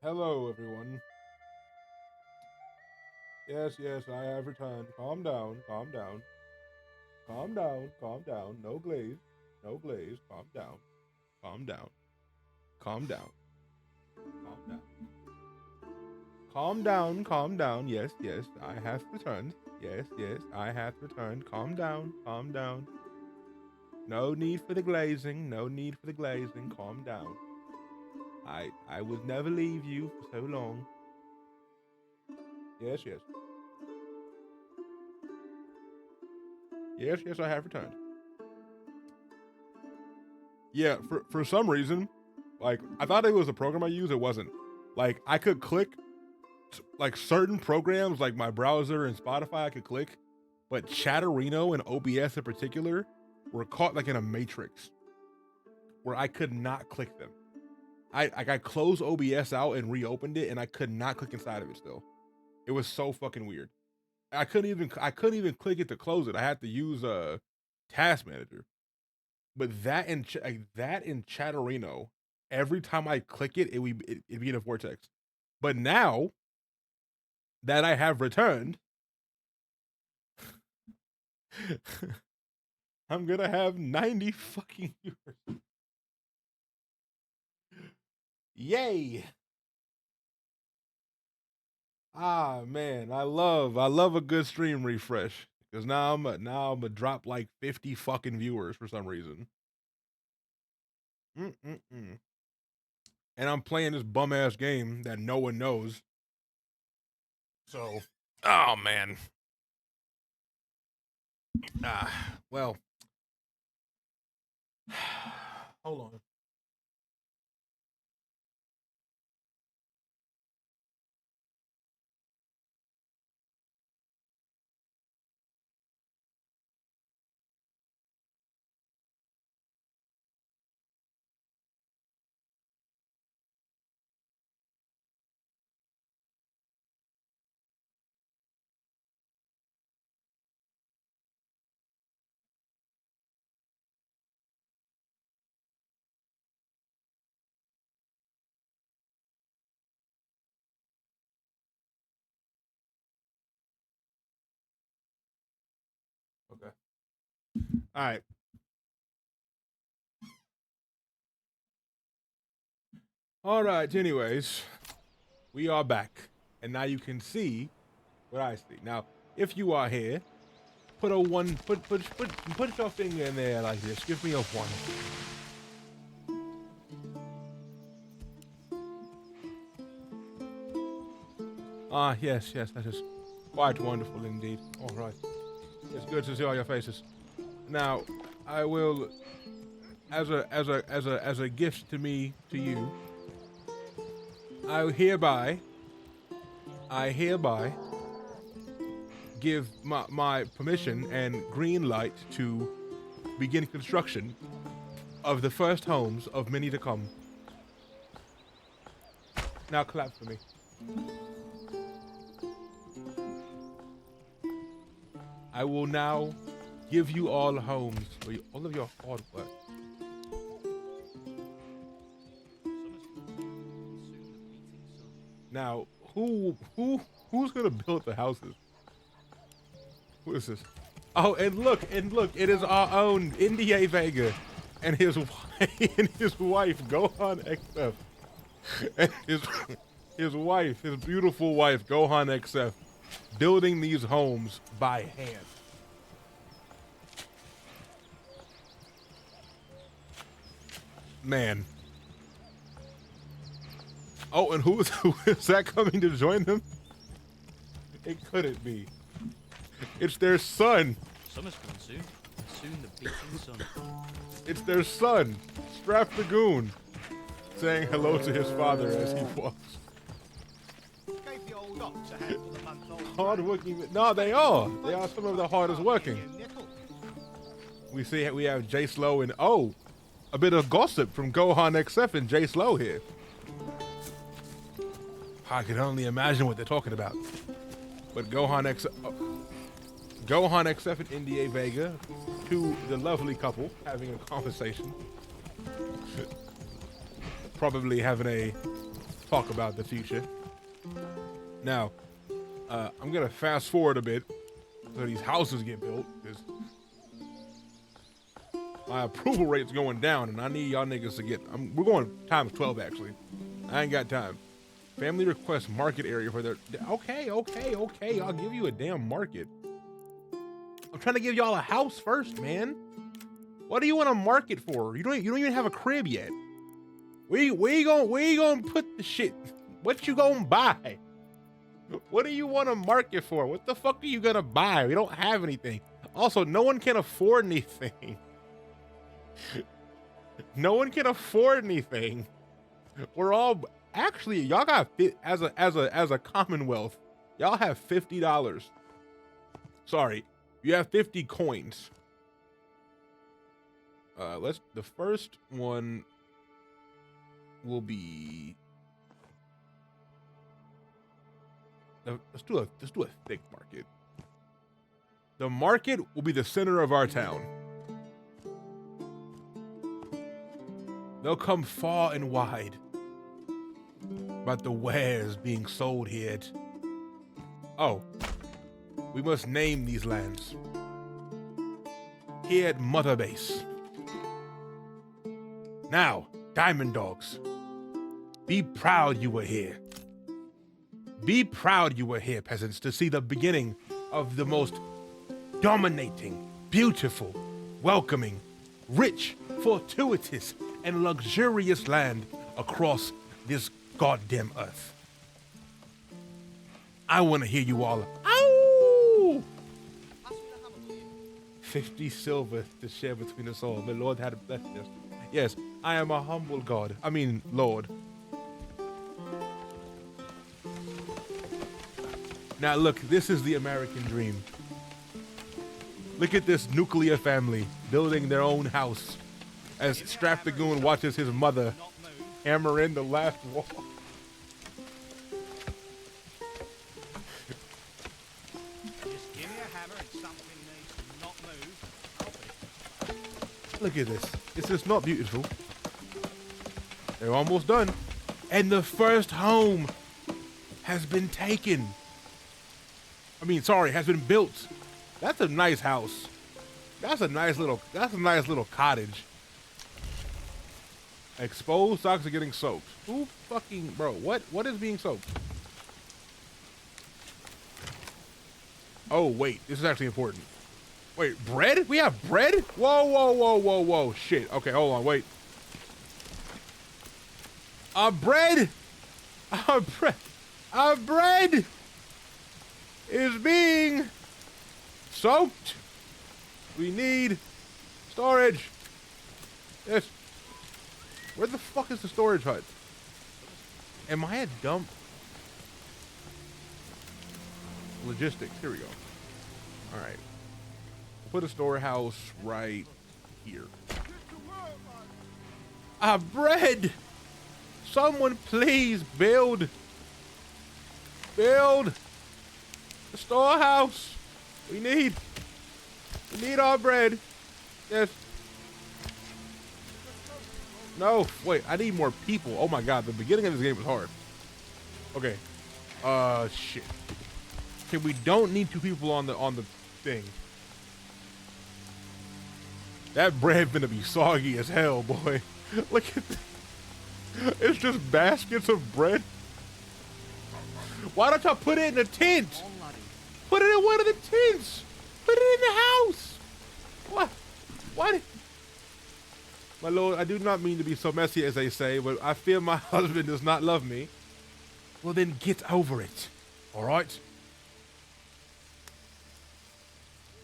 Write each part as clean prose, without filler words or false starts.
Hello, everyone. Yes, yes, I have returned. Calm down, calm down, calm down, calm down. No glaze, no glaze. Calm down, calm down, calm down, calm down, calm down, calm down. Yes, yes, I have returned. Yes, yes, I have returned. Calm down, calm down. No need for the glazing. No need for the glazing. Calm down. I would never leave you for so long. Yes, yes, yes, yes. I have returned. Yeah, for some reason, like I thought it was a program I use. It wasn't. Like I could click like certain programs, like my browser and Spotify. I could click, but Chatterino and OBS in particular were caught like in a matrix where I could not click them. I closed OBS out and reopened it, and I could not click inside of it. Still, it was so fucking weird. I couldn't even click it to close it. I had to use a Task Manager. But that in Chatterino, every time I click it, it'd be in a vortex. But now that I have returned, I'm gonna have 90 fucking viewers. Yay! Ah man, I love a good stream refresh. Cause now I'm a drop like 50 fucking viewers for some reason. Mm-mm-mm. And I'm playing this bum ass game that no one knows. So, oh man. Well, hold on. Okay. All right. All right. Anyways, we are back, and now you can see what I see. Now, if you are here, put a one. Put your finger in there like this. Give me a one. Ah, yes, yes. That is quite wonderful indeed. All right. It's good to see all your faces. Now, I will, as a gift to me to you, I hereby, I hereby give my permission and green light to begin construction of the first homes of many to come. Now clap for me. I will now give you all homes for all of your hard work. Now, who's gonna build the houses? Who is this? Oh, and look, it is our own India Vega and his wife and his wife Gohan XF and his wife, his beautiful wife Gohan XF, building these homes by hand. Man. Oh, and who is that coming to join them? It couldn't be. It's their son. Summer's coming soon, and soon the beating sun. It's their son, Strap the Goon, saying hello to his father as he walks. Gave the old ox a handful of month-old Hard working. No, they are. They are some of the hardest working. We see we have Jay Slow and a bit of gossip from Gohan XF and Jay Slow here. I can only imagine what they're talking about. But Gohan XF and India Vega, the lovely couple, having a conversation. probably having a talk about the future. Now, I'm gonna fast forward a bit so these houses get built, because my approval rate's going down, and I need y'all niggas to get. We're going times 12 actually. I ain't got time. Family request market area for their. Okay. I'll give you a damn market. I'm trying to give y'all a house first, man. What do you want a market for? You don't even have a crib yet. Where you gonna put the shit? What you gonna buy? What do you want a market for? What the fuck are you gonna buy? We don't have anything. Also, no one can afford anything. No one can afford anything. We're all actually, y'all got as a commonwealth, y'all have $50. Sorry, you have 50 coins. The first one will be let's do a thick market. The market will be the center of our town. They'll come far and wide about the wares being sold here. Oh, we must name these lands. Here at Mother Base. Now, Diamond Dogs, be proud you were here. Be proud you were here, peasants, to see the beginning of the most dominating, beautiful, welcoming, rich, fortuitous, and luxurious land across this goddamn earth. I want to hear you all. Ow! 50 silver to share between us all. The Lord had blessed us. Yes, I am a humble God. I mean, Lord. Now look, this is the American dream. Look at this nuclear family building their own house as Strap the Goon watches his mother hammer in the last wall. Just give me a hammer and something needs to not move. I'll be. Look at this. Is this not beautiful? They're almost done. And the first home has been taken. Has been built. That's a nice house. That's a nice little cottage. Exposed socks are getting soaked. Who fucking, bro, what is being soaked? Oh, wait, this is actually important. Wait, bread? We have bread? Whoa. Shit. Okay, hold on, wait. Our bread is being soaked. We need storage. Yes. Where the fuck is the storage hut? Am I a dump? Logistics. Here we go. All right. Put a storehouse right here. Our bread. Someone please build the storehouse. We need our bread. Yes. No, wait, I need more people. Oh my God, the beginning of this game was hard. Okay. Shit. Okay, we don't need 2 people on the thing. That bread gonna be soggy as hell, boy. Look at this. It's just baskets of bread. Why don't y'all put it in a tent? Put it in one of the tents. Put it in the house. What? What? My lord, I do not mean to be so messy as they say, but I fear my husband does not love me. Well, then get over it. All right?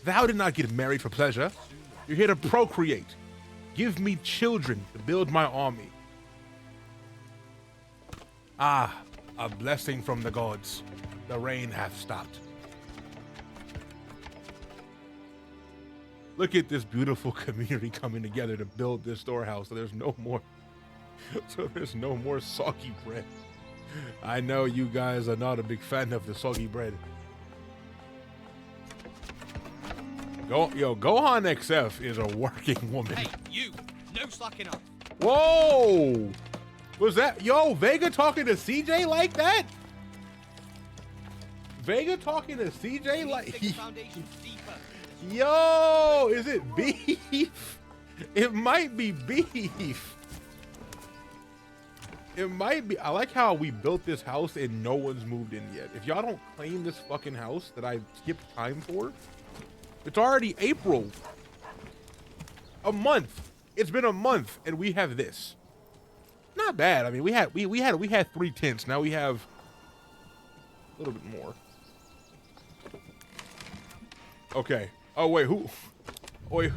Thou did not get married for pleasure. You're here to procreate. Give me children to build my army. Ah, a blessing from the gods. The rain hath stopped. Look at this beautiful community coming together to build this storehouse so there's no more soggy bread. I know you guys are not a big fan of the soggy bread. Gohan XF is a working woman. Hey, you! No slacking off. Whoa! Was that yo Vega talking to CJ like that? Vega talking to CJ like yo, is it beef? It might be beef. It might be. I like how we built this house and no one's moved in yet. If y'all don't claim this fucking house that I skipped time for, it's already April. A month. It's been a month and we have this. Not bad. I mean, we had 3 tents. Now we have a little bit more. Okay. Oh wait, who? Wait.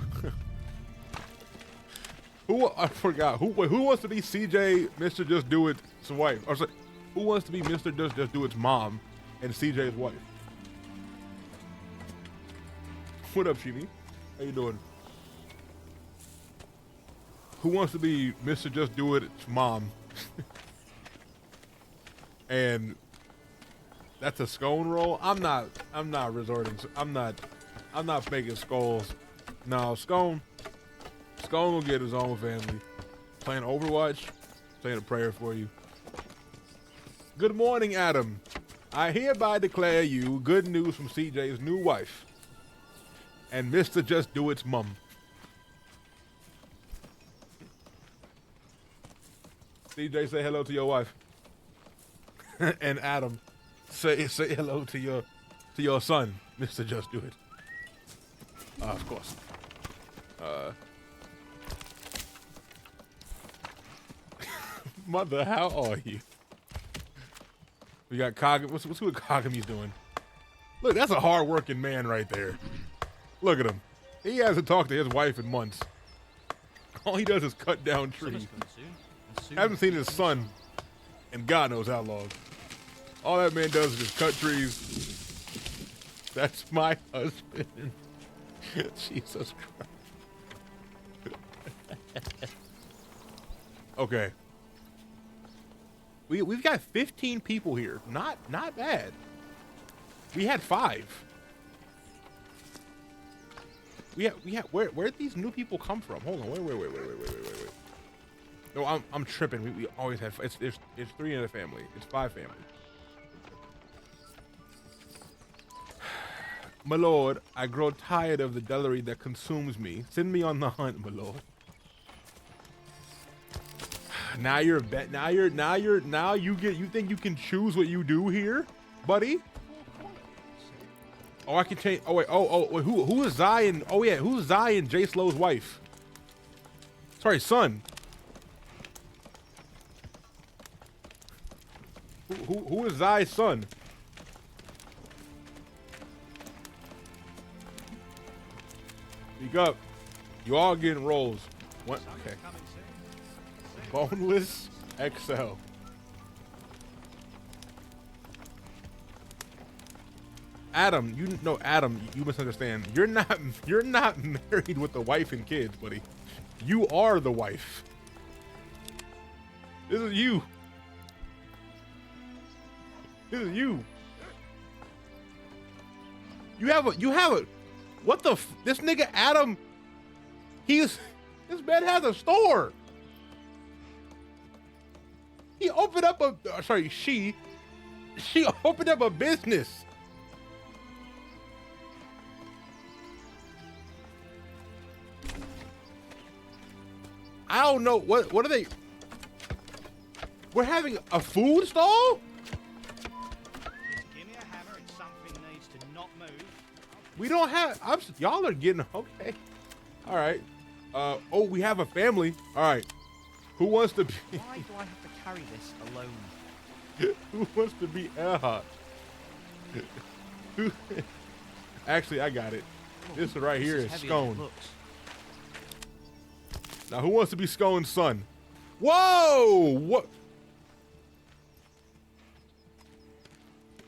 Who? I forgot. Who wants to be CJ, Mr. Just Do It's wife? Or sorry, who wants to be Mr. Just Do It's mom and CJ's wife? What up, Sheeny? How you doing? Who wants to be Mr. Just Do It's mom? And that's a scone roll. I'm not resorting. I'm not making skulls. No, Scone will get his own family. Playing Overwatch, saying a prayer for you. Good morning, Adam. I hereby declare you good news from CJ's new wife and Mr. Just Do It's mum. CJ, say hello to your wife. And Adam, say hello to your son, Mr. Just Do It. Of course. Mother, how are you? We got Kagami. What's what Kagami's doing? Look, that's a hard-working man right there. Look at him. He hasn't talked to his wife in months. All he does is cut down trees. Haven't seen his son in God knows how long. All that man does is just cut trees. That's my husband. Jesus Christ. Okay. We've got 15 people here. Not bad. We had 5. We had where'd these new people come from? Hold on. Wait. No, I'm tripping. We always have it's 3 in a family. It's 5 families. My lord, I grow tired of the dullery that consumes me. Send me on the hunt, my lord. Now you're a bet. Now you think you can choose what you do here, buddy? Oh, I can change. Oh wait. Wait, who is Zion? Oh yeah, who's Zion? J Slow's wife. Sorry, son. Who is Zai's son? Speak up. You all getting rolls. What? Okay. Boneless XL. Adam, Adam, you misunderstand. You're not married with a wife and kids, buddy. You are the wife. This is you. This is you. You have a what the this nigga Adam, this man has a store. He opened up she opened up a business. I don't know what are they? We're having a food stall? Just give me a hammer and something needs to not move. We don't have y'all are getting okay. All right. Oh, we have a family. All right. Who wants to be Why do I have to carry this alone? Who wants to be Erhard? Actually, I got it. This right here is Scone. Now, who wants to be Scone's son? Whoa! What?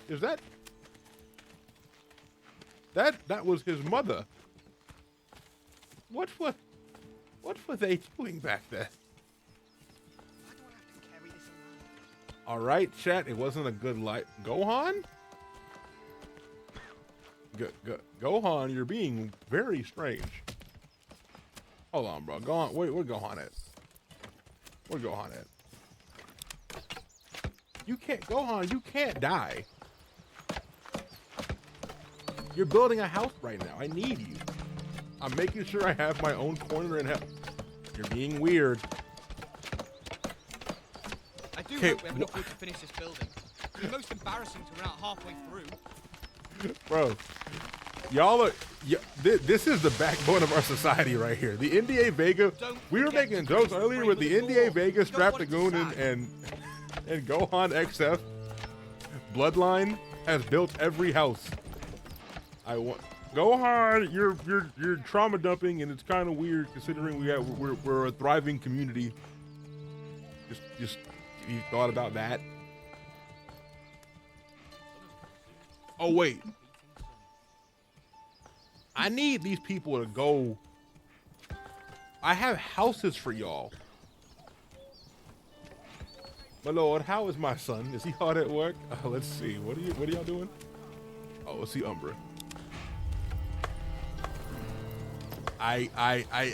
Is that? That was his mother. What were they doing back there? Why do I have to carry this alone? All right, chat. It wasn't a good light. Gohan? Gohan, you're being very strange. Hold on, bro. Gohan, where Gohan at? Where Gohan at? You can't, Gohan, you can't die. You're building a house right now. I need you. I'm making sure I have my own corner in hell. You're being weird. I do hope we have enough wood to finish this building. It'd be most embarrassing to run out halfway through. Bro, y'all are, this is the backbone of our society right here. The NDA Vega, we were making jokes earlier with the NDA Vega, Strap Dragoon, and Gohan XF. Bloodline has built every house. I want Gohan. You're trauma dumping, and it's kind of weird considering we're a thriving community. Just you thought about that? Oh wait, I need these people to go. I have houses for y'all. My lord, how is my son? Is he hard at work? Let's see. What are y'all doing? Oh, let's see Umbra. I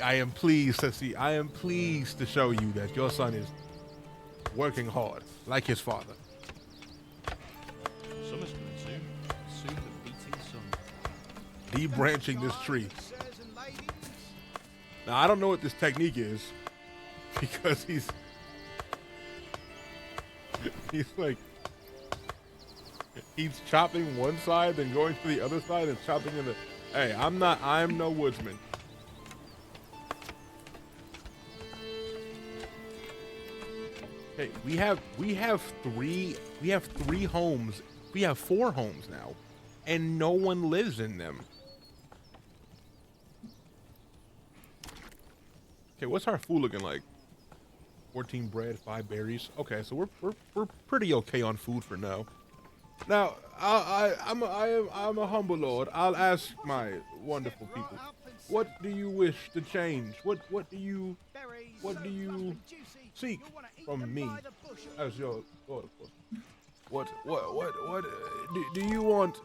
am pleased to see. I am pleased to show you that your son is working hard, like his father. Summer's coming soon. Soon the beating sun. Debranching this tree. Now I don't know what this technique is, because he's like, he's chopping one side, then going to the other side and chopping in the. Hey, I'm no woodsman. Hey, we have three homes. We have 4 homes now, and no one lives in them. Okay, what's our food looking like? 14 bread, 5 berries. Okay, so we're pretty okay on food for now. Now, I'm a humble lord. I'll ask my wonderful people, what do you wish to change? What do you seek from me as your lord, of course? What do you want?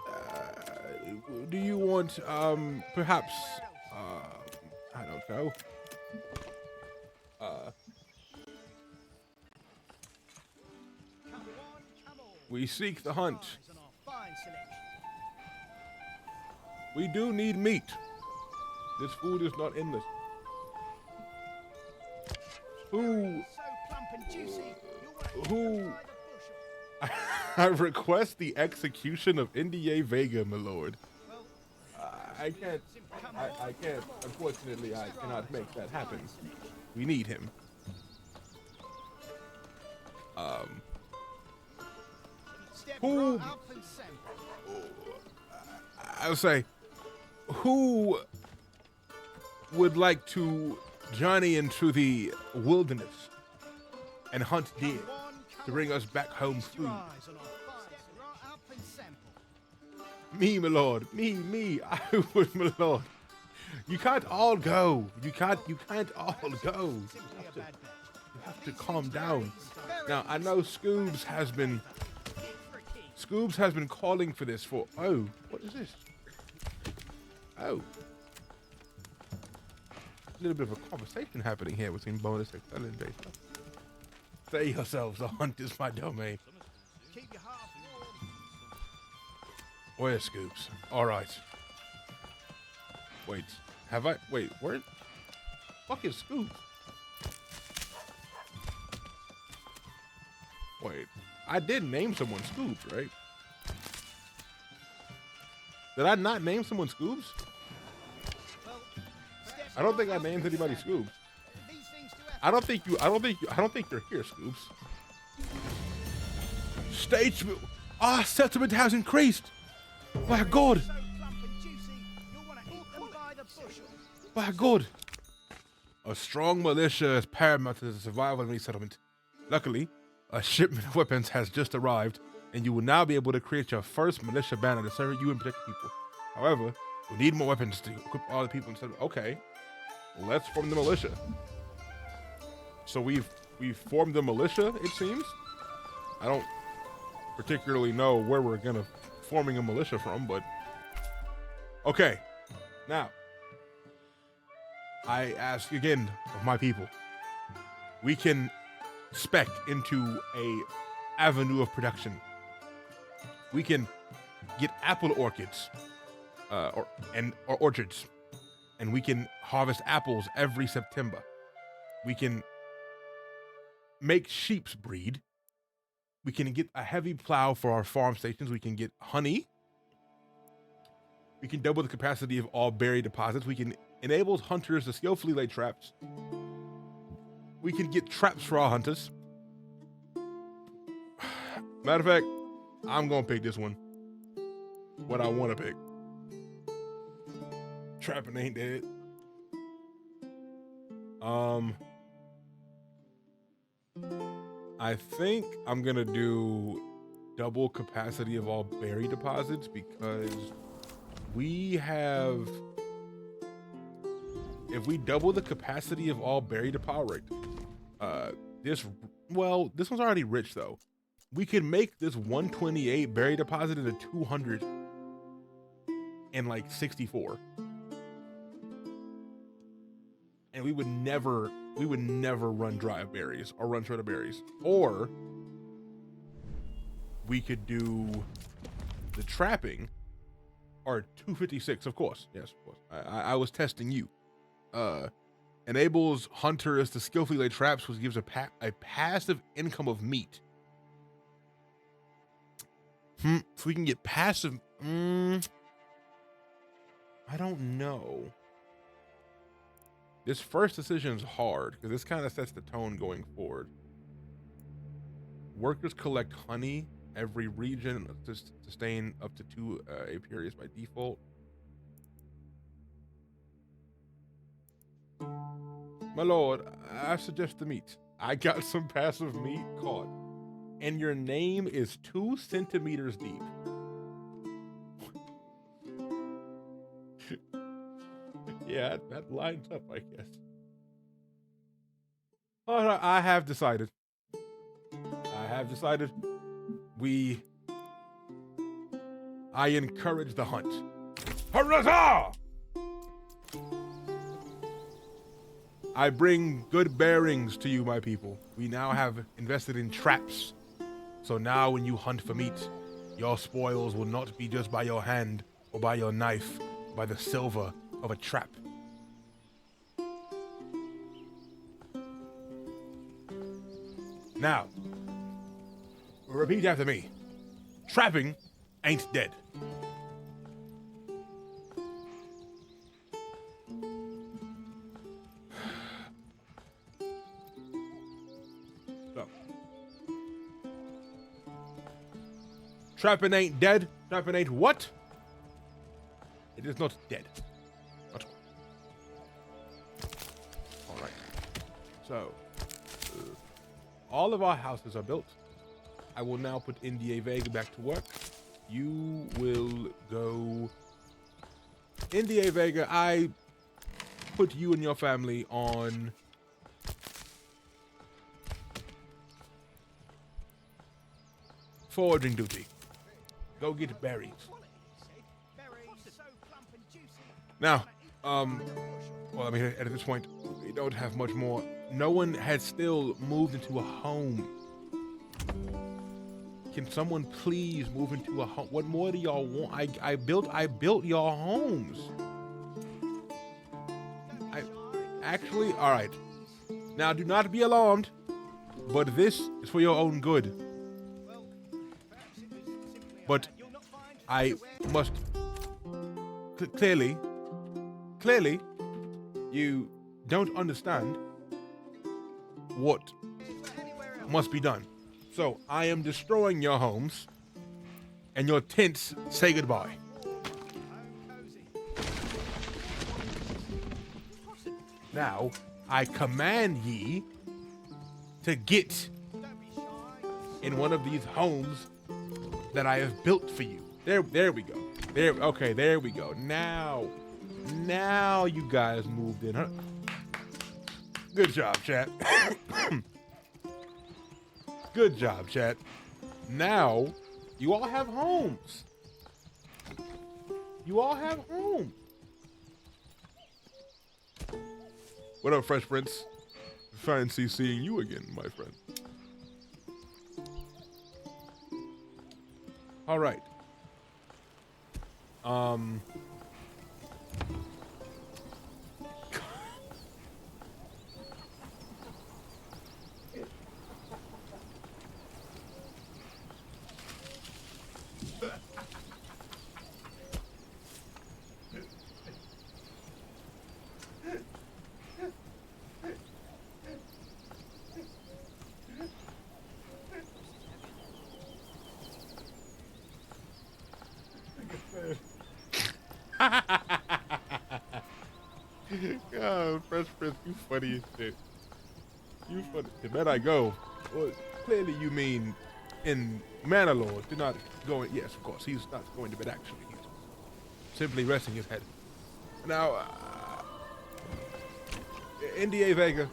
Do you want perhaps I don't know. We seek the hunt. We do need meat. This food is not endless. Who I request the execution of NDA Vega, my lord. I can't, unfortunately, I cannot make that happen. We need him. Who, I would say, who would like to journey into the wilderness and hunt deer to bring us back home food? Me, my lord. Me. I would, my lord. You can't all go. You can't all go. You have to calm down. Now, I know Scoobs has been calling for this for, oh, what is this? Oh. A little bit of a conversation happening here between Bonus and Jason. Say yourselves, the hunt is my domain. Where's Scoops? Alright. Wait, where? Fuck is Scoops? Wait, I did name someone Scoops, right? Did I not name someone Scoops? I don't think I named anybody Scoops. I don't think you're here, Scoops. Settlement has increased. My God. My God. A strong militia is paramount to the survival of any settlement. Luckily, a shipment of weapons has just arrived, and you will now be able to create your first militia banner to serve you and protect people. However, we need more weapons to equip all the people instead of, okay, let's form the militia. So we've formed the militia, it seems. I don't particularly know where we're gonna forming a militia from, but okay. Now, I ask again of my people, we can spec into a avenue of production. We can get apple orchids, or orchards, and we can harvest apples every September. We can make sheep's breed. We can get a heavy plow for our farm stations. We can get honey. We can double the capacity of all berry deposits. We can enable hunters to skillfully lay traps. We can get traps for our hunters. Matter of fact, I'm gonna pick this one. What I want to pick. Trapping ain't dead. I think I'm gonna do double capacity of all berry deposits because we have. If we double the capacity of all berry deposit, this one's already rich though. We could make this 128 berry deposit into 200 and like 64. And we would never run dry of berries or run short of berries. Or we could do the trapping or 256, of course. Yes, of course. I was testing you. Enables hunters to skillfully lay traps, which gives a passive income of meat. If we can get passive, I don't know. This first decision is hard because this kind of sets the tone going forward. Workers collect honey every region to sustain up to 2 apiaries by default. My lord, I suggest the meat. I got some passive meat caught. And your name is 2 centimeters deep. Yeah, that lines up, I guess. All right, I have decided. I encourage the hunt. Hurrah! I bring good bearings to you, my people. We now have invested in traps. So now when you hunt for meat, your spoils will not be just by your hand or by your knife, by the silver of a trap. Now, repeat after me. Trapping ain't dead. So. Trapping ain't dead. Trapping ain't what? It is not dead. Not all right. So, all of our houses are built. I will now put India Vega back to work. You will go. India Vega, I put you and your family on foraging duty. Go get berries. Now, well, I mean, at this point, we don't have much more. No one has still moved into a home. Can someone please move into a home? What more do y'all want? I built y'all homes. Actually, all right. Now, do not be alarmed, but this is for your own good. But I must clearly, you don't understand what must be done. So I am destroying your homes, and your tents say goodbye. Now I command ye to get in one of these homes that I have built for you. There we go. There we go. Now you guys moved in, huh? Good job, chat. Good job, chat. Now, you all have homes. You all have homes. What up, Fresh Prince? Fancy seeing you again, my friend. All right. God, Fresh Prince, you funny as shit. You funny. To bed I go. Well, clearly you mean in Manalore. Do not go in. Yes, of course. He's not going to bed actually. He's simply resting his head. Now, NDA Vega.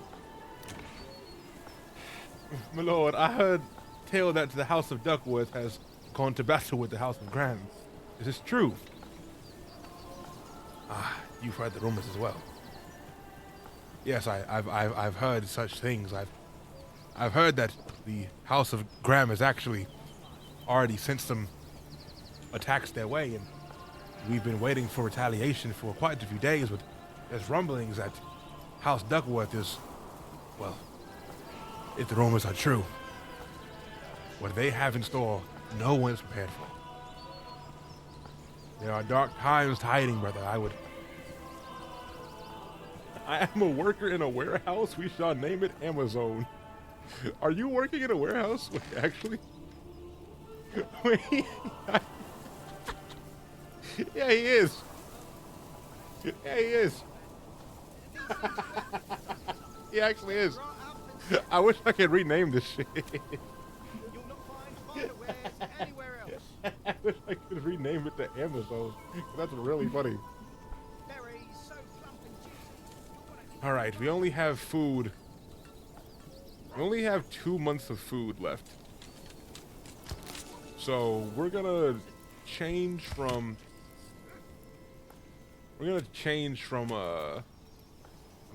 My lord, I heard tale that the House of Duckworth has gone to battle with the House of Gran. Is this true? Ah, you've heard the rumors as well. Yes, I've heard such things. I've heard that the House of Graham has actually already sent some attacks their way, and we've been waiting for retaliation for quite a few days. But there's rumblings that House Duckworth is, well, if the rumors are true, what they have in store, no one is prepared for. There are dark times hiding, brother. I am a worker in a warehouse. We shall name it Amazon. Are you working in a warehouse? Wait, actually? Wait. Yeah, he is. Yeah, he is. He actually is. I wish I could rename this shit. You'll not find firewares anywhere else. I wish I could rename it to Amazon. That's really funny. Berries so plump and juicy. All right, we only have food. We only have 2 months of food left. So we're gonna change from. I'm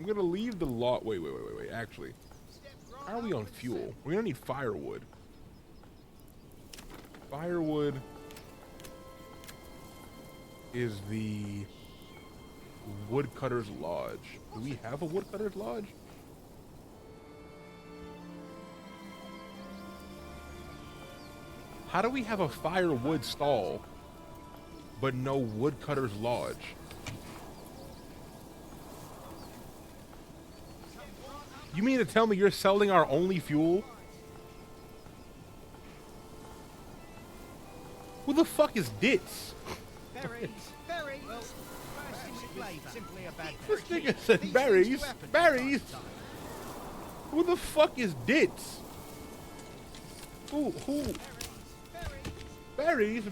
gonna leave the lot. Wait. Actually, how are we on fuel? We're gonna need firewood. Firewood is the Woodcutter's Lodge. Do we have a Woodcutter's Lodge? How do we have a firewood stall, but no Woodcutter's Lodge? You mean to tell me you're selling our only fuel? Who the fuck is Ditz? Berries. Well, simply a bad This nigga said berries. Berries? Who the fuck is Ditz? Who? Berries?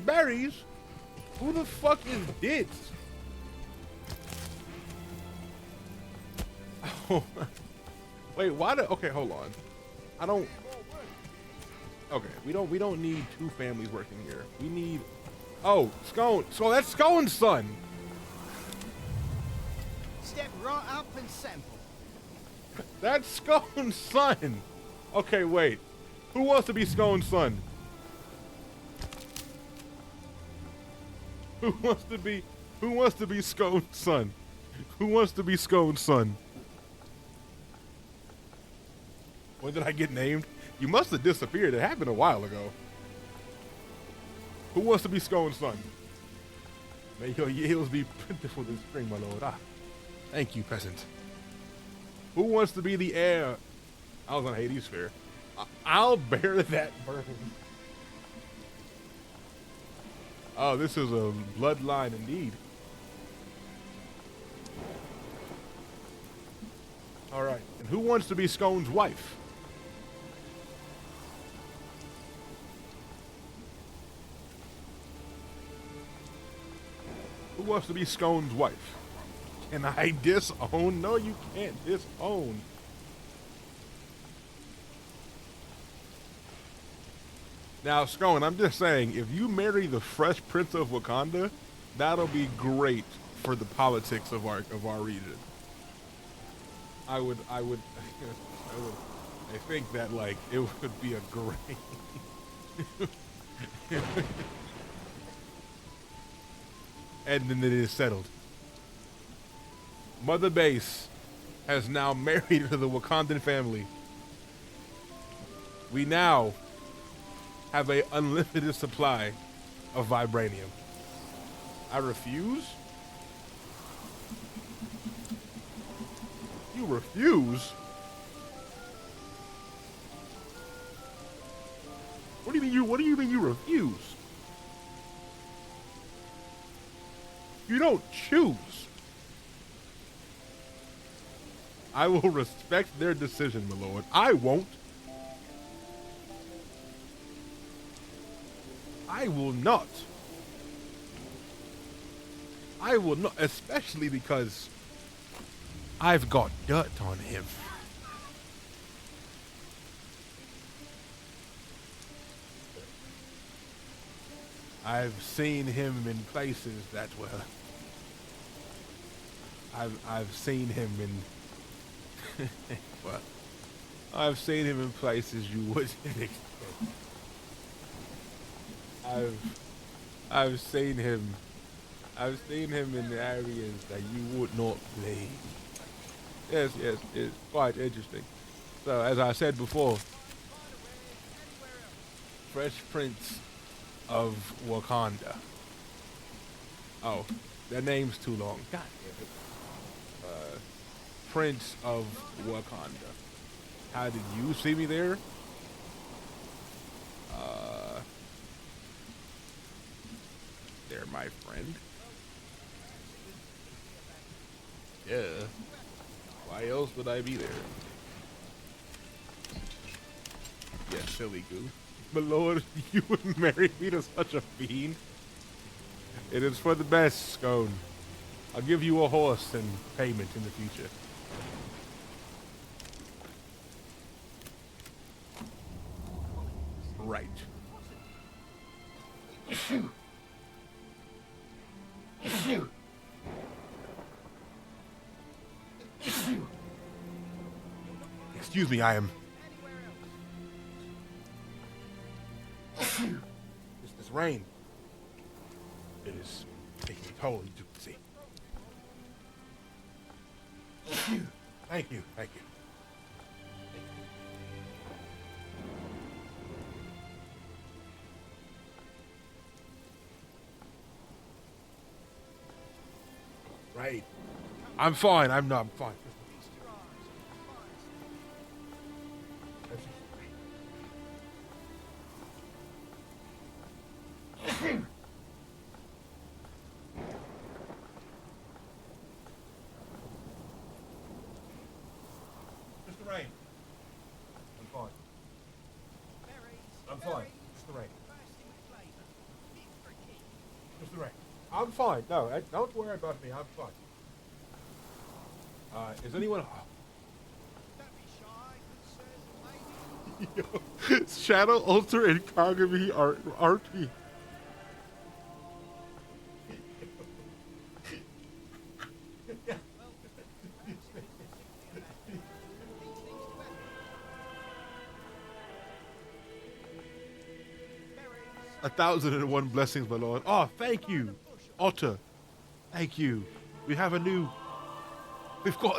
Who the fuck is Ditz? Oh, wait, why okay, hold on. I don't. Okay, we don't need 2 families working here. We need. Oh, Scone. So that's Scone's son. Step right up and sample. That's Scone's son. Okay, wait. Who wants to be Scone's son? Who wants to be Scone's son? Who wants to be Scone's son? When did I get named? You must have disappeared. It happened a while ago. Who wants to be Scone's son? May your yields be plentiful this spring, my lord. Ah, thank you, peasant. Who wants to be the heir? I was on Hades Fair. I'll bear that burden. Oh, this is a bloodline indeed. All right. And who wants to be Scone's wife? Who wants to be Scone's wife? Can I disown? No, you can't disown. Now, Scone, I'm just saying, if you marry the Fresh Prince of Wakanda, that'll be great for the politics of our region. I think that, like, it would be a great and then it is settled. Mother Base has now married into the Wakandan family. We now have a unlimited supply of vibranium. I refuse? You refuse? What do you mean you refuse? You don't choose. I will respect their decision, my lord. I won't. I will not. I will not, especially because I've got dirt on him. I've seen him in places that were. I've seen him in. Well, I've seen him in places you wouldn't expect. I've seen him. I've seen him in areas that you would not believe. Yes, it's quite interesting. So, as I said before, Fresh Prince of Wakanda. Oh, that name's too long. God damn it. Prince of Wakanda. How did you see me there? They're my friend. Yeah. Why else would I be there? Yeah, silly goo. But Lord, you would marry me to such a fiend? It is for the best, Scone. I'll give you a horse in payment in the future. Right. Excuse me, I am. This rain. It is taking a toll, you can see. Thank you. Right. I'm fine. I'm fine. Mr. Rain. I'm fine. I'm fine. Mr. Rain. Mr. Rain. I'm fine. No, don't worry about me. I'm fine. Is anyone? Yo, Shadow Ultra and Kagami are RP. A 1,001 blessings, my lord. Oh, thank you, Otter. Thank you. We've got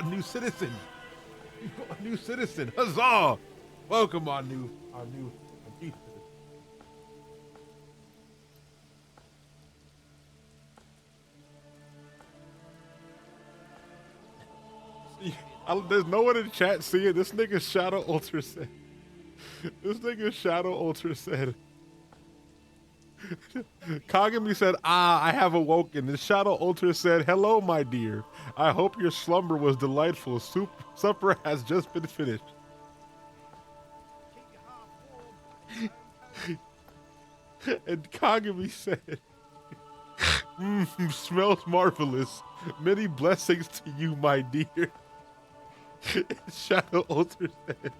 a new citizen. We've got a new citizen. Huzzah! Welcome our new citizen. There's no one in chat seeing this nigga Shadow Ultra said. This nigga Shadow Ultra said. Kagami said, I have awoken. And Shadow Ultra said, hello, my dear. I hope your slumber was delightful. Supper has just been finished. And Kagami said, smells marvelous. Many blessings to you, my dear. Shadow Ultra said,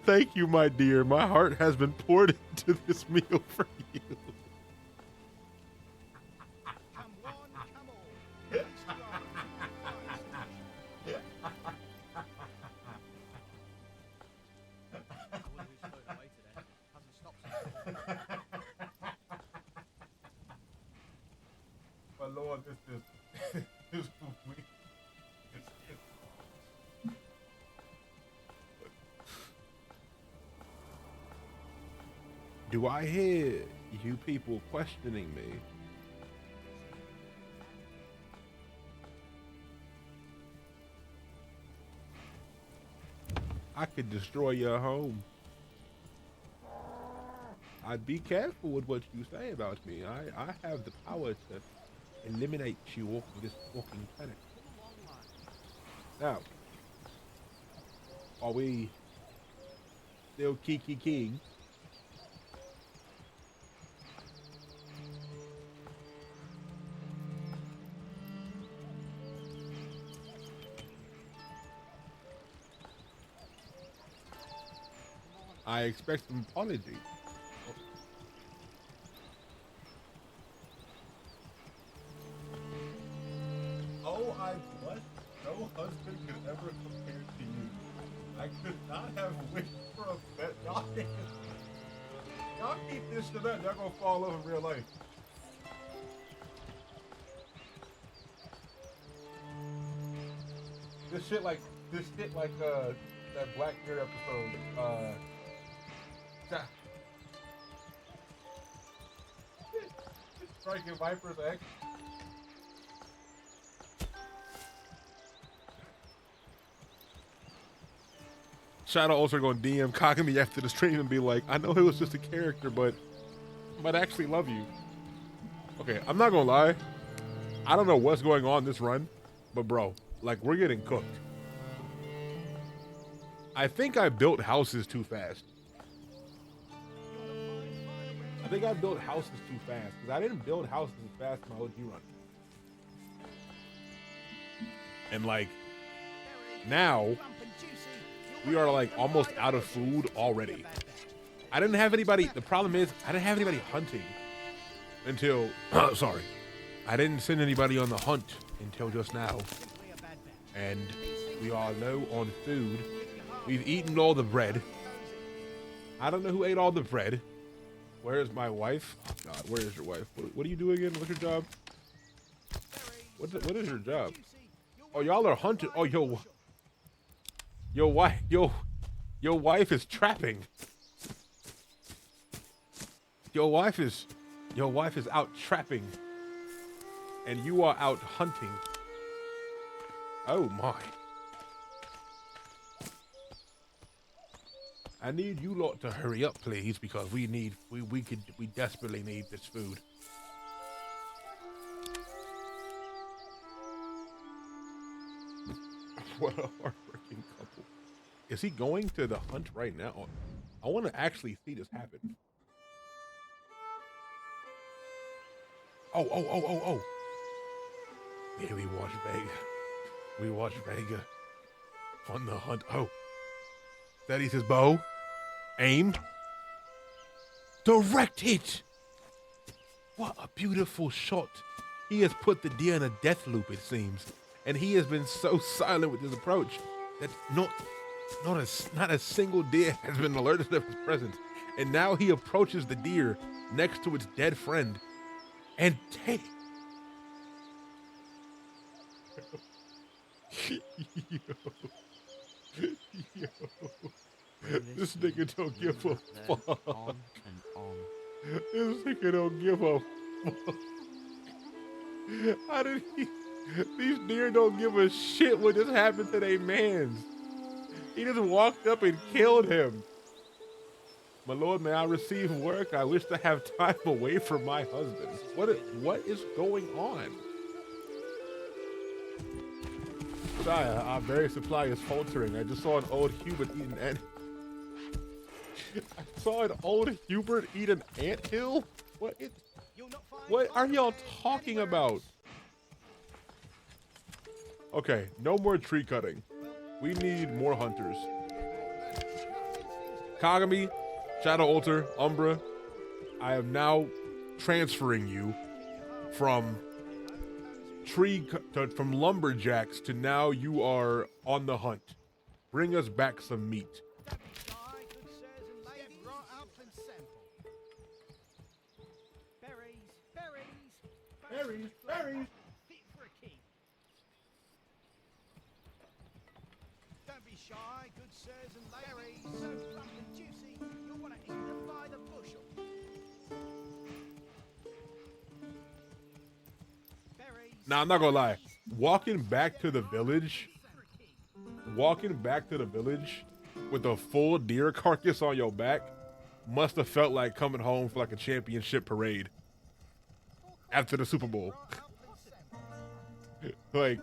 thank you, my dear. My heart has been poured into this meal for you. My lord, this is this is weird. Do I hear you people questioning me? I could destroy your home. I'd be careful with what you say about me. I have the power to eliminate you off this fucking planet. Now, are we still Kiki King? I expect an apology. Oh, I bless. No husband could ever compare to you. I could not have wished for a bet. Y'all keep this to that. Y'all gonna fall over in real life. This shit like that Black Mirror episode. Striking Viper's X. Shadow also going to DM cocking me after the stream and be like, I know it was just a character, but I might actually love you. Okay, I'm not going to lie. I don't know what's going on this run, but bro, like we're getting cooked. I think I built houses too fast. I think I built houses too fast because I didn't build houses as fast in my OG run. And like now we are like almost out of food already. I didn't have anybody. The problem is I didn't have anybody hunting until sorry. I didn't send anybody on the hunt until just now. And we are low on food. We've eaten all the bread. I don't know who ate all the bread. Where is my wife? Oh God, where is your wife? What do you do again? What's your job? What is your job? Oh, y'all are hunting. Oh, your wife is trapping. Your wife is out trapping, and you are out hunting. Oh my. I need you lot to hurry up, please, because we desperately need this food. What a heartbreaking couple. Is he going to the hunt right now? I want to actually see this happen. Oh. Yeah, we watch Vega. We watch Vega on the hunt. Oh. Steadies his bow. Aimed. Direct hit. What a beautiful shot. He has put the deer in a death loop, it seems. And he has been so silent with his approach that not a single deer has been alerted of his presence. And now he approaches the deer next to its dead friend and take. Yo. This nigga don't give a fuck. On and on. This nigga don't give a fuck. How did he? These deer don't give a shit what just happened to their mans. He just walked up and killed him. My lord, may I receive work? I wish to have time away from my husband. What is going on? Sire, our berry supply is faltering. I just saw an old Hubert eat an ant. I saw an old Hubert eat an anthill? What are y'all talking about? Okay, no more tree cutting. We need more hunters. Kagami, Shadow Altar, Umbra, I am now transferring you from from lumberjacks to now you are on the hunt. Bring us back some meat. Berries. berries. Fit for a king. Don't be shy, good sirs and ladies. So plump and juicy, you'll want to eat them by the bushel. Berries. Now, I'm not gonna lie. Walking back to the village with a full deer carcass on your back must have felt like coming home for like a championship parade after the Super Bowl. like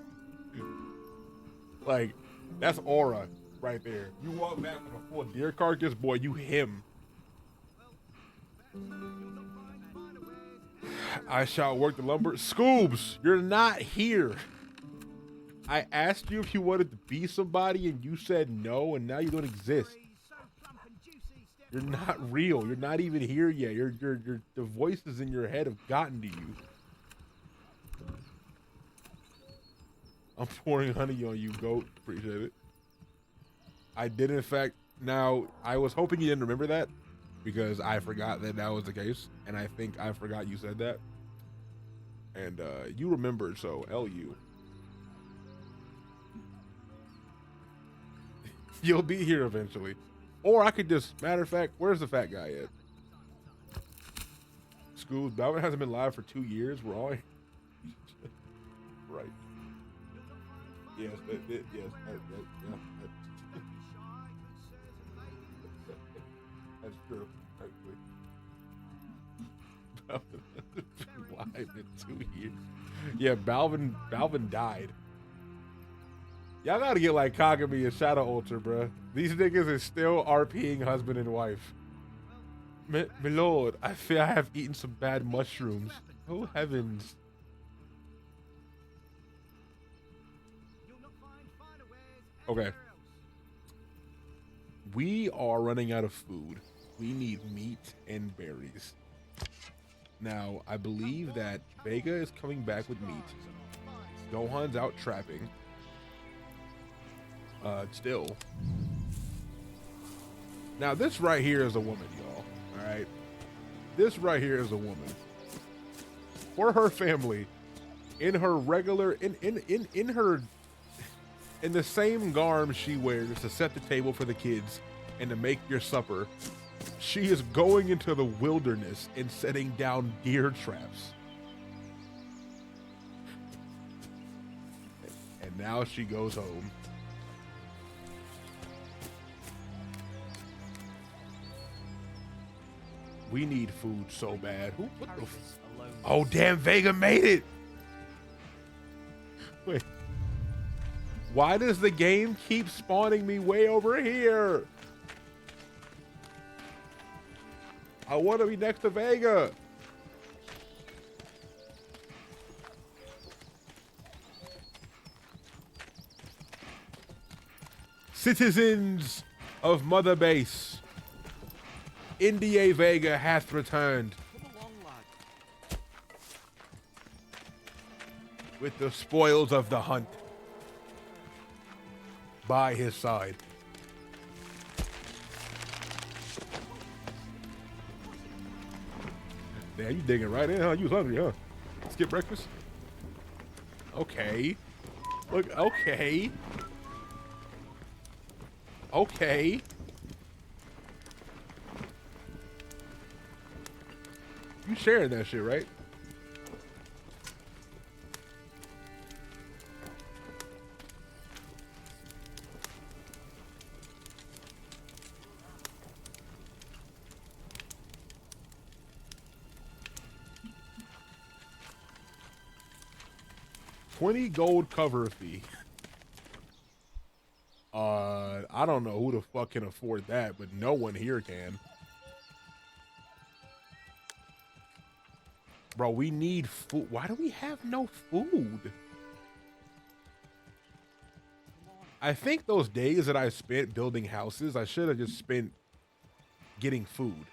that's aura right there. You walk back with a full deer carcass, boy, you him. I shall work the lumber. Scoobs, you're not here. I asked you if you wanted to be somebody and you said no, and now you don't exist. You're not real. You're not even here yet. The voices in your head have gotten to you. I'm pouring honey on you, goat. Appreciate it. I did, in fact. Now, I was hoping you didn't remember that because I forgot that was the case, and I think I forgot you said that. And you remembered, so LU. You'll be here eventually. Or I could just, matter of fact, where's the fat guy at? School, Balvin hasn't been live for 2 years. We're all right. Yes, yes, yeah. That's true, actually. Balvin hasn't been live in 2 years. Yeah, Balvin died. Y'all gotta get like Kagami and Shadow Ultra, bruh. These niggas is still RPing husband and wife. My lord, I fear I have eaten some bad mushrooms. Oh heavens. Okay. We are running out of food. We need meat and berries. Now, I believe that Vega is coming back with meat. Gohan's out trapping. Still. Now, this right here is a woman, y'all. All right. This right here is a woman. For her family, in her regular, in the same garb she wears to set the table for the kids and to make your supper, she is going into the wilderness and setting down deer traps. And now she goes home. We need food so bad. What the oh, damn, Vega made it. Wait. Why does the game keep spawning me way over here? I want to be next to Vega. Citizens of Mother Base. India Vega hath returned. Come along, lad. With the spoils of the hunt by his side. Damn, you digging right in, huh? You was hungry, huh? Skip breakfast? Okay. Look, okay. Okay. You sharing that shit, right? $20 gold cover fee. I don't know who the fuck can afford that, but no one here can. Bro, we need food. Why do we have no food? I think those days that I spent building houses, I should have just spent getting food.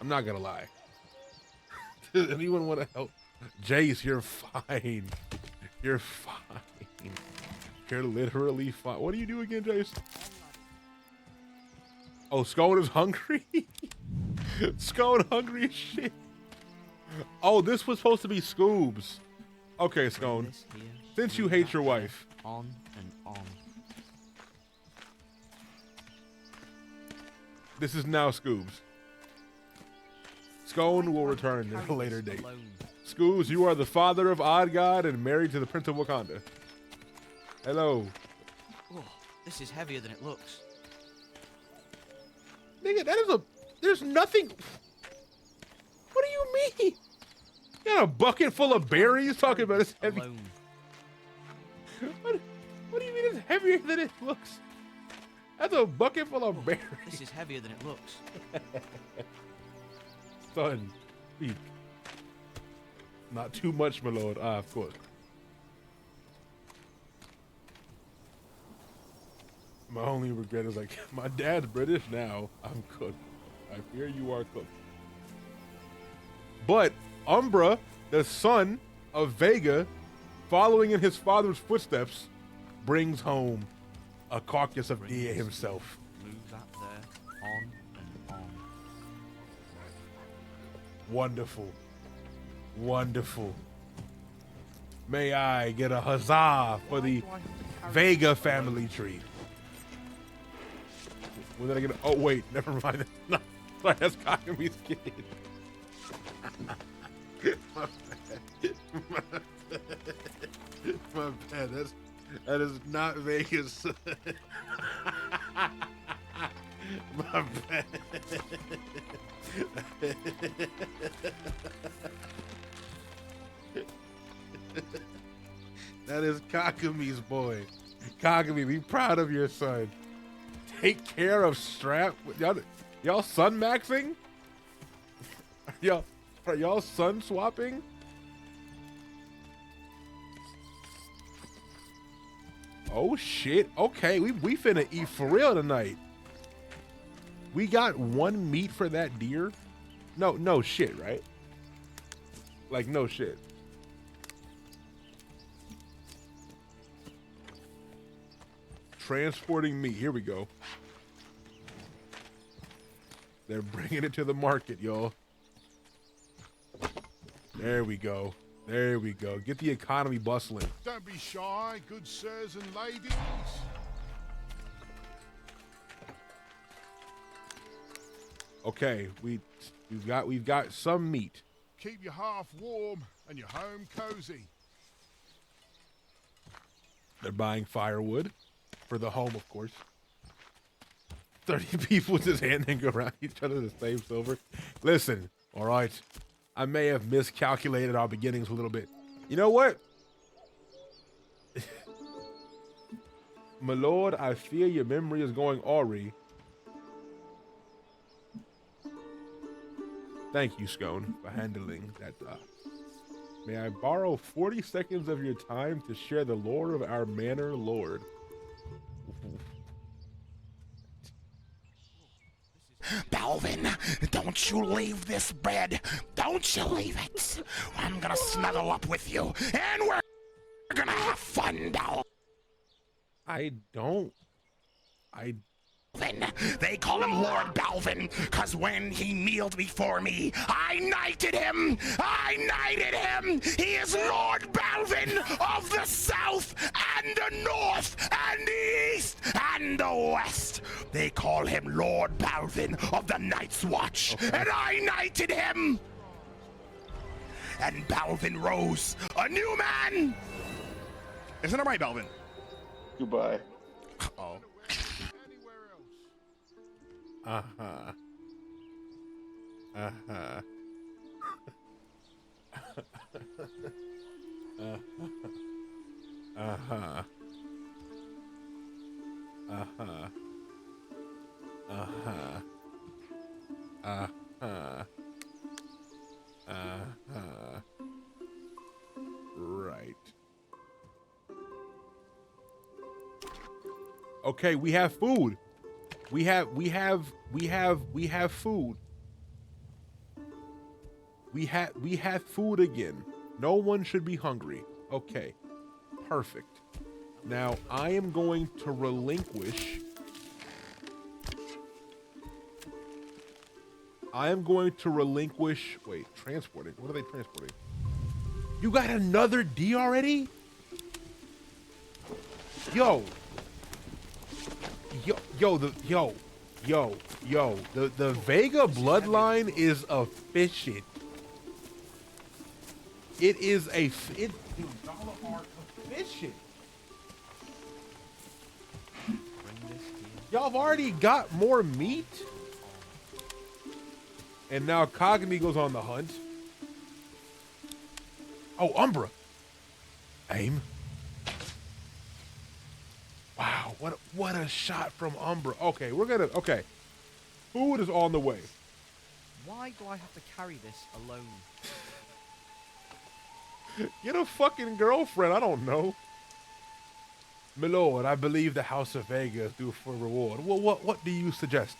I'm not gonna lie. Does anyone want to help? Jace, you're fine. You're fine. You're literally fine. What do you do again, Jace? Oh, Scone is hungry? Scone hungry as shit. Oh, this was supposed to be Scoobs. Okay, Scone. This here, Since you move hate that your there, wife. On and on. This is now Scoobs. Scone will return at a Carry later this date. alone. Scoobs, you are the father of Odd God and married to the Prince of Wakanda. Hello. Oh, this is heavier than it looks. Nigga, that is a... There's nothing... What do you mean? You got a bucket full of berries talking about it's heavy. Alone. What do you mean it's heavier than it looks? That's a bucket full of berries. This is heavier than it looks. Son, speak. Not too much, my lord. Ah, of course. My only regret is like, my dad's British now. I'm cooked. I fear you are cooked. But Umbra, the son of Vega, following in his father's footsteps, brings home a carcass of Bring Dia this himself. here, move that there. On and on. Wonderful. Wonderful. May I get a huzzah for the Why do I have to carry Vega this family alone? tree? When did I get? Oh wait, never mind. No, sorry, that's Kakame's kid. My bad. My bad. That is not Vegas. My bad. That is Kakame's boy. Kakame, be proud of your son. Take care of Strap. Y'all sun maxing? Are y'all sun swapping? Oh shit. Okay, we finna eat for real tonight. We got one meat for that deer? No shit, right? Like no shit. Transporting meat. Here we go. They're bringing it to the market, y'all. There we go. There we go. Get the economy bustling. Don't be shy, good sirs and ladies. Okay, we've got some meat. Keep your hearth warm and your home cozy. They're buying firewood for the home, of course. 30 people just handing around each other the same silver. Listen, all right. I may have miscalculated our beginnings a little bit. You know what? My lord, I fear your memory is going awry. Thank you, Scone, for handling that. May I borrow 40 seconds of your time to share the lore of our manor lord? Balvin, don't you leave this bed. Don't you leave it. I'm gonna snuggle up with you, and we're gonna have fun, Balvin. They call him Lord Balvin, cause when he kneeled before me, I knighted him! I knighted him! He is Lord Balvin of the South and the North and the East and the West! They call him Lord Balvin of the Night's Watch, and I knighted him! And Balvin rose, a new man! Isn't that right, Balvin? Goodbye. Oh. Anywhere else. Uh-huh. Uh-huh. Uh-huh. Uh-huh. Uh-huh. Uh-huh. Uh-huh. Right. Okay, we have food. We have food. We have food again. No one should be hungry. Okay. Perfect. Now I am going to relinquish I am going to relinquish. Wait, transporting. What are they transporting? You got another D already? Yo. The Vega bloodline is efficient. It is dude, y'all are efficient. Y'all have already got more meat. And now Cogni goes on the hunt. Oh, Umbra. Aim. Wow, what a shot from Umbra. Okay, okay. Food is on the way. Why do I have to carry this alone? Get a fucking girlfriend, I don't know. My lord, I believe the House of Vega is due for reward. Well, what do you suggest?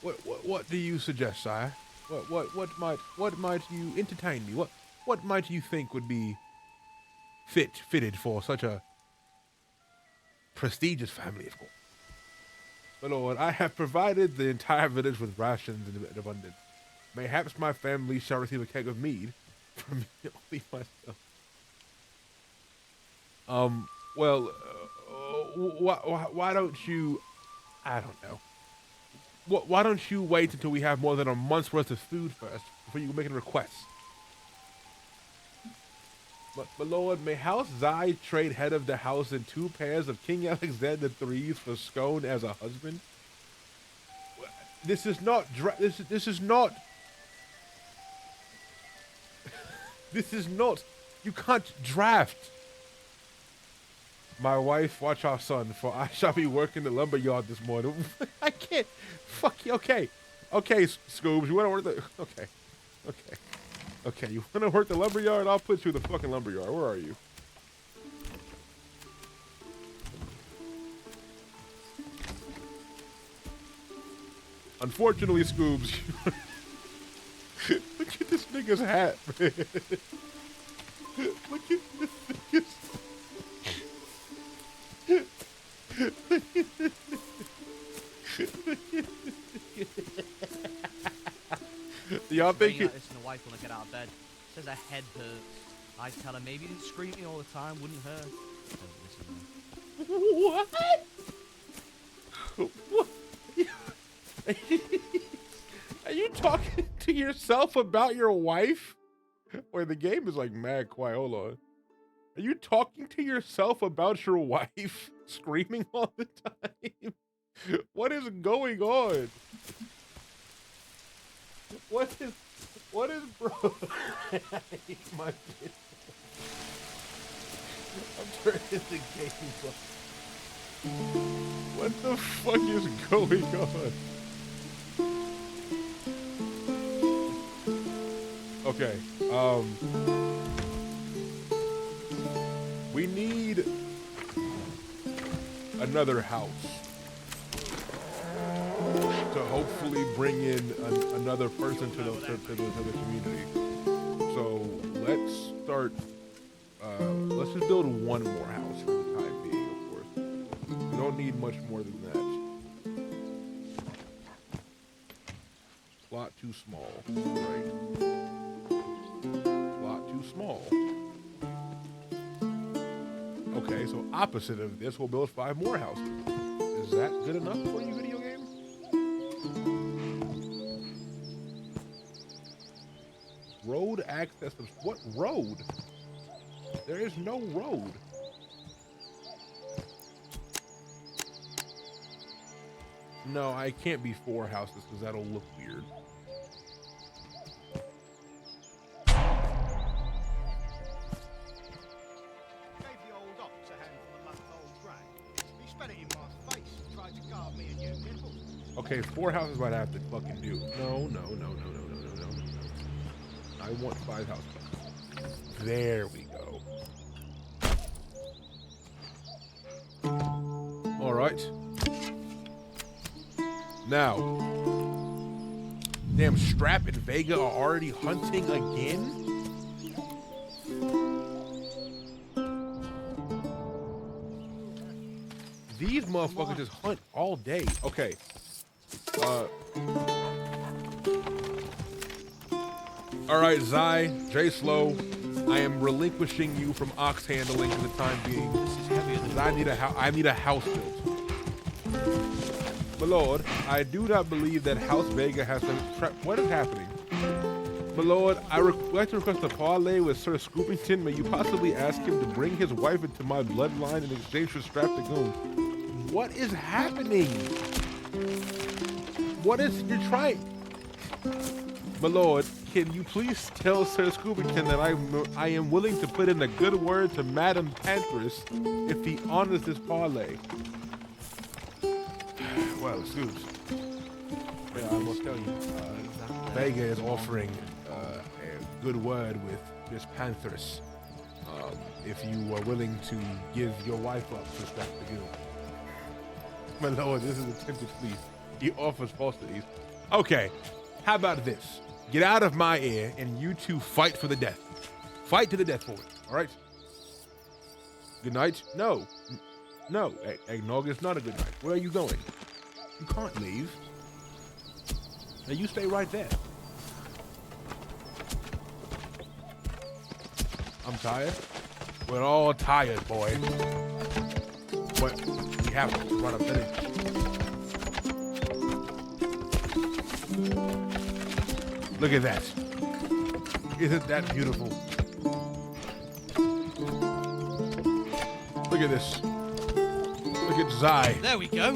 What do you suggest, sire? What might you entertain me? What might you think would be fitted for such a prestigious family, of course? My lord, I have provided the entire village with rations in abundance. Mayhaps my family shall receive a keg of mead from me only myself. Why don't you? I don't know. Why don't you wait until we have more than a month's worth of food first before you make a request? But, my lord, may House Zai trade head of the house in 2 pairs of King Alexander III's for scone as a husband? This is not. This is not. This is not. You can't draft. My wife, watch our son, for I shall be working the lumberyard this morning. I can't. Fuck you. Okay. Okay, Scoobs, you want to work the. Okay. Okay. Okay, you want to work the lumberyard? I'll put you in the fucking lumberyard. Where are you? Unfortunately, Scoobs. Look at this nigga's hat, man. Look at this nigga's. Y'all think Like this, and the wife when I get out of bed says her head hurts. I tell her maybe you didn't scream at me all the time, wouldn't hurt. What? What? Are you talking to yourself about your wife? Or the game is like mad quiet. Hold on. Are you talking to yourself about your wife screaming all the time? What is going on? What is bro? My kid. I'm turning the game off. What the fuck is going on? Okay, we need another house to hopefully bring in another person to the community. So let's start. Let's just build one more house for the time being. Of course, we don't need much more than that. Plot too small, right? Plot too small. Okay, so opposite of this, we'll build 5 more houses. Is that good enough for you, video game? Road access. What road? There is no road. No, I can't be 4 houses because that'll look weird. Gave the old ox a handful of month-old grain. He spat it in my face and tried to carve me a new nipple. Okay, 4 houses might have to fucking do. No. I want 5 houses. There we go. All right. Now, damn, Strap and Vega are already hunting again? These motherfuckers just hunt all day. Okay, All right, Zai, J Slow, I am relinquishing you from ox handling for the time being. This is heavier than I need a house built. My lord, I do not believe that House Vega has been what is happening? My lord, I would like to request a parlay with Sir Scoopington. May you possibly ask him to bring his wife into my bloodline in exchange for Strap the Goon? What is happening? What is you're trying? My lord, can you please tell Sir Scoopington that I am willing to put in a good word to Madam Pantheress if he honors this parlay? Well, Scoops, yeah, I must tell you, Vega is offering a good word with Miss Pantheress if you are willing to give your wife up to Strap the Goon. My lord, this is a tempted plea. He offers falsities. Okay, how about this? Get out of my ear and you two fight for the death. Fight to the death for it, all right? Good night? No. No, Eggnog, it's not a good night. Where are you going? You can't leave. Now you stay right there. I'm tired. We're all tired, boy. But we have to run a village. Look at that. Isn't that beautiful? Look at this. Look at Zai. There we go.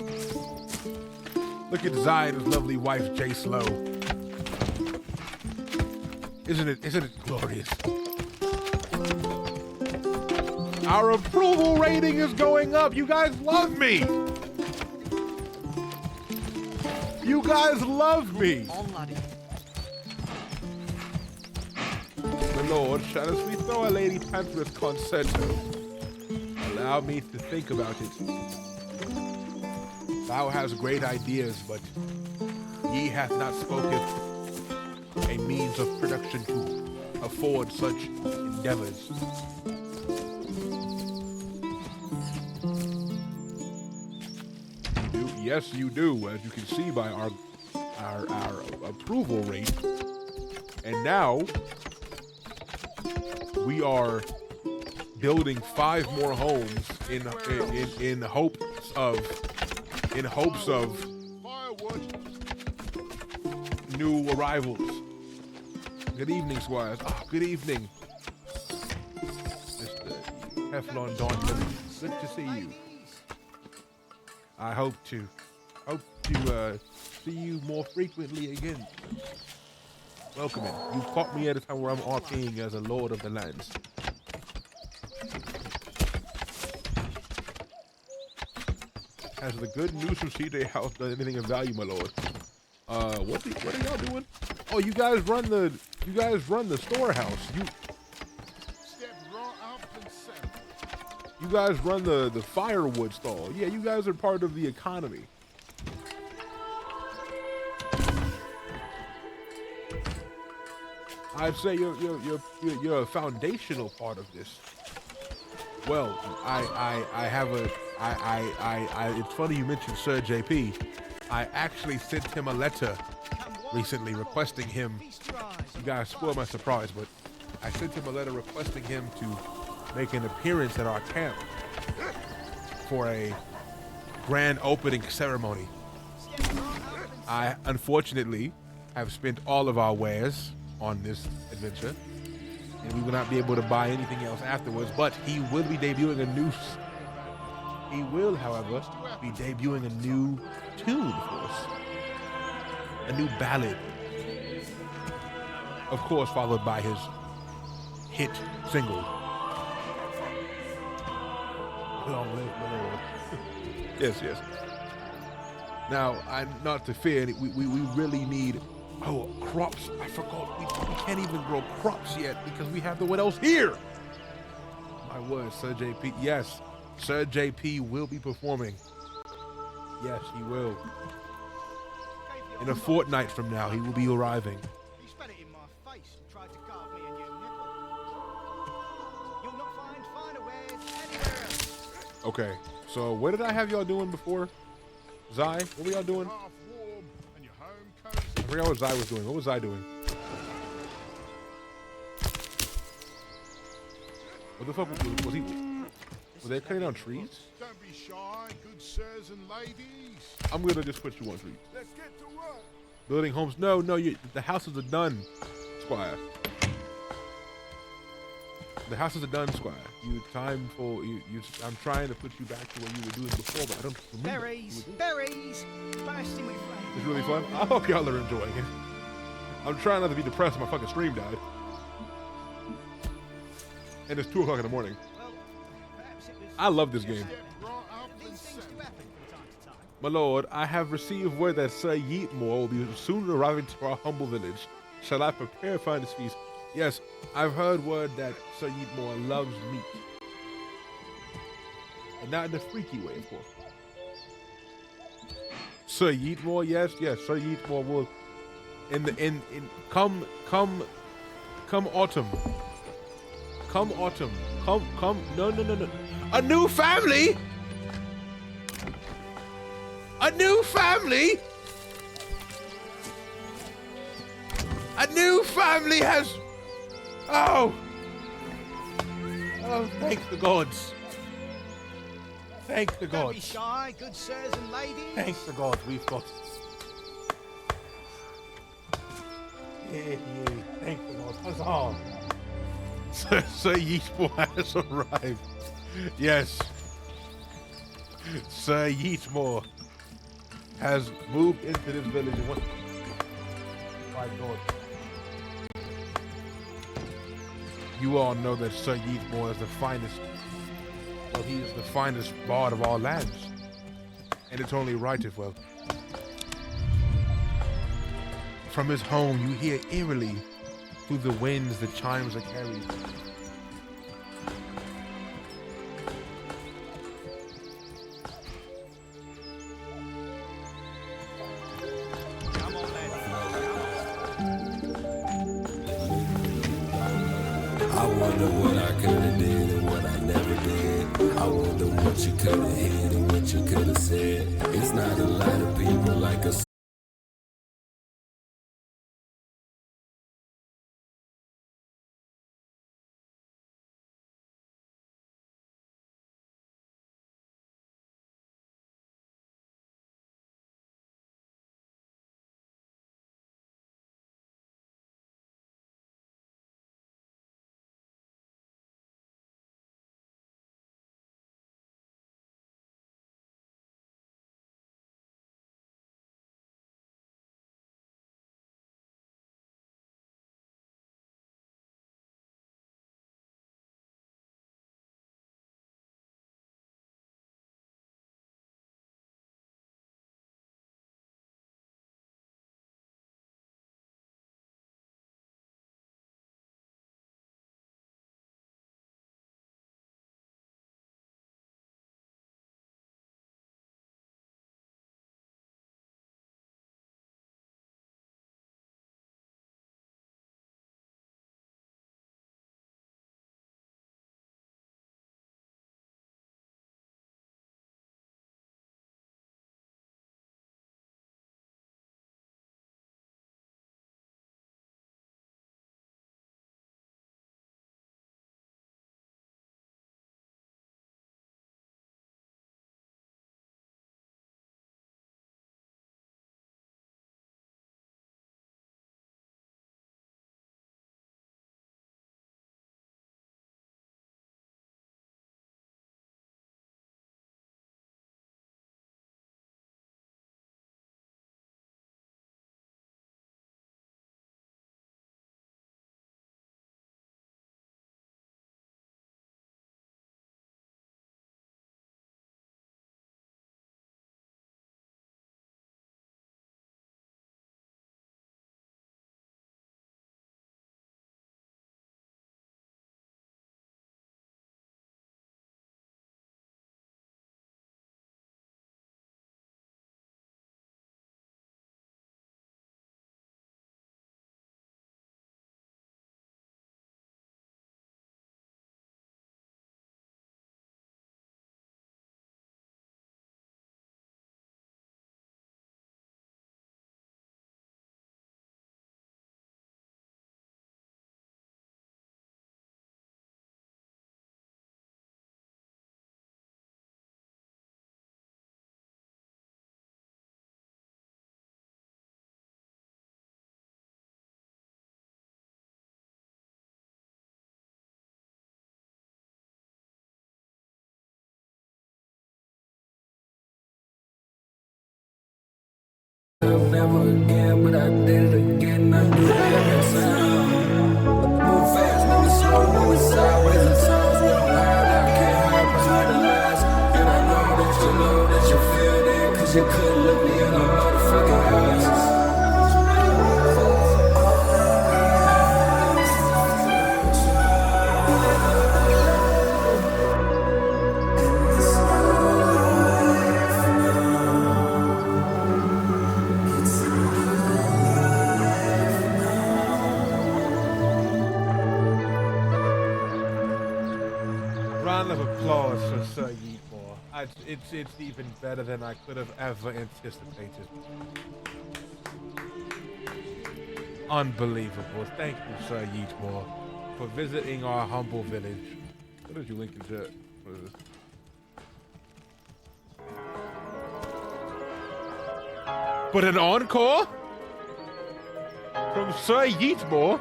Look at Zai and his lovely wife, J Slow. Isn't it glorious? Our approval rating is going up. You guys love me. You guys love me. on, laddie. My lord, shall we throw a Lady Pantheress concerto? Allow me to think about it. Thou hast great ideas, but ye hath not spoken a means of production to afford such endeavors. You do? Yes, you do, as you can see by our approval rate. And now we are building 5 more homes in hopes of new arrivals. Good evening, squires. Oh, good evening, Mr. Teflon Don. Good to see you. I hope to see you more frequently again. Welcome in. You caught me at a time where I'm RPing as a lord of the lands. Has the good news from CJ House done anything of value, my lord? What are y'all doing? Oh, you guys run the storehouse. You guys run the firewood stall. Yeah, you guys are part of the economy. I'd say you're a foundational part of this. Well, it's funny you mentioned Sir JP. I actually sent him a letter recently requesting him. You guys spoiled my surprise, but I sent him a letter requesting him to make an appearance at our camp for a grand opening ceremony. I unfortunately have spent all of our wares on this adventure, and we will not be able to buy anything else afterwards, but he will be debuting a new... He will, however, be debuting a new tune for us. A new ballad. Of course, followed by his hit single. Long live my lord. Yes. Now, not to fear, we really need... Oh, crops. I forgot. We can't even grow crops yet because we have no one else here. My word, Sir JP. Yes, Sir JP will be performing. Yes, he will. In a fortnight from now, he will be arriving. You spat it in my face and tried to carve me a new nipple. You'll not find finer wares anywhere else. Okay, so what did I have y'all doing before? Zai, what were y'all doing? forgot what Zai was doing. What was Zai doing? What the fuck was he? Were they cutting down trees? Don't be shy, good sirs and ladies. I'm gonna just put you on trees. Let's get to work. Building homes. No, the houses are done, Squire. The houses are done, Squire. I'm trying to put you back to what you were doing before, but I don't remember. Berries, bursting with flame. It's really fun. I hope y'all are enjoying it. I'm trying not to be depressed. My fucking stream died. And it's 2 o'clock in the morning. Well, perhaps it was. I love this game. Get right up and These things set. do happen from time to time. My lord, I have received word that Sir Yeatmore will be soon arriving to our humble village. Shall I prepare for his feast? Yes, I've heard word that Sir Yeatmore loves meat. And not in a freaky way, of course. Sir Yeatmore, yes, Sir Yeatmore will come autumn. Come autumn. No. A new family? A new family? A new family has... Oh, thank the gods. Thank the Don't be gods. shy, good sirs and ladies. Thank the gods, we've got... Yay, thank the gods. Huzzah. Sir Yeatmore has arrived. Yes. Sir Yeatmore has moved into this village and what... My God. You all know that Sir Yeatmore is the finest... Well, he is the finest bard of our lands. And it's only right if, well... From his home, you hear eerily through the winds the chimes are carried. Come on, then. I wonder what I could have did and what I never did. I wonder what you could have hid and what you could have said. It's not a lot of people like us. Never again, but I did it again. I do it every time. Move fast, move slow, move sideways and times. We don't hide, I can't hide behind the lies. And I know that you feel that, cause you couldn't look me in the motherfucking eyes. Round of applause for Sir Yeetmore. It's even better than I could have ever anticipated. Unbelievable. Thank you, Sir Yeetmore, for visiting our humble village. What did you link into? What is this? But an encore from Sir Yeetmore.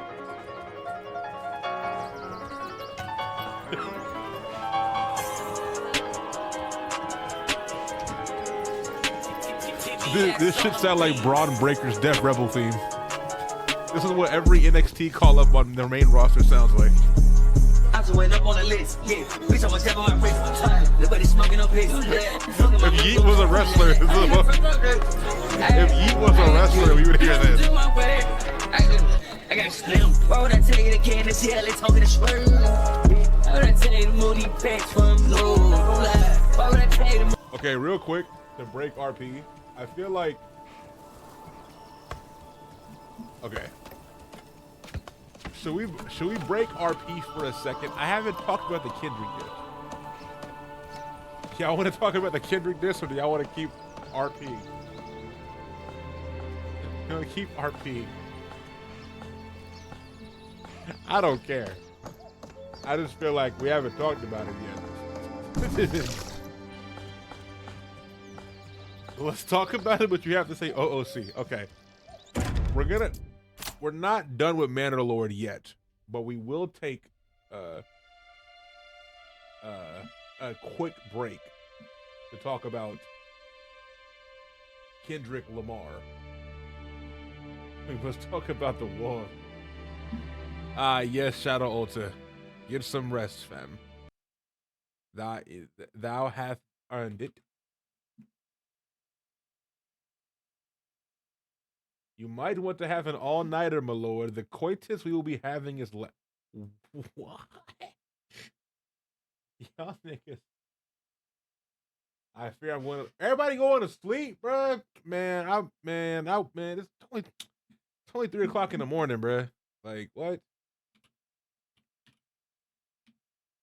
This should sound like Braun Breaker's Death Rebel theme. This is what every NXT call up on their main roster sounds like. I just went up on the list, yeah. Bitch, I'm a devil, I'm rich for time. Nobody smoking up his. If Yeet was a wrestler, if Yeet was a wrestler, we would hear this. I got slim. Why would I tell you the Candace Hill? They talking to swerve. Why would I tell you the moody packs from low? Why would I tell you the Okay, real quick to break RP. I feel like. Okay. Should we break RP for a second? I haven't talked about the Kendrick diss. Y'all want to talk about the Kendrick diss, or do y'all want to keep RP? You want to keep RP? I don't care. I just feel like we haven't talked about it yet. Let's talk about it, but you have to say OOC. Okay. We're not done with Manor Lord yet, but we will take a quick break to talk about Kendrick Lamar. We must talk about the war. Yes, Shadow Ulta. Get some rest, fam. Thou hath earned it. You might want to have an all-nighter, my lord. The coitus we will be having is what? Y'all niggas. I fear I'm going to... Everybody going to sleep, bruh? Man, it's only 3 o'clock in the morning, bruh. Like, what?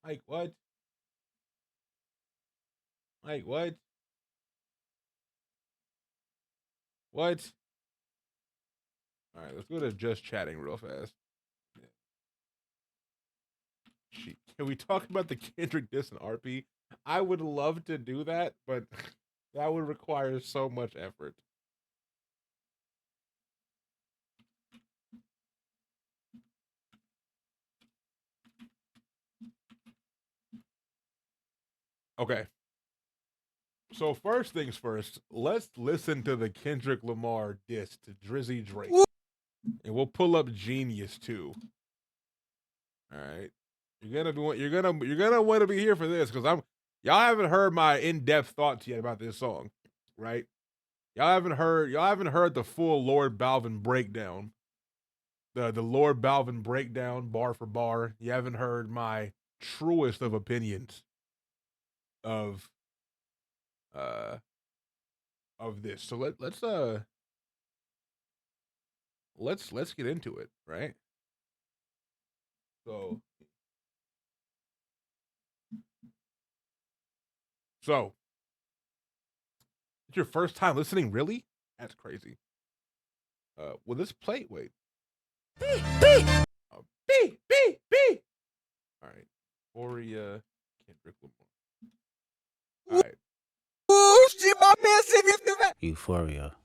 Like, what? Like, what? What? All right, let's go to just chatting real fast. Can we talk about the Kendrick diss and RP? I would love to do that, but that would require so much effort. Okay. So first things first, let's listen to the Kendrick Lamar diss to Drizzy Drake. And we'll pull up Genius too. All right. You're gonna want to be here for this, because y'all haven't heard my in-depth thoughts yet about this song, right? Y'all haven't heard the full Lord Balvin breakdown. The Lord Balvin breakdown bar for bar. You haven't heard my truest of opinions of this. So let's get into it, right? So it's your first time listening, really? That's crazy. Will this play? Wait. B. All right. Euphoria, Kendrick Lamar. All right. Euphoria.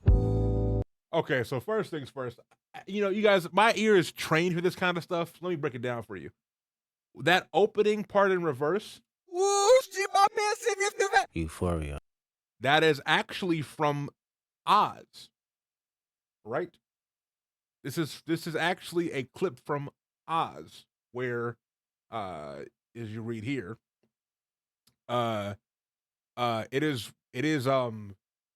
Okay, so first things first. You know, you guys, my ear is trained for this kind of stuff. Let me break it down for you. That opening part in reverse. Euphoria. That is actually from Oz. right? This is actually a clip from Oz, where as you read here, it is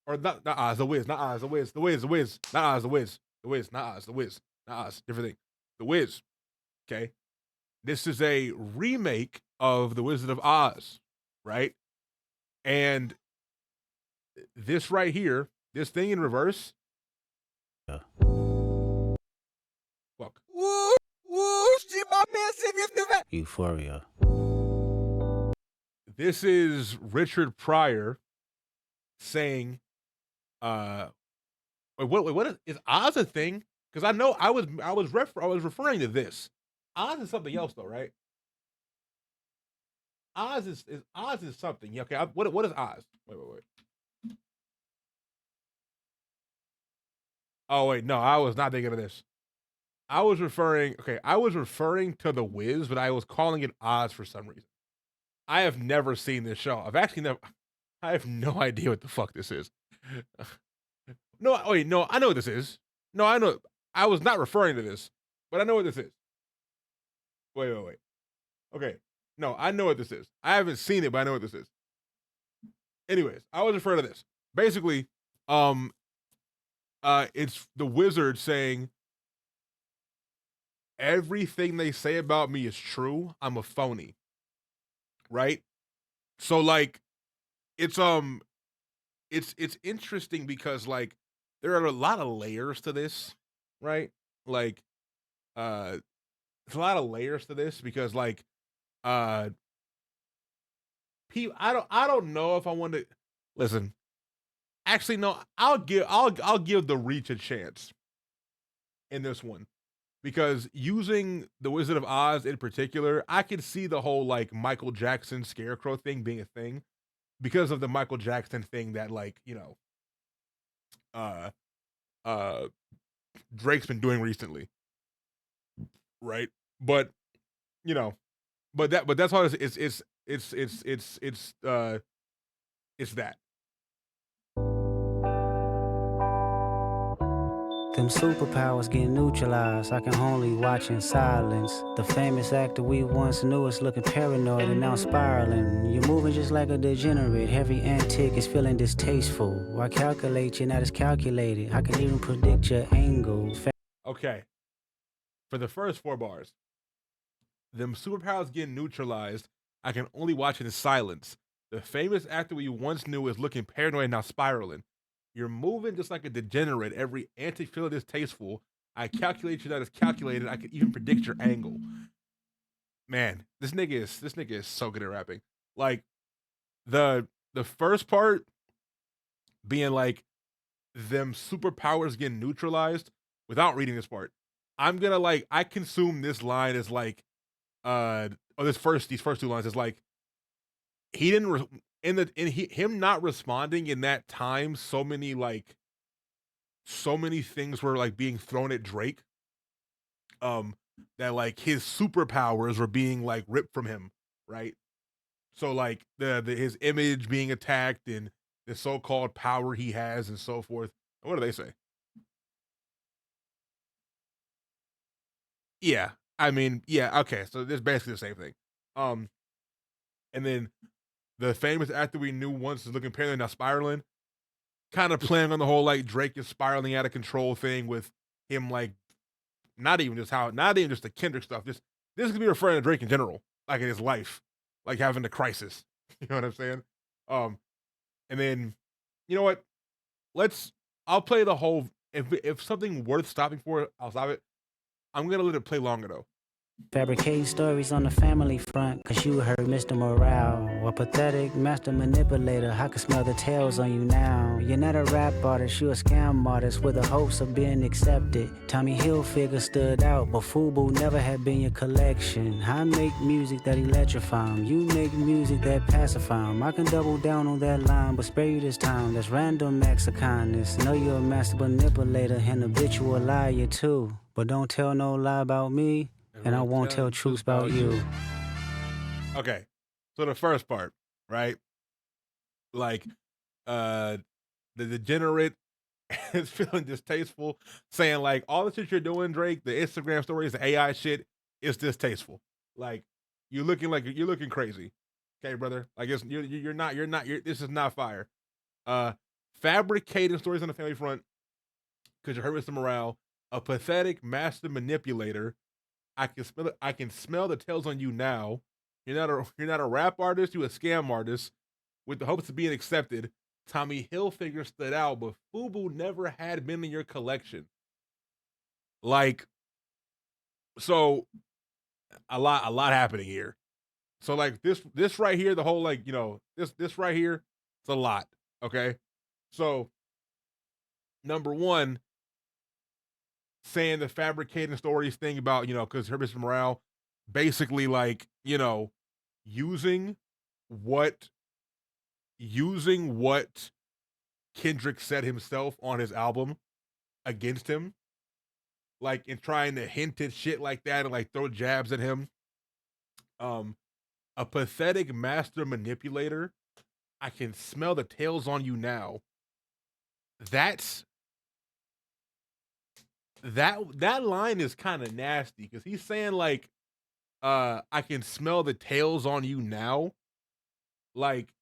or not Oz, the Wiz, not Oz, the Wiz, not Oz, the Wiz, not Oz, the Wiz, not Oz, different thing. The Wiz. Okay. This is a remake of The Wizard of Oz, right? And this right here, this thing in reverse. Yeah. Fuck. Euphoria. This is Richard Pryor saying, what is Oz a thing? Because I know I was referring to this. Oz is something else though, right? Oz is something. Yeah, okay. What is Oz? Wait. Oh wait, no, I was not thinking of this. I was referring to The Wiz, but I was calling it Oz for some reason. I have never seen this show. I have no idea what the fuck this is. No, wait, no, I know what this is. No, I know. I was not referring to this, but I know what this is. Wait. Okay. No, I know what this is. I haven't seen it, but I know what this is. Anyways, I was referring to this. Basically, it's the wizard saying, everything they say about me is true. I'm a phony. Right? So like it's interesting because like there are a lot of layers to this, right? Like there's a lot of layers to this because like I don't know if I want to listen. Actually, no, I'll give the Reach a chance in this one. Because using The Wizard of Oz in particular, I could see the whole like Michael Jackson scarecrow thing being a thing because of the Michael Jackson thing that like, you know, Drake's been doing recently. Right? But you know, but that's all it's that. Them superpowers get neutralized. I can only watch in silence. The famous actor we once knew is looking paranoid and now spiraling. You're moving just like a degenerate. Every antic is feeling distasteful. I calculate you, not as calculated. I can even predict your angle. Okay. For the first 4 bars, them superpowers get neutralized. I can only watch in silence. The famous actor we once knew is looking paranoid and now spiraling. You're moving just like a degenerate. Every antic feel distasteful. I calculate you that is calculated. I can even predict your angle. Man, this nigga is so good at rapping. Like the first part being like them superpowers getting neutralized without reading this part. I'm gonna like I consume this line as like these first 2 lines is like he didn't him not responding in that time, so many things were like being thrown at Drake. That like his superpowers were being like ripped from him, right? So like his image being attacked and the so-called power he has and so forth. What do they say? Yeah, I mean, yeah, okay. So it's basically the same thing. And then the famous actor we knew once is looking paranoid now spiraling, kind of playing on the whole like Drake is spiraling out of control thing with him like not even just the Kendrick stuff. This could be referring to Drake in general, like in his life, like having a crisis. You know what I'm saying? And then you know what? I'll play the whole. If something worth stopping for, I'll stop it. I'm gonna let it play longer though. Fabricating stories on the family front, cause you heard Mr. Morale. A pathetic master manipulator, I can smell the tails on you now. You're not a rap artist, you a scam artist with the hopes of being accepted. Tommy Hilfiger stood out, but FUBU never had been your collection. I make music that electrify 'em, you make music that pacify 'em. I can double down on that line, but spare you this time. That's random acts of kindness. Know you're a master manipulator and habitual liar too. But don't tell no lie about me. And I won't tell truths about you. Okay. So the first part, right? Like, the degenerate It's feeling distasteful, saying like all the shit you're doing, Drake, the Instagram stories, the AI shit, is distasteful. Like you're looking crazy. Okay, brother. Like this is not fire. Fabricating stories on the family front because you hurt Mr. Morale, a pathetic master manipulator. I can smell it. I can smell the tails on you now. You're not a rap artist. You're a scam artist with the hopes of being accepted. Tommy Hilfiger stood out, but FUBU never had been in your collection. Like, so a lot happening here. So like this right here, the whole like, this right here, it's a lot. Okay. So number one, saying the fabricating stories thing about, because Herbert Morale basically like, using what Kendrick said himself on his album against him, like, and trying to hint at shit like that and like throw jabs at him. A pathetic master manipulator. I can smell the tails on you now. That line is kind of nasty because he's saying like, I can smell the tails on you now. Like,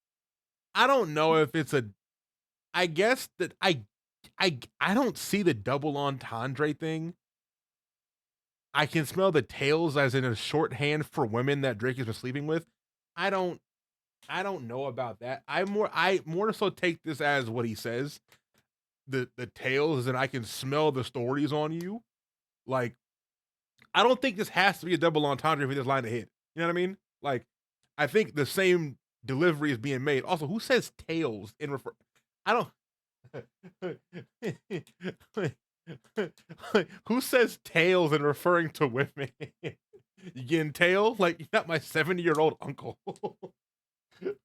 I don't know if it's I guess that I don't see the double entendre thing. I can smell the tails as in a shorthand for women that Drake has been sleeping with. I don't know about that. I more so take this as what he says. The tails, and I can smell the stories on you. Like, I don't think this has to be a double entendre for this line to hit. You know what I mean? Like, I think the same delivery is being made. Also, who says tails in refer? I don't. Who says tails in referring to women? You getting tail? Like, you're not my 70-year-old uncle.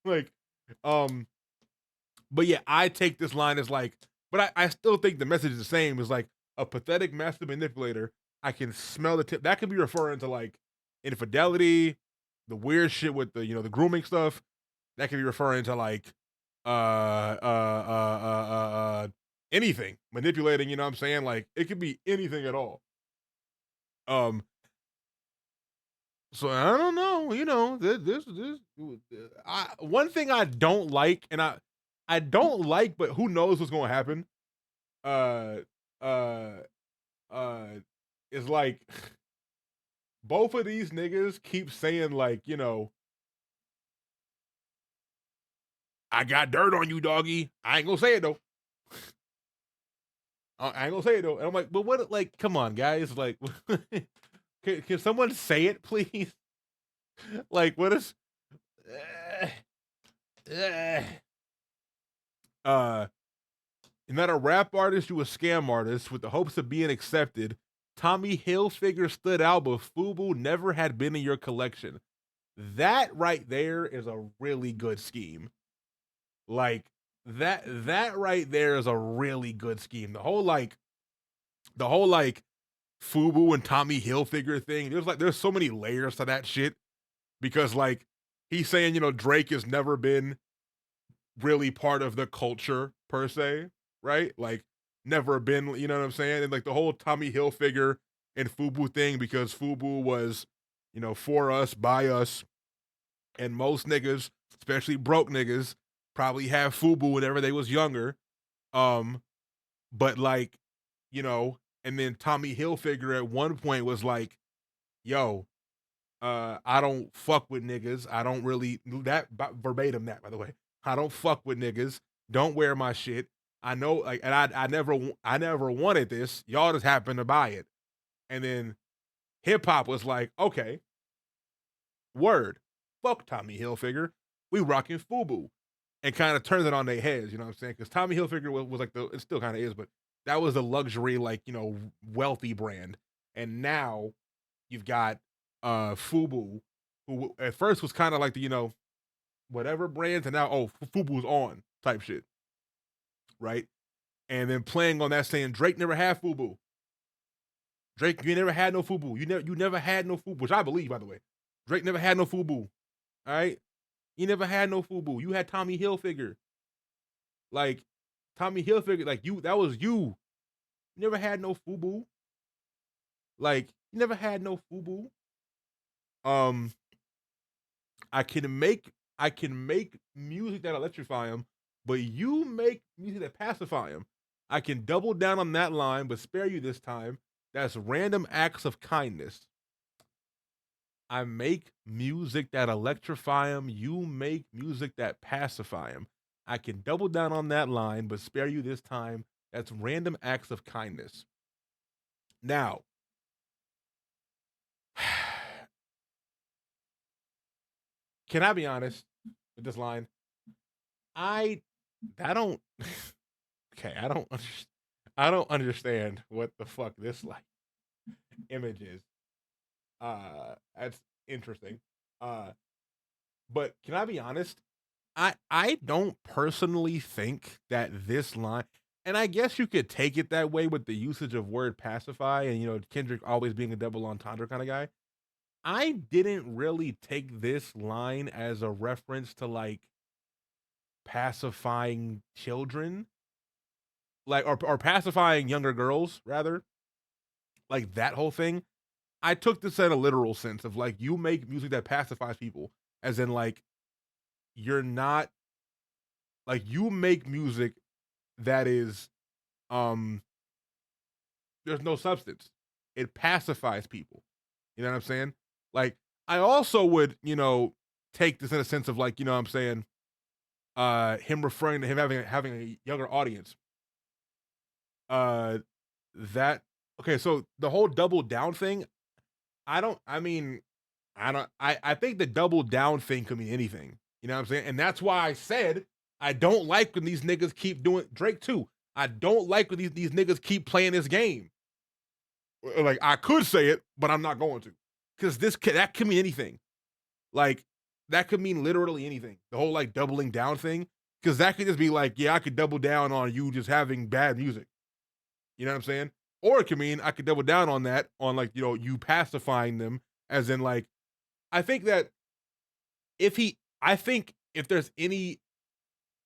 Like, but yeah, I take this line as like, but I still think the message is the same. Is like a pathetic master manipulator. I can smell the tip. That could be referring to like infidelity, the weird shit with the the grooming stuff. That could be referring to like anything, manipulating, you know what I'm saying? Like, it could be anything at all. So I don't know, this one thing I don't like, and I don't like, but who knows what's gonna happen, is like both of these niggas keep saying like, I got dirt on you, doggy. I ain't gonna say it though. I ain't gonna say it though. And I'm like, but what? Like, come on, guys. Like, can someone say it, please? Like, what is? You're not a rap artist. You a scam artist with the hopes of being accepted. Tommy Hilfiger stood out, but FUBU never had been in your collection. That right there is a really good scheme. Like, that right there is a really good scheme. The whole FUBU and Tommy Hilfiger thing. There's so many layers to that shit, because like he's saying, Drake has never been really part of the culture per se, right? Like, never been, you know what I'm saying? And like the whole Tommy Hilfiger and FUBU thing, because FUBU was, for us, by us, and most niggas, especially broke niggas, probably have FUBU whenever they was younger. But like, and then Tommy Hilfiger at one point was like, yo, I don't fuck with niggas. I don't really that verbatim that, by the way. I don't fuck with niggas. Don't wear my shit. I know, like, and I never wanted this. Y'all just happened to buy it. And then hip hop was like, okay, word, fuck Tommy Hilfiger. We rocking FUBU. And kind of turns it on their heads, you know what I'm saying? Because Tommy Hilfiger was like it still kind of is, but that was the luxury, like, wealthy brand. And now you've got FUBU, who at first was kind of like the, whatever brands, and now, FUBU's on type shit. Right? And then playing on that, saying Drake never had FUBU. Drake, you never had no FUBU. You never had no FUBU, which I believe, by the way. Drake never had no FUBU. All right? You never had no FUBU. You had Tommy Hilfiger. Like, Tommy Hilfiger, like that was you. You never had no FUBU. Like, you never had no FUBU. I can make music that electrify him, but you make music that pacify him. I can double down on that line, but spare you this time. That's random acts of kindness. I make music that electrify him. You make music that pacify him. I can double down on that line, but spare you this time. That's random acts of kindness. Now, can I be honest with this line? I don't okay, I don't understand what the fuck this like image is. That's interesting. But can I be honest? I don't personally think that this line, and I guess you could take it that way with the usage of word pacify and, you know, Kendrick always being a double entendre kind of guy. I didn't really take this line as a reference to like pacifying children, like or pacifying younger girls rather, like that whole thing. I took this in a literal sense of like, you make music that pacifies people, as in like, you're not like, you make music that is there's no substance. It pacifies people. You know what I'm saying? Like, I also would, you know, take this in a sense of like, you know what I'm saying, him referring to him having a younger audience. That okay, so the whole double down thing, I think the double down thing could mean anything. You know what I'm saying? And that's why I said I don't like when these niggas keep doing Drake too. I don't like when these niggas keep playing this game. Like, I could say it, but I'm not going to. Because that could mean anything. Like, that could mean literally anything. The whole like doubling down thing. Because that could just be like, yeah, I could double down on you just having bad music. You know what I'm saying? Or it could mean I could double down on that, on like, you know, you pacifying them, as in like, I think that if there's any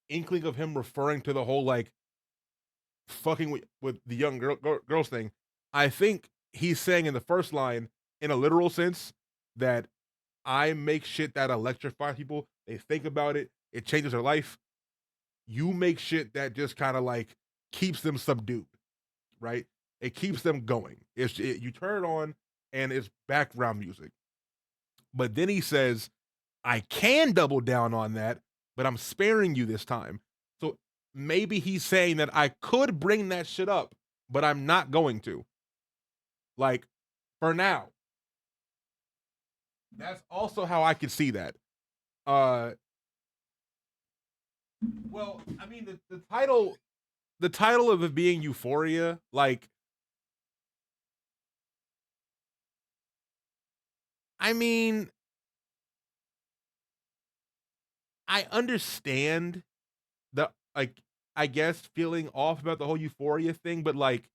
inkling of him referring to the whole like fucking with the young girls thing, I think he's saying in the first line, in a literal sense, that I make shit that electrifies people. They think about it. It changes their life. You make shit that just kind of like keeps them subdued, right? It keeps them going. You turn it on and it's background music. But then he says, I can double down on that, but I'm sparing you this time. So maybe he's saying that I could bring that shit up, but I'm not going to. Like, for now. That's also how I could see that. Well, I mean, the title of it being Euphoria, like, I mean, I understand the, like, I guess feeling off about the whole Euphoria thing, but like,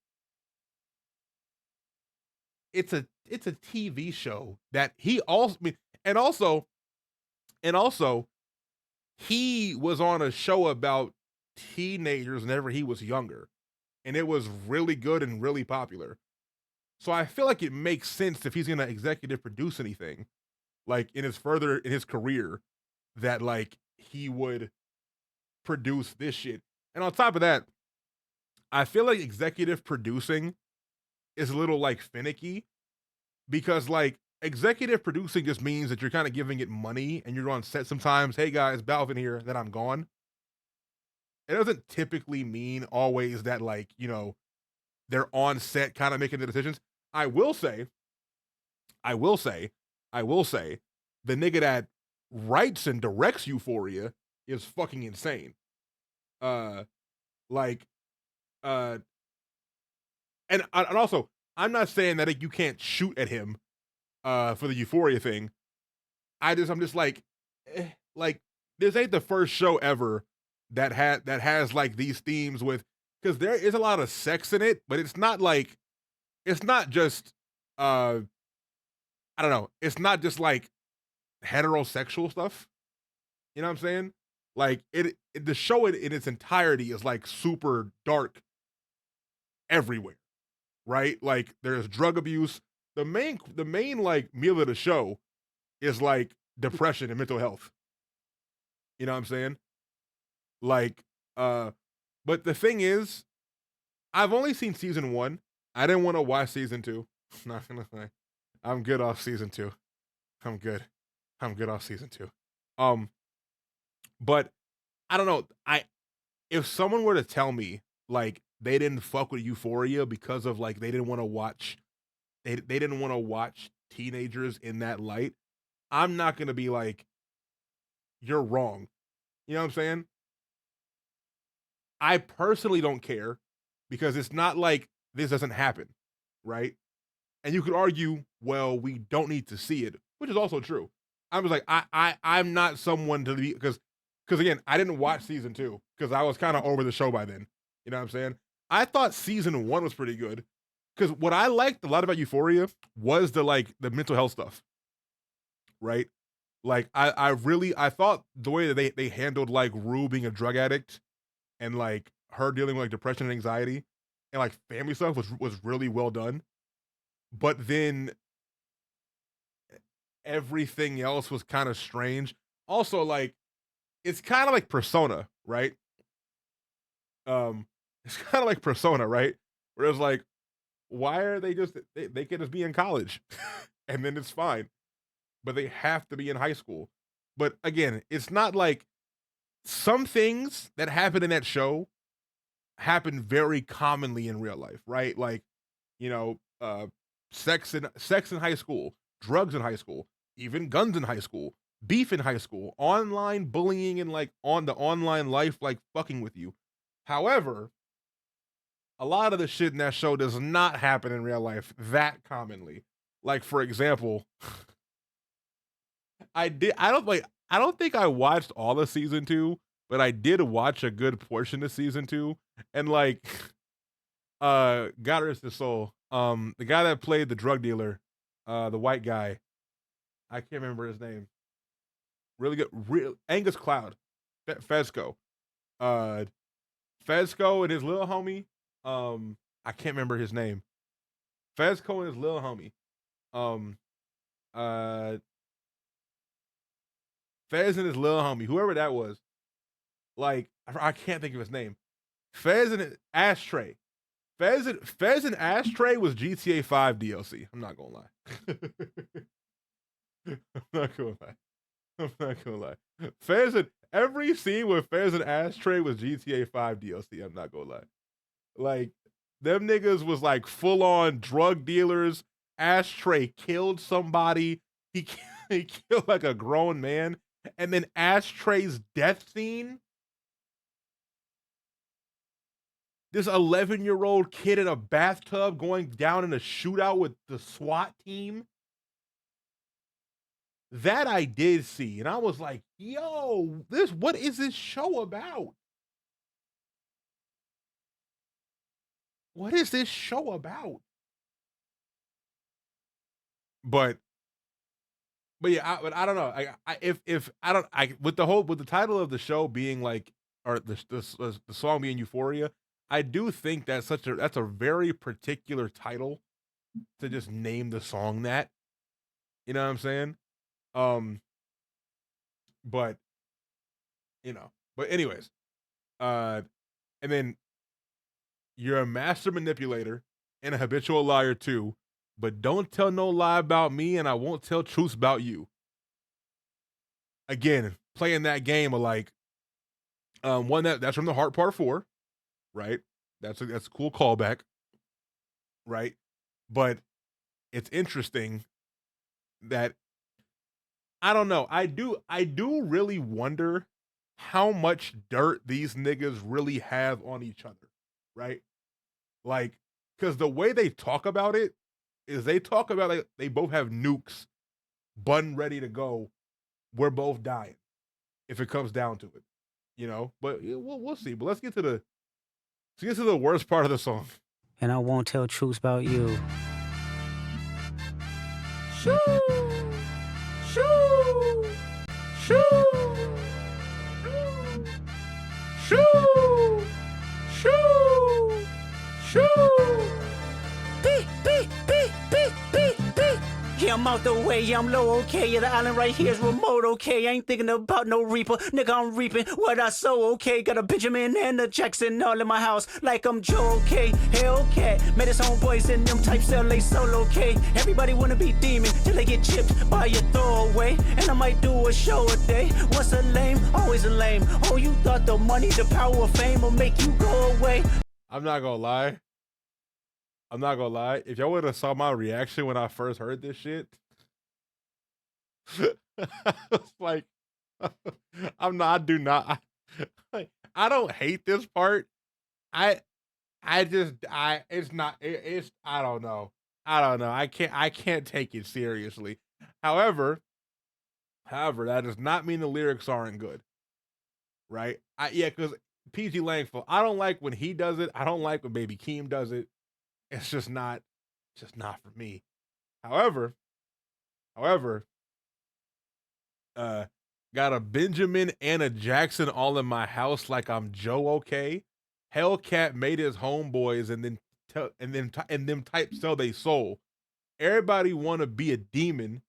it's a TV show that he also, I mean, and also he was on a show about teenagers whenever he was younger, and it was really good and really popular. So I feel like it makes sense if he's gonna executive produce anything, like in his career, that like he would produce this shit. And on top of that, I feel like executive producing is a little like finicky, because like executive producing just means that you're kind of giving it money and you're on set sometimes. Hey guys, Balvin here, then I'm gone. It doesn't typically mean always that, like, you know, they're on set kind of making the decisions. I will say, the nigga that writes and directs Euphoria is fucking insane. And also, I'm not saying that you can't shoot at him for the Euphoria thing. I'm just like, like, this ain't the first show ever that has like these themes with, because there is a lot of sex in it, but it's not just I don't know, it's not just like heterosexual stuff. You know what I'm saying? Like the show in its entirety is like super dark everywhere, right? Like there's drug abuse. The main like meal of the show is like depression and mental health. You know what I'm saying? Like, but the thing is, I've only seen season 1. I didn't want to watch season 2. Not gonna lie. I'm good off season 2. I'm good off season 2. But I don't know. If someone were to tell me like they didn't fuck with Euphoria because of like they didn't want to watch teenagers in that light, I'm not gonna be like, you're wrong. You know what I'm saying? I personally don't care because it's not like this doesn't happen, right? And you could argue, well, we don't need to see it, which is also true. I was like, I'm not someone to be because again, I didn't watch season 2 because I was kind of over the show by then. You know what I'm saying? I thought season 1 was pretty good because what I liked a lot about Euphoria was the mental health stuff, right? Like I thought the way that they handled like Rue being a drug addict and like her dealing with like depression and anxiety and like family stuff was really well done. But then everything else was kind of strange. Also, like it's kind of like Persona, right? It's kind of like Persona, right? Where it's like, why are they can just be in college and then it's fine. But they have to be in high school. But again, it's not like some things that happen in that show happen very commonly in real life, right? Like, you know, sex in high school, drugs in high school, even guns in high school, beef in high school, online bullying and like on the online life, like fucking with you. However, a lot of the shit in that show does not happen in real life that commonly. Like, for example, I don't think I watched all of season 2, but I did watch a good portion of season 2. And like God rest his soul. The guy that played the drug dealer, the white guy, I can't remember his name. Really good, Angus Cloud, Fezco. Fezco and his little homie. I can't remember his name. Fezco and his little homie. Fez and his little homie, whoever that was. Like, I can't think of his name. Fez and Ashtray. Fez and Ashtray was GTA 5 DLC. I'm not gonna lie. Fez and every scene with Fez and Ashtray was GTA 5 DLC. I'm not gonna lie. Like, them niggas was like full on drug dealers. Ashtray killed somebody. He killed like a grown man. And then Ashtray's death scene. This 11-year-old kid in a bathtub going down in a shootout with the SWAT team. That I did see. And I was like, yo, what is this show about? What is this show about? But yeah, I don't know. With the title of the show being like, or the song being Euphoria, I do think that's a very particular title to just name the song that. You know what I'm saying? But anyways, and then you're a master manipulator and a habitual liar too, but don't tell no lie about me and I won't tell truths about you. Again, playing that game of like, one that's from The Heart Part 4, right? That's a cool callback, right? But it's interesting that I don't know. I do really wonder how much dirt these niggas really have on each other, right? Like, because the way they talk about it is they talk about like they both have nukes, bun ready to go. We're both dying if it comes down to it, you know. But we'll see. But let's get to the worst part of the song. And I won't tell truths about you. Shoo! Shoo! Shoo! Shoo! Shoo! Shoo! Beep, beep, beep, beep, beep, beep. Yeah, I'm out the way, yeah, I'm low, okay. Yeah, the island right here is remote, okay. I ain't thinking about no reaper, nigga, I'm reaping what I sow, okay. Got a Benjamin and a Jackson all in my house, like I'm Joe, okay. Hellcat, met his homeboys and them types LA solo, okay. Everybody wanna be demon till they get chipped by your throwaway. And I might do a show a day. What's a lame? Always a lame. Oh, you thought the money, the power of fame will make you go away. I'm not gonna lie. I'm not gonna lie. If y'all would have saw my reaction when I first heard this shit, I was like, I do not. I don't hate this part. It's not. I don't know. I can't take it seriously. However, that does not mean the lyrics aren't good, right? Because PG Langford, I don't like when he does it. I don't like when Baby Keem does it. It's just not for me. However, got a Benjamin and a Jackson all in my house like I'm Joe, okay? Hellcat made his homeboys and them types sell they soul. Everybody want to be a demon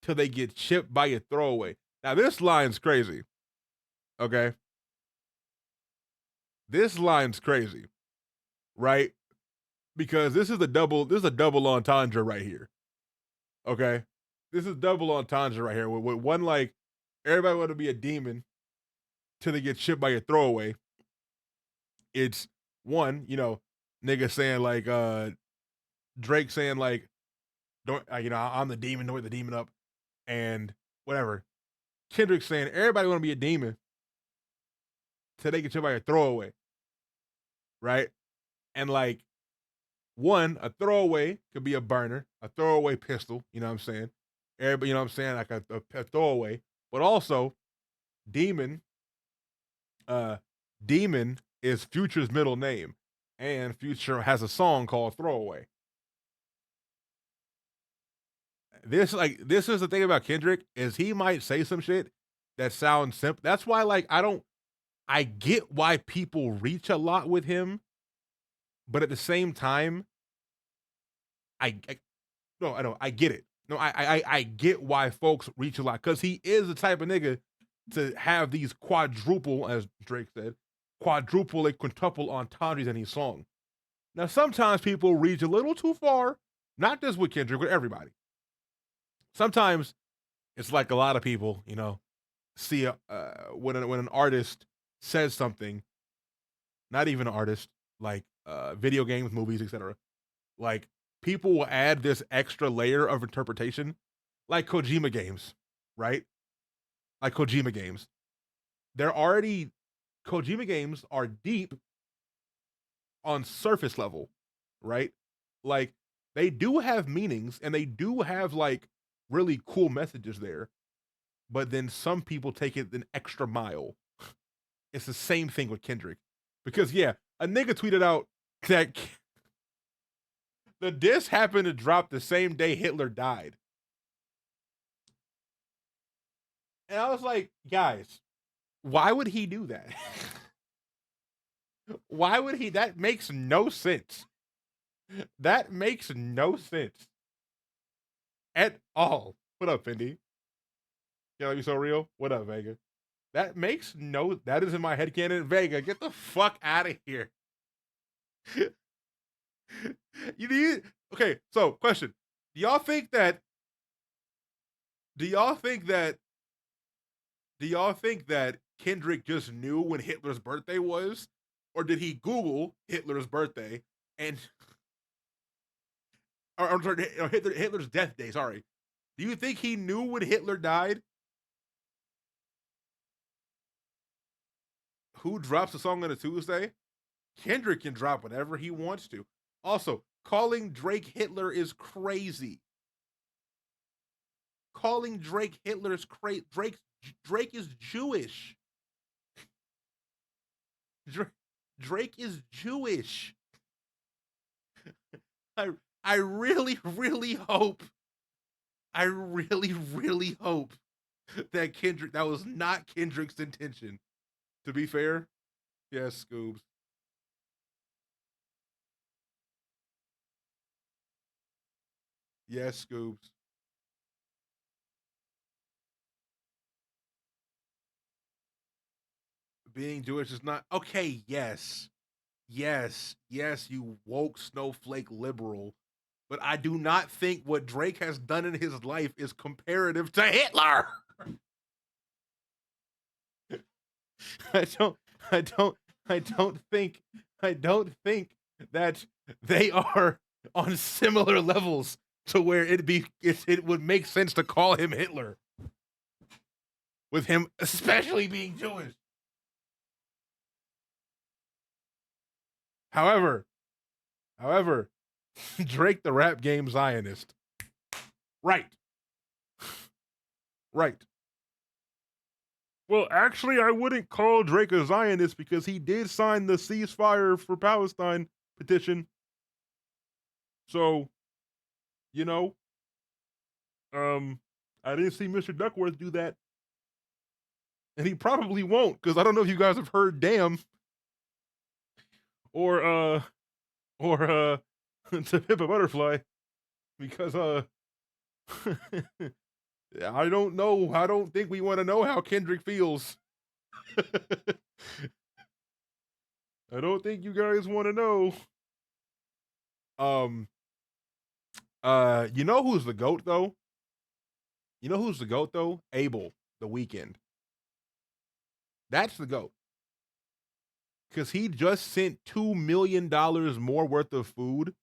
till they get chipped by your throwaway. Now this line's crazy. Okay? This line's crazy. Right? Because this is a double entendre right here. Okay? This is double entendre right here. With one, like, everybody want to be a demon till they get shipped by your throwaway. It's one, nigga saying like, Drake saying like, don't, I'm the demon, don't wake the demon up, and whatever. Kendrick saying everybody want to be a demon till they get shipped by your throwaway. Right? And like, one, a throwaway could be a burner, a throwaway pistol, you know what I'm saying? Everybody, you know what I'm saying? Like a throwaway. But also, Demon is Future's middle name. And Future has a song called Throwaway. This is the thing about Kendrick, is he might say some shit that sounds simple. That's why, like, I get why people reach a lot with him. But at the same time, I get it. No, I get why folks reach a lot, because he is the type of nigga to have these quadruple, as Drake said, quadruple and quintuple entendres in his song. Now, sometimes people reach a little too far, not just with Kendrick, with everybody. Sometimes it's like a lot of people, see when an artist says something, not even an artist, like video games, movies, etc. Like, people will add this extra layer of interpretation, like Kojima games, right? Like Kojima games. Kojima games are deep on surface level, right? Like, they do have meanings and they do have like really cool messages there, but then some people take it an extra mile. It's the same thing with Kendrick, because a nigga tweeted out that the diss happened to drop the same day Hitler died. And I was like, guys, why would he do that? Why would he? That makes no sense. That makes no sense at all. What up, Fendi? Can I be so real? What up, Vega? That is in my headcanon. Vega, get the fuck out of here. Okay, so question. Do y'all think that Kendrick just knew when Hitler's birthday was? Or did he Google Hitler's birthday and I'm sorry, Hitler's death day, sorry. Do you think he knew when Hitler died? Who drops a song on a Tuesday? Kendrick can drop whatever he wants to. Also, calling Drake Hitler is crazy. Calling Drake Hitler is crazy. Drake is Jewish. Drake is Jewish. I really, really hope that that was not Kendrick's intention. To be fair, Yes, Scoobs. Yes, Scoobs. Being Jewish is not okay. Yes, you woke snowflake liberal. But I do not think what Drake has done in his life is comparative to Hitler. I don't think that they are on similar levels to where it would make sense to call him Hitler. With him especially being Jewish. However, Drake the rap game Zionist. Right. Well, actually, I wouldn't call Drake a Zionist because he did sign the ceasefire for Palestine petition. So, you know, I didn't see Mr. Duckworth do that. And he probably won't, because I don't know if you guys have heard Damn or To Pimp a Butterfly, because I don't know. I don't think we want to know how Kendrick feels. I don't think you guys want to know. You know who's the GOAT though? Abel, The Weeknd. That's the GOAT. Because he just sent $2 million more worth of food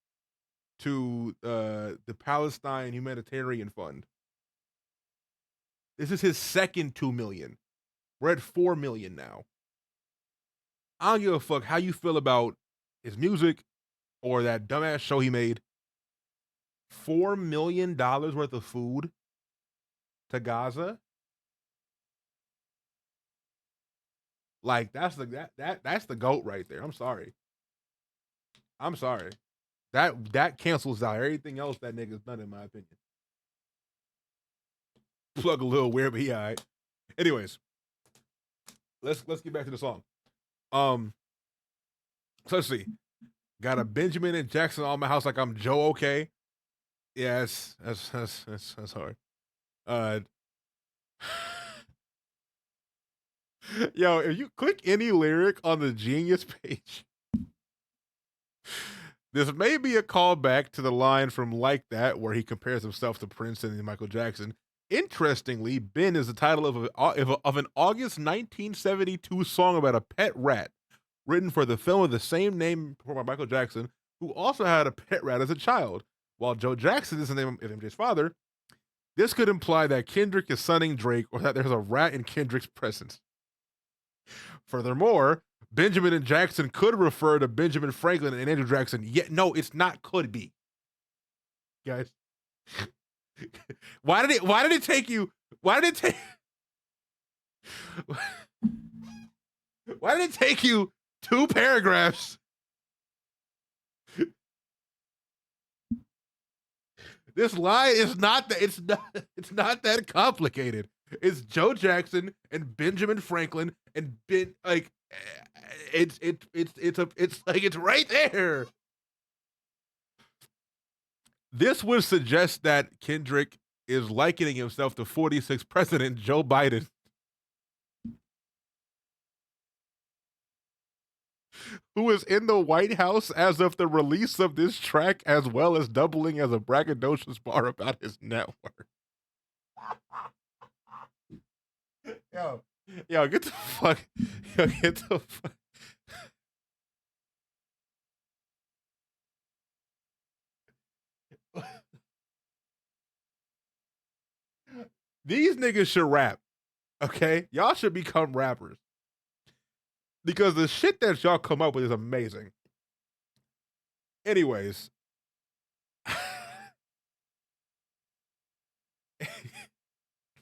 to the Palestine Humanitarian Fund. This is his second $2 million. We're at $4 million now. I don't give a fuck how you feel about his music or that dumbass show he made. $4 million worth of food to Gaza. Like that's the GOAT right there. I'm sorry. That cancels out everything else that nigga's done, in my opinion. Plug a little weird, but yeah. Right. Anyways, let's get back to the song. So let's see. Got a Benjamin and Jackson on my house like I'm Joe. Okay. Yes, that's hard. Yo, if you click any lyric on the Genius page, this may be a callback to the line from Like That, where he compares himself to Prince and Michael Jackson. Interestingly, Ben is the title of an August 1972 song about a pet rat, written for the film of the same name by Michael Jackson, who also had a pet rat as a child. While Joe Jackson is the name of MJ's father, this could imply that Kendrick is sonning Drake, or that there's a rat in Kendrick's presence. Furthermore, Benjamin and Jackson could refer to Benjamin Franklin and Andrew Jackson. Yet, no, it's not could be. Guys. Why did it take you 2 paragraphs? This line is not that it's not that complicated. It's Joe Jackson and Benjamin Franklin and it's like it's right there. This would suggest that Kendrick is likening himself to 46th President Joe Biden, who is in the White House as of the release of this track, as well as doubling as a braggadocious bar about his net worth. Yo, get the fuck. Yo, get the fuck. These niggas should rap. Okay? Y'all should become rappers. Because the shit that y'all come up with is amazing. Anyways.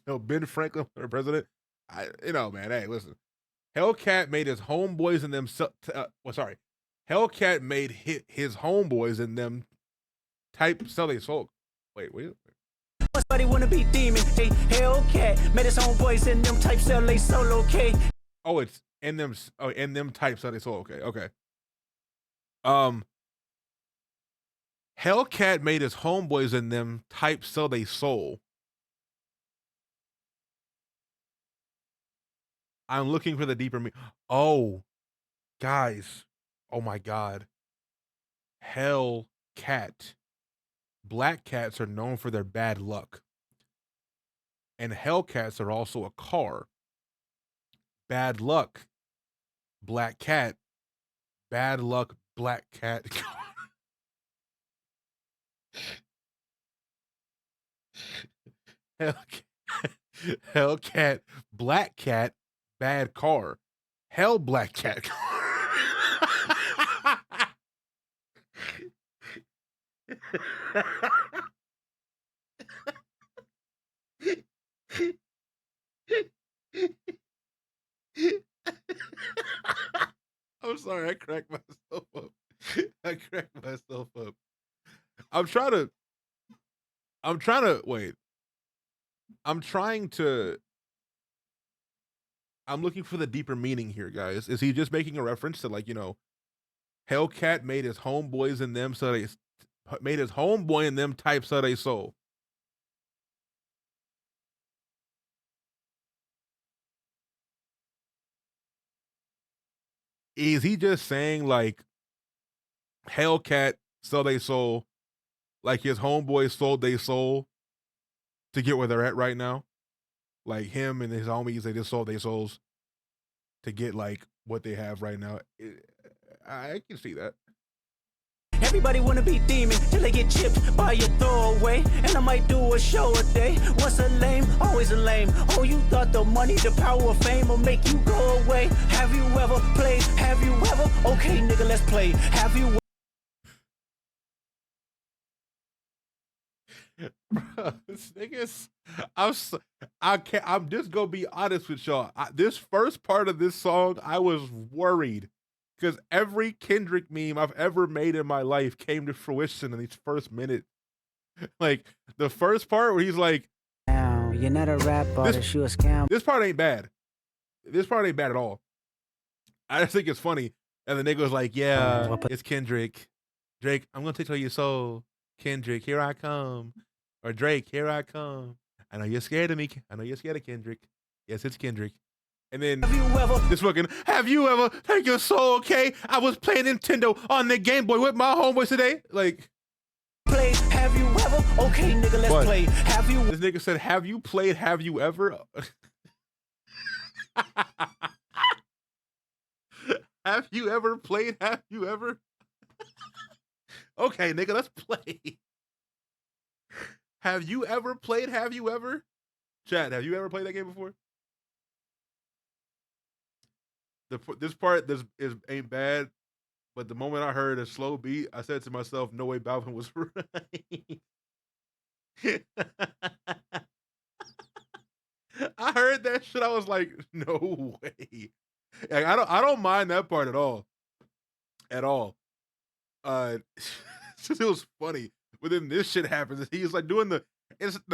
Ben Franklin for president. Man, hey, listen. Hellcat made his homeboys and them. Hellcat made his homeboys and them type sell they soul. Wait. Somebody wanna be demon. Hey, Hellcat made his homeboys and them type sell they solo. Okay. Oh, it's and them and them types that they sold. Okay. Um, Hellcat made his homeboys and them types so they sold. I'm looking for the deeper meaning. Oh, guys. Oh my God. Hellcat. Black cats are known for their bad luck. And Hellcats are also a car. Bad luck. Black cat. Bad luck. Black cat. Hellcat. Black cat. Bad car. Hell black cat car. I'm sorry, I cracked myself up. I'm trying to wait. I'm looking for the deeper meaning here, guys. Is he just making a reference to, like, you know, Hellcat made his homeboys and them so they made his homeboy and them type so they sold? Is he just saying, like, Hellcat so they sold, like his homeboys sold they soul to get where they're at right now? Like him and his homies, they just sold their souls to get like what they have right now. I can see that. Everybody wanna be demon till they get chipped by your throwaway. And I might do a show a day. Once a lame, always a lame. Oh, you thought the money, the power of fame will make you go away. Have you ever played? Have you ever? Okay, nigga, let's play. Have you Bro, this niggas, I'm just gonna be honest with y'all. This first part of this song, I was worried because every Kendrick meme I've ever made in my life came to fruition in these first minute. Like the first part where he's like, Now, you're not a rap artist, you a scam. this part ain't bad. This part ain't bad at all. I just think it's funny. And the nigga was like, yeah, it's Kendrick. Drake, I'm gonna take your soul. Kendrick, here I come. Or Drake, here I come. I know you're scared of me. I know you're scared of Kendrick. Yes, it's Kendrick. And then this fucking, have you ever take your soul, okay? I was playing Nintendo on the Game Boy with my homeboys today. Like, play? Have you ever? Okay, nigga, let's play. Have you? This nigga said, have you played Have You Ever? Have you ever played Have You Ever? Okay, nigga, let's play. Have you ever played Have You Ever? Chad, have you ever played that game before? This part ain't bad, but the moment I heard a slow beat, I said to myself, no way Balvin was right. I heard that shit, I was like, no way. Like, I don't mind that part at all. At all. It was funny. But then this shit happens. He's like doing the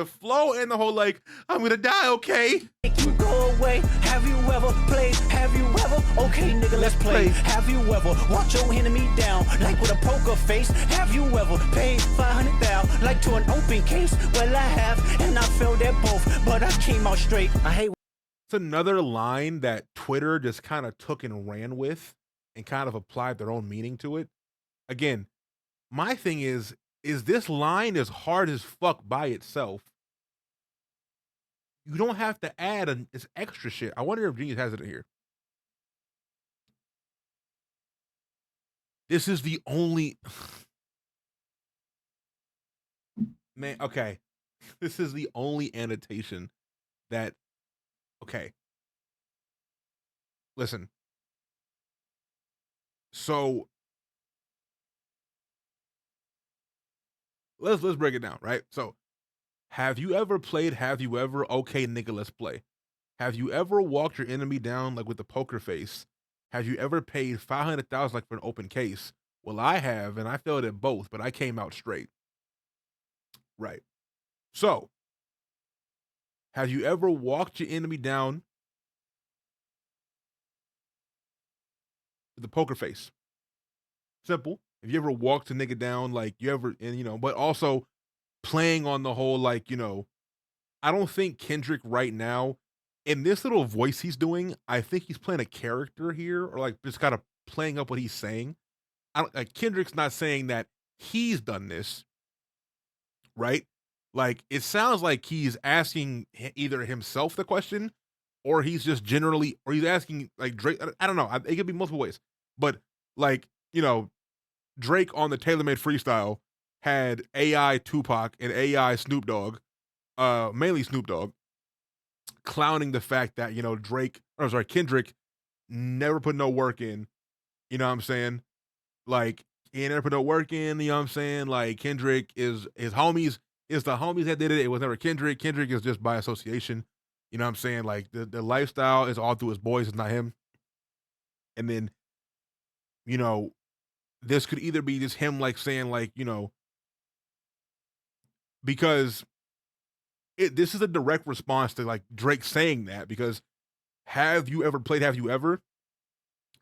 flow and the whole like, I'm gonna die, okay? You go away. Have you ever played? Have you ever? Okay, nigga, let's play. Have you ever watch your enemy down like with a poker face? Have you ever paid 500,000 like to an open case? Well, I have, and I failed at both, but I came out straight. I hate. It's another line that Twitter just kind of took and ran with and kind of applied their own meaning to it. Again, my thing is this line as hard as fuck by itself. You don't have to add this extra shit. I wonder if Genius has it in here. This is the only... Man, okay. This is the only annotation that... Okay. Listen. So... Let's break it down, right? So, have you ever played Have You Ever? Okay, nigga, let's play. Have you ever walked your enemy down like with the poker face? Have you ever paid 500,000 like for an open case? Well, I have, and I failed at both, but I came out straight. Right. So, have you ever walked your enemy down the poker face. Simple. If you ever walked a nigga down, like you ever, and you know, but also playing on the whole, like, you know, I don't think Kendrick right now, in this little voice he's doing, I think he's playing a character here, or like just kind of playing up what he's saying. I don't like Kendrick's not saying that he's done this, right? Like it sounds like he's asking either himself the question, or he's just generally, or he's asking like Drake. I don't know. It could be multiple ways, but like, you know, Drake on the Taylor Made freestyle had AI Tupac and AI Snoop Dogg, mainly Snoop Dogg, clowning the fact that, you know, Kendrick never put no work in. You know what I'm saying? Like, he never put no work in, you know what I'm saying? Like, Kendrick is his homies, it's the homies that did it. It was never Kendrick. Kendrick is just by association. You know what I'm saying? Like, the lifestyle is all through his boys, it's not him. And then, you know, this could either be just him, like, saying, like, you know, because this is a direct response to, like, Drake saying that, because have you ever played Have You Ever?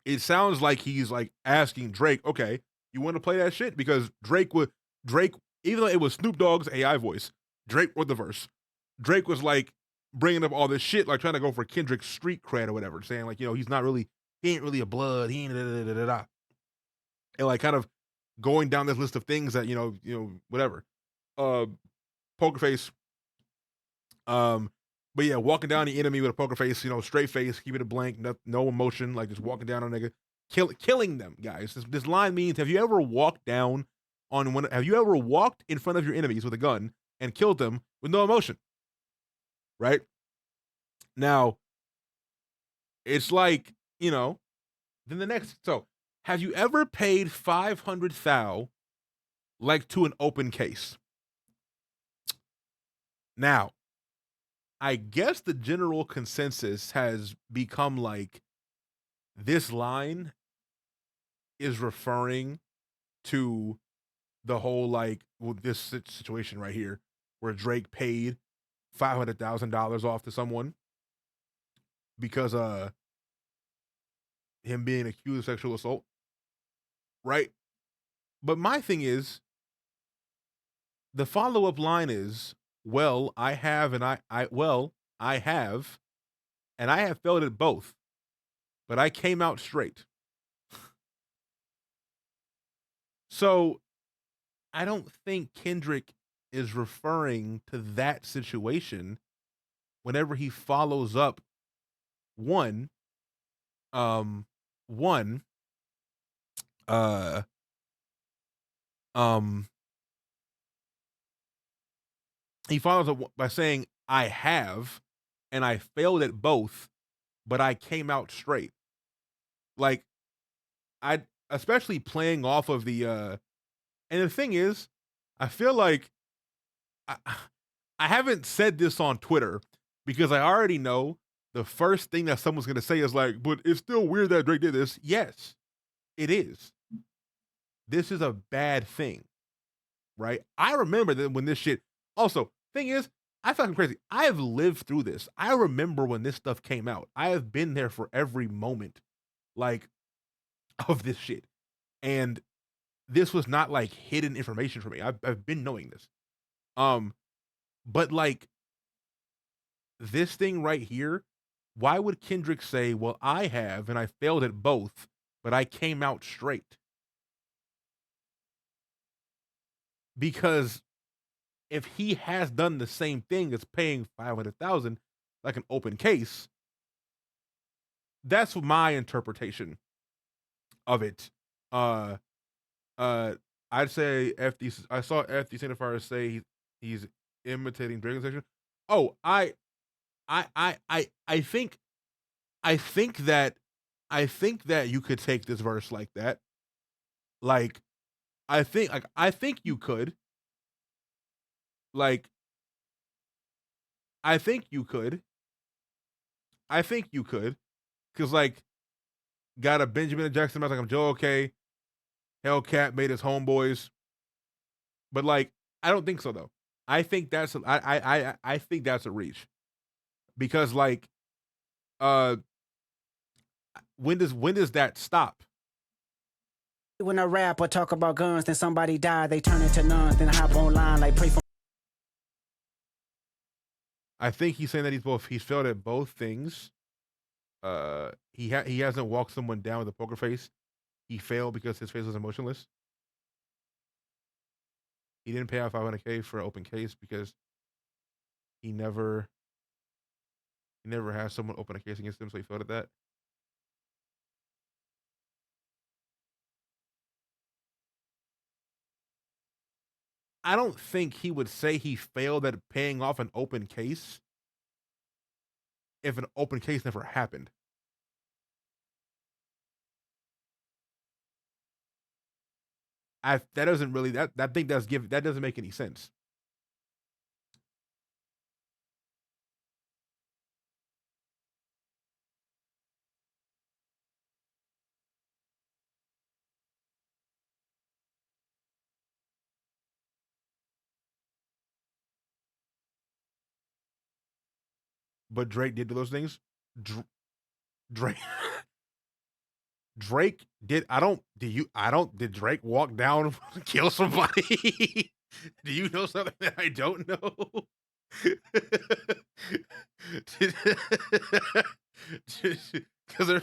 It sounds like he's, like, asking Drake, okay, you want to play that shit? Because Drake, even though it was Snoop Dogg's AI voice, Drake wrote the verse. Drake was, like, bringing up all this shit, like, trying to go for Kendrick's street cred or whatever, saying, like, you know, he ain't really a blood, he ain't da-da-da-da-da. And, like, kind of going down this list of things that, you know, whatever. Poker face. But yeah, walking down the enemy with a poker face, you know, straight face, keeping it blank, no emotion, like just walking down on a nigga, killing them, guys. This line means, have you ever walked in front of your enemies with a gun and killed them with no emotion? Right? Now, it's like, you know, then the next, so have you ever paid 500 thou like to an open case? Now, I guess the general consensus has become like this line is referring to the whole, like, well, this situation right here where Drake paid $500,000 off to someone because him being accused of sexual assault, right? But my thing is, the follow-up line is, well, I have and I have failed at both, but I came out straight. So I don't think Kendrick is referring to that situation whenever he follows up he follows up by saying, I have, and I failed at both, but I came out straight. Like, especially playing off of the, and the thing is, I feel like I haven't said this on Twitter because I already know the first thing that someone's going to say is like, but it's still weird that Drake did this. Yes, it is. This is a bad thing, right? I remember that when this shit, also, thing is, I fucking crazy. I have lived through this. I remember when this stuff came out. I have been there for every moment, like, of this shit. And this was not like hidden information for me. I've been knowing this. But like this thing right here, why would Kendrick say, well, I have and I failed at both, but I came out straight? Because if he has done the same thing as paying 500,000 like an open case, that's my interpretation of it. I'd say I saw FD Centerfire say he's imitating Dragon Section. Oh, I think that you could take this verse like that. Like, I think you could. Like, I think you could. Cause like, got a Benjamin Jackson, like I'm Joe okay. Hellcat made his homeboys. But like, I don't think so though. I think that's I think that's a reach. Because like when does that stop? When I rap or talk about guns, then somebody die, they turn into nuns, then hop online like pray for. I think he's saying that he's failed at both things. He hasn't walked someone down with a poker face. He failed because his face was emotionless. He didn't pay out $500K for an open case because he never had someone open a case against him, so he failed at that. I don't think he would say he failed at paying off an open case if an open case never happened. That doesn't really that doesn't make any sense. But Drake did do those things. Drake Drake did. Did Drake walk down and kill somebody? Do you know something that I don't know? Because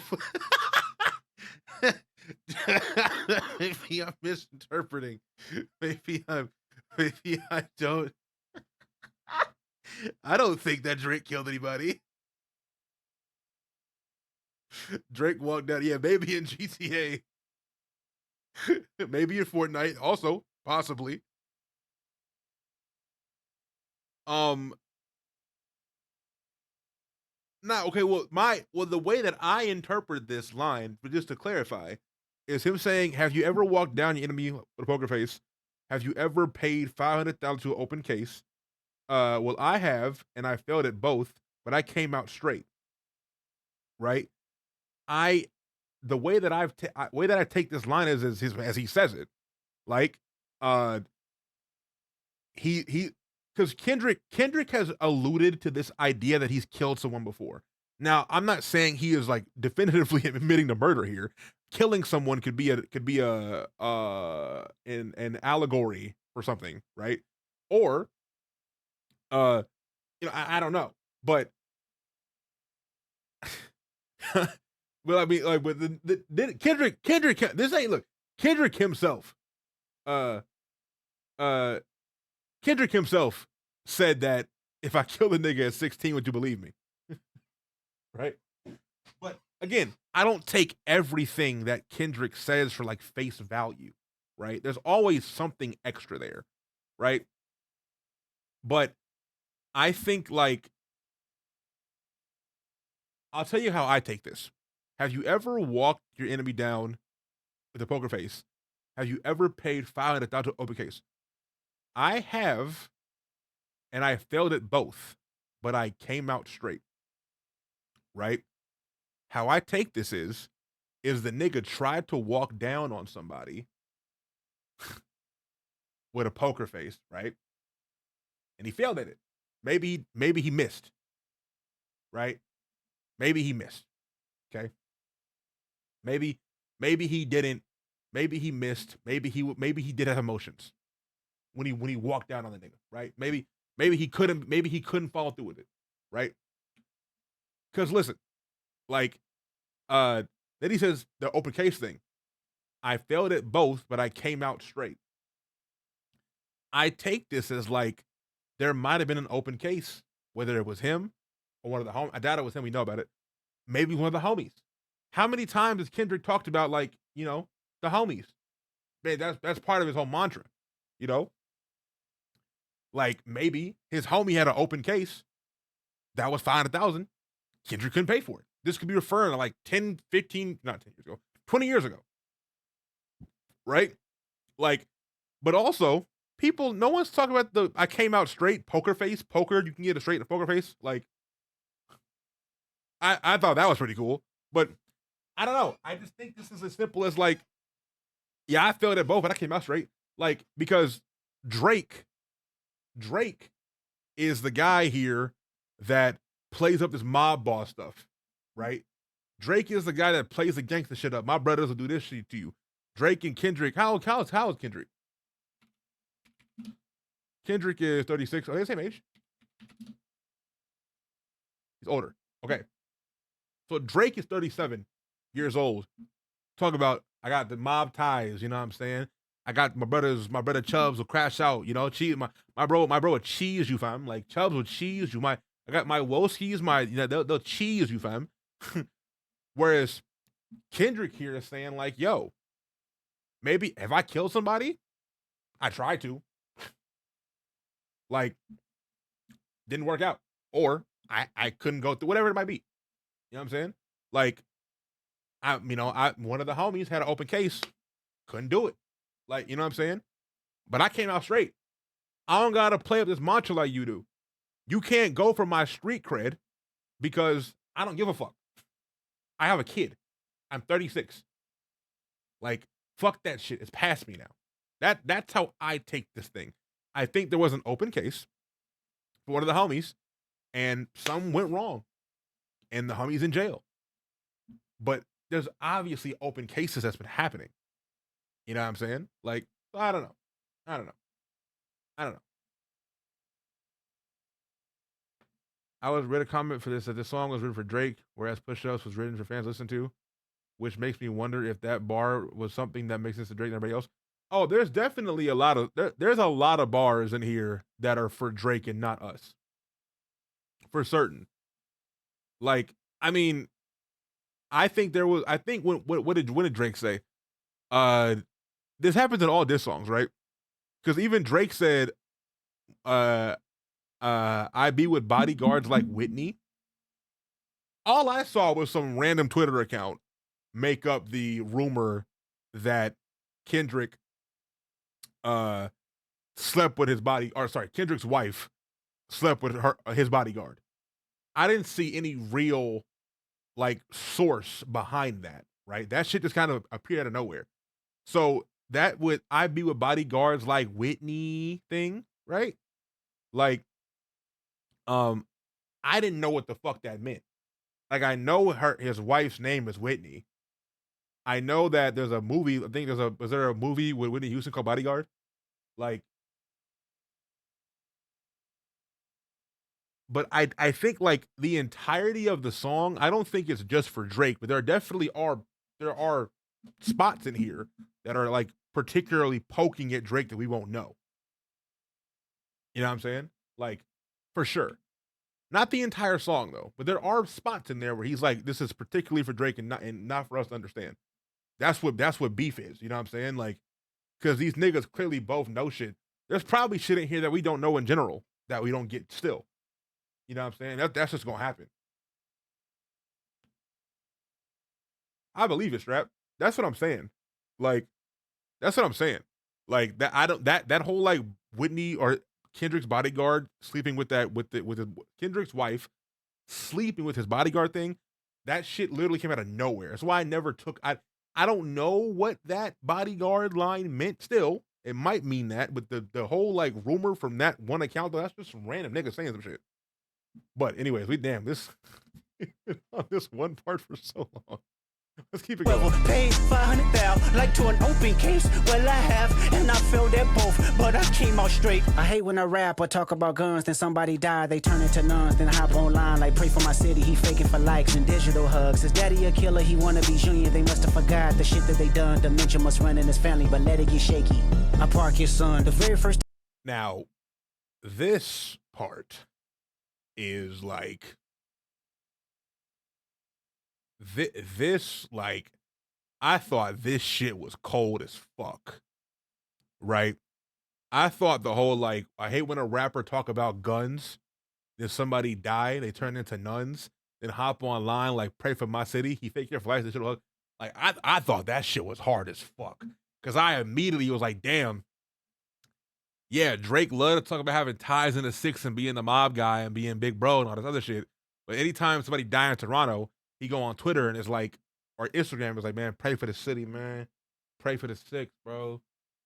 maybe I'm misinterpreting. Maybe I don't. I don't think that Drake killed anybody. Drake walked down. Yeah, maybe in GTA. Maybe in Fortnite. Also, possibly. Okay, well, the way that I interpret this line, but just to clarify, is him saying, have you ever walked down your enemy with a poker face? Have you ever paid $500,000 to an open case? Well, I have, and I failed at both, but I came out straight. Right? The way that I take this line is as he says it, like, because Kendrick has alluded to this idea that he's killed someone before. Now, I'm not saying he is like definitively admitting to murder here. Killing someone could be an allegory for something, right? Or, I don't know, but. Well, I mean, like, but Kendrick. This ain't look. Kendrick himself. Kendrick himself said that if I killed a nigga at 16, would you believe me? Right. But again, I don't take everything that Kendrick says for like face value. Right. There's always something extra there. Right. But I think like. I'll tell you how I take this. Have you ever walked your enemy down with a poker face? Have you ever paid $500,000 to open case? I have, and I failed at both, but I came out straight. Right? How I take this is the nigga tried to walk down on somebody with a poker face, right? And he failed at it. Maybe he missed. Right? Maybe he missed. Okay. Maybe he didn't. Maybe he missed. Maybe he did have emotions when he walked down on the nigga. Right. Maybe he couldn't follow through with it. Right. Because listen, like, then he says the open case thing. I failed at both, but I came out straight. I take this as like there might have been an open case, whether it was him. Or one of the homies. I doubt it was him. We know about it. Maybe one of the homies. How many times has Kendrick talked about, like, the homies? Man, that's part of his whole mantra. Like, maybe his homie had an open case that was $500,000. Kendrick couldn't pay for it. This could be referring to like 10, 15, not 10 years ago, 20 years ago. Right? Like, but also, no one's talking about I came out straight, poker face, poker. You can get a straight and a poker face. Like, I thought that was pretty cool, but I don't know. I just think this is as simple as like, yeah, I failed at both, but I came out straight. Like, because Drake is the guy here that plays up this mob boss stuff, right? Drake is the guy that plays the gangster shit up. My brothers will do this shit to you. Drake and Kendrick. How old is Kendrick? Kendrick is 36. Are they the same age? He's older. Okay. So Drake is 37 years old. Talk about, I got the mob ties, you know what I'm saying? I got my brother Chubbs will crash out, you know, cheese, my bro will cheese you, fam. Like Chubbs will cheese you. I got my Woskies, they'll cheese you, fam. Whereas Kendrick here is saying like, yo, maybe if I kill somebody, I tried to. Like, didn't work out. Or I couldn't go through, whatever it might be. You know what I'm saying? Like, one of the homies had an open case, couldn't do it. Like, you know what I'm saying? But I came out straight. I don't gotta play up this mantra like you do. You can't go for my street cred because I don't give a fuck. I have a kid. I'm 36. Like, fuck that shit. It's past me now. That's how I take this thing. I think there was an open case for one of the homies, and something went wrong, and the homie's in jail. But there's obviously open cases that's been happening. You know what I'm saying? Like, I don't know. I was read a comment for this that this song was written for Drake, whereas Push Ups was written for fans to listen to, which makes me wonder if that bar was something that makes sense to Drake and everybody else. Oh, there's definitely a lot of bars in here that are for Drake and not us. For certain. Like, I mean, I think what did Drake say? This happens in all diss songs, right? Because even Drake said, I be with bodyguards like Whitney. All I saw was some random Twitter account make up the rumor that Kendrick slept with Kendrick's wife slept with his bodyguard. I didn't see any real like source behind that, right? That shit just kind of appeared out of nowhere. So that would I be with bodyguards like Whitney thing, right? Like, I didn't know what the fuck that meant. Like, I know his wife's name is Whitney. I know that there's a movie. I think was there a movie with Whitney Houston called Bodyguard? Like, but I think like the entirety of the song, I don't think it's just for Drake, but there definitely are spots in here that are like particularly poking at Drake that we won't know. You know what I'm saying? Like, for sure. Not the entire song though, but there are spots in there where he's like, this is particularly for Drake and not for us to understand. That's what beef is, you know what I'm saying? Like, because these niggas clearly both know shit. There's probably shit in here that we don't know in general that we don't get still. You know what I'm saying? That's just gonna happen. I believe it, Strap. That's what I'm saying. Like, that's what I'm saying. Like that whole like Whitney or Kendrick's bodyguard sleeping with Kendrick's wife sleeping with his bodyguard thing. That shit literally came out of nowhere. That's why I never took. I don't know what that bodyguard line meant. Still, it might mean that, but the whole like rumor from that one account, that's just some random niggas saying some shit. But anyways, this on this one part for so long. Let's keep it going. Paid 500,000 like to an open case. Well, I have, and I felt that both, but I came out straight. I hate when a rapper talk about guns, then somebody die, they turn into nuns, then hop online like pray for my city. He faking for likes and digital hugs. His daddy a killer, he wanna be Junior. They must have forgot the shit that they done. Dementia must run in his family, but let it get shaky. I park his son. The very first. Now, this part is like. This like, I thought this shit was cold as fuck, right? I thought the whole like, I hate when a rapper talk about guns, then somebody die, they turn into nuns, then hop online like pray for my city. He fake your flights and shit. Like I thought that shit was hard as fuck, because I immediately was like, damn, yeah, Drake love to talk about having ties in the six and being the mob guy and being big bro and all this other shit. But anytime somebody die in Toronto, he go on Twitter and it's like, or Instagram is like, man, pray for the city, man. Pray for the six, bro.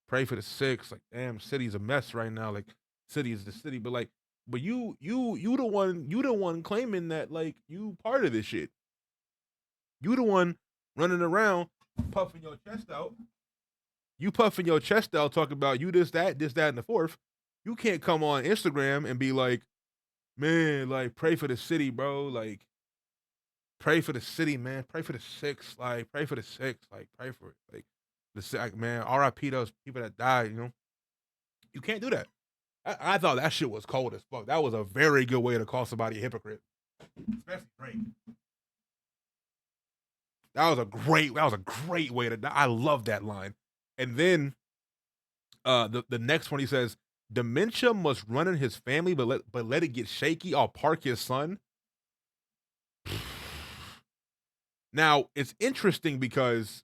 Pray for the six. Like, damn, city's a mess right now. Like, city is the city, but like, but you the one claiming that like you part of this shit. You the one running around puffing your chest out You puffing your chest out, talking about you this, that, and the fourth. You can't come on Instagram and be like, man, like, pray for the city, bro. Like, pray for the city, man. Pray for the six. Like, pray for the six. Like, pray for it. Like, man, RIP those people that died, you know? You can't do that. I thought that shit was cold as fuck. That was a very good way to call somebody a hypocrite. Especially Drake. That was a great way to die. I love that line. And then the next one, he says, dementia must run in his family, but let it get shaky. I'll park his son. Now, it's interesting because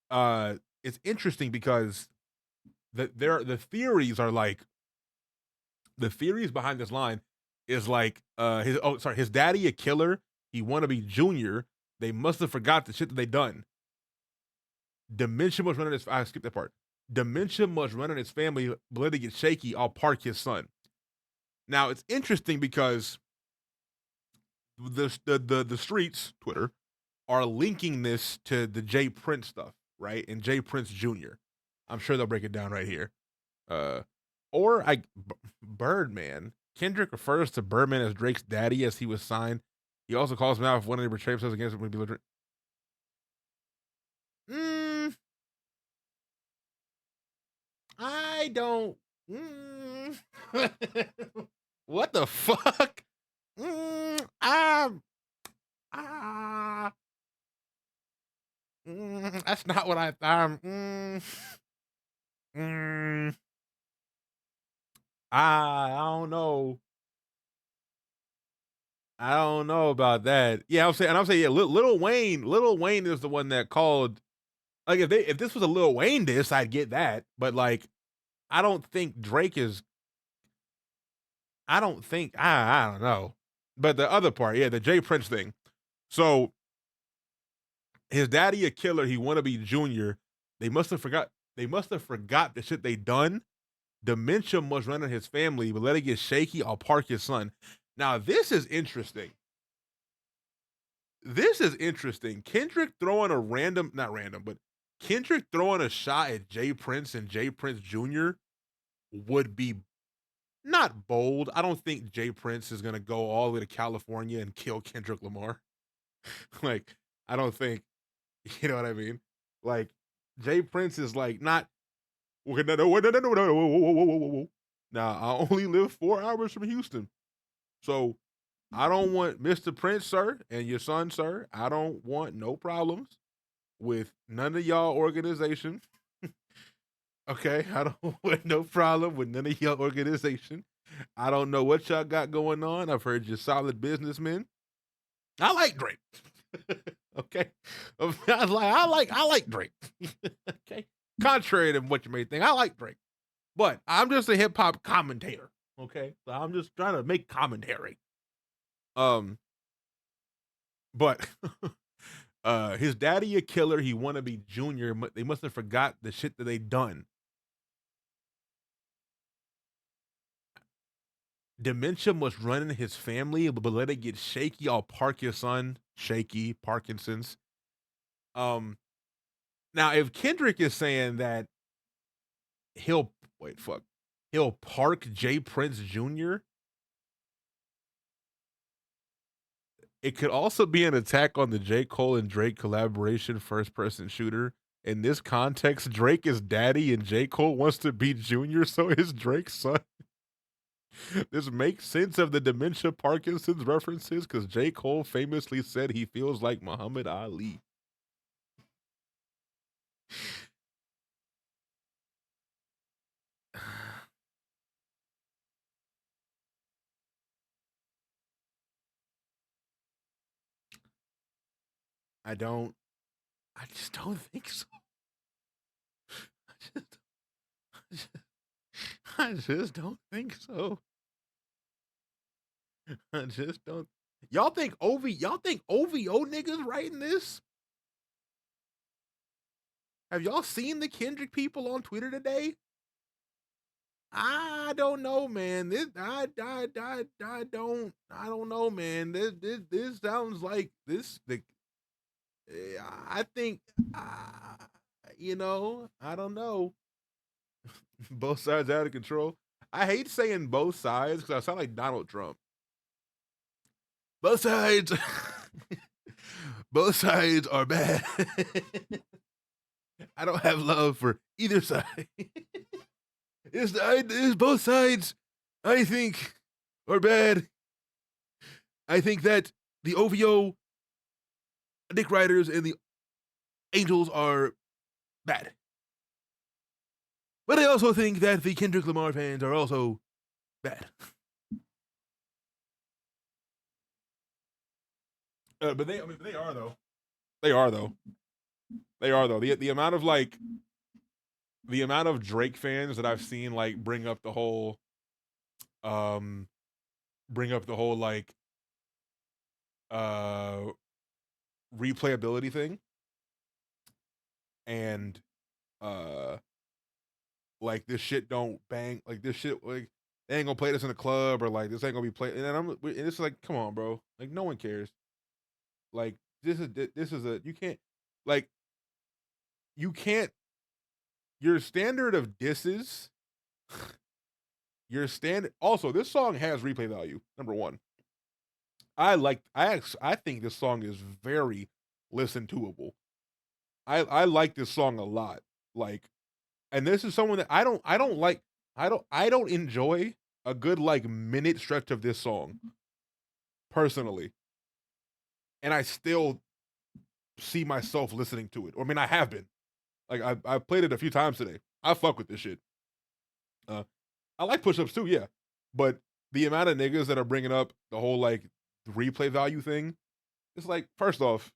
the theories are like, the theories behind this line is like his daddy a killer, he wanna be Junior, they must have forgot the shit that they done. Dementia must run in his I skipped that part. Dementia must run in his family, but let it get shaky, I'll park his son. Now it's interesting because the streets, Twitter, are linking this to the Jay Prince stuff, right? And Jay Prince Jr. I'm sure they'll break it down right here. Birdman. Kendrick refers to Birdman as Drake's daddy as he was signed. He also calls him out if one of the betrayed themselves against him when people drink. I don't. What the fuck? That's not what I thought. I don't know. I don't know about that. Yeah, I'm saying, yeah, Lil Wayne is the one that called. Like, if this was a Lil Wayne diss, I'd get that. But like, I don't think Drake is. I don't know. But the other part, yeah, the Jay Prince thing. So his daddy a killer, he wanna be Junior. They must have forgot the shit they done. Dementia must run in his family, but let it get shaky, I'll park his son. Now, this is interesting. Kendrick throwing Kendrick throwing a shot at Jay Prince and Jay Prince Jr. would be not bold. I don't think Jay Prince is going to go all the way to California and kill Kendrick Lamar. Like, I don't think, you know what I mean? Like, Jay Prince is like, not, now, I only live 4 hours from Houston. So I don't want Mr. Prince, sir, and your son, sir. I don't want no problems with none of y'all organization. Okay, I don't want no problem with none of y'all organization. I don't know what y'all got going on. I've heard you're solid businessmen. I like Drake. Okay, I like Drake. Okay, contrary to what you may think, I like Drake, but I'm just a hip hop commentator. Okay, so I'm just trying to make commentary. But his daddy a killer. He wanna be Junior. They must have forgot the shit that they done. Dementia must run in his family, but let it get shaky. I'll park your son. Shaky Parkinson's. Now, if Kendrick is saying that he'll park Jay Prince Jr., it could also be an attack on the J. Cole and Drake collaboration first-person shooter. In this context, Drake is daddy and J. Cole wants to be Junior, so is Drake's son. This makes sense of the dementia Parkinson's references because J. Cole famously said he feels like Muhammad Ali. I just don't think so. I just don't think so. I just don't. Y'all think OVO niggas writing this? Have y'all seen the Kendrick people on Twitter today? I don't know, man. I don't know, man. This sounds like this. I think you know, I don't know. Both sides out of control. I hate saying both sides because I sound like Donald Trump. Both sides, both sides are bad. I don't have love for either side. It's both sides, I think, are bad. I think that the OVO Dick Riders and the Angels are bad. But I also think that the Kendrick Lamar fans are also bad. But they are though. They are though. They are though. The amount of Drake fans that I've seen like bring up the whole like replayability thing, and like this shit don't bang, like this shit, like they ain't gonna play this in a club, or like this ain't gonna be played, and it's like, come on, bro, like no one cares. Like this is a you can't your standard of disses, your standard. Also, this song has replay value. Number one, I think this song is very listen toable. I like this song a lot. Like, and this is someone that I don't enjoy a good like minute stretch of this song personally, and I still see myself listening to it. Or I mean, I have been. Like I played it a few times today. I fuck with this shit. I like push-ups too, yeah. But the amount of niggas that are bringing up the whole like replay value thing, it's like, first off,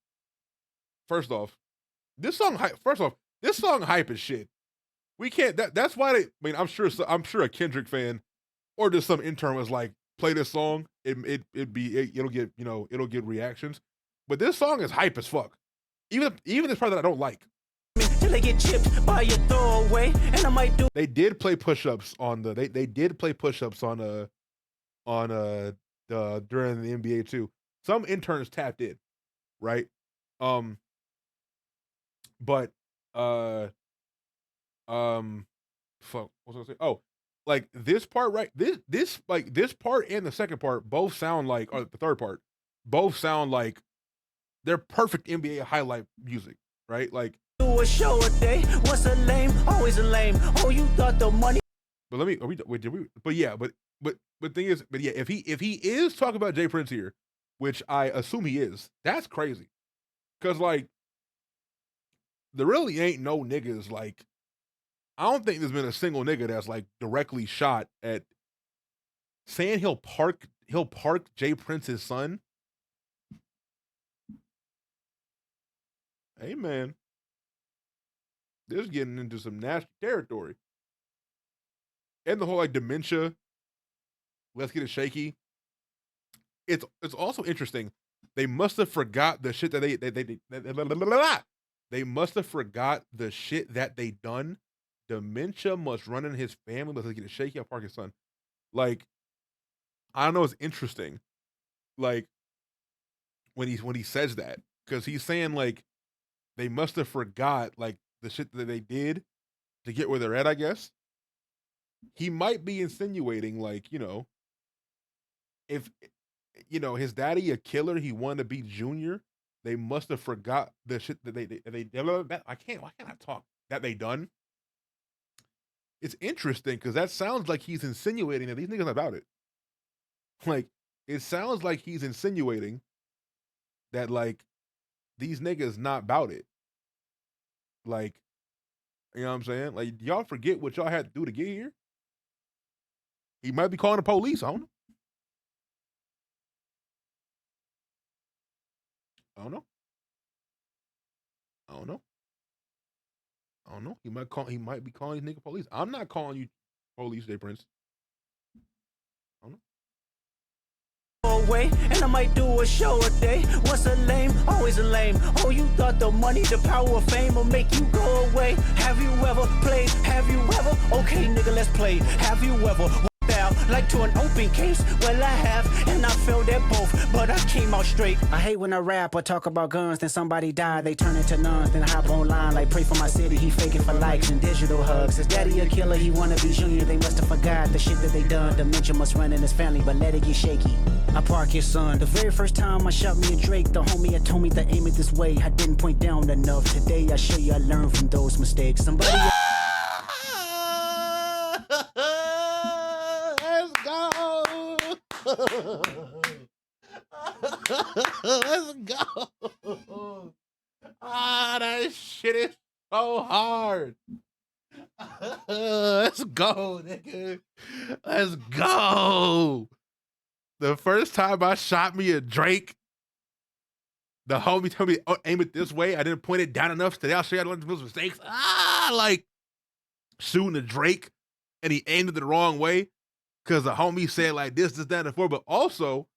this song hype as shit. We can't. That's why they. I mean, I'm sure a Kendrick fan or just some intern was like, play this song. It'll get reactions. But this song is hype as fuck. Even this part that I don't like. Till they get chipped by your throwaway, and I might do. They did play push-ups on the. They did play push-ups on during the NBA too. Some interns tapped in, right? But fuck, what was I gonna say? Oh, like this part, right? This part and the second part both sound like, or the third part, both sound like they're perfect NBA highlight music, right? Like, do a show a day, once a lame, always a lame. Oh, you thought the money. But let me. But thing is, but yeah, if he is talking about Jay Prince here, which I assume he is, that's crazy, because like there really ain't no niggas like. I don't think there's been a single nigga that's like directly shot at saying he'll park Jay Prince's son. Hey man, this is getting into some nasty territory. And the whole like dementia, let's get it shaky. It's also interesting. They must have forgot the shit that they must have forgot the shit that they done. Dementia must run in his family. Let's get it shaky. I'll park his son. Like, I don't know. It's interesting. Like when he says that, because he's saying like they must have forgot like the shit that they did to get where they're at. I guess he might be insinuating like, you know, if his daddy a killer, he wanted to be Junior. They must have forgot the shit that they why can't I talk that they done. It's interesting because that sounds like he's insinuating that these niggas are about it. Like, it sounds like he's insinuating that, like, these niggas not about it. Like, you know what I'm saying? Like, y'all forget what y'all had to do to get here? He might be calling the police. I don't know. He might be calling these nigga police. I'm not calling you police, Jay Prince. I don't know. Away, and I might do a show a day. Once a lame, always a lame. Oh, you thought the money, the power of fame will make you go away. Have you ever played? Have you ever? Okay, nigga, let's play. Have you ever walked out like to an open case? Well, I have, and I felt that both. but I came out straight. I hate when a rapper talk about guns, then somebody die, they turn into nuns, then I hop online like pray for my city, he faking for likes and digital hugs. His daddy a killer, he wanna be junior, they must have forgot the shit that they done. Dementia must run in his family, but let it get shaky. I park his son. The very first time I shot me a Drake, the homie had told me to aim it this way. I didn't point down enough. Today I show you I learned from those mistakes. Somebody Let's go. Let's go. Ah, that shit is so hard. Let's go, nigga. Let's go. The first time I shot me a Drake, the homie told me, oh, aim it this way. I didn't point it down enough. Today I'll show you how to learn from those mistakes. Like shooting a Drake and he aimed it the wrong way because the homie said like this, that, and four. But also,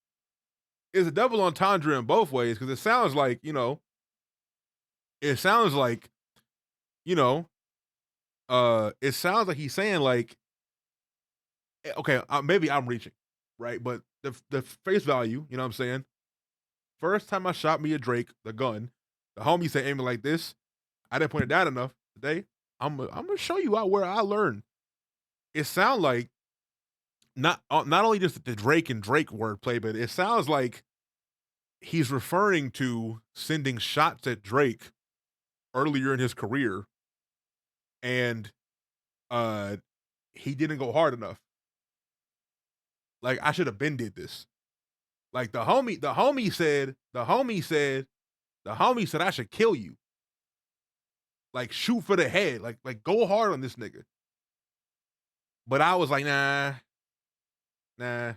it's a double entendre in both ways because it sounds like, it sounds like he's saying like, okay, maybe I'm reaching, right? But the face value, you know what I'm saying? First time I shot me a Drake, the gun, the homie said aim it like this. I didn't point it down enough. Today, I'm gonna show you out where I learned. It sounds like not only just the Drake and Drake wordplay, but it sounds like he's referring to sending shots at Drake earlier in his career, and he didn't go hard enough. Like I should have been did this. Like the homie said I should kill you. Like shoot for the head. Like go hard on this nigga. But I was like, nah. Well,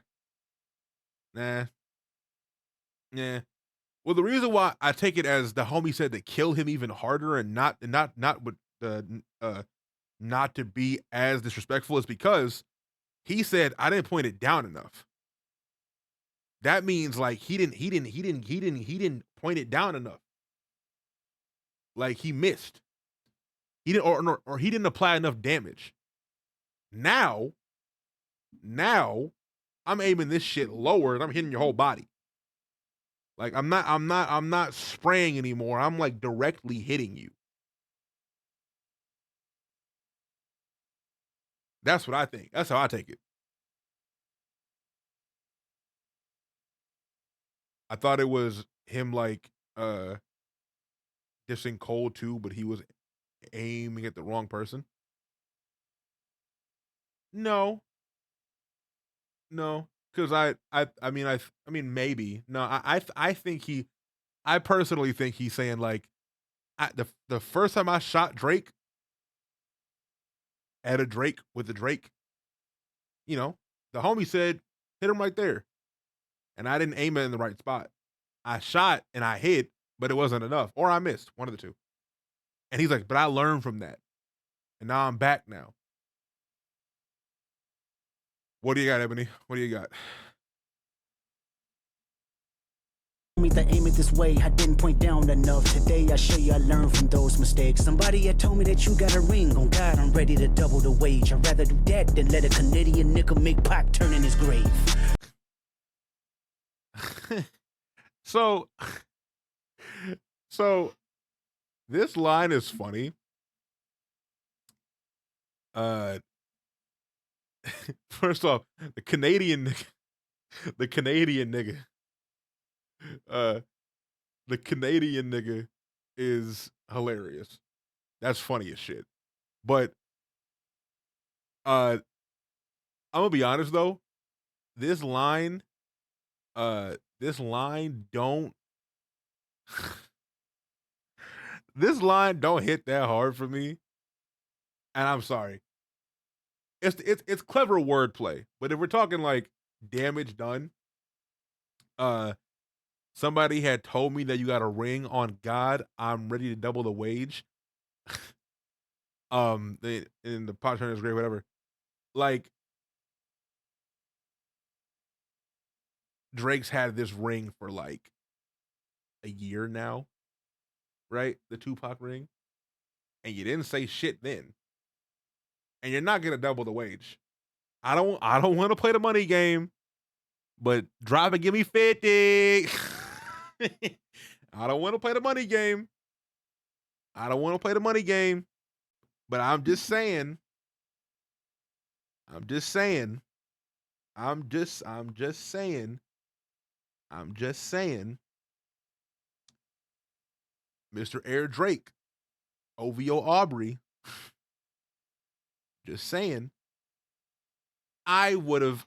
the reason why I take it as the homie said to kill him even harder and not with the not to be as disrespectful is because he said I didn't point it down enough. That means like he didn't point it down enough. Like he missed. He didn't or he didn't apply enough damage. Now I'm aiming this shit lower and I'm hitting your whole body. Like I'm not spraying anymore. I'm like directly hitting you. That's what I think. That's how I take it. I thought it was him like dissing Cole too, but he was aiming at the wrong person. No, because I mean maybe no. I think I personally think he's saying like the first time I shot Drake at a Drake with a Drake, the homie said hit him right there. And I didn't aim it in the right spot. I shot and I hit, but it wasn't enough. Or I missed, one of the two. And he's like, but I learned from that. And now I'm back now. What do you got, Ebony? What do you got? me to aim it this way, I didn't point down enough. Today I show you I learned from those mistakes. Somebody had told me that you got a ring. On God, I'm ready to double the wage. I'd rather do that than let a Canadian nigga make Pac turn in his grave. So this line is funny. First off, the Canadian nigga, the Canadian nigga is hilarious. That's funny as shit. But I'm gonna be honest though, this line don't this line don't hit that hard for me. And I'm sorry. It's clever wordplay, but if we're talking like damage done, somebody had told me that you got a ring. On God, I'm ready to double the wage. In the pot turner's grave, whatever. Like Drake's had this ring for like a year now, right? The Tupac ring, and you didn't say shit then. And you're not gonna double the wage. I don't want to play the money game, but drop and give me 50. I don't want to play the money game. I don't want to play the money game. But I'm just saying. I'm just saying. Mr. Air Drake, OVO Aubrey. Just saying. I would have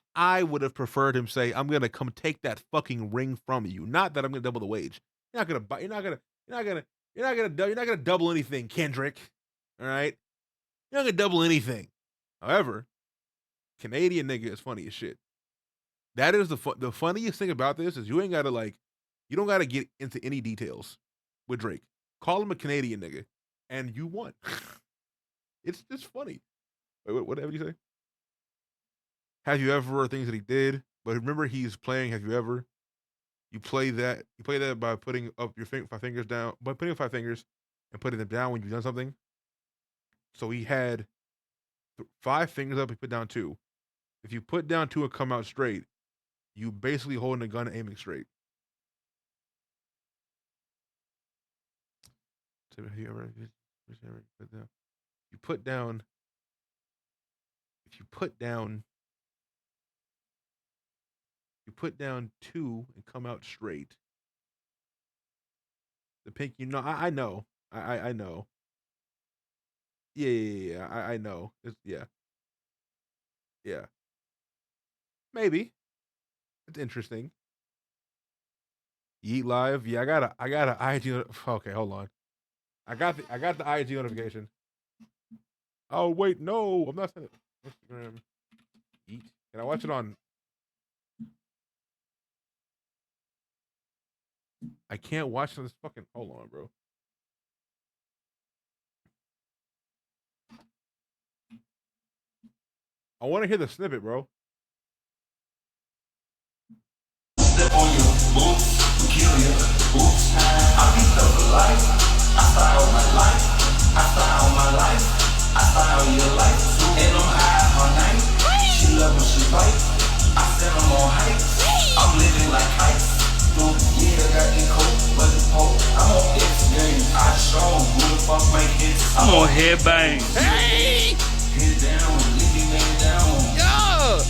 preferred him say, "I'm gonna come take that fucking ring from you." Not that I'm gonna double the wage. You're not gonna double anything, Kendrick. All right, you're not gonna double anything. However, Canadian nigga is funny as shit. That is the funniest thing about this is you don't gotta get into any details with Drake. Call him a Canadian nigga, and you won. It's just funny. Wait, whatever you say. Have you ever things that he did? But remember, he's playing Have You Ever. You play that by putting up your 5 fingers down, by putting up 5 fingers and putting them down when you've done something. So he had 5 fingers up, he put down 2. If you put down 2 and come out straight, you basically holding a gun and aiming straight. So have you ever put down? You put down. If you put down 2 and come out straight. The pinky, I know. I know. Yeah. I know. Yeah. Maybe. It's interesting. Yeet Live. Yeah, I got a IG. Okay, hold on. I got the IG notification. Oh wait, no, I'm not sending it. Instagram. Yeet. Can I watch it on? I can't watch this fucking. Hold on, bro. I want to hear the snippet, bro. Step on your boots, kill your boots. I beat up for life. I style my life. I style my life. I style your life. And I'm high all night. She love when she fight. I said I'm on heights. I'm living like heights. Yeah, I got the coke, but the poke. I'm on X games. I show who the fuck make hits. I'm on headbang. Hey! Hit down, leave me man down. Yo!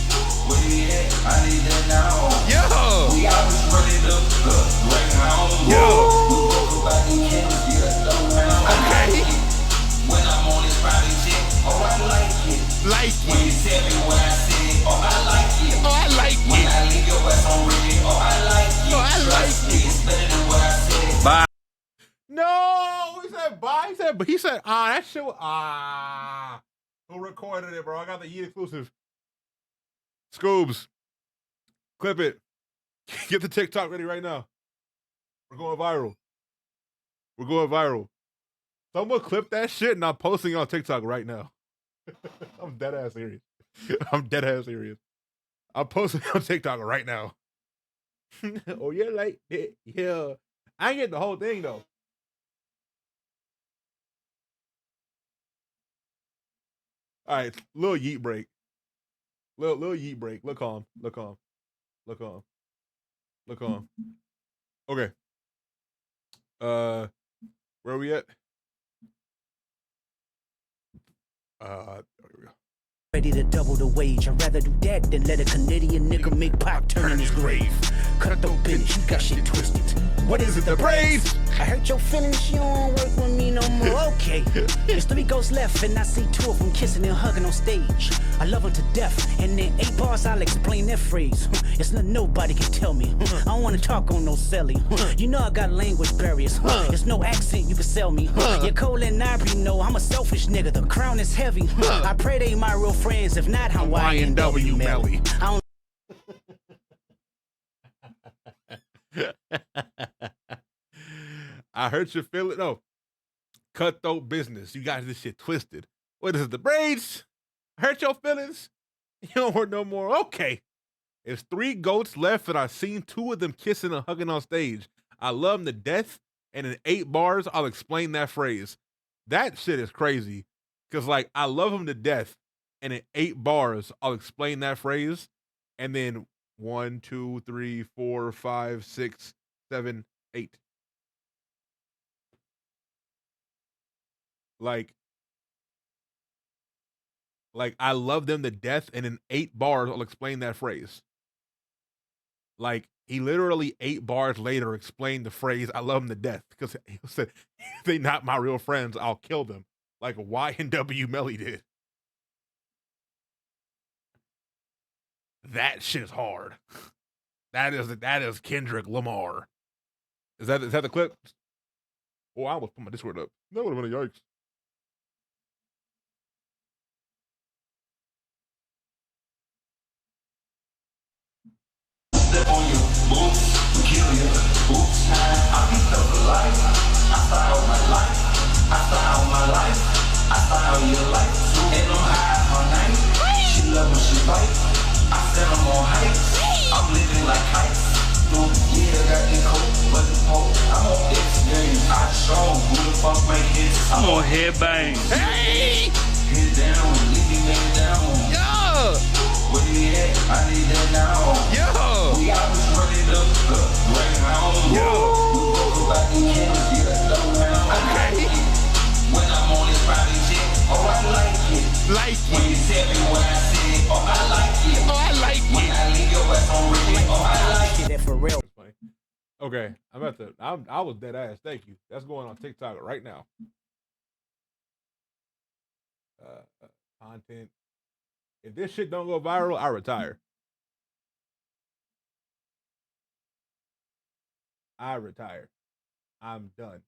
Where you at? I need that now. Yo! We always running up the Greyhound. Yo! We broke about the cameras, yeah, don't round. Okay. When I'm on this private jet, oh, I like it. Like it. When you tell me what I said, oh, I like it. Oh, I like it. When I leave your ass on ready, oh, I like it. Oh, I like it. It's better than what I said. Bye. No, he said bye. He said, that shit was, who recorded it, bro? I got the Yeet exclusive. Scoobs, clip it. Get the TikTok ready right now. We're going viral. Someone clip that shit and I'm posting it on TikTok right now. I'm dead ass serious. I'm posting it on TikTok right now. Oh, yeah, like it. Yeah. I ain't get the whole thing though. All right, little Yeet break. Little Yeet break. Look calm. Okay. Where are we at? Here we go. Ready to double the wage. I'd rather do that than let a Canadian nigga make Pac turn in his grave. Cut up the business, you got shit twisted. What is it, the braids? I hurt your feelings, you don't work with me no more. Okay, it's 3 ghosts left, and I see 2 of them kissing and hugging on stage. I love them to death, and in 8 bars I'll explain that phrase. It's nothing nobody can tell me. I don't wanna talk on no celly. You know I got language barriers. There's no accent you can sell me. You're Cole and Ivory know I'm a selfish nigga. The crown is heavy. I pray they my real friends. If not, Hawaiian W Melly. I don't. I hurt your feelings. No. Cutthroat business. You got this shit twisted. What is it? The braids? Hurt your feelings? You don't hurt no more. Okay. It's 3 goats left and I've seen 2 of them kissing and hugging on stage. I love them to death. And in 8 bars, I'll explain that phrase. That shit is crazy. Because, like, I love them to death. And in 8 bars, I'll explain that phrase. And then 1, 2, 3, 4, 5, 6, 7, 8. Like I love them to death, and in 8 bars I'll explain that phrase. Like he literally 8 bars later explained the phrase "I love them to death" because he said, "If they not my real friends, I'll kill them," like YNW Melly did. That shit's hard. That is Kendrick Lamar. Is that the clip? Oh, I almost put my Discord up. That would have been a yikes. Step on your boots, kill your boots. I beat up a life. I style my life. I style my life. I style your life. And I'm high all night. She love when she bite. I said I'm on heights. I'm living like heights. Yeah, got the coke, but the poke. I'm on X games. I show who the fuck make hits. I'm on headbang. Hey! Hit down, leave me man down. Yo! Where you at? I need that now. Yo! We always running up the Greyhound. Yo! We broke about the cannons, get a low round. Okay. When I'm on this private jet, oh I like it. Like it. When you tell me what I said, oh I like it. Oh I like it. When I leave your ass on red, oh I like it. For real. Okay, I was dead ass. Thank you. That's going on TikTok right now. Content. If this shit don't go viral, I retire. I retire. I'm done.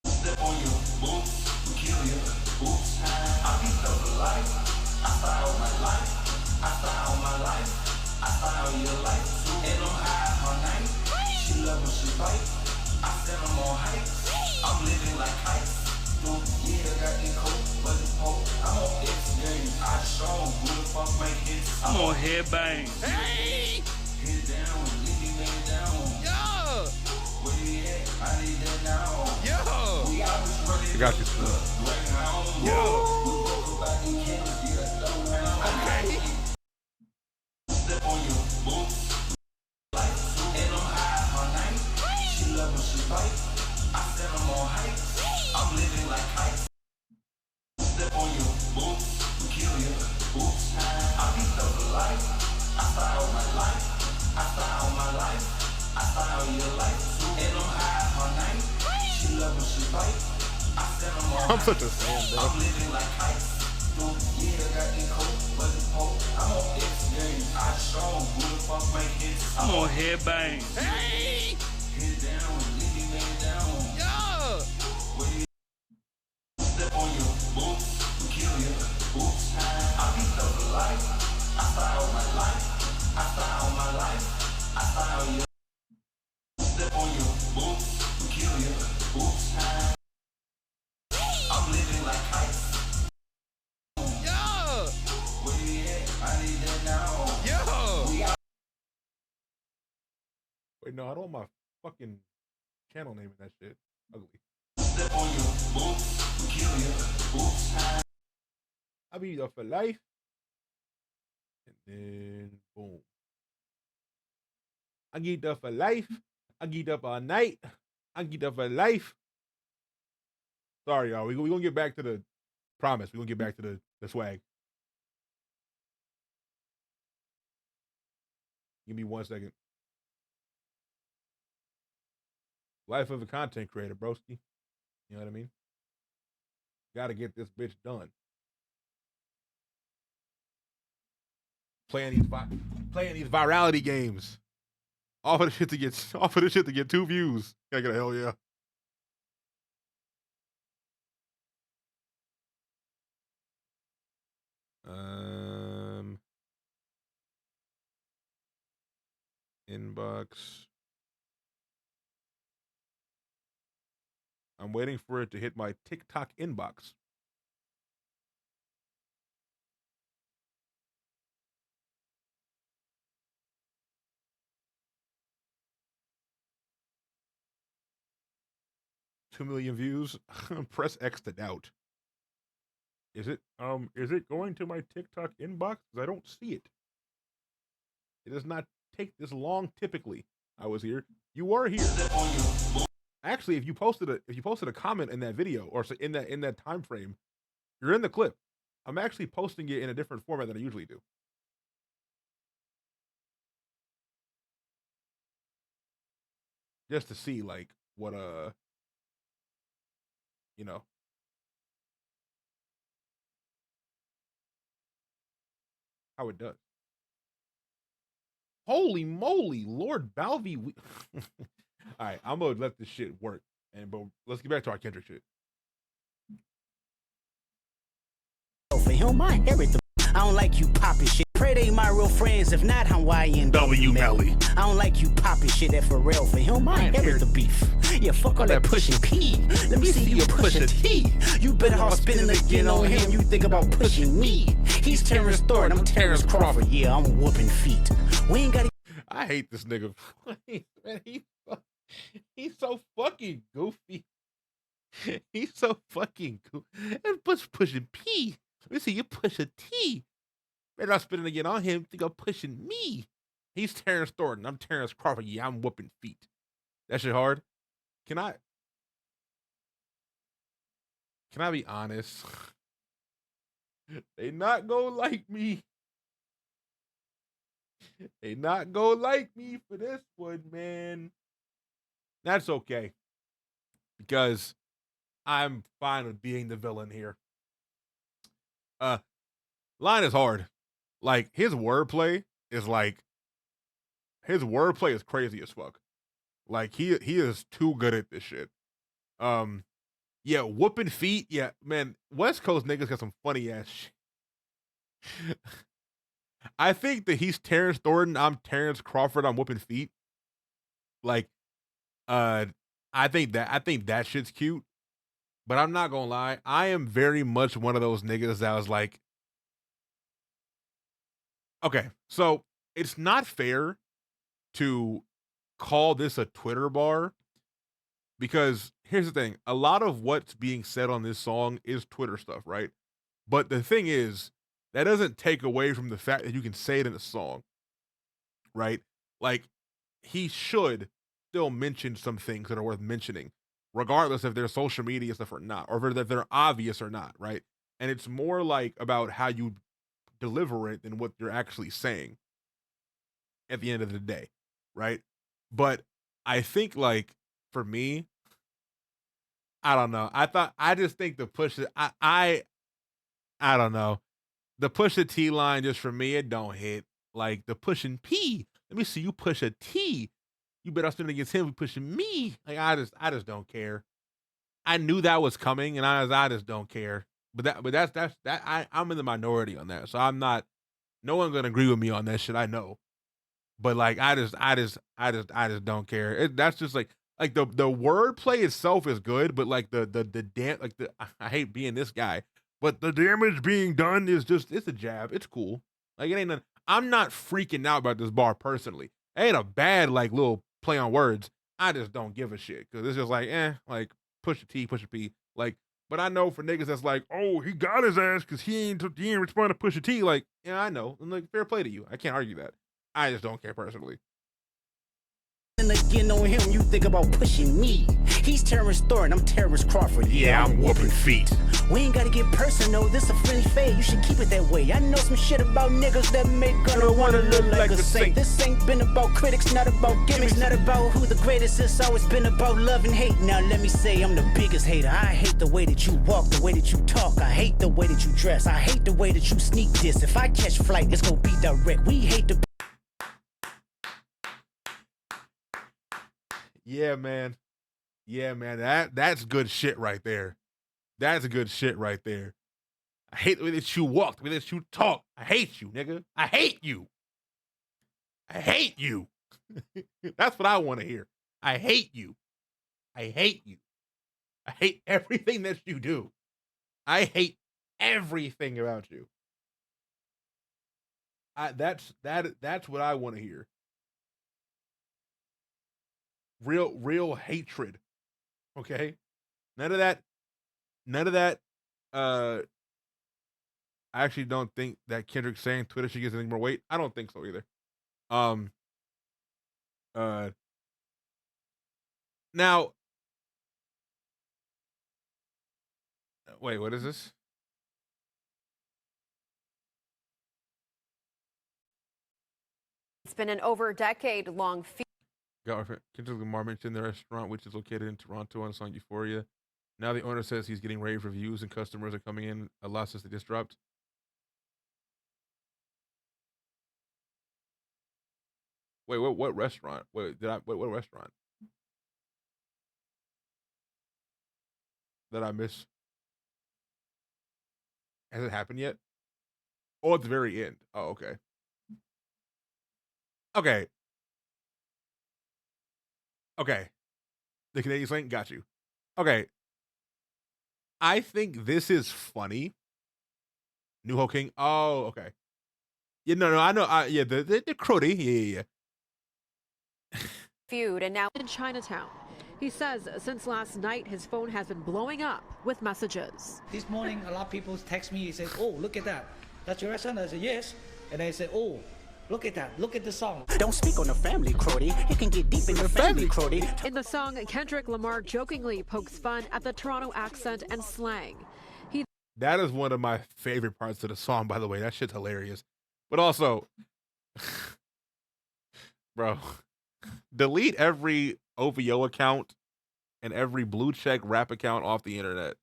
Step on your boots, kill your boots. I beat up a life. I style my life. I style my life. I style your life. And I'm high all night. She love when she bite. I said I'm on heights. I'm living like heights. Yeah, got the coke, but the poke. I'm on X games. I show who the fuck make hits. I'm on headbang. Hey! Hit down, leave me man down. Yo! Where you at? I need that now. Yo! We always running. I got you. Yo! We broke about the cannons, get a low round. Okay. Step on your boots. And I'm high all night. She love when she bite. I said I'm on heights. I'm living like heights. Step on your boots, kill your boots. I beat up a life. I style my life. I style my life. I style your life. And I'm high all night. She love when she bite. I said I'm on I'm such a fan, bro. I'm living like heights. Yeah, got the coke, but the poke. I'm on X games. I show who the fuck make hits. I'm on headbang. Hey! Hit down, leave me man down. Yo! Step on your boots, kill your boots. I beat up a life. I style my life. I style my life. I style your. Step on your boots, kill your boots. I'm living like heights. Yo! Where you at? I need that now. Yo! Wait, no, I don't want my fucking channel name in that shit. Ugly. Step on your boots, kill your boots. I beat up for life. And then boom. I geeked up for life. I geeked up all night. I geeked up for life. Sorry, y'all. We're gonna get back to the promise. We're gonna get back to the swag. Give me 1 second. Life of a content creator, broski. You know what I mean? Gotta get this bitch done. Playing these virality games. Off of the shit to get 2 views. Gotta get a hell yeah. Inbox. I'm waiting for it to hit my TikTok inbox. $2 million views. Press X to doubt. Is it going to my TikTok inbox? 'Cause I don't see it. It does not take this long typically. I was here. You are here. Actually, if you posted a comment in that video or in that time frame, you're in the clip. I'm actually posting it in a different format than I usually do. Just to see like what you know. How it does. Holy moly, Lord Balvey. All right, I'm gonna let this shit work, but let's get back to our Kendrick shit. For him, I inherit the. I don't like you popping shit. Pray they my real friends. If not, Hawaiian W Melly. I don't like you popping shit. That for real. For him, I inherit the beef. Yeah, fuck all that pushing P. Let me see you pushing T. You better off spinning again on him. You think about pushing me. He's Terrence Thornton. I'm Terrence Crawford. Yeah, I'm whooping feet. We ain't gotta. I hate this nigga. Man, he's so fucking goofy. He's so fucking goofy. And pushing P. Let me see you push a T. Better not spinning again on him. Think I'm pushing me. He's Terrence Thornton. I'm Terrence Crawford. Yeah, I'm whooping feet. That shit hard. Can I be honest? They not gonna like me. They not gonna like me for this one, man. That's okay. Because I'm fine with being the villain here. Line is hard. Like, his wordplay is crazy as fuck. Like, he is too good at this shit. Yeah, whooping feet. Yeah, man, West Coast niggas got some funny ass shit. I think that he's Terrence Thornton. I'm Terrence Crawford. I'm whooping feet. Like, I think that shit's cute. But I'm not gonna lie. I am very much one of those niggas that was like, okay, so it's not fair to call this a Twitter bar because here's the thing. A lot of what's being said on this song is Twitter stuff, right? But the thing is, that doesn't take away from the fact that you can say it in a song, right? Like, he should still mention some things that are worth mentioning, regardless if they're social media stuff or not, or if they're obvious or not, right? And it's more like about how you deliver it than what you're actually saying at the end of the day, right? But I think, like, for me, I don't know. I just think the push it, I don't know. The push a T line just for me, it don't hit. Like the pushing P. Let me see you push a T. You better spin against him pushing me. Like I just don't care. I knew that was coming, and I just don't care. But I'm in the minority on that, so I'm not. No one's gonna agree with me on that shit. I know, but like I just don't care. That's just like the wordplay itself is good, but like I hate being this guy, but the damage being done is just it's a jab. It's cool. Like it ain't. I'm not freaking out about this bar personally. It ain't a bad like little play on words. I just don't give a shit because it's just like like push a T, push a P, like. But I know for niggas that's like, oh, he got his ass because he ain't respond to push a T. Like, yeah, I know. And like, fair play to you. I can't argue that. I just don't care personally. And again on him, you think about pushing me. He's Terrence Thornton, I'm Terrence Crawford. Yeah, I'm whooping feet. We ain't gotta get personal, this a friendly fade. You should keep it that way. I know some shit about niggas that make gonna wanna look like a saint. This ain't been about critics, not about gimmicks, not about who the greatest. It's always been about love and hate. Now let me say I'm the biggest hater. I hate the way that you walk, the way that you talk. I hate the way that you dress. I hate the way that you sneak this. If I catch flight, it's gonna be direct. We hate the. Yeah, man. Yeah, man. That's good shit right there. That's good shit right there. I hate the way that you walk, the way that you talk. I hate you, nigga. I hate you. I hate you. That's what I want to hear. I hate you. I hate you. I hate everything that you do. I hate everything about you. That's what I want to hear. Real hatred. Okay? None of that I actually don't think that Kendrick saying Twitter should get any more weight. I don't think so either. Um. Now. Wait, what is this? It's been an over decade-long Kendrick Lamar mentioned the restaurant, which is located in Toronto on the song Euphoria. Now the owner says he's getting rave reviews and customers are coming in a lot since they just dropped. Wait, what restaurant? What restaurant? That I miss? Has it happened yet? Oh, at the very end. Oh, okay. Okay. Okay. The Canadian slang, got you. Okay. I think this is funny. New Ho King. Oh, okay. Yeah, no, I know. Yeah, the Crody. Yeah. feud, and now in Chinatown. He says since last night, his phone has been blowing up with messages. This morning, a lot of people text me. He says, "Oh, look at that. That's your restaurant?" I said, "Yes." And they say, "Oh, look at that. Look at the song." Don't speak on the family, Crody. You can get deep in your family, Crody. In the song, Kendrick Lamar jokingly pokes fun at the Toronto accent and slang. That is one of my favorite parts of the song, by the way. That shit's hilarious. But also, bro, delete every OVO account and every blue check rap account off the internet.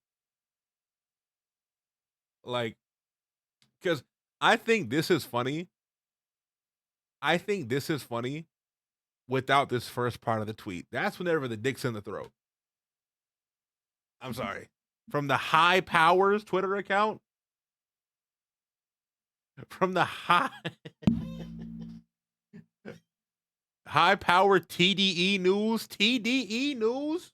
Like, because I think this is funny. I think this is funny without this first part of the tweet. That's whenever the dick's in the throat. I'm sorry. From the High Powers Twitter account. From the High Power TDE News. TDE News.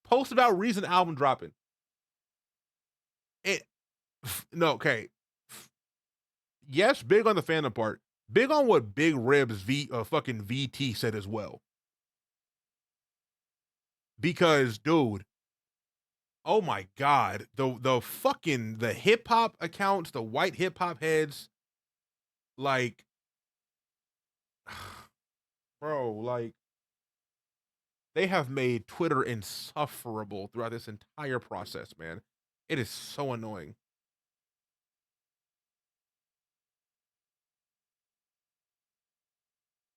Post about recent album dropping. Okay. Yes, big on the fandom part. Big on what Big Ribs fucking VT said as well. Because, dude, oh my God, the hip hop accounts, the white hip hop heads, like, bro, like, they have made Twitter insufferable throughout this entire process, man. It is so annoying.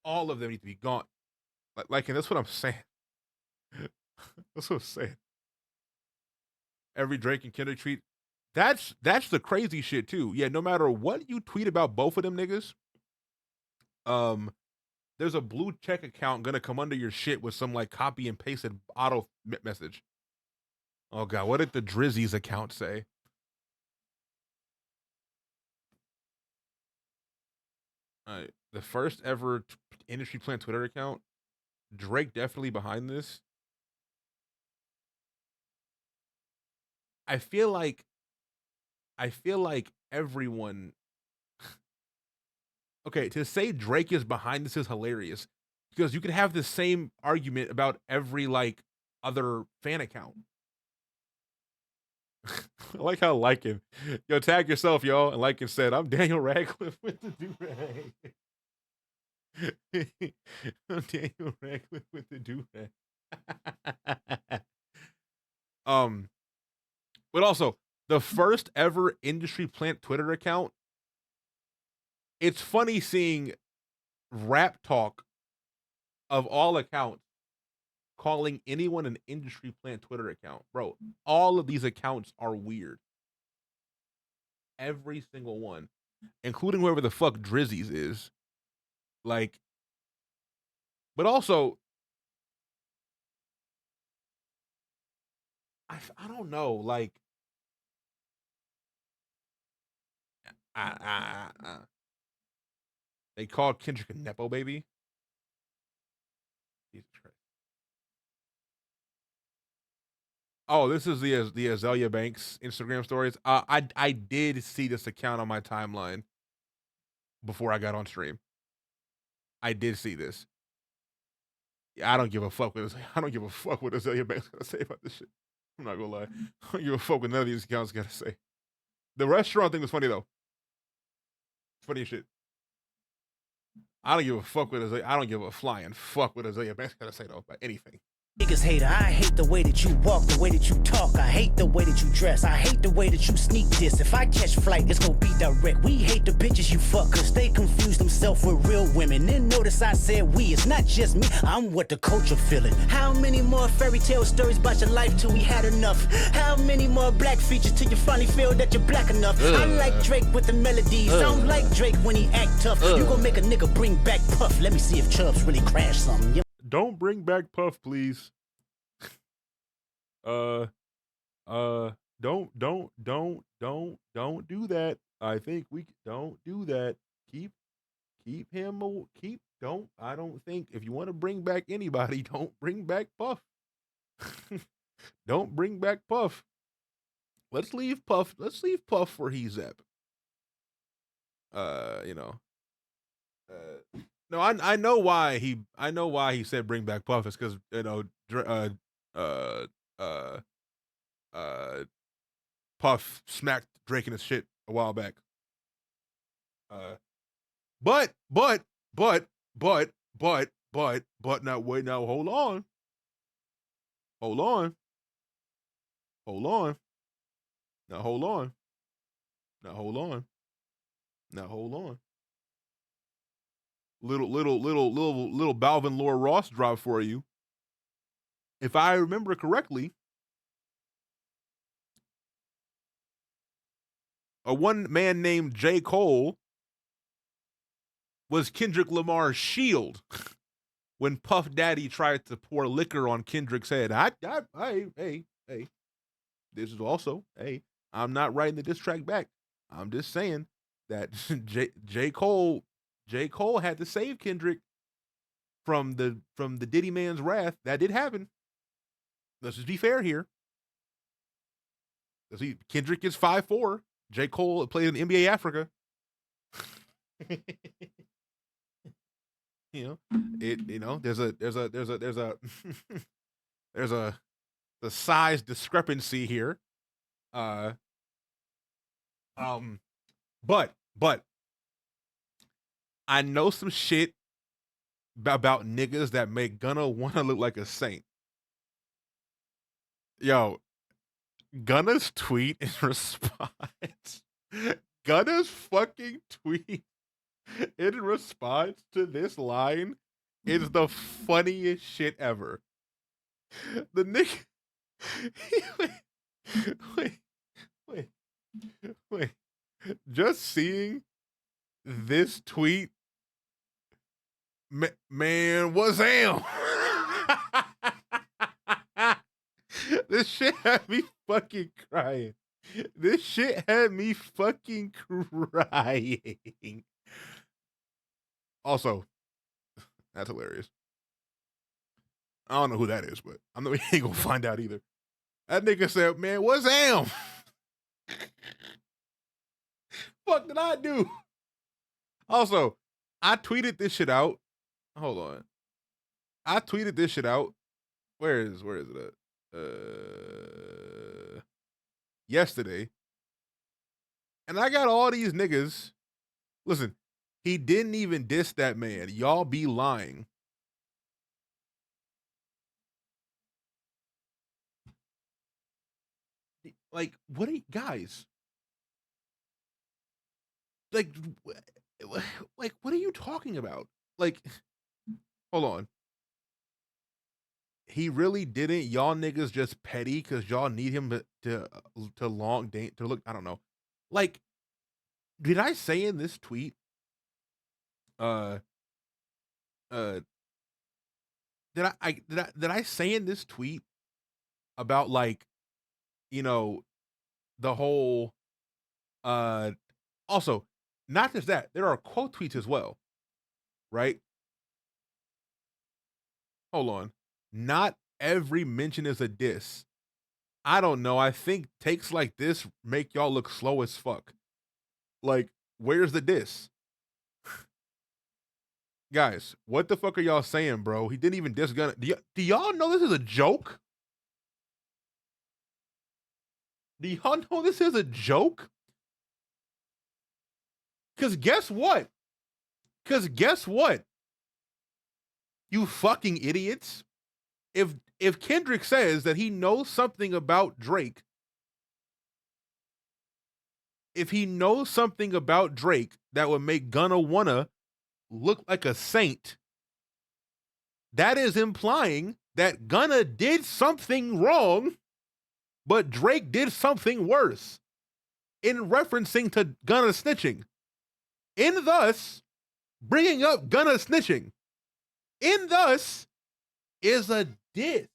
All of them need to be gone. Like, and that's what I'm saying. That's what I'm saying. Every Drake and Kendrick tweet. That's the crazy shit too. Yeah, no matter what you tweet about both of them niggas, there's a blue check account gonna come under your shit with some like copy and pasted auto message. Oh God, what did the Drizzy's account say? All right, the first ever industry plant Twitter account. Drake definitely behind this. I feel like everyone. Okay, to say Drake is behind this is hilarious because you could have the same argument about every like other fan account. I like how Lycan, yo, tag yourself, y'all, and Lycan said, "I'm Daniel Radcliffe with the do-rag." I'm Daniel Radcliffe with the do-rag. But also, the first ever industry plant Twitter account, it's funny seeing Rap Talk of all accounts calling anyone an industry plant Twitter account. Bro, all of these accounts are weird. Every single one, including whoever the fuck Drizzy's is. Like, but also, I don't know, like, they called Kendrick a Nepo baby. Jesus Christ. Oh, this is the Azalea Banks Instagram stories. I did see this account on my timeline before I got on stream. I did see this. Yeah, I don't give a fuck what Azalea Banks gotta say about this shit. I'm not gonna lie. I don't give a fuck what none of these accounts gotta say. The restaurant thing was funny though. Funny as shit. I don't give a fuck what Isaiah. I don't give a flying fuck what Isaiah Banks gotta say though about anything. Niggas hater, I hate the way that you walk, the way that you talk. I hate the way that you dress. I hate the way that you sneak this. If I catch flight, it's gonna be direct. We hate the bitches you fuck, cause they confuse themselves with real women. Then notice I said we, it's not just me, I'm what the culture feeling. How many more fairy tale stories about your life till we had enough? How many more black features till you finally feel that you're black enough? I like Drake with the melodies, sound like Drake when he act tough. You gon' make a nigga bring back Puff. Let me see if Chubbs really crashed something. Yeah. Don't bring back Puff, please. Don't do that. I think we don't do that. Keep him. I don't think if you want to bring back anybody, don't bring back Puff. Don't bring back Puff. Let's leave Puff where he's at. No, I know why he said bring back Puff. It's because Puff smacked Drake in his shit a while back. But now wait, now hold on. Little Balvin Lore Ross drop for you. If I remember correctly, a one man named J. Cole was Kendrick Lamar's shield when Puff Daddy tried to pour liquor on Kendrick's head. Hey, this is also, I'm not writing the diss track back. I'm just saying that J. Cole had to save Kendrick from the Diddy man's wrath. That did happen. Let's just be fair here. Kendrick is 5'4". J. Cole played in the NBA Africa. There's a the size discrepancy here. But I know some shit about niggas that make Gunna wanna look like a saint. Yo, Gunna's tweet in response. Gunna's fucking tweet in response to this line is the funniest shit ever. The nigga. Wait. Just seeing this tweet, man, what's am? This shit had me fucking crying. Also, that's hilarious. I don't know who that is, but I'm not ain't gonna find out either. That nigga said, man, what's am? Fuck did I do? Also, I tweeted this shit out. Hold on. I tweeted this shit out. Where is it at? Yesterday. And I got all these niggas. Listen, he didn't even diss that man. Y'all be lying. Like, what are you guys? Like, what are you talking about? Like, hold on. He really didn't. Y'all niggas just petty because y'all need him to look. I don't know. Like, did I say in this tweet? Did I say in this tweet about, like, the whole also, not just that, there are quote tweets as well, right? Hold on. Not every mention is a diss. I don't know. I think takes like this make y'all look slow as fuck. Like, where's the diss? Guys, what the fuck are y'all saying, bro? He didn't even diss Gunna. Do y'all know this is a joke? Do y'all know this is a joke? Because guess what? You fucking idiots. If Kendrick says that he knows something about Drake, that would make Gunna wanna look like a saint, that is implying that Gunna did something wrong, but Drake did something worse in referencing to Gunna snitching. In thus, bringing up Gunna snitching. In thus, is a diss.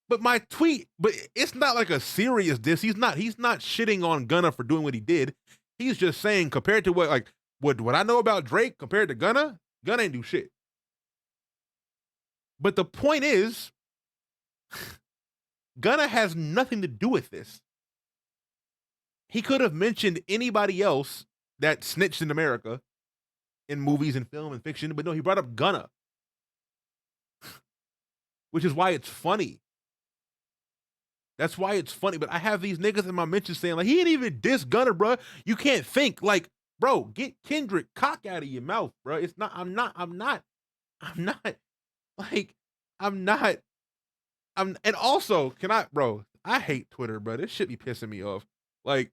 But my tweet, but it's not like a serious diss. He's not shitting on Gunna for doing what he did. He's just saying compared to what I know about Drake compared to Gunna ain't do shit. But the point is, Gunna has nothing to do with this. He could have mentioned anybody else that snitched in America in movies and film and fiction, but no, he brought up Gunna. Which is why it's funny. That's why it's funny. But I have these niggas in my mentions saying, like, he ain't even diss Gunna, bro. You can't think. Like, bro, get Kendrick cock out of your mouth, bro. It's not, I'm not, and also, I hate Twitter, bro. This shit be pissing me off. Like,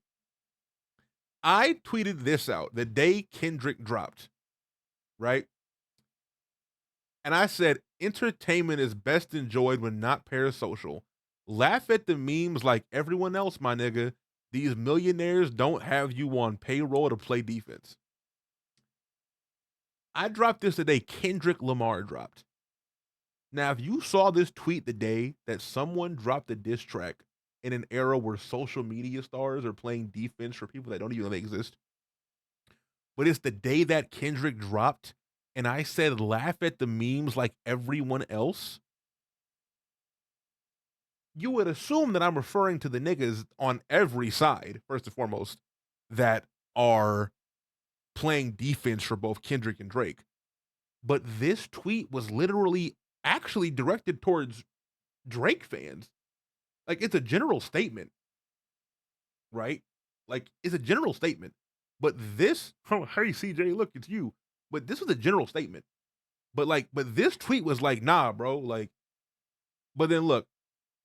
I tweeted this out the day Kendrick dropped, right? And I said, entertainment is best enjoyed when not parasocial. Laugh at the memes like everyone else, my nigga. These millionaires don't have you on payroll to play defense. I dropped this the day Kendrick Lamar dropped. Now, if you saw this tweet the day that someone dropped a diss track in an era where social media stars are playing defense for people that don't even exist, but it's the day that Kendrick dropped, and I said, laugh at the memes like everyone else, you would assume that I'm referring to the niggas on every side, first and foremost, that are playing defense for both Kendrick and Drake. But this tweet was literally actually directed towards Drake fans. Like, it's a general statement, right? Like, it's a general statement. But this, oh, hey, CJ, look, it's you. But this was a general statement. But this tweet was like, nah, bro. Like, but then look,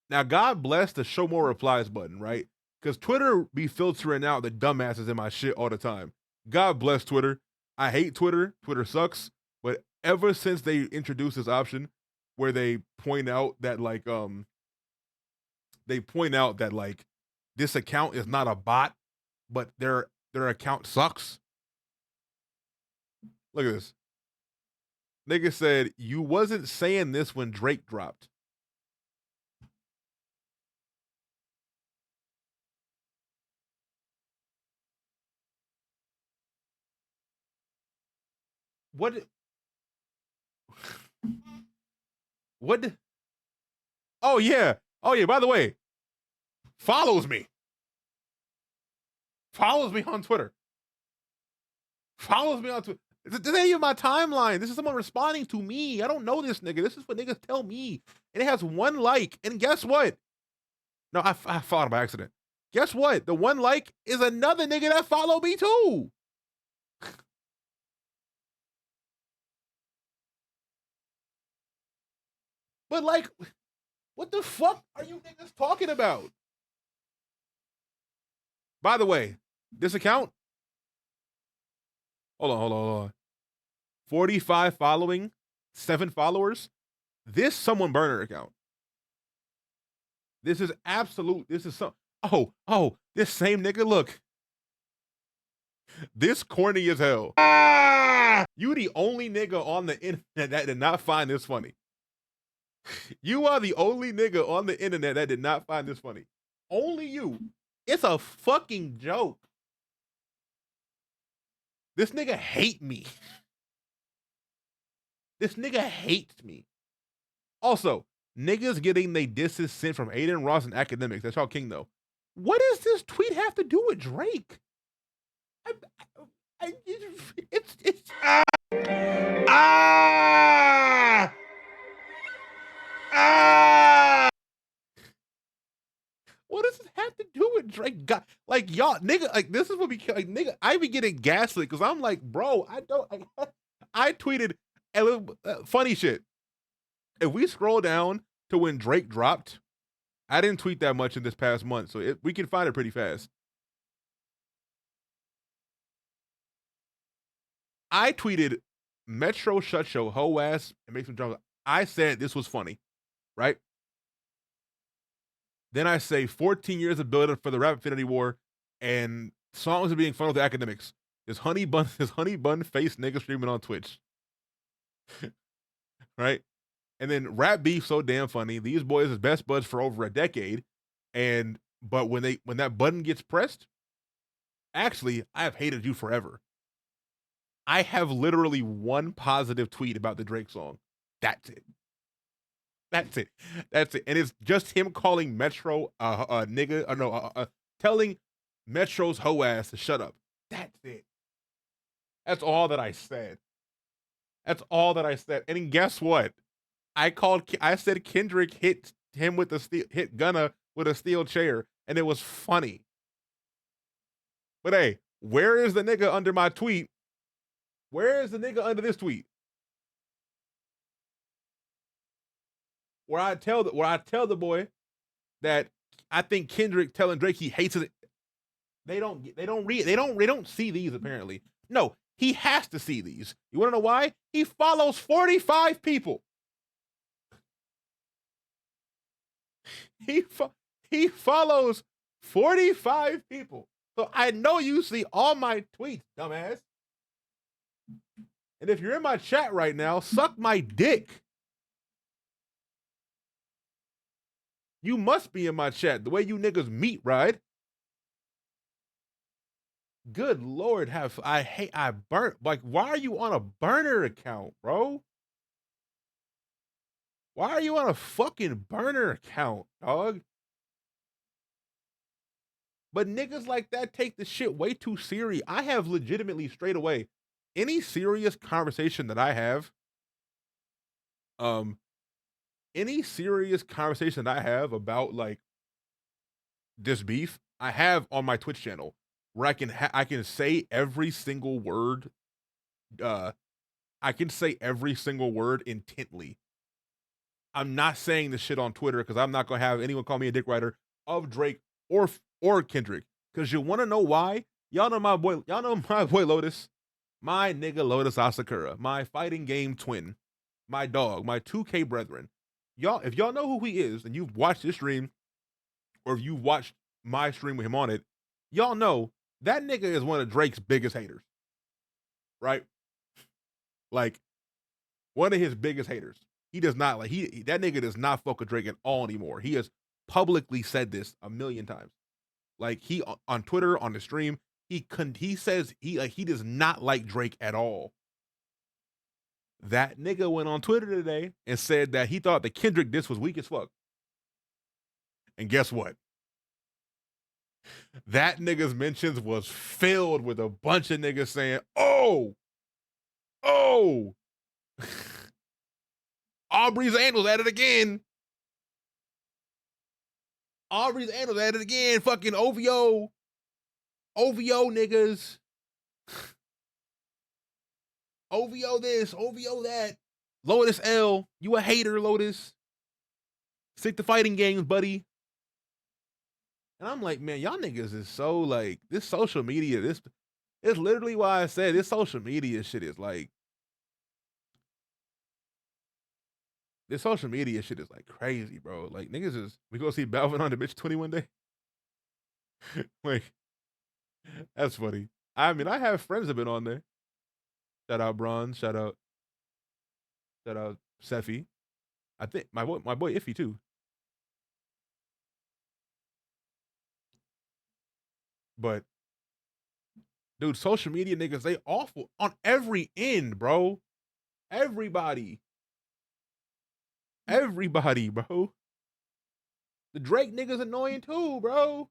now God bless the show more replies button, right? Because Twitter be filtering out the dumbasses in my shit all the time. God bless Twitter. I hate Twitter. Twitter sucks. But ever since they introduced this option where they point out that this account is not a bot, but their account sucks. Look at this. Nigga said, you wasn't saying this when Drake dropped. What? Oh yeah. By the way, follows me on Twitter. This ain't even my timeline. This is someone responding to me. I don't know this nigga. This is what niggas tell me. And it has 1 like. And guess what? No, I followed by accident. Guess what? The 1 like is another nigga that followed me too. But like, what the fuck are you niggas talking about? By the way, this account, hold on. 45 following, 7 followers. This someone burner account. This is this same nigga, look. This corny as hell. You the only nigga on the internet that did not find this funny. You are the only nigga on the internet that did not find this funny. Only you. It's a fucking joke. This nigga hate me. This nigga hates me. Also, niggas getting they disses sent from Aiden Ross and academics. That's y'all king though. What does this tweet have to do with Drake? What does it have to do what Drake got? Like y'all, nigga, like this is what we like, nigga. I be getting gaslit because I'm like, bro, I don't. I tweeted funny shit. If we scroll down to when Drake dropped, I didn't tweet that much in this past month, so we can find it pretty fast. I tweeted Metro shut your hoe ass and make some drama. I said this was funny, right? Then I say 14 years of build-up for the Rap Infinity War, and songs are being funneled to academics. This honey bun face nigga streaming on Twitch, right? And then Rap Beef so damn funny. These boys is best buds for over a decade, but when that button gets pressed, actually I have hated you forever. I have literally one positive tweet about the Drake song. That's it. That's it. That's it. And it's just him calling Metro nigga. Telling Metro's hoe ass to shut up. That's it. That's all that I said. That's all that I said. And then guess what? I said Kendrick hit him with hit Gunna with a steel chair, and it was funny. But hey, where is the nigga under my tweet? Where is the nigga under this tweet? Where I tell the boy that I think Kendrick telling Drake he hates it. They don't see these apparently. No, he has to see these. You want to know why? He follows 45 people. He follows 45 people. So I know you see all my tweets, dumbass. And if you're in my chat right now, suck my dick. You must be in my chat. The way you niggas meet, right? Good Lord, I burnt. Like, why are you on a burner account, bro? Why are you on a fucking burner account, dog? But niggas like that take the shit way too serious. I have legitimately straight away, any serious conversation that I have, about like this beef, I have on my Twitch channel where I can say every single word. I can say every single word intently. I'm not saying this shit on Twitter because I'm not gonna have anyone call me a dick rider of Drake or Kendrick. Because you want to know why? Y'all know my boy Lotus, my nigga Lotus Asakura, my fighting game twin, my dog, my 2K brethren. If y'all know who he is and you've watched this stream, or if you've watched my stream with him on it, y'all know that nigga is one of Drake's biggest haters. Right? Like, one of his biggest haters. He does not like that nigga does not fuck with Drake at all anymore. He has publicly said this a million times. Like, he on Twitter, on the stream, he says he does not like Drake at all. That nigga went on Twitter today and said that he thought the Kendrick diss was weak as fuck. And guess what? That nigga's mentions was filled with a bunch of niggas saying, oh, Aubrey's Angels at it again. Aubrey's Angels at it again. Fucking OVO niggas. OVO this, OVO that. Lotus L, you a hater, Lotus. Stick to fighting games, buddy. And I'm like, man, y'all niggas is so like, this social media, this is literally why I said this social media shit is like, this social media shit is like crazy, bro. Like, niggas is, we gonna see Balvin on the bitch 21 day? Like, that's funny. I mean, I have friends that have been on there. Shout out Bronze, shout out Seffi. I think my boy Iffy too. But dude, social media niggas, they awful on every end, bro. Everybody, bro. The Drake niggas annoying too, bro.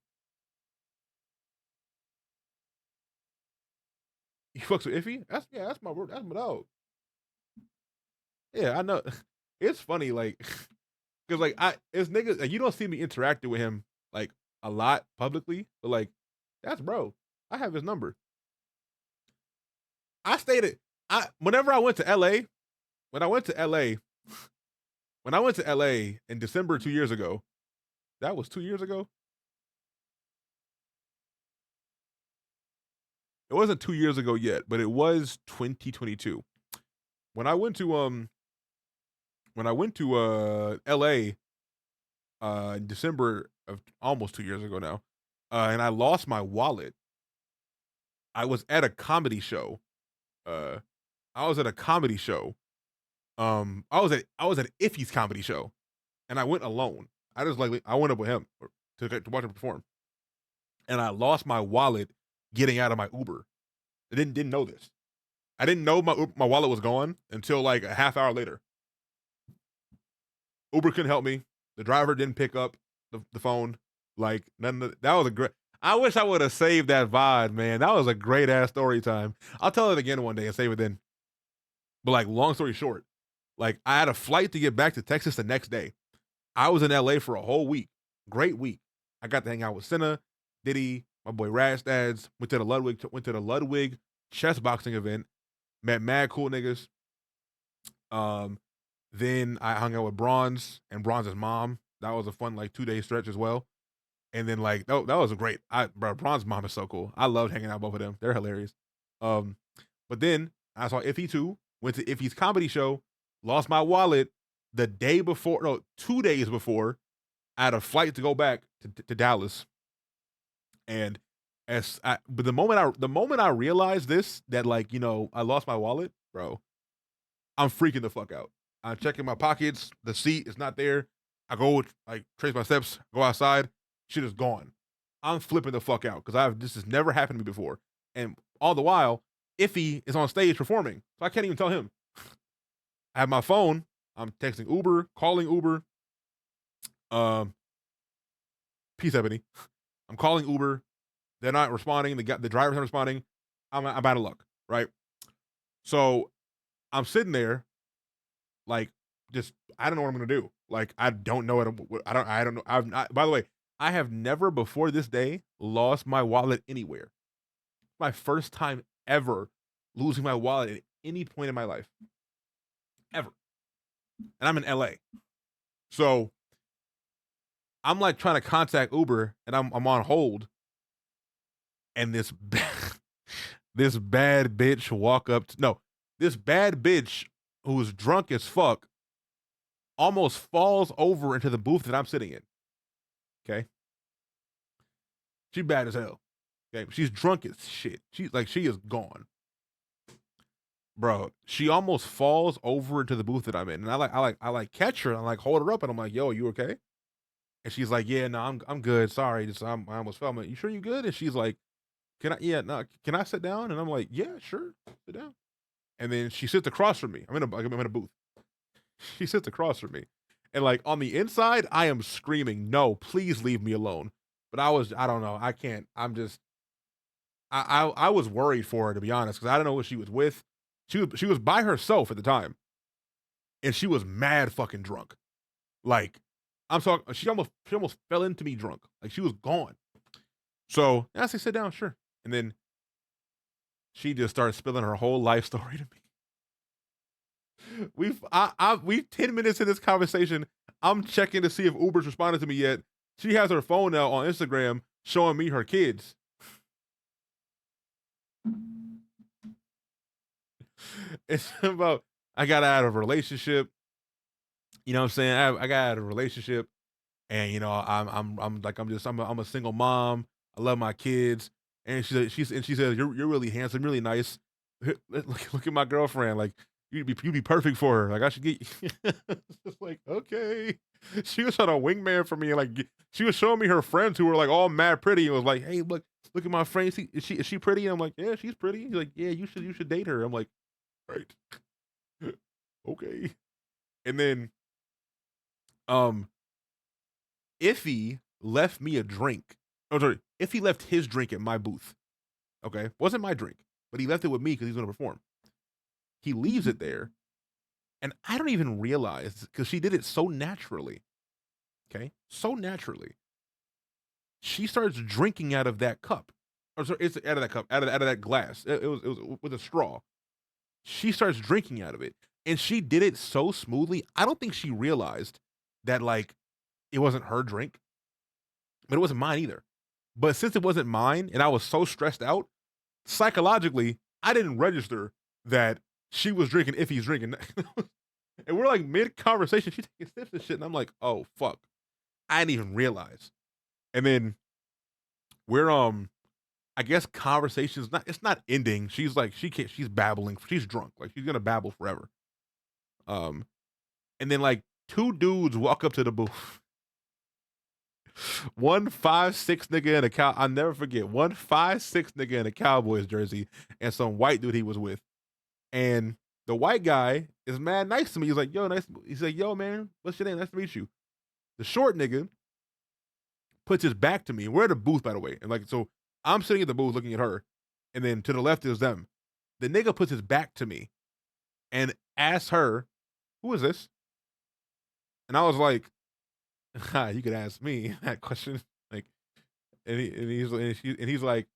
You fucks with Iffy? That's my dog. Yeah, I know. It's funny, like, cause like it's niggas, like, you don't see me interacting with him like a lot publicly, but like, that's bro. I have his number. I stated whenever I went to LA, when I went to LA in December 2 years ago, that was 2 years ago. It wasn't 2 years ago yet, but it was 2022. When I went to LA in December of almost 2 years ago now, and I lost my wallet. I was at a comedy show. I was at Iffy's comedy show, and I went alone. I went up with him to watch him perform, and I lost my wallet getting out of my Uber. I didn't know this. I didn't know my wallet was gone until like a half hour later. Uber couldn't help me. The driver didn't pick up the phone. Like that was a great. I wish I would have saved that VOD, man. That was a great ass story time. I'll tell it again one day and save it then. But like, long story short, like I had a flight to get back to Texas the next day. I was in LA for a whole week. Great week. I got to hang out with Senna, Diddy, my boy Rashdads. Went to the Ludwig chess boxing event. Met mad cool niggas. Then I hung out with Bronze and Bronze's mom. That was a fun like 2-day stretch as well. And then like that was a great. Bronze's mom is so cool. I loved hanging out with both of them. They're hilarious. But then I saw Iffy too. Went to Iffy's comedy show. Lost my wallet the day before. No, 2 days before. I had a flight to go back to Dallas. And but the moment I realized this, that like, you know, I lost my wallet, bro, I'm freaking the fuck out. I'm checking my pockets. The seat is not there. I go like trace my steps, go outside. Shit is gone. I'm flipping the fuck out because this has never happened to me before. And all the while, Iffy is on stage performing, so I can't even tell him. I have my phone. I'm texting Uber, calling Uber. Peace, Ebony. I'm calling Uber. They're not responding. The driver's not responding. I'm out of luck, right? So I'm sitting there, like, just I don't know what I'm gonna do. Like, I don't know what I don't know. By the way, I have never before this day lost my wallet anywhere. My first time ever losing my wallet at any point in my life, ever. And I'm in LA, so I'm like trying to contact Uber, and I'm on hold. And this bad bitch this bad bitch who's drunk as fuck almost falls over into the booth that I'm sitting in. Okay. She bad as hell. Okay. She's drunk as shit. She is gone. Bro, she almost falls over into the booth that I'm in. And I catch her and I hold her up and I'm like, yo, you okay? And she's like, yeah, no, I'm good. Sorry. I almost fell. I'm like, you sure you good? And she's like, can I sit down? And I'm like, yeah, sure. Sit down. And then she sits across from me. I'm in a booth. She sits across from me. And like on the inside, I am screaming, no, please leave me alone. But I don't know. I can't. I was worried for her, to be honest, because I don't know what she was with. She was by herself at the time. And she was mad fucking drunk. Like, I'm talking, she almost fell into me drunk. Like, she was gone. So I said, sit down, sure. And then she just started spilling her whole life story to me. We've 10 minutes in this conversation. I'm checking to see if Uber's responded to me yet. She has her phone now on Instagram showing me her kids. It's about, I got out of a relationship. You know what I'm saying? I got out of a relationship, and you know, I'm a single mom. I love my kids. And she says, you're really handsome, really nice. Look at my girlfriend. Like, you'd be perfect for her. Like, I should get you. It's like, okay. She was on a wingman for me. And like, she was showing me her friends who were like all mad pretty. And was like, hey, look at my friend. Is she pretty? And I'm like, yeah, she's pretty. He's like, yeah, you should date her. I'm like, right. Okay. And then, Iffy left me a drink. Oh, sorry. Iffy left his drink at my booth. Okay. Wasn't my drink, but he left it with me because he's going to perform. He leaves it there. And I don't even realize, because she did it so naturally. Okay. So naturally. she starts drinking out of that cup. Or sorry, it's out of that cup, out of that glass. It was with a straw. She starts drinking out of it, and she did it so smoothly. I don't think she realized that like it wasn't her drink, but it wasn't mine either. But since it wasn't mine, and I was so stressed out, psychologically, I didn't register that she was drinking if he's drinking. And we're like mid conversation, she's taking sips and shit, and I'm like, oh fuck, I didn't even realize. And then we're I guess conversation's it's not ending. She's like she's babbling, she's drunk, like she's gonna babble forever. And then like two dudes walk up to the booth. One 5'6" nigga in a cow. I'll never forget. One 5'6" nigga in a Cowboys jersey and some white dude he was with. And the white guy is mad nice to me. He's like, yo, nice. He's like, yo, man, what's your name? Nice to meet you. The short nigga puts his back to me. We're at a booth, by the way. And like, so I'm sitting at the booth looking at her. And then to the left is them. The nigga puts his back to me and asks her, who is this? And I was like, you could ask me that question. Like, he's like,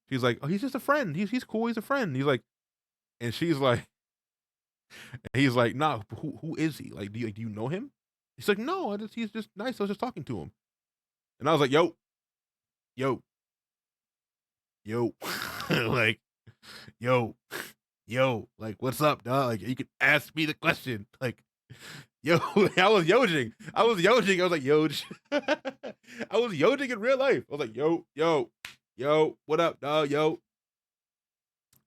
she's like, oh, he's just a friend. He's cool. He's a friend. He's like, and she's like, and he's like, nah, who is he? Like, do you know him? He's like, no, he's just nice. I was just talking to him. And I was like, yo, like, yo, like, what's up, dog? Like, you could ask me the question. Like, yo, I was yojing. I was like, yoj. I was yojing in real life. I was like, yo, what up, dog? Yo.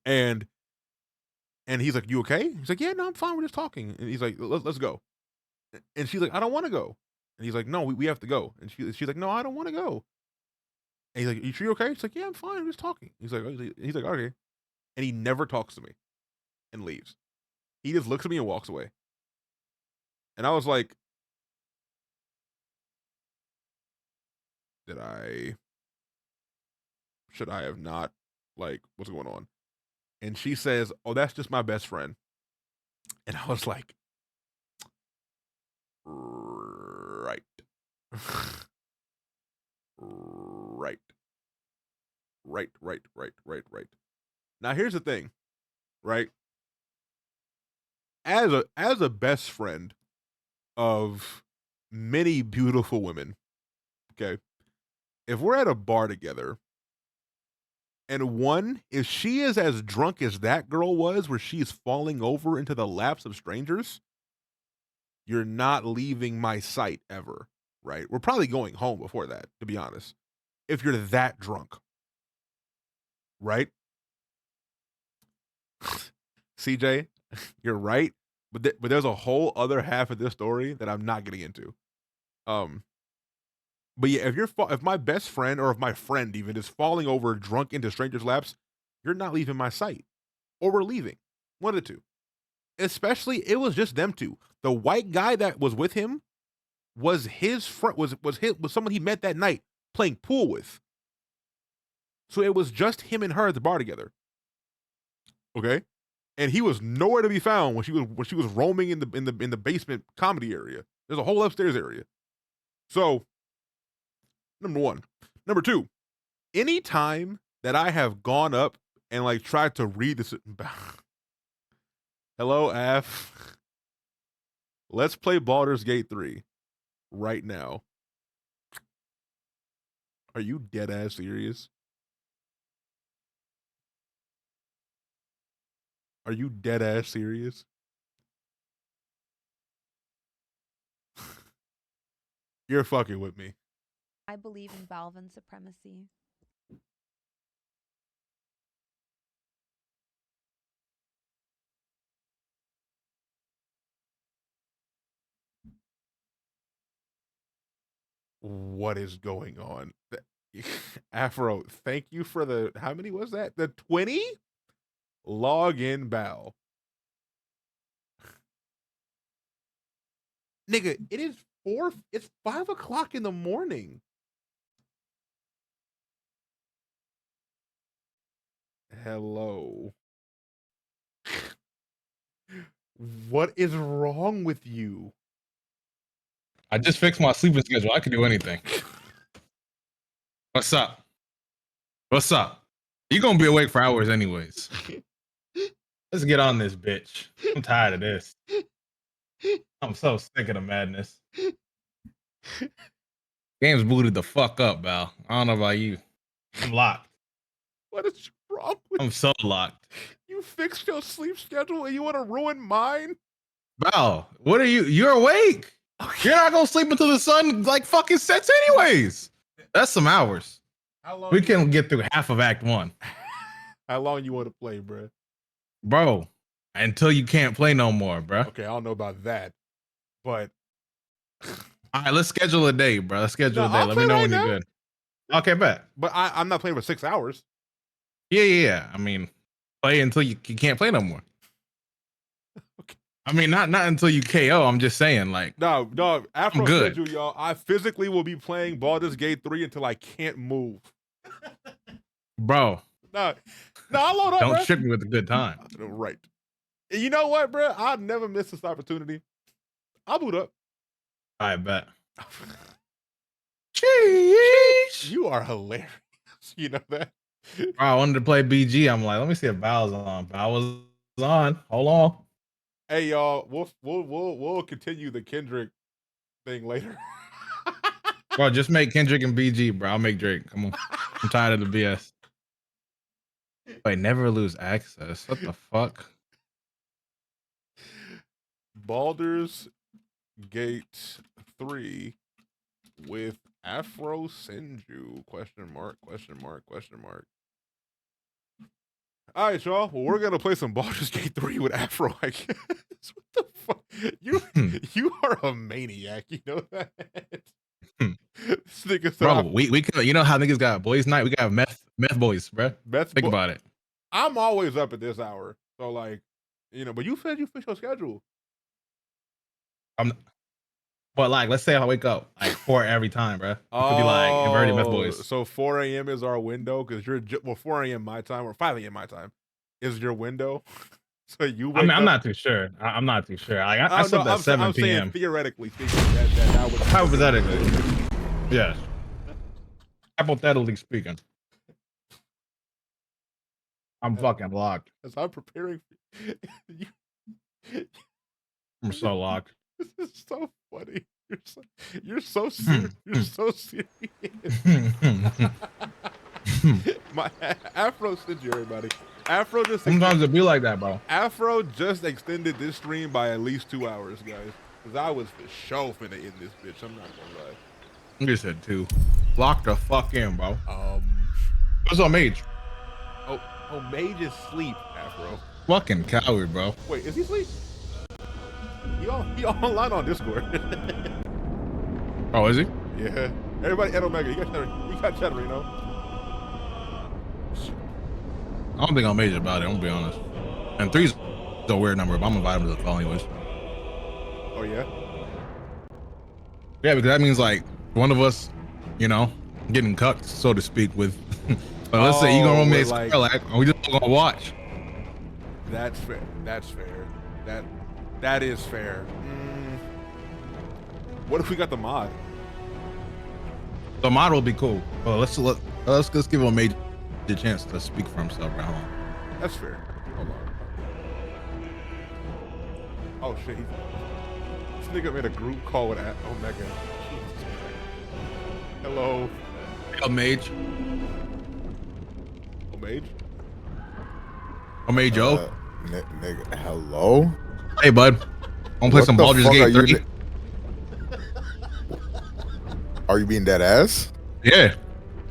And he's like, you okay? He's like, yeah, no, I'm fine. We're just talking. And he's like, let's go. And she's like, I don't want to go. And he's like, no, we have to go. And she's like, no, I don't want to go. And he's like, you sure you okay? She's like, yeah, I'm fine. I'm just talking. He's like, okay. And he never talks to me and leaves. He just looks at me and walks away. And I was like, should I have not? Like, what's going on? And she says, oh, that's just my best friend. And I was like, right. Right. Now, here's the thing, right? As a best friend of many beautiful women, okay, if we're at a bar together, and if she is as drunk as that girl was, where she is falling over into the laps of strangers, you're not leaving my sight ever, right? We're probably going home before that, to be honest, if you're that drunk, right? CJ, you're right, but there's a whole other half of this story that I'm not getting into. But yeah, if my best friend, or if my friend even, is falling over drunk into strangers' laps, you're not leaving my sight, or we're leaving. One of the two. Especially, it was just them two. The white guy that was with him was his friend, was someone he met that night playing pool with. So it was just him and her at the bar together. Okay, and he was nowhere to be found when she was roaming in the basement comedy area. There's a whole upstairs area. So, number one. Number two, anytime that I have gone up and like tried to read this, hello, Af. Let's play Baldur's Gate 3 right now. Are you dead ass serious? Are you dead ass serious? You're fucking with me. I believe in Balvin supremacy. What is going on? Afro, thank you for the, how many was that? The 20? Login Bal. Nigga, it's 5 o'clock in the morning. Hello. What is wrong with you? I just fixed my sleeping schedule. I can do anything. What's up? What's up? You gonna be awake for hours anyways. Let's get on this bitch. I'm tired of this. I'm so sick of the madness. Game's booted the fuck up, Val. I don't know about you. I'm locked. What is wrong with I'm so locked. you? Fixed your sleep schedule and you want to ruin mine? Val, what are you? You're awake. You're not gonna sleep until the sun like fucking sets anyways. That's some hours. How long We can get through half of Act 1. How long you want to play, bro? Bro, until you can't play no more, bro. Okay, I don't know about that, but All right, let's schedule a day, bro. Let's schedule No, a day. I'll Let play me know right when now. you're good. Okay, bet. I'm not playing for 6 hours. Yeah. I mean, play until you can't play no more. I mean, not until you KO. I'm just saying, like, No, Afro good. schedule, y'all. I physically will be playing Baldur's Gate 3 until I can't move. bro, No, hold on, don't bro. trick me with a good time. Right. You know what, bro? I'll never miss this opportunity. I'll boot up. I bet. You are hilarious. You know that? Bro, I wanted to play BG. I'm like, let me see if Val's on. Val was on. Hold on. Hey, y'all. We'll continue the Kendrick thing later. Bro, just make Kendrick and BG, bro. I'll make Drake. Come on. I'm tired of the BS. Wait, never lose access. What the fuck? Baldur's Gate 3 with Afro Senju? Question mark. All right, y'all. Well, we're gonna play some Baldur's Gate 3 with Afro, I guess. What the fuck? You are a maniac. You know that? This nigga said Bro, we can, you know how niggas got boys night? We got meth boys, bro. Think about it. I'm always up at this hour, so like, you know. But you said you fixed your schedule. But like, let's say I wake up like 4 every time, bro. It could be like inverted meth boys. So 4 a.m. is our window because you're 4 a.m. my time or 5 a.m. my time is your window. So you. I mean, I'm not too sure. I'm not too sure. Like, I slept at 7 I'm p.m. saying theoretically speaking, that would. Hypothetically, yes. Hypothetically speaking, I'm fucking locked. As I'm preparing, I'm so locked. This is so funny. You're so serious. You're so serious. My Afro sent you, everybody. Afro just Sometimes it be like that, bro. Afro just extended this stream by at least 2 hours, guys. Because I was for sure finna end this bitch. I'm not gonna lie. You said 2. Lock the fuck in, bro. What's on Mage? Oh, Mage is sleep, Afro. Fucking coward, bro. Wait, is he asleep? He online on Discord. Oh, is he? Yeah. Everybody at Omega, you got Cheddar, you know? I don't think I'm Mage about it. I'm gonna be honest. And 3's a weird number, but I'm gonna invite him to the call anyways. Oh yeah. Yeah, because that means like one of us, you know, getting cucked, so to speak, with. But let's say you gonna romance Scarlet, and we just gonna watch. That's fair. That's fair. That is fair. What if we got the mod? The mod will be cool. Well, let's give him a Mage the chance to speak for himself. Right? Hold on. That's fair. Hold on. Oh shit! This nigga made a group call with Omega. Hello. Hello, Mage. Mage. Mage, yo. Nigga, hello. Hey, bud. I'm gonna play some Baldur's Gate 3. Are you being dead ass? Yeah.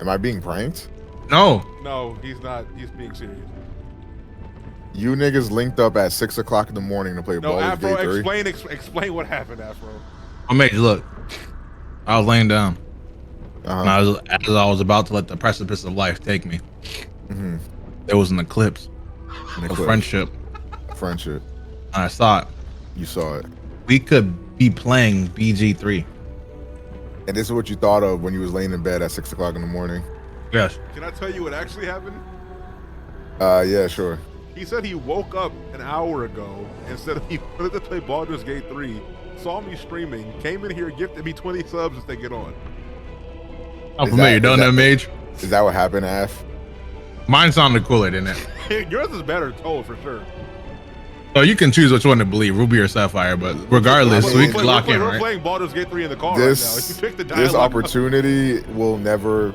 Am I being pranked? No. No, he's not. He's being serious. You niggas linked up at 6 o'clock in the morning to play No, Baldur's Afro, Gate 3. explain what happened, Afro. Mage, look. I was laying down. And as I was about to let the precipice of life take me, there was an eclipse of friendship. Friendship. And I saw it. You saw it. We could be playing BG3. And this is what you thought of when you was laying in bed at 6 o'clock in the morning? Yes. Can I tell you what actually happened? Yeah, sure. He said he woke up an hour ago and said he wanted to play Baldur's Gate 3, saw me streaming, came in here, gifted me 20 subs to get on. I'm familiar. Don't know, Mage. Is that what happened, Af? Mine sounded cooler than it. Yours is better told for sure. So you can choose which one to believe, Ruby or Sapphire, but regardless, we can lock in, We're right? playing Baldur's Gate 3 in the car right now. If you pick the This dialogue, opportunity will never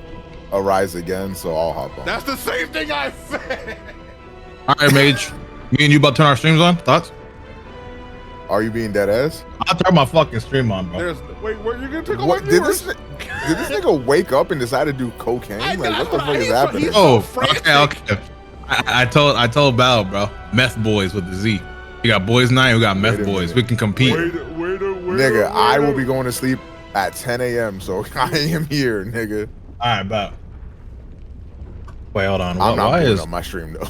arise again, so I'll hop on. that's the same thing I said. All right, Mage. Me and you about to turn our streams on? Thoughts? Are you being dead ass? I'll turn my fucking stream on, bro. Wait, where you gonna take What away did yours? this nigga wake up and decide to do cocaine? Like what the fuck is happening? Oh, okay. I told Val, bro. Meth boys with the Z. We got boys night. We got meth boys. We can compete. Nigga, I will be going to sleep at 10 a.m. So I am here, nigga. All right, bet. Wait, hold on. I'm not Why putting is on my stream though.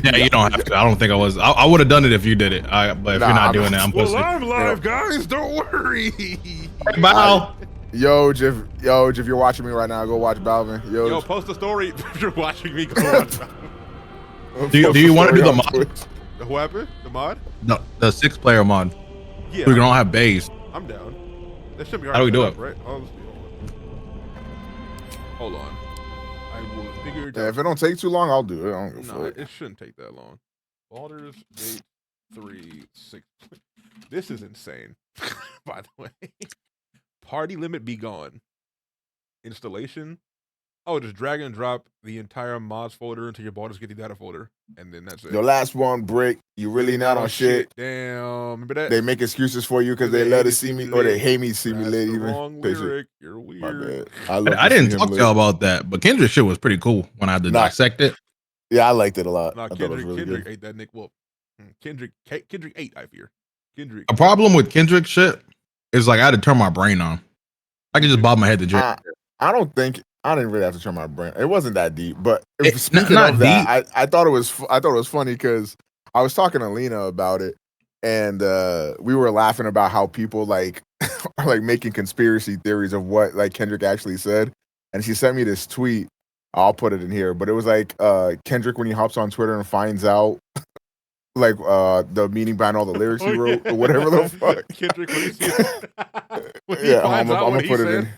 Yeah, you don't have to. I don't think I was. I would have done it if you did it. But if you're not doing it, I'm pussy. Well, I'm live, guys. Don't worry. Bow. Yo, Jiff, if you're watching me right now, go watch Balvin. Yo, post a story if you're watching me. Go watch. Do you want to do the mod? What happened? The mod? No, the 6-player mod. Yeah. We can all have bays. I'm down. That should be How do we do set it? up, right? Hold on. I will figure it Yeah, out. if it don't take too long, I'll do it. I don't give a No, fuck. it shouldn't take that long. Baldur's Gate 3, 6. This is insane, by the way. Party limit be gone. Installation. Oh, just drag and drop the entire mods folder into your Baldur's Gate data folder, and then that's it. Your last one, Brick. You really not on shit. Damn, remember that? They make excuses for you because they love to see me, or they hate me to see me late. Even wrong They say, lyric. You're My weird. bad. I didn't talk to y'all about that, but Kendrick shit was pretty cool when I had to Nah. dissect it. Yeah, I liked it a lot. Nah, I thought it was really Kendrick good. ate that Nick Wolf. Kendrick ate, I fear. Kendrick. A problem with Kendrick shit is like I had to turn my brain on. I could just bob my head to drink. I don't think I didn't really have to turn my brain. It wasn't that deep, but It's speaking not of that, I thought it was funny because I was talking to Lena about it, and we were laughing about how people like are like making conspiracy theories of what like Kendrick actually said, and she sent me this tweet. I'll put it in here, but it was like Kendrick when he hops on Twitter and finds out like the meaning behind all the lyrics he wrote or whatever the fuck. Kendrick when he sees when he Yeah, finds I'm out gonna what he put it said. in.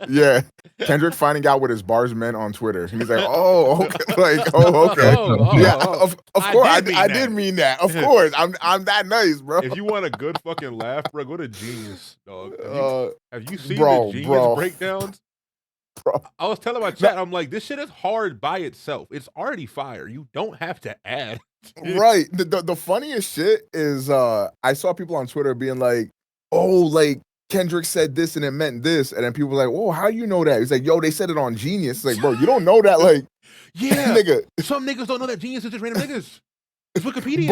Yeah, Kendrick finding out what his bars meant on Twitter. He's like, oh, okay. Like, oh, okay, yeah, of course, I did mean that. Of course, I'm that nice, bro. If you want a good fucking laugh, bro, go to Genius, dog. Have you seen bro, the Genius bro. breakdowns? I was telling my chat, I'm like, this shit is hard by itself. It's already fire. You don't have to add. Right. The funniest shit is I saw people on Twitter being like, oh, like Kendrick said this and it meant this, and then people were like, whoa, how you know that? He's like, yo, they said it on Genius. It's like, bro, you don't know that, like, Yeah, nigga. Some niggas don't know that Genius is just random niggas. It's Wikipedia.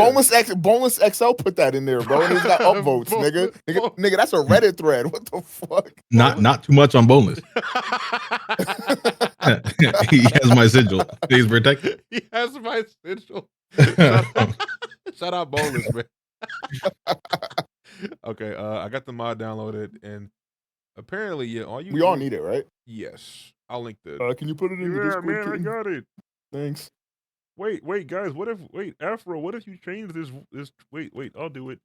Boneless XL put that in there, bro, and he's got upvotes, nigga, that's a Reddit thread. What the fuck? Not too much on boneless. He has my sigil. He's protected. He has my sigil. Shout out Boneless, man. Okay, I got the mod downloaded, and apparently, yeah, We all need it, right? Yes, I'll link the. Can you put it in the Yeah, Discord? man, I King? got it. Thanks. Wait, guys, Afro, what if you change this? Wait, I'll do it.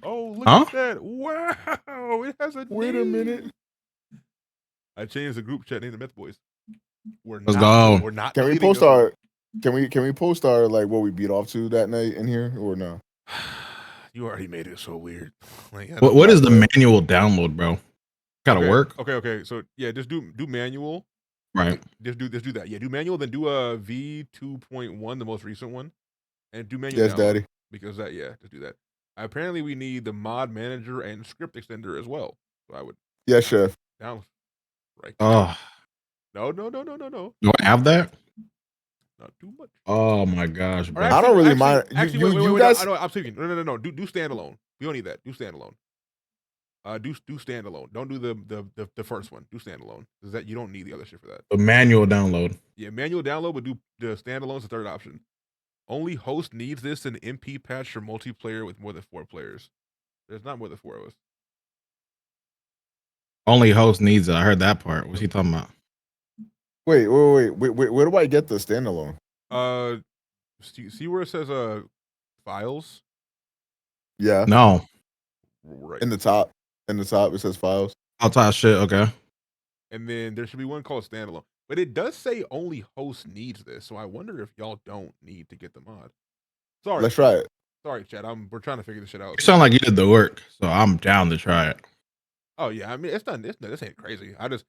Oh, look Huh? at that! Wow, it has a. Wait a minute. I changed the group chat name to Meth Boys. Let's go. We're not. Can we deleting post them. our? Can we post our like what we beat off to that night in here or no? You already made it so weird. Like, I What don't- is the manual download, bro? Gotta Okay, work. Okay. So yeah, just do manual. Right. Just do that. Yeah, do manual, then do a V2.1, the most recent one, and do manual. Yes, download, Daddy. Because just do that. Apparently, we need the mod manager and script extender as well. So I would Yes, chef. down right. Oh, No. do I have that? Not too much. Oh my gosh, Or bro. I don't really mind. Actually, You wait, guys. no, I'm speaking. No. Do standalone. We don't need that. Do standalone. Do standalone. Don't do the first one. Do standalone. Because that you don't need the other shit for that. The manual download. Yeah, manual download, but do the standalone's the third option. Only host needs this in MP patch for multiplayer with more than 4 players. There's not more than 4 of us. Only host needs it. I heard that part. What's he talking about? Wait. Where do I get the standalone? See where it says files? Yeah. No. Right. In the top. In the top, it says files. I'll talk shit. Okay. and then there should be one called standalone. But it does say only host needs this, so I wonder if y'all don't need to get the mod. Sorry, Let's try it. Sorry, Chad. We're trying to figure this shit out. You sound like you did the work, so I'm down to try it. Oh yeah, I mean it's not this ain't crazy. I just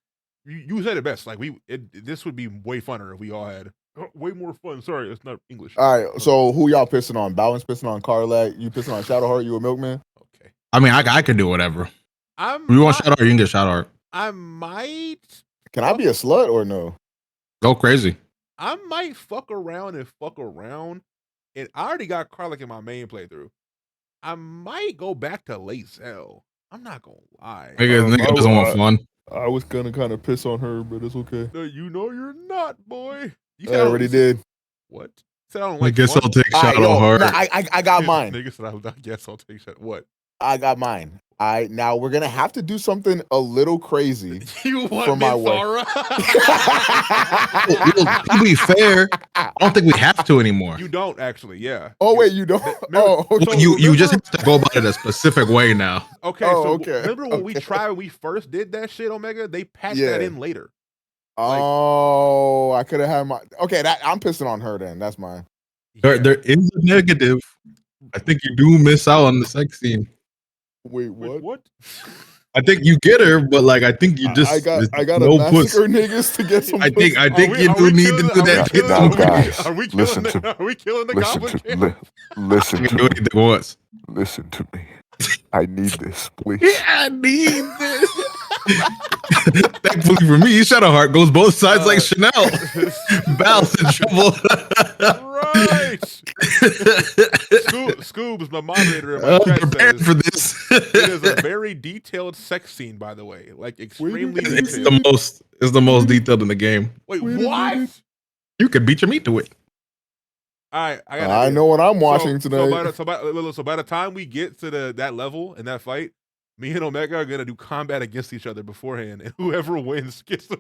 you said it best. Like this would be way funner if we all had way more fun. Sorry, it's not English. All right, so who y'all pissing on? Balvin's pissing on Carlac. You pissing on Shadowheart? You a milkman? I mean, I can do whatever. If you want shout out, you can get shout out. I might. Can I be a slut or no? Go crazy. I might fuck around, and I already got Carlick in my main playthrough. I might go back to Lae'zel. I'm not gonna lie. Nigga doesn't want fun. I was gonna kind of piss on her, but it's okay. No, you know you're not, boy. You I already did. What? Said I don't I like guess fun? I'll take shout out hard. No, I got mine. Nigga said I guess I'll take shot. What? I got mine. Now we're gonna have to do something a little crazy You want for my wife. Well, to be fair, I don't think we have to anymore. You don't actually, yeah. Oh wait, you don't. Remember, okay. Well, you just have to go about it a specific way now. Okay, Oh, so okay, remember when we okay. tried when we first did that shit, Omega? They patched Yeah. that in later. Oh, I could have had my. Okay, I'm pissing on her then. That's mine. There is a negative. I think you do miss out on the sex scene. Wait, what? What? I think you get her, but like I think you just I got no to massacre niggas to get some. I think pussy. you do need to do that. Now, guys, Are we listen killing to Are we killing the listen goblin? to listen You to can do me. anything once. Listen to me. I need this, please. I need this. Thankfully for me, Shadowheart goes both sides like Chanel. Bal's in trouble. Right. Scoobs, my moderator in my I'm chat prepared says for this. it is a very detailed sex scene, by the way. Like extremely It's detailed. the most detailed in the game. Wait, what? You could beat your meat to it. All right, I know what I'm watching tonight. So by the time we get to that level and that fight, me and Omega are gonna do combat against each other beforehand, and whoever wins gets the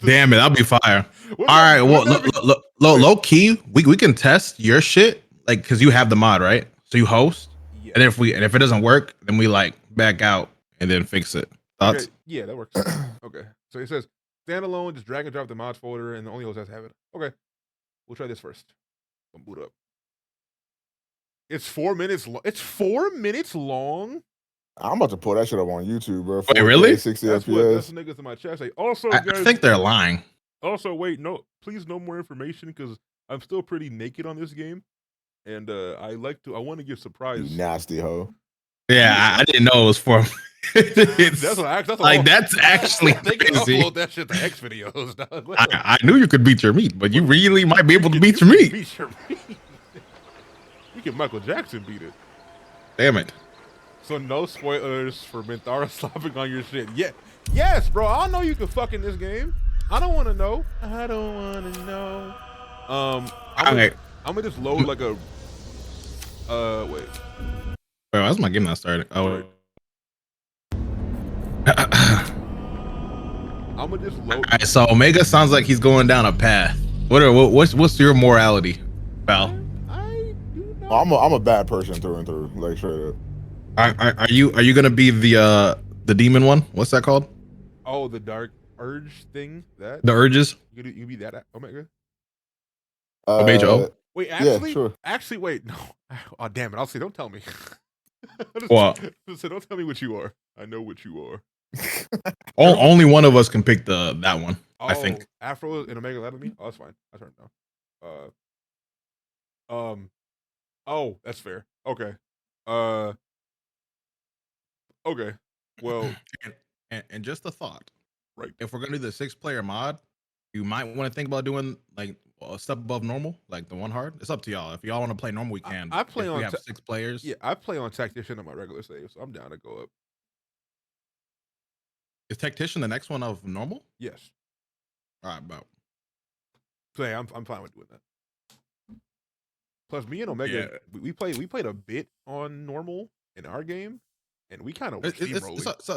Damn it, that'll be fire. Wouldn't All that- right, well, wouldn't that be- low key, we can test your shit, like, because you have the mod, right? So you host, and if it doesn't work, then we like back out and then fix it. Thoughts? Okay, yeah, that works. Okay, so it says standalone, just drag and drop the mods folder, and the only host has to have it. Okay, we'll try this first. I'll boot up. It's 4 minutes. It's 4 minutes long. I'm about to pull that shit up on YouTube, bro. Wait, really? 60 That's what FPS. that's the niggas in my chat say. Also, I guys, think they're lying. Also, wait, no, please, no more information because I'm still pretty naked on this game, and I want to give surprise. You nasty hoe. Yeah, I didn't know it was for. That's like that's actually they can crazy. upload that shit to X videos. Dog. I knew you could beat your meat, but you really might be able to beat your meat. Beat your meat. You can Michael Jackson beat it. Damn it. So no spoilers for Minthara slopping on your shit. Yeah, yes, bro. I know you can fuck in this game. I don't want to know. I don't want to know. I'm gonna just load like a. Wait. Bro, that's my game not started. Oh. I'm gonna just load. All right, so Omega sounds like he's going down a path. What's your morality, Val? Oh, I'm a bad person through and through, like straight up. Are you gonna be the demon one? What's that called? Oh, the dark urge thing. That The urges? You can be that Omega. Omega O? Wait, yeah, actually, sure. wait, no. Oh, damn it! I'll say, don't tell me. What? So don't tell me what you are. I know what you are. Only one of us can pick that one. Oh, I think. Afro and Omega let me. Oh, that's fine. I turned it down. Oh, that's fair. Okay. Okay. Well, and just a thought. Right. If we're gonna do the 6-player mod, you might want to think about doing like a step above normal, like the one hard. It's up to y'all. If y'all want to play normal, we can. I play If on we have ta- 6 players. yeah, I play on Tactician on my regular save, so I'm down to go up. Is Tactician the next one of normal? Yes. All right, about. So yeah, I'm fine with doing that. Plus, me and Omega, Yeah. we played a bit on normal in our game, and we kind of It's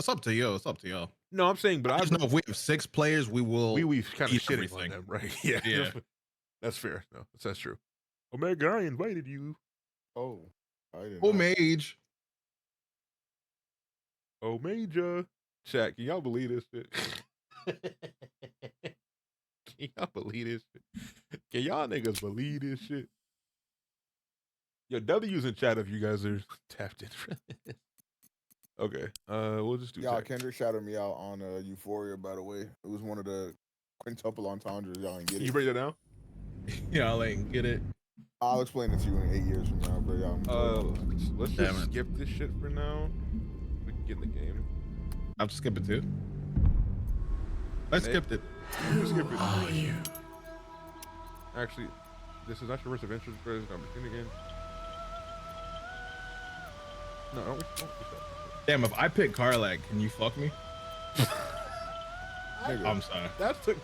up to you. It's up to y'all. No, I'm saying, but I just know if we have 6 players, we will. we kind of eat shitting on everything. them, right? Yeah, Yeah. that's fair. No, that's true. Omega, I invited you. Oh, I didn't Oh, know. mage. Omega, Chat, can y'all believe this shit? Can y'all believe this shit? Can y'all niggas believe this shit? Yo, W's in chat if you guys are tapped in. Okay, we'll just do. Y'all, Kendrick shouted me out on Euphoria, by the way. It was one of the quintuple entendres. Y'all ain't get it. You break that down? Y'all ain't get it. I'll explain it to you in 8 years from now, bro. Y'all. Let's Damn just it. skip this shit for now. We can get in the game. I have to skip it too. I skipped it. You can skip it. Oh, you. Actually, this is not your first adventure. First opportunity game. No, don't stop. Damn, if I pick Karlak, can you fuck me? I'm sorry. That's a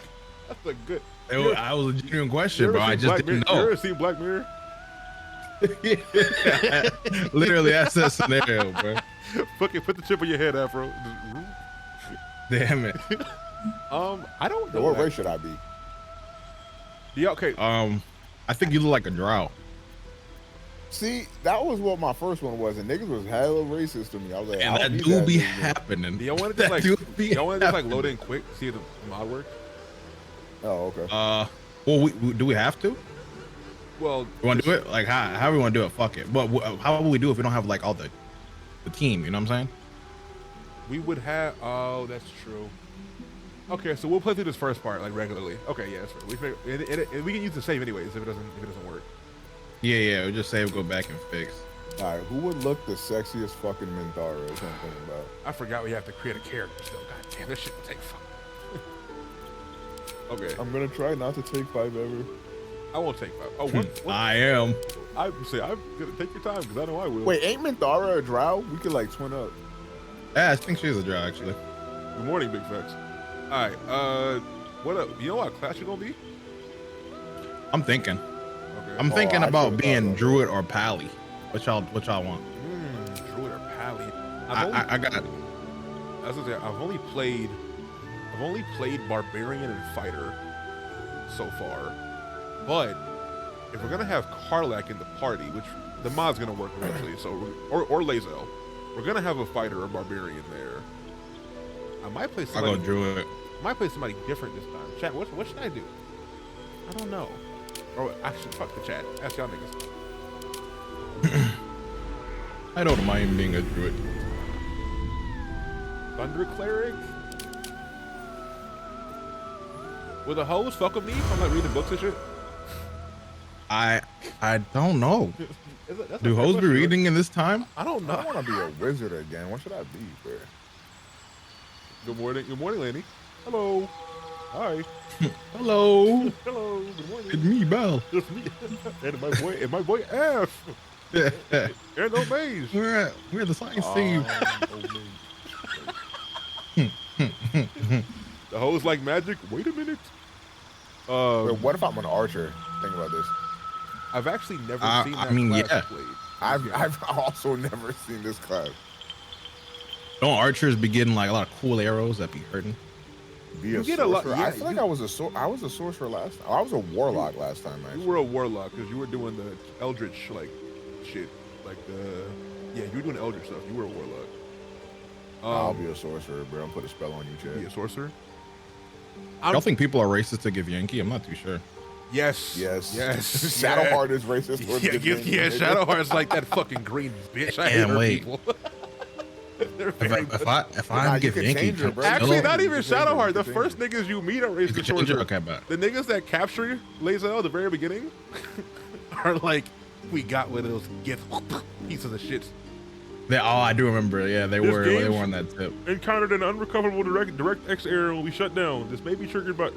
good. I was a genuine question, You bro. ever I seen just Black didn't Mirror? You know. ever seen Black Mirror? Literally, that's that scenario, bro. Fucking put the chip on your head, Afro. Damn it. I don't know. What race should I be? Yeah, okay. I think you look like a drow. See, that was what my first one was, and niggas was hella racist to me. I was like, And I don't that need do be nigga. happening. Do y'all want to just like load in quick, see if the mod works? Oh, okay. Well, we do we have to? Well, You want to do it? Like, how we want to do it? Fuck it. But how will we do it if we don't have like all the team? You know what I'm saying? We would have. Oh, that's true. Okay, so we'll play through this first part like regularly. Okay, yeah, that's right. We can use the save anyways if it doesn't work. Yeah. We'll just save, go back and fix. All right, who would look the sexiest fucking Minthara? Is what I'm thinking about. I forgot we have to create a character still. God damn, this shit will take fun. Okay. I'm gonna try not to take 5 ever. I won't take 5. Oh, what? I am. I say I'm gonna take your time because I know I will. Wait, ain't Minthara a drow? We could like twin up. Yeah, I think she's a drow actually. Good morning, Big Facts. All right. What up? You know what class you're gonna be? I'm thinking. Okay. I'm thinking I about should've being thought Druid or Pally. What y'all want? Druid or Pally? I got. As I say, I've only played Barbarian and Fighter so far, but if we're gonna have Karlak in the party, which the mod's gonna work eventually, so or Lae'zel, we're gonna have a Fighter or Barbarian there. I might play I'll somebody. go Druid. Might play somebody different this time. Chat, what should I do? I don't know. Or actually, fuck the chat. Ask y'all niggas. I don't mind being a Druid. Thunder Cleric? Will the hoes fuck with me if I'm like reading books and shit? I don't know. That's Do a fair hoes be question. reading in this time? I don't know. I want to be a wizard again. What should I be, bro? Good morning, Laney. Hello. Hi. Hello. Hello. Good morning. It's me, Bell. It's me. and my boy F. And no mage. We're the science team. The hoes like magic. Wait a minute. Wait, what if I'm an archer? Think about this. I've actually never seen that I mean, class yeah. played. I've also never seen this class. Don't archers be getting like a lot of cool arrows that be hurting? Be You a get a lot- sorcerer? yeah, I feel like I was a sorcerer last time. I was a warlock last time, You actually. were a warlock because you were doing the eldritch like shit, like you were doing eldritch stuff. You were a warlock. I'll be a sorcerer, bro. I'll put a spell on you, Be Chad. a sorcerer. Y'all think people are racist to give Yankee? I'm not too sure. Yes. Yes. Yes. Shadowheart is racist. towards the game, nigga. Shadowheart's like that fucking green bitch. I hate Damn, her wait. people. They're very If much- I you give can Yankee, change her, bro. Actually, not You even can change her, Shadowheart. you The can first niggas you meet are you racist can change it? sorcerer. Okay, bet. The niggas that capture Lae'zel at the very beginning are like, we got one of those gift pieces of shit. I do remember. Yeah, they This were game's- on that tip. Encountered an unrecoverable direct X error will be shut down. This may be triggered by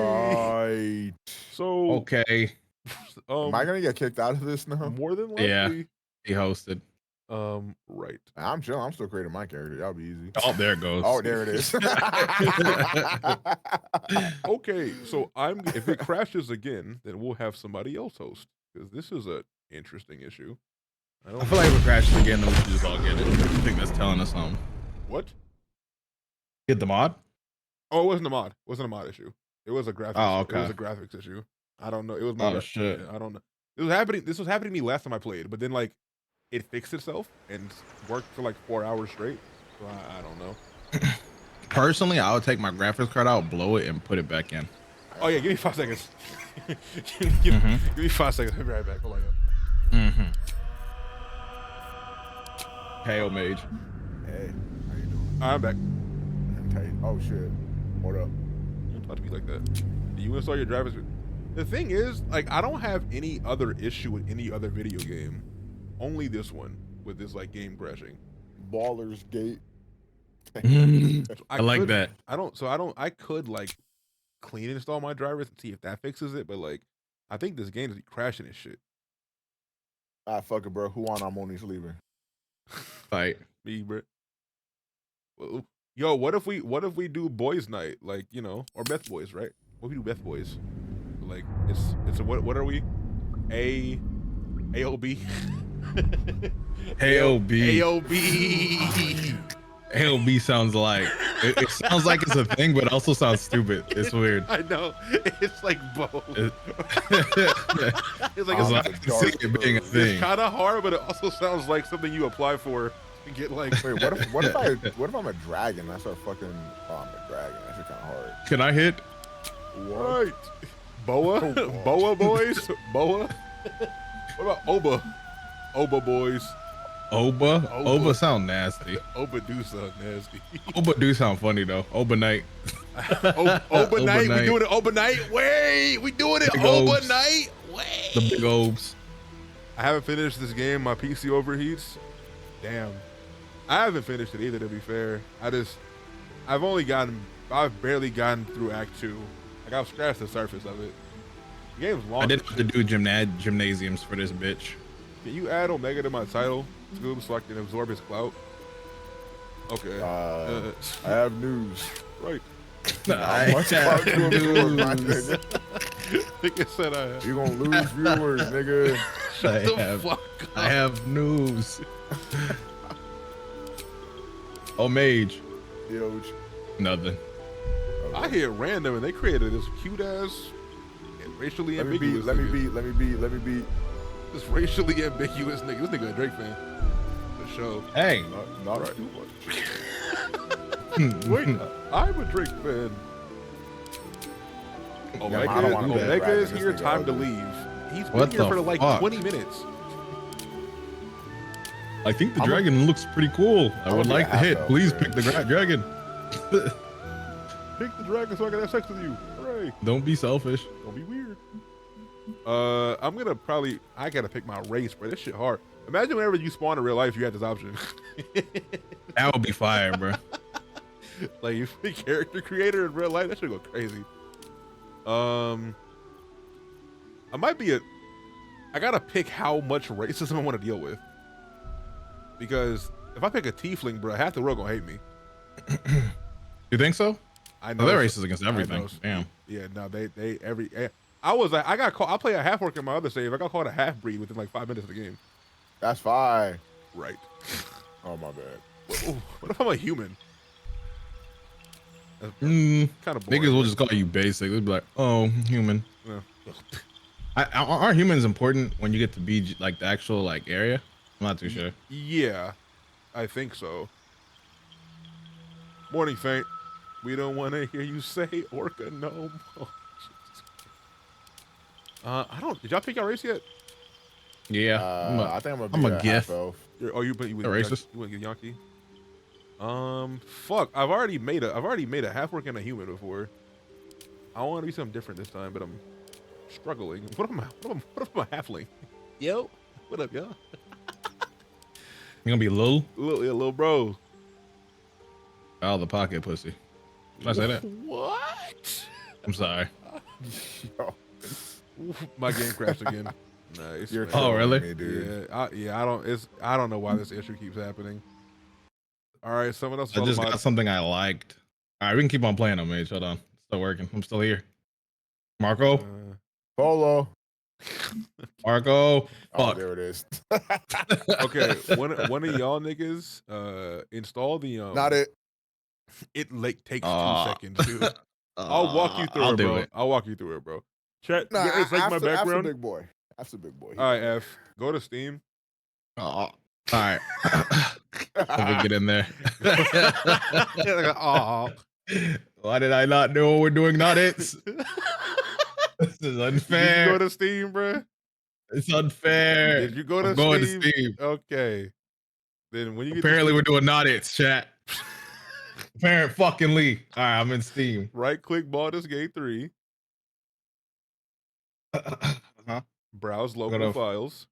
right. So Okay. Am I gonna get kicked out of this now? more than likely. Yeah. He hosted. Right. I'm chilling. I'm still creating my character. That'll be easy. Oh, there it goes. Oh, there it is. Okay, so if it crashes again, then we'll have somebody else host because this is a interesting issue. I feel like if it crashes again, then we should just all get it. I think that's telling us something. What? Get the mod? Oh, it wasn't a mod. It wasn't a mod issue. It was a graphics. Oh, It was okay. a graphics issue. I don't know. It was my Oh, shit. I don't know. It was happening. This was happening to me last time I played, but then like it fixed itself and worked for like 4 hours straight. So I don't know. Personally, I would take my graphics card out, blow it, and put it back in. Oh yeah, give me 5 seconds. give me 5 seconds. I'll be right back. Hold on. Mm-hmm. Hey, old mage. Hey, how you doing? I'm back. Okay. Oh shit. What up? Don't talk to me like that. Do you install your drivers? The thing is, like, I don't have any other issue with any other video game. Only this one with this like game crashing. Ballers Gate. I like that. I could like clean install my drivers and see if that fixes it, but like I think this game is crashing and shit. Ah, fuck it, bro. Who on Harmoni's leaving? Fight me, bro. Yo, what if we do boys night, like, you know, or Beth Boys, right? What if we do Beth Boys? Like it's a, what are we? AOB. AOB. AOB sounds like it sounds like it's a thing, but also sounds stupid. It's weird. I know. It's like both. It's like I can see it being a thing. It's kind of hard, but it also sounds like something you apply for and get like. Wait, what if I'm a dragon? That's a fucking. Oh, I'm a dragon. That's kind of hard. Can I hit? Right. Boa, Boa boys, Boa. What about Oba? Oba boys. Oba sound nasty. Oba do sound nasty. Oba do sound funny though. Oba night. Oba night. We doing it Oba night. Wait, we doing it Big Oba Obes. night. Wait. The big Obes. I haven't finished this game. My PC overheats. Damn. I haven't finished it either, to be fair. I've barely gotten through Act 2. Like, I've scratched the surface of it. The game's long. I did have to do gymnasiums for this bitch. Can you add Omega to my title, Scoob, so I can absorb his clout? Okay. I have news. Right. I have news. Nigga said I have. You gonna lose viewers, nigga. Shut the fuck up. I have news. Oh, mage. Huge. Nothing. I hit random and they created this cute ass and racially ambiguous. Let me beat. This racially ambiguous nigga. This nigga a Drake fan. For sure. Hey. Not right. too much. Wait, I'm a Drake fan. Omega is here. Time to leave. He's been here for like 20 minutes. I think the dragon looks pretty cool. I would like to hit. Please pick the dragon. Pick the dragon so I can have sex with you. Hooray. Don't be selfish. Don't be weird. I'm gonna I gotta pick my race, bro. This shit hard. Imagine whenever you spawn in real life, you had this option. That would be fire, bro. Like, you be character creator in real life, that should go crazy. I gotta pick how much racism I want to deal with. Because if I pick a tiefling, bro, half the world gonna hate me. You think so? I know. They're racist against everything. Damn. Yeah, no, I play a half orc in my other save. I got called a half breed within like 5 minutes of the game. That's fine. Right. Oh my bad. What if I'm a human? Kind of boring. Niggas will just call you basic. They'll be like, oh, human. Yeah. Aren't humans important when you get to be like the actual like area? I'm not too sure. Yeah, I think so. Morning, Faint. We don't want to hear you say orca no more. Did y'all pick your race yet? Yeah. I think I'm a gift. elf. You went racist? You went get Yankee? Fuck. I've already made a half orc and a human before. I want to be something different this time, but I'm struggling. What if I'm a halfling? Yo, what up, y'all? You gonna be Lil? Little bro. Oh, the pocket pussy. Did I say that? What? I'm sorry. My game crashed again. Nice. Oh, really? Me, dude. Yeah. I don't know why this issue keeps happening. All right, someone else. I just got something I liked. All right, we can keep on playing on Mage. Hold on, still working. I'm still here. Marco. Polo. Marco. Oh, there it is. Okay, one of y'all niggas install the Not it. It takes 2 seconds, dude. I'll walk you through I'll it, do bro. it. I'll walk you through it, bro. Chat. Nah, it's like my background. big boy. That's the big boy. All right, F. Go to Steam. All right. Let me get in there. Aw. Why did I not know we're doing not it's? This is Did you unfair. go to Steam, bro? It's unfair. Did you go to I'm going Steam? to Steam. Okay. Then when you get Apparently to we're doing not it's, chat. Apparent fucking Lee. All right, I'm in Steam. right click Baldur's Gate 3, Uh-huh. browse Go local to- files.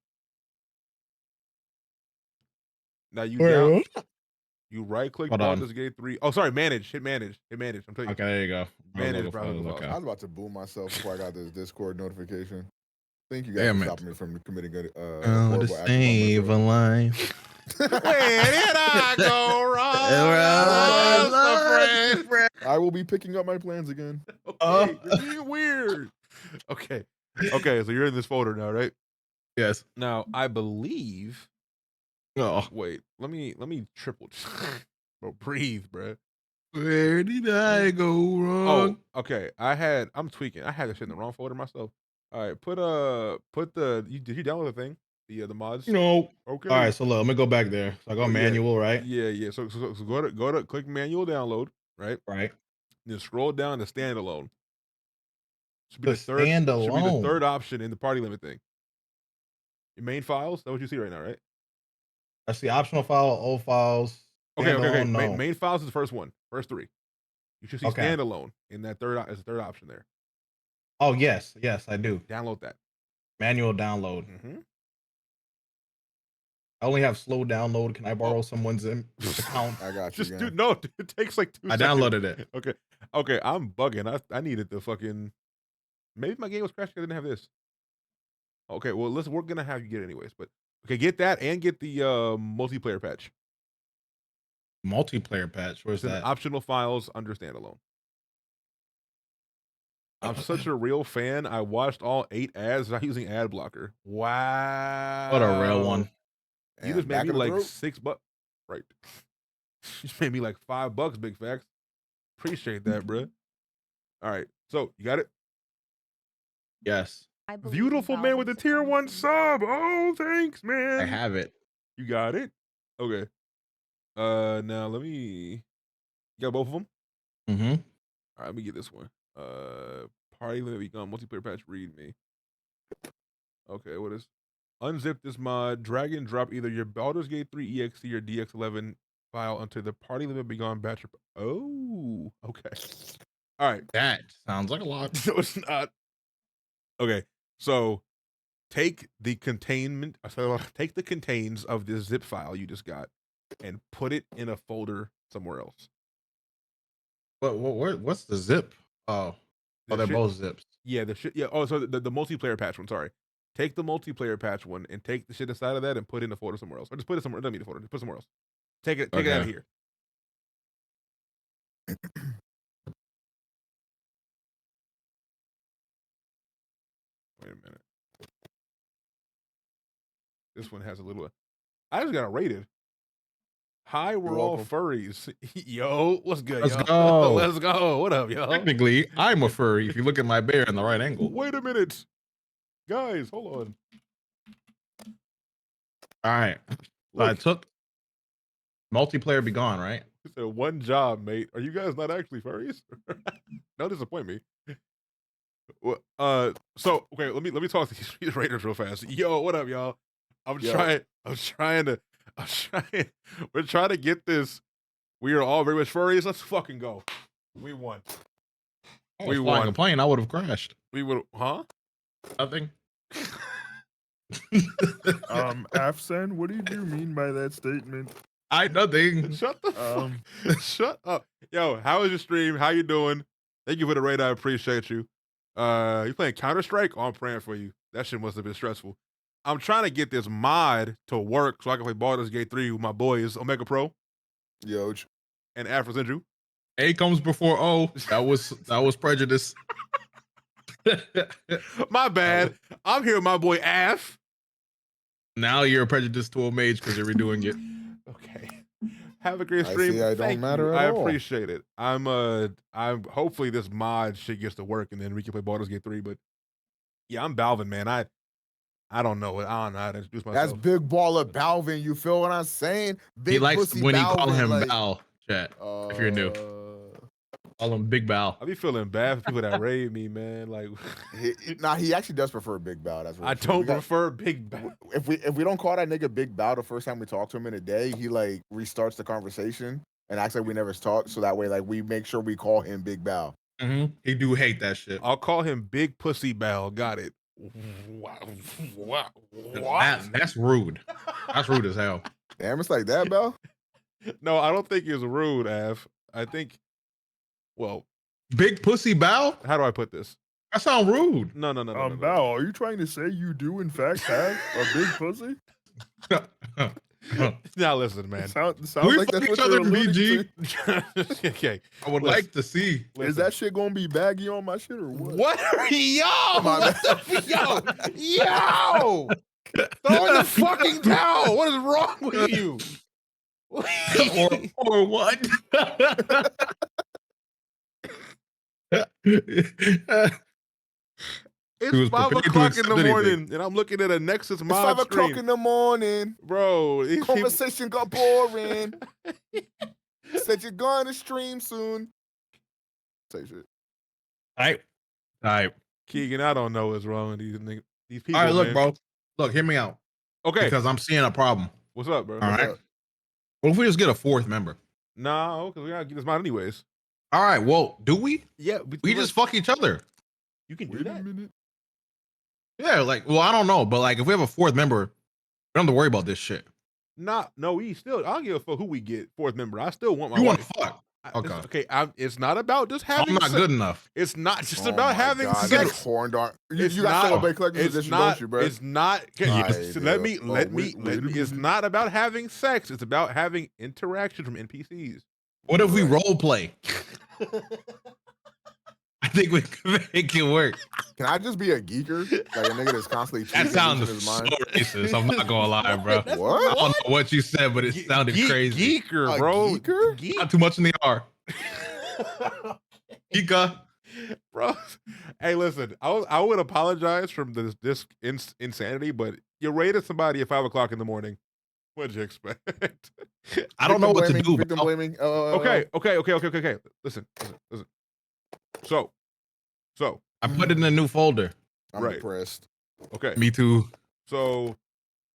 Now you Wait, you right click Hold on. Baldur's Gate 3. Oh, sorry, manage. Hit manage. I'm telling you. Okay, there you go. Manage Local browser files, files. okay. I was about to boo myself before I got this Discord notification. Thank you guys Damn for it. stopping me from committing a Oh, horrible to act upon save a myself. life. Where did I go wrong? Friend. I will be picking up my plans again. Okay, you're being weird. Okay. Okay, so you're in this folder now, right? Yes. Now, I believe. Oh, Wait, let me triple. Bro, breathe, bro. where did I go wrong? Oh, okay. I'm tweaking. I had this shit in the wrong folder myself. All right, put the. Did you download the thing? The mods. No. Okay. All right, so look, let me go back there. So I go Oh, yeah. manual, right? Yeah. So go to click manual download, right? Right. Then scroll down to standalone. Should be The the third. Should be the standalone. third option in the party limit thing. Your main files. That's what you see right now, right? I see optional file, old files. Okay. standalone, Main, no. main files is the first one. First three. You should see Okay. standalone in that third. Is the third option there. Oh, yes. Yes, I do. Download that. Manual download. Mm-hmm. I only have slow download. Can I borrow someone's account? I got you. Just Again. no. It takes like 2 I seconds. downloaded it. Okay. I'm bugging. I needed the fucking. Maybe my game was crashing. I didn't have this. Okay. Well, we're gonna have you get it anyways. But okay, get that and get the multiplayer patch. Multiplayer patch. Where's It's in that? optional files under standalone. I'm such a real fan. I watched all 8 ads without using ad blocker. Wow. What a real one. You And just back made me of the like throat? $6. Right. You just made me like $5, big facts. Appreciate that, bruh. All right. So you got it? Yes. I believe in Beautiful man with the Valve's tier 1 supremacy. sub. Oh, thanks, man. I have it. You got it? Okay. Now let me. You got both of them? Mm-hmm. All right, let me get this one. Party limit become multiplayer patch. Read me. Okay, what is? Unzip this mod. Drag and drop either your Baldur's Gate 3 exe or DX11 file onto the party limit begun batch. Oh, okay. All right. That sounds like a lot. No, it's not. Okay, so take the containment. So take the contains of this zip file you just got and put it in a folder somewhere else. What's the zip? Oh, The they're shit- both zips. Yeah, the shit. Yeah. Oh, so the multiplayer patch one. Sorry. Take the multiplayer patch one and take the shit inside of that and put it in a folder somewhere else. Or just put it somewhere. It doesn't need a folder. Just put it somewhere else. Take it out of Okay. here. Wait a minute. This one has a little. I just got rated. Hi, we're You're all welcome. furries. Yo, what's good, Let's y'all? go. Let's go. What up, y'all? Technically, I'm a furry if you look at my bear in the right angle. Wait a minute. Guys, hold on. All right. So I Look. took multiplayer be gone, right? He said, one job, mate. Are you guys not actually furries? Don't disappoint me. Well, so okay, let me talk to these Raiders real fast. Yo, what up, y'all? Yo. We're trying to get this. We are all very much furries. Let's fucking go. We won. I We was flying a won. plane, I would have crashed. We would, huh? Nothing. Afsan, what did you mean by that statement? Nothing. Shut the fuck. Shut up. Yo, how was your stream? How you doing? Thank you for the raid. I appreciate you. You playing Counter-Strike? Oh, I'm praying for you. That shit must have been stressful. I'm trying to get this mod to work so I can play Baldur's Gate 3 with my boys, Omega Pro Yo, and Afro Zenju. A comes before O. That was prejudice. My bad. I'm here with my boy Af. Now you're prejudiced to a mage because you're redoing it. Okay. Have a great I stream. see I don't Thank matter you. at I all. appreciate it. I'm hopefully this mod shit gets to work and then we can play Baldur's Gate 3. But yeah, I'm Balvin, man. I don't know how to introduce myself. That's big baller Balvin. You feel what I'm saying? Big He likes pussy when you call Balvin, him like, Bal, chat. If you're new, call him Big Bal. I be feeling bad for people that raid me, man. Like, he actually does prefer Big Bow. That's what I don't prefer Big Bow. If we don't call that nigga Big Bow the first time we talk to him in a day, he like restarts the conversation and acts like we never talked. So that way, like we make sure we call him Big Bow. He do hate that shit. I'll call him Big Pussy Bow. Got it. Wow. That's rude. That's rude as hell. Damn, it's like that, Bow. No, I don't think it's rude, Av. I think, well, Big Pussy Bow. How do I put this? That sound rude. No. Bow, are you trying to say you do in fact have a big pussy? Now listen, man. Sounds we like that's fuck what each other you're in alluding BG. to. Okay. I would like to see. Is that shit gonna be baggy on my shit or what? What are y'all? My What the yo? Throw in the fucking towel. What is wrong with you? or what? It's 5 o'clock in the morning, and I'm looking at a Nexus It's mod 5 o'clock screen. in the morning. Bro, these people- Conversation got boring. Said you're going to stream soon. Say shit. All right. Keegan, I don't know what's wrong with these niggas. These people. All right, look, man. bro. Look, hear me out. Okay. Because I'm seeing a problem. What's up, bro? All right. What if we just get a fourth member? No, because we gotta get this mod anyways. All right. Well, do we? Yeah. We just fuck each other. You can do that. Yeah. Like, well, I don't know, but like, if we have a fourth member, we don't have to worry about this shit. No, we still. I don't give a fuck who we get fourth member. I still want my. You want wife. to fuck? Okay. Okay. It's not about just having. I'm not good enough. It's not just Oh about my having God, sex. that's horn dog. You It's got not- to celebrate collector's It's edition, not. don't you, bro? It's not. Alright, Let yeah. me. Oh, Let wait me. a It's minute. not about having sex. It's about having interaction from NPCs. What if we role play? I think we can make it work. Can I just be a geeker? Like a nigga that's constantly That cheating sounds in his so mind? racist. I'm not gonna lie, bro. What? I don't know what you said, but it sounded crazy. Geeker, bro. Geeker? Not too much in the R. Geeka. Bro, hey, listen. I would apologize from this insanity, but you raided somebody at 5 o'clock in the morning. What'd you expect? I don't know what to do. Victim bro. blaming. Okay. Listen. So I put it in a new folder. I'm right. depressed. Okay. Me too. So,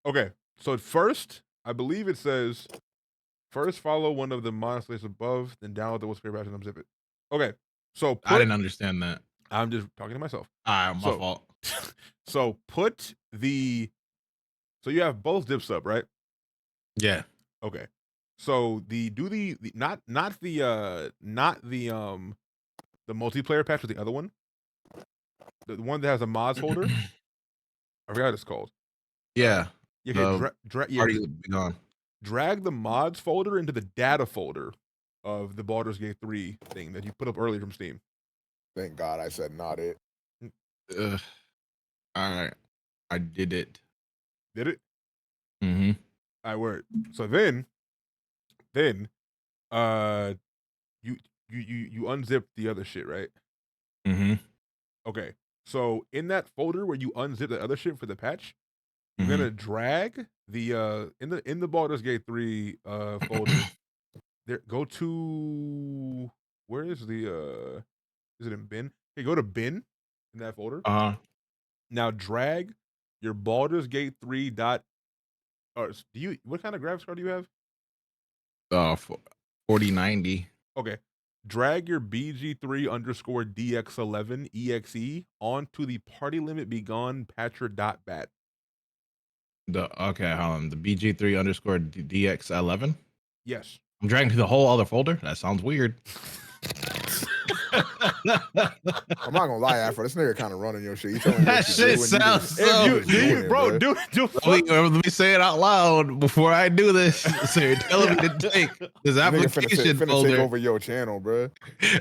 okay. So at first, I believe it says, first follow one of the mod slates above, then download the what's favorite and unzip it. Okay. So I didn't understand that. I'm just talking to myself. All right, my fault. So put the. So you have both dips up, right? Yeah. Okay. So the not the multiplayer patch, but the other one, the one that has a mods folder. I forgot what it's called. Yeah. Yeah, already gone. Drag the mods folder into the data folder of the Baldur's Gate 3 thing that you put up earlier from Steam. Thank God I said not it. All right. I did it. Did it? Mm-hmm. I word. So then you unzip the other shit, right? Mm-hmm. Okay. So in that folder where you unzip the other shit for the patch, Mm-hmm. you're gonna drag the in the Baldur's Gate 3 folder. There, go to where is the is it in bin? Okay, go to bin in that folder. Now drag your Baldur's Gate 3 dot. Or do you? What kind of graphics card do you have? 4090. Okay. Drag your BG3_DX11 EXE onto the party limit begone patcher.bat. Okay, hold on. The BG3_DX11. Yes. I'm dragging to the whole other folder. That sounds weird. I'm not gonna lie, Afro. This nigga kind of running your shit. You telling me That what to shit do and you sounds just- so. you just doing it, bro. Let me say it out loud before I do this. So you're telling me to take this Nigga application finna take folder. over your channel, bro.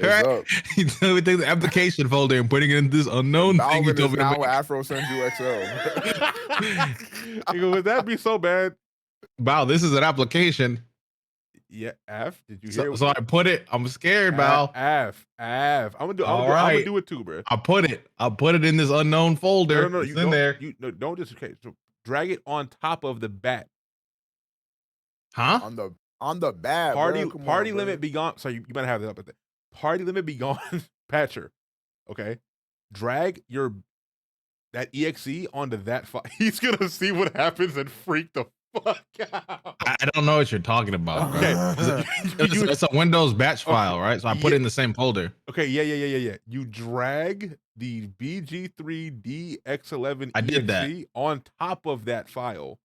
Right? You tell me to take the application folder and putting it in this unknown thing. You Balvin told is me to now make. Afro sends you XL. Would that be so bad? Wow, this is an application. Yeah, F. Did you So, hear? so I put it. I'm scared, Val. F. I'm gonna do. All I'm gonna right. do it too, bro. I put it in this unknown folder. No, It's you in don't. there. You no, don't just okay. So drag it on top of the bat. Huh? On the bat. Party bro. Come party on, limit bro. be gone. So you might have it up at that. Party limit be gone. Patcher. Okay. Drag that exe onto that file. He's gonna see what happens and freak the fuck out. I don't know what you're talking about. Bro. Okay. It's a Windows batch file, right? So I put it in the same folder. Okay, yeah. You drag the BG3DX11 I did that. exe on top of that file.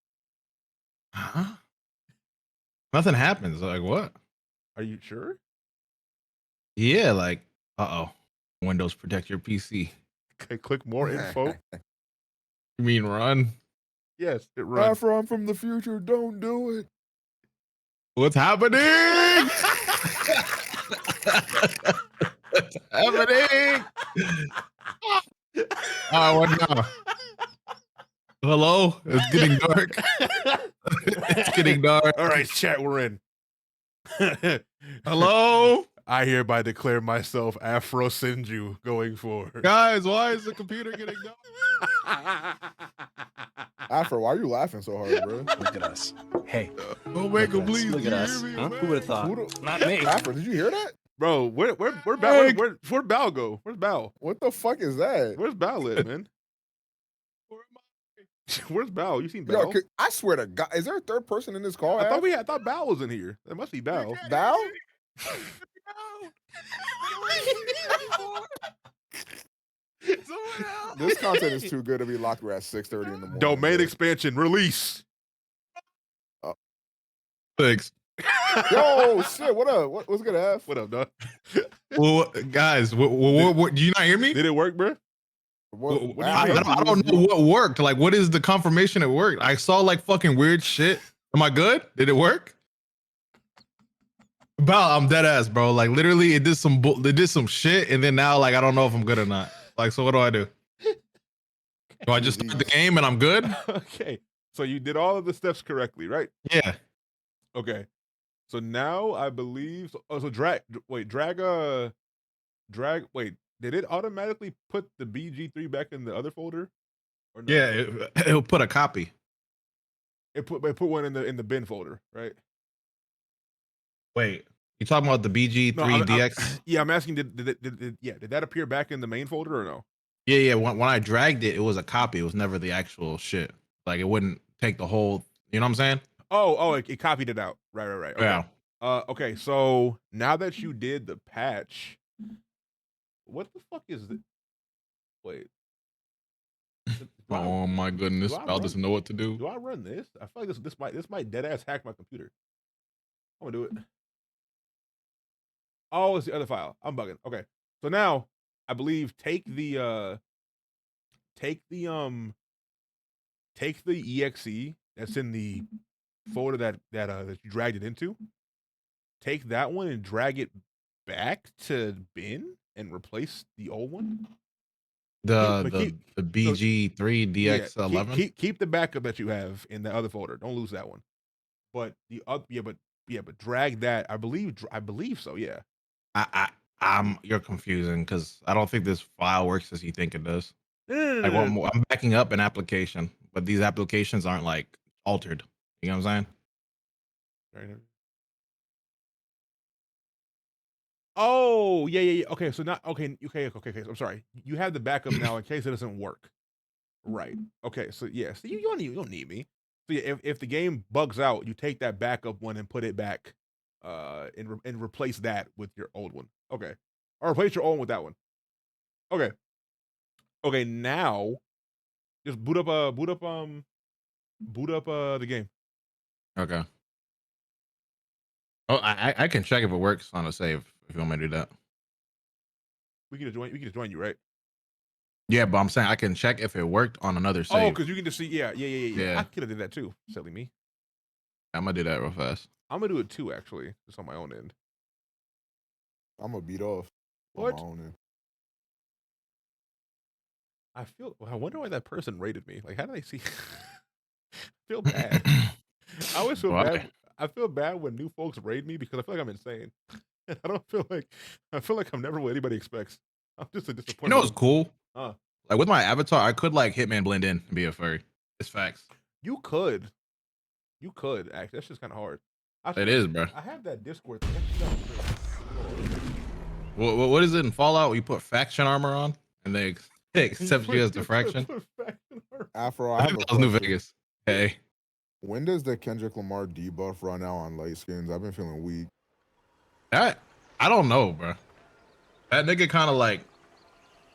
Huh? Nothing happens. Like what? Are you sure? Yeah, like Windows protect your PC. Okay, click more info. You mean run? Yes, it runs. Afro, I'm from the future. Don't do it. What's happening? What's happening? What now? Hello? It's getting dark. It's getting dark. All right, chat, we're in. Hello? I hereby declare myself Afro Sinju going forward. Guys, why is the computer getting dark? Afro, why are you laughing so hard, bro? Look at us. Hey. Omega, please. Look at us. Huh? Who would have thought? Not me. Afro, did you hear that? Bro, where Bao go? Where's Bao? What the fuck is that? Where's Bao at, man? Where's Bao? You seen Yo, Bao? I swear to God, is there a third person in this call? I thought Bao was in here. That must be Bao. Bao? This content is too good to be locked at 6:30 in the morning. Domain expansion release. Thanks. Yo, shit, what up? What's good, F? What up, dog? Well, guys, what, do you not hear me? Did it work, bro? I don't know what worked. Like, what is the confirmation it worked? I saw like fucking weird shit. Am I good? Did it work? Bro, I'm dead ass, bro. Like, literally, it did some shit, and then now, like, I don't know if I'm good or not. Like, so what do I do? Do I just start the game and I'm good? Okay, so you did all of the steps correctly, right? Yeah. Okay, so now I believe. So drag. Wait, did it automatically put the BG3 back in the other folder? Or no? Yeah, it'll put a copy. It put one in the bin folder, right? Wait, you talking about the BG3DX? Yeah, I'm asking. Did that appear back in the main folder or no? Yeah. When I dragged it, it was a copy. It was never the actual shit. Like, it wouldn't take the whole. You know what I'm saying? Oh, it copied it out. Right. Okay. Yeah. Okay, so now that you did the patch, what the fuck is it? Wait. Oh my goodness, Val doesn't know what to do. Do I run this? I feel like this might dead ass hack my computer. I'm gonna do it. Oh, it's the other file. I'm bugging. Okay, so now I believe take the exe that's in the folder that you dragged it into. Take that one and drag it back to bin and replace the old one. The BG3DX11. Keep the backup that you have in the other folder. Don't lose that one. But the other, but drag that. I believe so. Yeah. You're confusing because I don't think this file works as you think it does. No. Like, I'm backing up an application, but these applications aren't like altered. You know what I'm saying? Right. Oh, yeah. Okay, so not okay. I'm sorry. You have the backup now in case it doesn't work. Right. Okay. So yeah. So you don't need me. So yeah, if the game bugs out, you take that backup one and put it back, and replace that with your old one. Okay. Or replace your old one with that one. Okay. Okay. Now, just boot up the game. Okay. Oh, I can check if it works on a save if you want me to do that. We can just join you, right? Yeah, but I'm saying I can check if it worked on another save. Oh, because you can just see. Yeah. I could have did that too. Silly me. I'm gonna do that real fast. I'm gonna do it too, actually, just on my own end. I'm gonna beat off. What? On my own end. I wonder why that person rated me. Like, how do they see? I feel bad. I always feel Why? bad. I feel bad when new folks raid me because I feel like I'm insane. And I feel like I'm never what anybody expects. I'm just a You disappointment. know what's cool? Huh. Like with my avatar, I could like Hitman blend in and be a furry. It's facts. You could actually. That's just kind of hard. It is, bro. I have that Discord thing. What is it in Fallout? You put faction armor on and they accept you as the fraction. Afro, I I have think a that was New question. Vegas. Hey, When does the Kendrick Lamar debuff run out on light skins? I've been feeling weak. that I don't know, bro. That nigga kind of like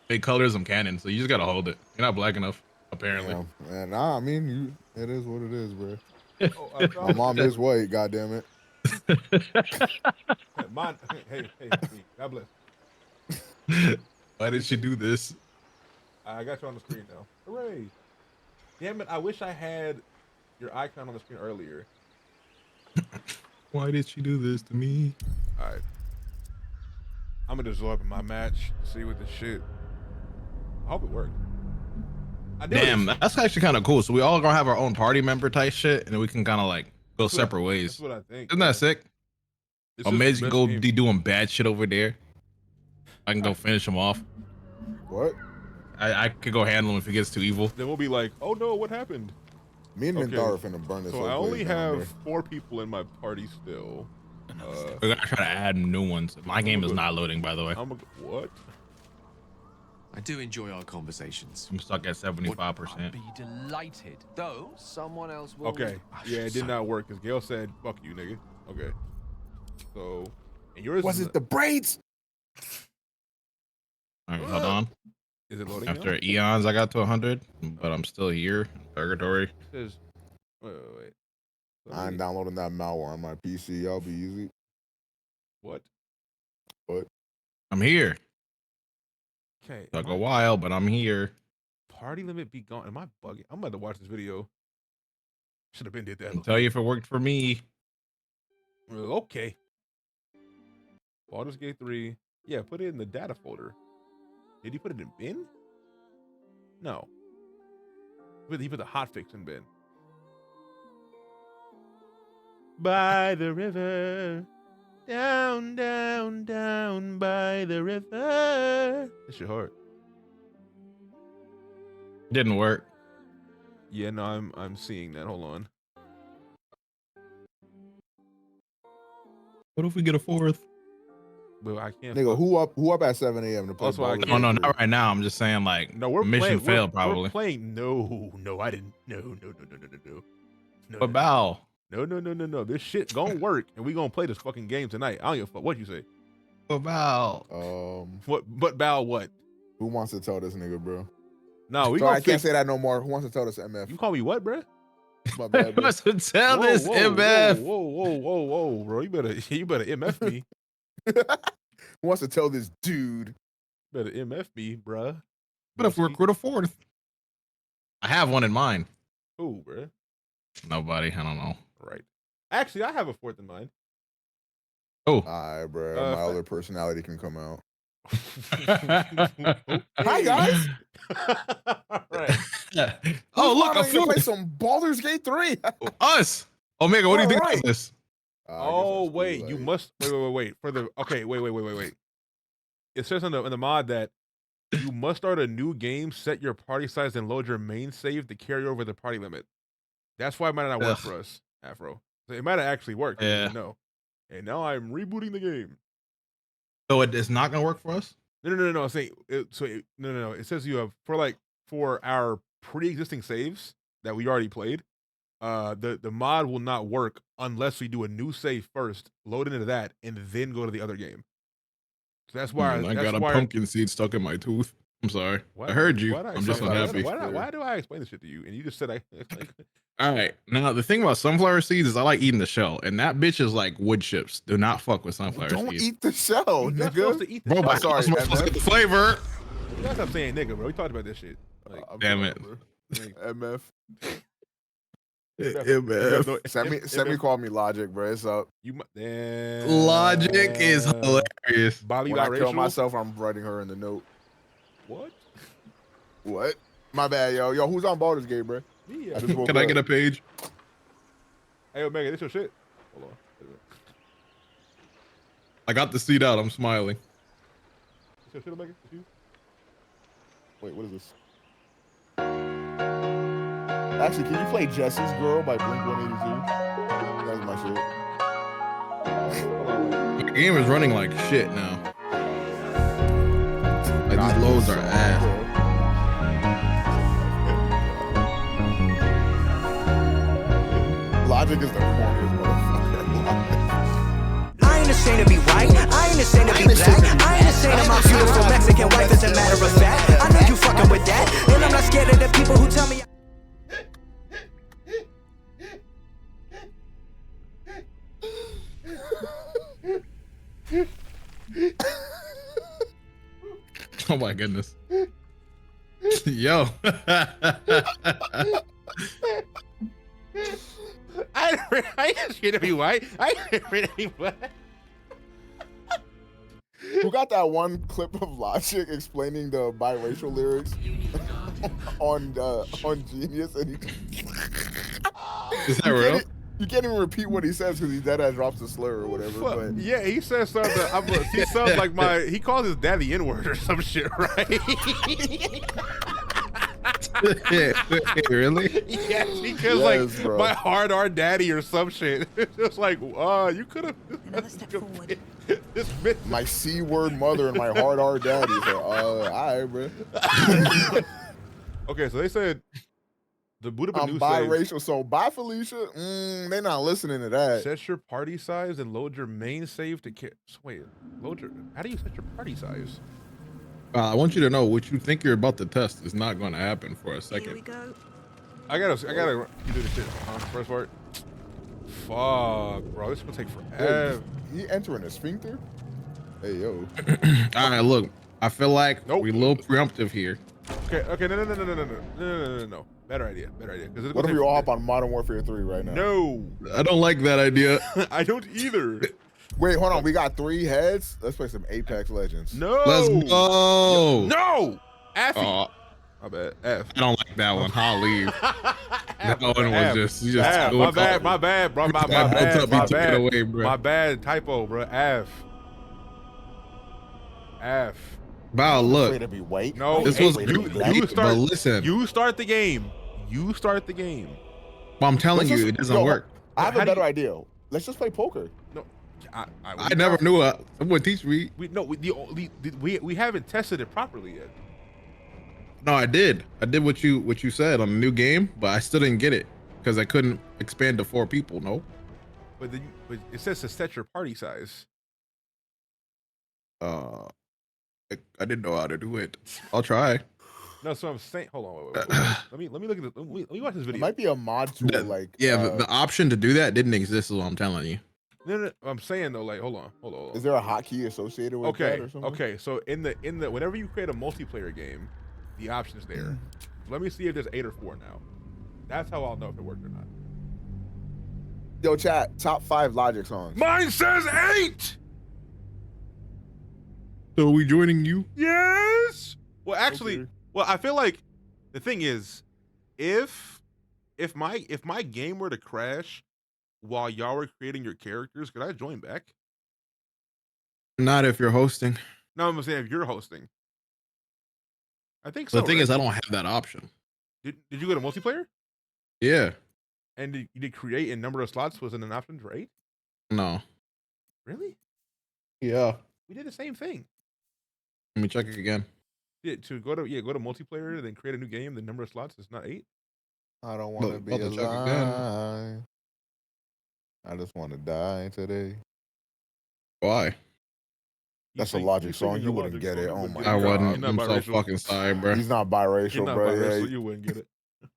big colorism canon, so you just gotta hold it. You're not black enough, apparently. Yeah, man, nah, I mean, it is what it is, bro. Oh, My mom is white, goddamn it. Mine, hey, God bless. Why did she do this? I got you on the screen now. Hooray! Damn it! I wish I had your icon on the screen earlier. Why did she do this to me? All right, I'm gonna just go up in my match, see what the shit. I hope it worked. Damn, that's actually kind of cool. So we all gonna have our own party member type shit, and then we can kind of like go separate ways. That's what I think. Isn't that sick? This Or is maybe the you can best go game. be doing bad shit over there. I can go finish him off. What? I could go handle him if he gets too evil. Then we'll be like, oh no, what happened? Me and Minthar are finna burn this So whole I only place down, have 4 people in my party still. We're gonna try to add new ones. My game is not loading, by the way. What? I do enjoy our conversations. I'm stuck at 75%. Be delighted, though someone else will. Okay. Yeah, it did not work because Gail said, fuck you, nigga. Okay. So, and yours Was is it the braids? All right, hold on. Is it loading After now? eons, I got to 100, but I'm still here. Purgatory. It says, wait. I ain't downloading that malware on my PC. Y'all be easy. What? What? I'm here. Okay. Took a while, but I'm here. Party limit be gone. Am I bugging? I'm about to watch this video. Should have been did that. I'll tell you if it worked for me. Okay. Baldur's Gate 3. Yeah, put it in the data folder. Did he put it in bin? No. He put the hotfix in bin. By the river. Down, down, down by the river. This shit hard. Didn't work. Yeah, no, I'm seeing that. Hold on. What if we get a 4th? But I can't. Nigga, who up at 7 a.m. to play That's why I Baldur's No, Gate 3? not right now. I'm just saying, like, No, we're mission playing, failed, we're probably. playing. No, I didn't. No. But Bow. No. This shit gonna work, and we gonna play this fucking game tonight. I don't give a fuck what you say. But Bow. What? But Bow what? Who wants to tell this nigga, bro? No, we So gonna I can't say that no more. Who wants to tell this MF? You call me what, bruh? My bad, bro. Must tell Whoa, this whoa, MF. Whoa, bro. You better MF me. Who wants to tell this dude? Better MF me, bruh. What if we recruit a 4th? I have one in mind. Who, bruh? Nobody. I don't know. Right. Actually, I have a 4th in mind. Oh. Alright, bro. Uh, My other personality can come out. Okay. Hi, guys. Right. Oh, look, I'm a gonna play 4th. some Baldur's Gate 3. Us. Omega, what do you think Alright. of this? Oh wait, you must wait for the wait. It says in the mod that you must start a new game, set your party size, and load your main save to carry over the party limit. That's why it might not work Ugh. for us, Afro. So it might have actually worked. Yeah. No. And now I'm rebooting the game. So it's not gonna work for us? No. I'm saying no. It says you have for our pre-existing saves that we already played. The mod will not work unless we do a new save first, load into that, and then go to the other game. So that's why I got a pumpkin seed stuck in my tooth. I'm sorry. I heard you. I'm just unhappy. Why do I explain this shit to you? And you just said I. All right. Now the thing about sunflower seeds is I like eating the shell, and that bitch is like wood chips. Do not fuck with sunflower Don't seeds. eat the shell, You're not supposed to nigga. eat the Bro, shell. but sorry, I'm supposed to MF. get the flavor. You gotta stop saying nigga, bro. We talked about this shit. Like, Damn it. MF. MF. Semi called me Logic, bro. It's up. Logic is hilarious. Bali When I kill biracial? myself, I'm writing her in the note. What? What? My bad, yo. Yo, who's on Baldur's Gate, bro? Me. I just woke Can I up. get a page? Hey, Omega, this your shit. Hold on. Wait a minute. I got the seat out. I'm smiling. You said Shadowmaker? You? Wait, what is this? Actually, can you play Jesse's Girl by Blink-182? That's my shit. The game is running like shit now. Like these loads are ass. Logic is the corniest motherfucker. I ain't ashamed to be white, I ain't ashamed to be black, I ain't ashamed of my beautiful Mexican wife, as a matter of fact. I know you fucking with that, and I'm not scared of the people who tell me. Oh my goodness. Yo. I ain't scared to be white. I ain't scared to be black. Who got that one clip of Logic explaining the biracial lyrics on Genius? And Is that real? You can't even repeat what he says because he deadass drops a slur or whatever. But Yeah, he says something. He sounds like he calls his dad the N-word or some shit, right? Really? Yes, because like bro. my hard daddy or some shit. It's just like, you could have. Another step forward. This bitch. my C-word mother and my hard R daddy. So, all right, bro. Okay, so they said the Buddha I'm News biracial, so bye, Felicia. They not listening to that. set your party size and load your main save to wait, how do you set your party size? I want you to know what you think you're about to test is not going to happen for a second. Here we go. I gotta do the shit. First part. Fuck, bro, this is gonna take forever. He entering a sphincter? Hey, yo. All right, look. I feel like we a little preemptive here. Okay, no. Better idea. Because What if we all hop on Modern Warfare 3 right now? No. I don't like that idea. I don't either. Wait, hold on. We got 3 heads. Let's play some Apex Legends. No. Let's go. No. Affy. My bad. F. I don't like that one. I'll leave. That one was just. You just. F. My bad, bro. My bad. Away, bro. My bad. Typo, bro. F. Wow, look. Afraid to be white? No. This was you but start. listen. You start the game. Well, I'm telling you, it doesn't work. I have a better idea. Let's just play poker. No. I never knew it. Someone teach me. We haven't tested it properly yet. No, I did. I did what you said on the new game, but I still didn't get it because I couldn't expand to 4 people. No. But it says to set your party size. I didn't know how to do it. I'll try. No, so I'm saying. Hold on. Wait. let me look at this. Let me watch this video. It might be a mod tool, The option to do that didn't exist. Is what I'm telling you. No. I'm saying though, like, hold on. Is there a hotkey associated with that or something? Okay. So in the whenever you create a multiplayer game, the option's there. Let me see if there's 8 or 4 now. That's how I'll know if it worked or not. Yo, chat. Top 5 Logic songs. Mine says 8. So are we joining you? Yes. Well, actually, I feel like the thing is, if my game were to crash while y'all were creating your characters, could I join back? Not if you're hosting. No, I'm saying if you're hosting. I think so. The thing right? is, I don't have that option. Did you go to multiplayer? Yeah. And you did create a number of slots wasn't an option, right? No. Really? Yeah. We did the same thing. Let me check it again. Yeah, to go to multiplayer, then create a new game. The number of slots is not 8. I don't want to be alive. I just want to die today. Why? That's a Logic song. You wouldn't get it. Oh my god. I wouldn't. I'm so fucking sorry, bro. He's not biracial, bro. Yeah. You wouldn't get it.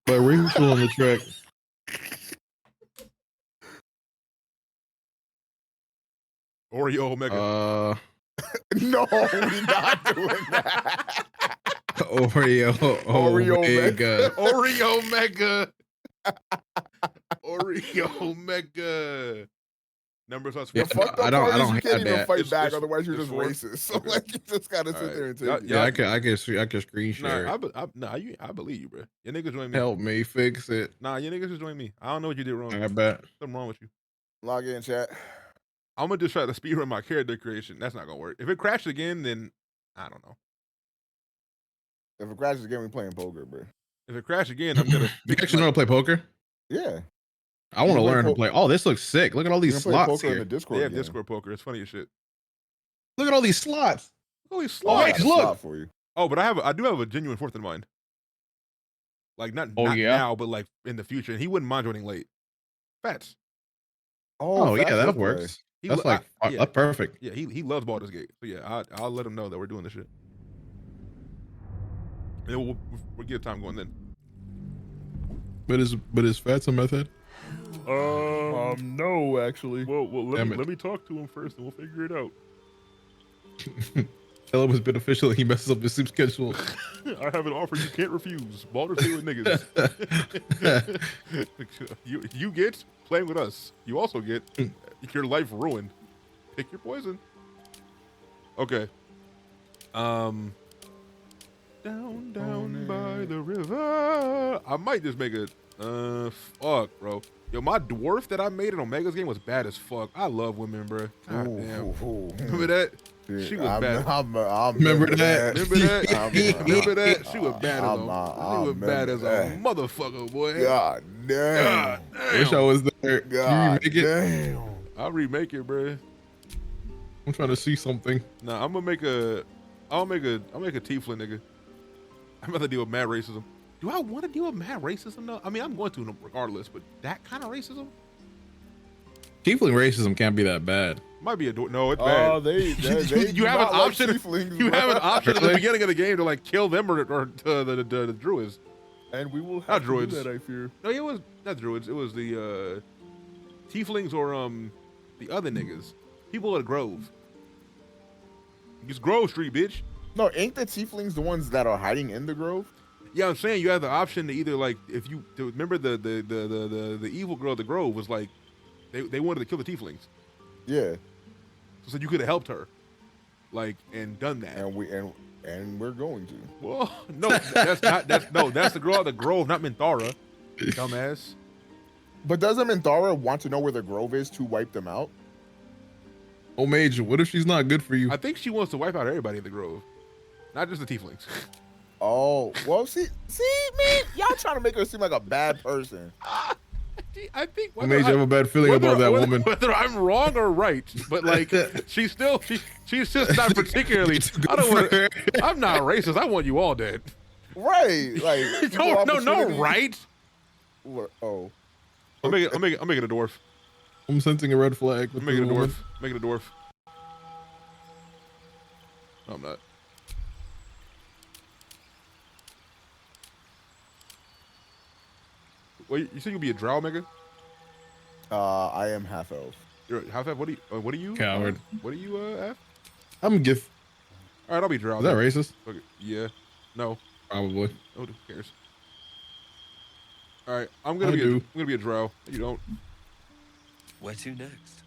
But racial on the track. Oreo Omega. No, we're not doing that. Oreo Omega. Oreo Mega. Oreo Mega. Numbers on Yeah, I don't you can't even that. fight back, otherwise you're just racist. So Okay. like you just gotta sit there and take it. Yeah, I can screen share. I believe you, bro. Your niggas join me. Help me fix it. Nah, your niggas just join me. I don't know what you did wrong. I bet. Something wrong with you. Log in, chat. I'm gonna just try to speedrun my character creation. That's not gonna work. If it crashes again, then I don't know. If it crashes again, we playing poker, bro. If it crashes again, I'm gonna. You actually know how to play poker? Yeah. I want to You play learn to play. Oh, this looks sick. Look at all these We're gonna play slots poker in here. the Discord They have game. Discord poker. It's funny as shit. Look at all these slots. Holy slots! Oh, wait, I got a look. slot for you. Oh, but I do have a genuine fourth in mind. Like not yeah? now, but like in the future. And he wouldn't mind joining late. Fats. Oh, yeah, Fats that will play. works. He That's lo- like I- yeah. that's perfect. Yeah, he loves Baldur's Gate. So yeah, I'll let him know that we're doing this shit. And then we'll get time going then. But is Fats a method? No, actually. Well, Damn it. let me talk to him first, and we'll figure it out. Tell him it's beneficial. He messes up his sleep schedule. I have an offer you can't refuse. Baldur's Gate with niggas. you get playing with us. You also get your life ruined. Pick your poison. Okay. Down by the river. I might just make a fuck, bro. Yo, my dwarf that I made in Omega's game was bad as fuck. I love women, bro. God damn. Remember that? She was bad. Remember that? Remember that? Remember that? She was bad as a motherfucker, boy. God damn. Wish I was there. God Can you remake it? damn. I'll remake it, bro. I'm trying to see something. Nah, I'll make a tiefling nigga. I'm about to deal with mad racism. Do I want to deal with mad racism though? I mean, I'm going to regardless, but that kind of racism Tiefling racism can't be that bad. might be no, it's bad. Oh, they you have an option. You have an option at the beginning of the game to like kill them or the druids. And we will Not have to do druids. that, I fear. No, it was not druids. It was the tieflings or the other niggas. People at Grove. It's Grove Street, bitch. No, ain't the tieflings the ones that are hiding in the grove? Yeah, I'm saying you have the option to either like if you remember the evil girl at the Grove was like they wanted to kill the tieflings. Yeah. So you could have helped her, like, and done that. And we're going to. Well, no, that's the girl at the Grove, not Minthara, dumbass. But doesn't Minthara want to know where the grove is to wipe them out? Oh, Major, what if she's not good for you? I think she wants to wipe out everybody in the Grove, not just the tieflings. Oh, well, see, man, y'all trying to make her seem like a bad person. I think What made you have a bad feeling about that woman? Whether I'm wrong or right, but like she's just not particularly. I don't want. I'm not racist. I want you all dead. Right, like no, right. Oh, I'm making a dwarf. I'm sensing a red flag. I'm making a dwarf. Making a dwarf. No, I'm not. Wait, you think you'll be a drow, Mega? I am half elf. You're half elf. What are you? Coward. What are you, F? I'm Gith. All right, I'll be drow. Is that then. racist? Okay. Yeah. No. Probably. Oh, who cares? All right, I'm gonna be a drow. You don't. Where to next?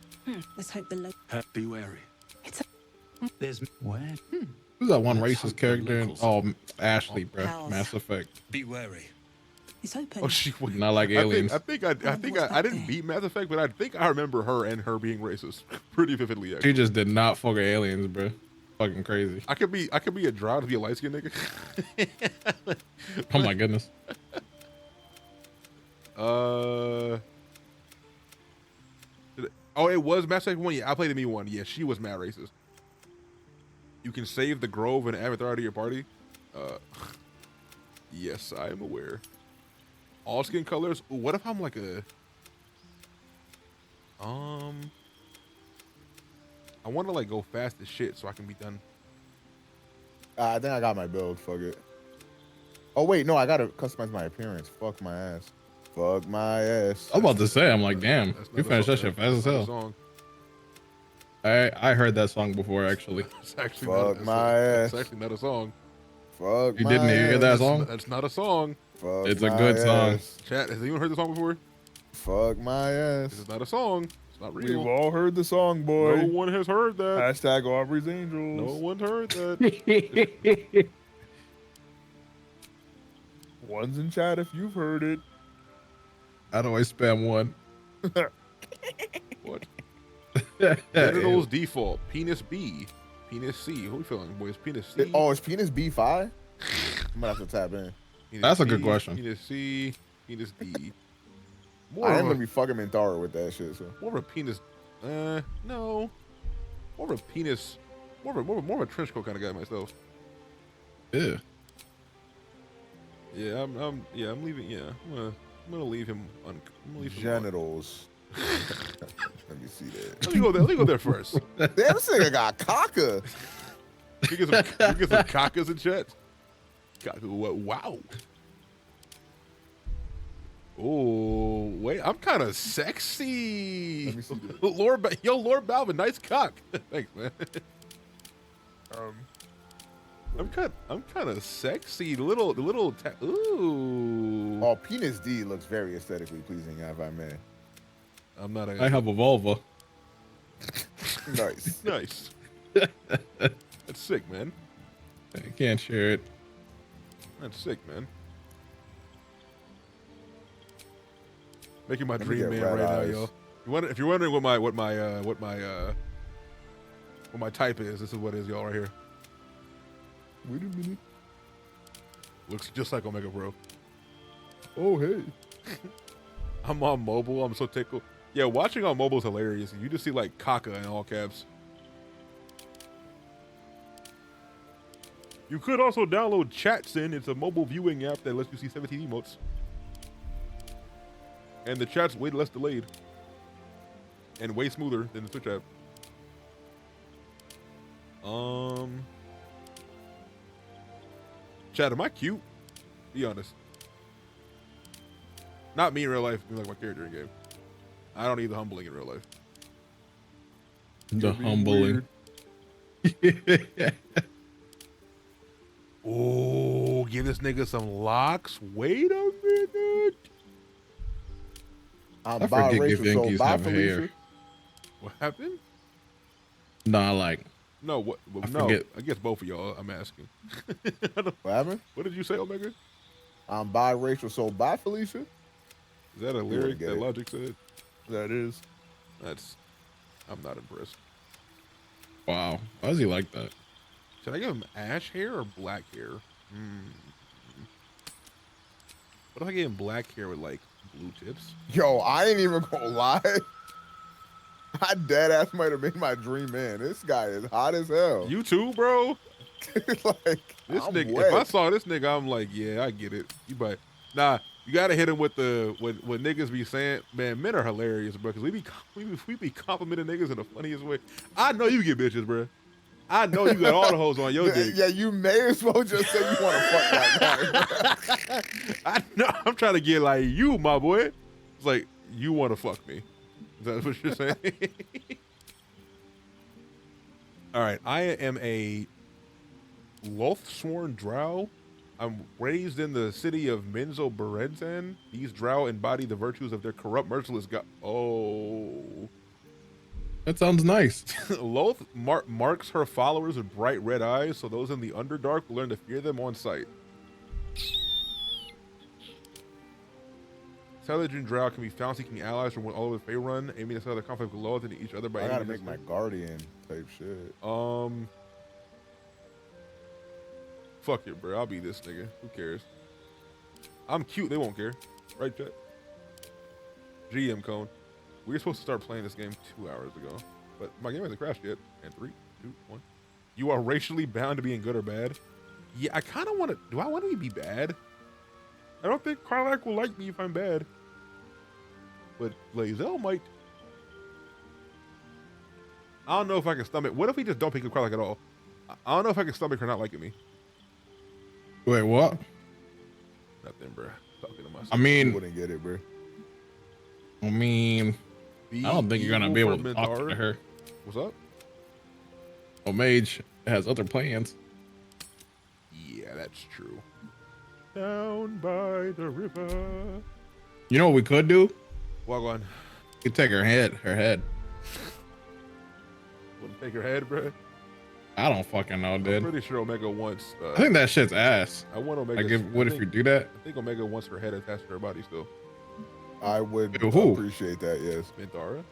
Let's hope the Be wary. There's where? Who's that one racist character? Oh, Ashley, bro. House. Mass Effect. Be wary. It's open. Oh, she. Wait, Not like aliens. I think I didn't beat Mass Effect, but I think I remember her and her being racist pretty vividly. She Actually. just did not fuck with aliens, bro. Fucking crazy. I could be a drow to be a light skinned nigga. Oh my goodness. Oh, it was Mass Effect 1. Yeah, I played the Me one. Yeah, she was mad racist. You can save the Grove and Avatar to your party. Yes, I am aware. All skin colors. Ooh, what if I'm like a I want to like go fast as shit so I can be done. I think I got my build. Fuck it. Oh wait, no, I gotta customize my appearance. Fuck my ass. Fuck my ass. I'm about to say, I'm like, damn, you finished that shit fast as hell. Song. I heard that song before, actually. It's actually Fuck not, my ass. It's actually not a song. Fuck You my didn't hear ass. that song? That's not a song. Fuck It's a my good song. ass. Chat, has anyone heard the song before? Fuck my ass. This is not a song. It's not real. We've all heard the song, boy. No one has heard that. Hashtag Aubrey's Angels. No one's heard that. One's in chat if you've heard it. How do I spam one? Well, Genitals default. Penis B. Penis C. Who we feeling, boys? Penis C. Oh, is penis B5? I'm gonna have to tap in. Penis That's a B, good question. Penis C. Penis D. I am gonna be fucking Minthara with that shit. So More of a penis. No. More of a penis. More of a trench coat kind of guy myself. Yeah. Yeah, I'm leaving. Yeah, I'm gonna leave him on. genitals. Let me see that. Let me go there first. Damn, this nigga got caca. We get some cacas in chat. What? Wow. Oh wait, I'm kind of sexy. Let me see that. Lord Balvin, nice cock. Thanks, man. I'm kind of sexy. The little. Ooh. Oh, penis D looks very aesthetically pleasing, if I may. I'm not. I have a vulva. Nice. Nice. That's sick, man. I can't share it. That's sick, man. Making my Let me dream get man red right eyes. now, yo. If you're wondering what my type is, this is what it is, y'all, right here. Wait a minute. Looks just like Omega Bro. Oh, hey. I'm on mobile. I'm so tickled. Yeah, watching on mobile is hilarious. You just see like caca in all caps. You could also download Chatsin. It's a mobile viewing app that lets you see 17 emotes. And the chat's way less delayed. And way smoother than the Twitch app. Chat, am I cute? Be honest. Not me in real life, like my character in game. I don't need the humbling in real life. The It'd be humbling. Oh, give this nigga some locks. Wait a minute. I'm I forget if biracial, so Yankees bye, have Felicia. What happened? Nah, like. No, what? I No, forget. I guess both of y'all. I'm asking. What happened? What did you say, Omega? I'm biracial, so bye, Felicia. Is that a lyric that Logic said? That is. I'm not impressed. Wow. Why is he like that? Should I give him ash hair or black hair? What if I gave him black hair with like blue tips? Yo, I ain't even gonna lie. My dead ass might have been my dream man. This guy is hot as hell. You too, bro. Like This I'm nigga. wet. If I saw this nigga, I'm like, yeah, I get it. Nah. You gotta hit him with the what niggas be saying. Man, men are hilarious, bro. Cause we be complimenting niggas in the funniest way. I know you get bitches, bro. I know you got all the hoes on your dick. Yeah, you may as well just say you want to fuck like that. I know. I'm trying to get like you, my boy. It's like you want to fuck me. Is that what you're saying? All right. I am a Lothsworn Drow. I'm raised in the city of Menzo Berenzan. These Drow embody the virtues of their corrupt, merciless god. Oh. That sounds nice. Loth marks her followers with bright red eyes, so those in the Underdark will learn to fear them on sight. Intelligent Drow can be found seeking allies from all over Faerun, aiming to settle the conflict with Loth and each other by I gotta aiming make my guardian type shit. Fuck it, bro. I'll be this nigga. Who cares? I'm cute. They won't care. Right, chat? GM Cone. We were supposed to start playing this game 2 hours ago, but my game hasn't crashed yet. And 3, 2, 1. You are racially bound to being good or bad. Yeah, I kind of want to. Do I want to be bad? I don't think Karlak will like me if I'm bad. But Lae'zel might. I don't know if I can stomach. What if we just don't pick a Karlak at all? I don't know if I can stomach her not liking me. Wait, what? Nothing, bro. Talking to myself. I mean, You wouldn't get it, bro. I don't think you're gonna be able to talk to her. What's up? Oh, Mage has other plans. Yeah, that's true. Down by the river. You know what we could do? Walk on. We could take her head. Wouldn't take her head, bro. I don't fucking know, I'm dude. pretty sure Omega wants. I think that shit's ass. I want Omega. Like, if you do that? I think Omega wants her head attached to her body still. I would Who? appreciate that, yes. Minthara?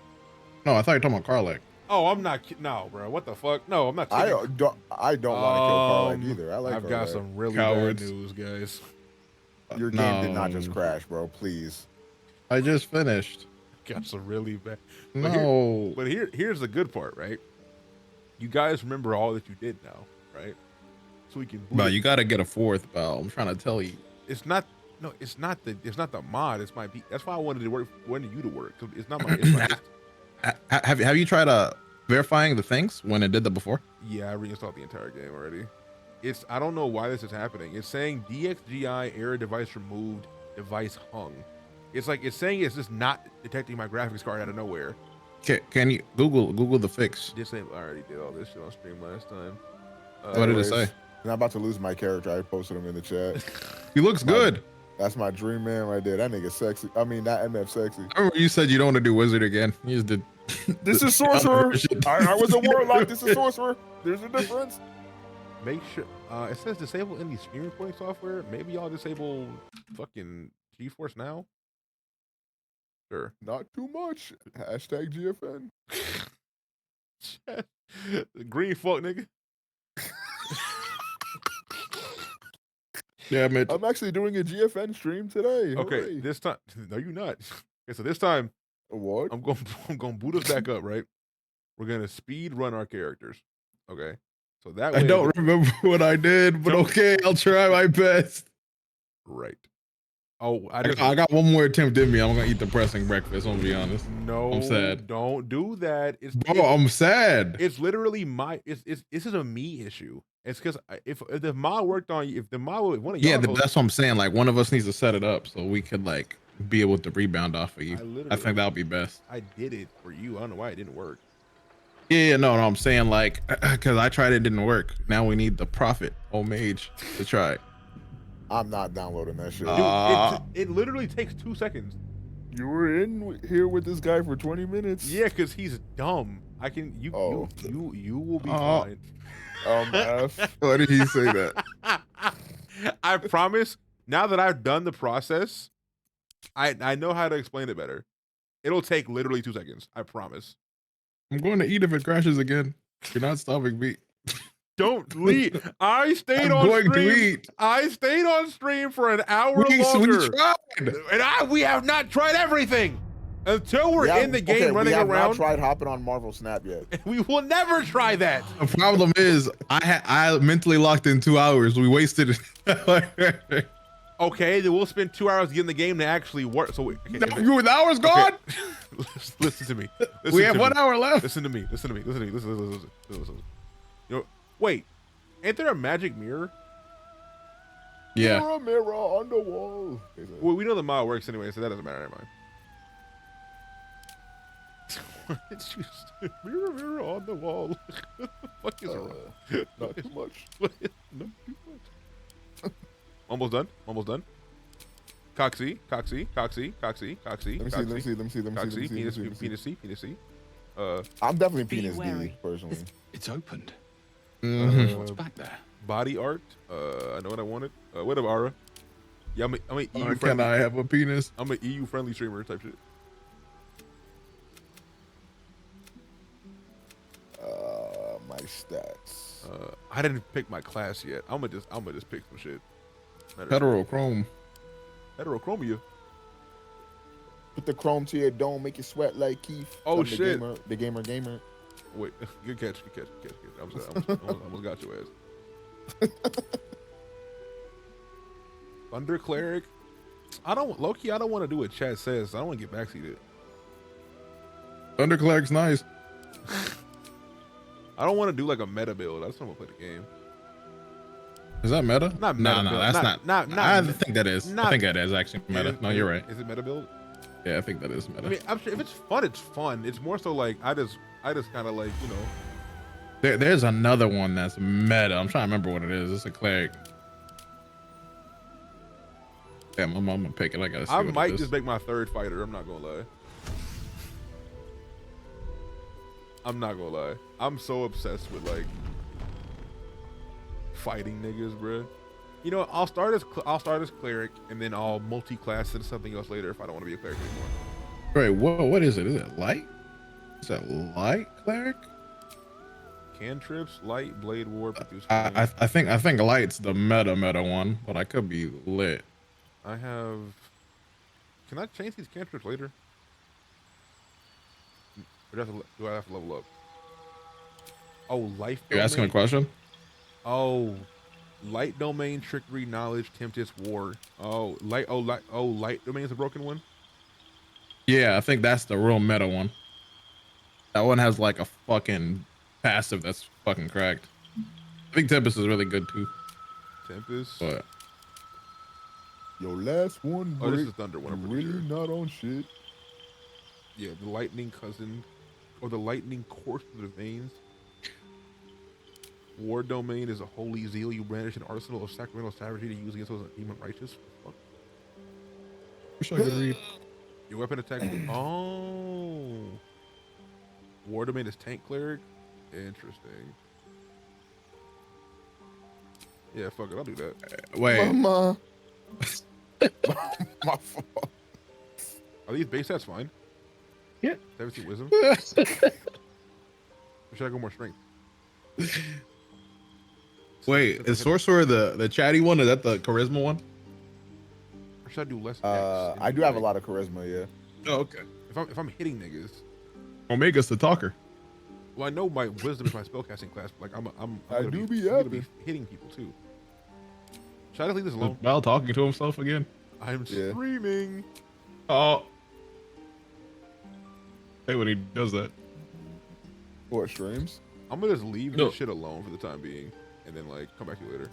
No, I thought you were talking about Karlak. Oh, I'm not. No, bro. What the fuck? No, I'm not. I Taking... don't want to kill Carlac either. I like. I've got Carlac. some really Cowards. bad news, guys. Your game did not No. just crash, bro. Please. I just finished. Got some really bad. No. But here's the good part, right? You guys remember all that you did now, right? So we can. But you got to get a fourth bell. I'm trying to tell you. It's not. No, it's not the mod. It's my. That's why I wanted to work. Wanted you to work. It's not my. It's my Have you tried verifying the things when it did that before? Yeah, I reinstalled the entire game already. I don't know why this is happening. It's saying DXGI error device removed, device hung. It's saying it's just not detecting my graphics card out of nowhere. Can you Google the fix? I already did all this shit on stream last time. What did it say? I'm about to lose my character. I posted him in the chat. He looks good. That's my dream man right there. That nigga sexy. I mean, that MF sexy. I remember you said you don't want to do wizard again. You just did. This is sorcerer. I was a warlock. This is sorcerer. There's a difference. Make sure it says disable any screen recording software. Maybe y'all disable fucking GeForce Now. Sure. Not too much. Hashtag GFN. Green fuck nigga. Yeah, man. I'm actually doing a GFN stream today. Okay, Hooray. this time. No, you're not. Okay, so this time. What? I'm going to boot us back up, right? We're gonna speed run our characters. Okay. So that way. I don't remember what I did, but okay, I'll try my best. Right. Oh, I got one more attempt in me. I'm gonna eat depressing breakfast. I'm gonna be honest. No, I'm sad. Don't do that. I'm sad. It's literally this is a me issue. It's because if the mod worked on you, if the mod would one of y'all. Yeah, that's what I'm saying. Like one of us needs to set it up so we could like be able to rebound off of you. I think that would be best. I did it for you. I don't know why it didn't work. Yeah, no, I'm saying like because I tried it didn't work. Now we need the prophet, old mage, to try it. I'm not downloading that shit. Dude, it literally takes 2 seconds. You were in here with this guy for 20 minutes. Yeah, because he's dumb. I can you will be fine. F. Why did he say that? I promise. Now that I've done the process, I know how to explain it better. It'll take literally 2 seconds. I promise. I'm going to eat if it crashes again. You're not stopping me. Don't leave. I stayed I'm on going to stream. eat. I stayed on stream for an hour We longer. tried. And we have not tried everything. Until we're in the game running we have around. not tried hopping on Marvel Snap yet. We will never try that. The problem is I mentally locked in 2 hours. We wasted it. Okay, then we'll spend 2 hours getting the game to actually work. So the hour's gone. Listen to me. We have 1 hour left. Listen to me. Listen. You know, wait, ain't there a magic mirror? Yeah. Mirror, mirror on the wall. Well, we know the mod works anyway, so that doesn't matter. Never mind. It's just mirror, mirror on the wall. What the fuck is wrong? Not too much. Not too much. Almost done. Coxie. Let me see. Penis C. I'm definitely penis D personally. It's opened. What's back there? Body art. I know what I wanted. What up, Ara? Yeah, I'm an EU Or friendly. can I have a penis? I'm an EU friendly streamer type shit. My stats. I didn't pick my class yet. I'm gonna just pick some shit. Heterochrome. Heterochromia. Put the chrome to your dome, make you sweat like Keith. Oh, I'm shit. The gamer. Wait, good catch. I almost got your ass. Thunder Cleric. I don't want to do what Chad says. I don't want to get backseated. Thunder Cleric's nice. I don't want to do like a meta build. I just want to play the game. Is that meta? Not meta No, build. that's Not I think that is. I think that is actually meta. No, you're right. Is it meta build? Yeah, I think that is meta. I mean, I'm sure if it's fun, it's fun. It's more so like I just kind of like, you know. There's another one that's meta. I'm trying to remember what it is. It's a cleric. Damn, I'm gonna pick it. I gotta see. I what might it is. just make my third fighter. I'm not gonna lie. I'm so obsessed with like fighting niggas, bruh. You know, I'll start as cleric, and then I'll multi-class into something else later if I don't want to be a cleric anymore. Wait, what is it? Is it light? Is that light cleric? Cantrips, light, blade ward, produce. I think light's the meta one, but I could be lit. I have. Can I change these cantrips later? Or do I have to level up? Oh, life. You're asking a question? Oh, light domain, trickery, knowledge, tempest, war. Oh, light. Oh, light domain is a broken one. Yeah, I think that's the real meta one. That one has like a fucking passive that's fucking cracked. I think Tempest is really good too. Tempest. But Your last one. Oh, this Brick, is Thunder one. I'm you pretty really sure. not on shit. Yeah, the lightning cousin, or the lightning course of the veins. War domain is a holy zeal. You brandish an arsenal of sacramental savagery to use against those demon righteous. Fuck. wish I could read. Your weapon attack. Oh. War domain is tank cleric. Interesting. Yeah, fuck it. I'll do that. Wait. Mama. My fault. Are these base stats fine? Yeah. 17 wisdom. Or should I go more strength? Wait, is Sorcerer the chatty one? Is that the charisma one? Or should I do less? I do have a lot of charisma, yeah. Oh, okay. If I'm hitting niggas. Omega's the talker. Well, I know my wisdom is my spellcasting class, but like I'm I gonna do be gonna happy. hitting people too. Should I just leave this alone? Val talking to himself again. I'm Yeah. screaming. Oh. Hey, when he does that. What, streams? I'm gonna just leave No. this shit alone for the time being, and then like come back to you later.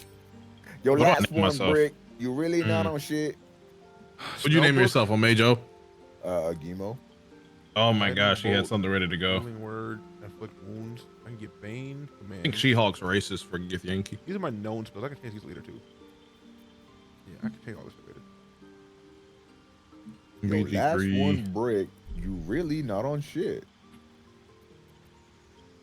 Your What do I last name one, myself? Brick. You really not on shit. What'd you name Spellbook, yourself, Omejo? Gimo. Oh my Lightning gosh, he had bolt, something ready to go. Healing word, inflict wounds. I can get Bane, I command. think She-Hulk's racist for Gith Yankee. These are my known spells. I can change these later too. Yeah, I can change all this shit later. Your last BG3. one, Brick. You really not on shit.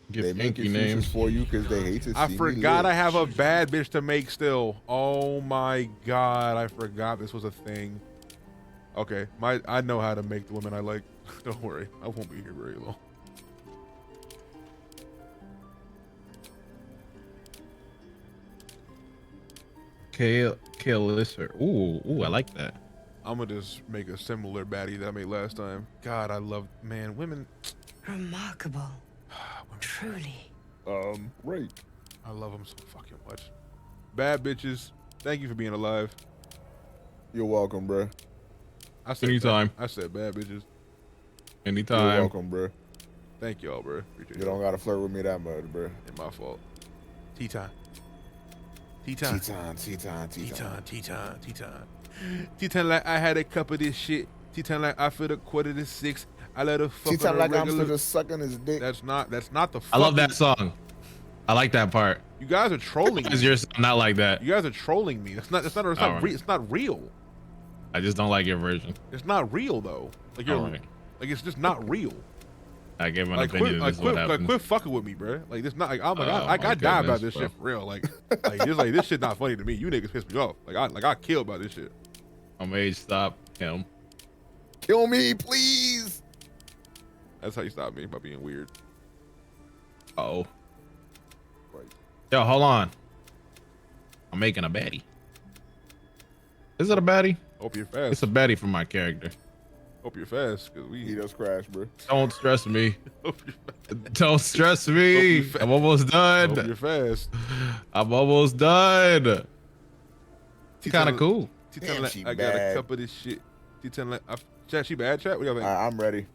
They Gith make Yankee excuses names. for you because they hate to see I me forgot lit. I have a bad bitch to make still. Oh my god, I forgot this was a thing. Okay, I know how to make the women I like. Don't worry, I won't be here very long. Kill Lister. Ooh, I like that. I'm gonna just make a similar baddie that I made last time. God, I love, man, women. Remarkable. Truly. Right. I love them so fucking much. Bad bitches, thank you for being alive. You're welcome, bro. I said Anytime. I said bad bitches. Anytime. You're welcome, bro. Thank y'all, bro. Appreciate You don't gotta flirt with me that much, bro. Ain't my fault. Tea time. Tea time. T-time, T-time, Tea T-time. time, tea time, tea time. Tea time like I had a cup of this shit. Tea time like I feel a 5:45. I let her fuck T-time on a like I'm regular. still just sucking his dick. That's not the I love that fucking- song. I like that part. You guys are trolling Is me. yours not like that? You guys are trolling me. It's not Alright. it's not real. I just don't like your version. It's not real though. Like you're Alright. like it's just not real. I give an Like opinion. quit, This is what like happens. quit fucking with me, bro. Like this not like I'm like Oh, I my die about goodness, this bro. shit for real. Like this shit not funny to me. You niggas piss me off. I kill about this shit. Omage, stop him. Kill me, please. That's how you stop me by being weird. Oh. Right. Yo, hold on. I'm making a baddie. Is it a baddie? Hope you're fast. It's a baddie for my character. Hope you're fast, cause He we. just crashed, bro. Don't stress me. Hope you're fast. Don't stress me. Hope you're I'm almost Hope done. you're fast. I'm almost done. It's kind of T-Tell- cool. T-Tell Damn, like, she I got a bad. cup of this shit. T-Tell like, chat, she bad, chat? What y'all think? I'm ready.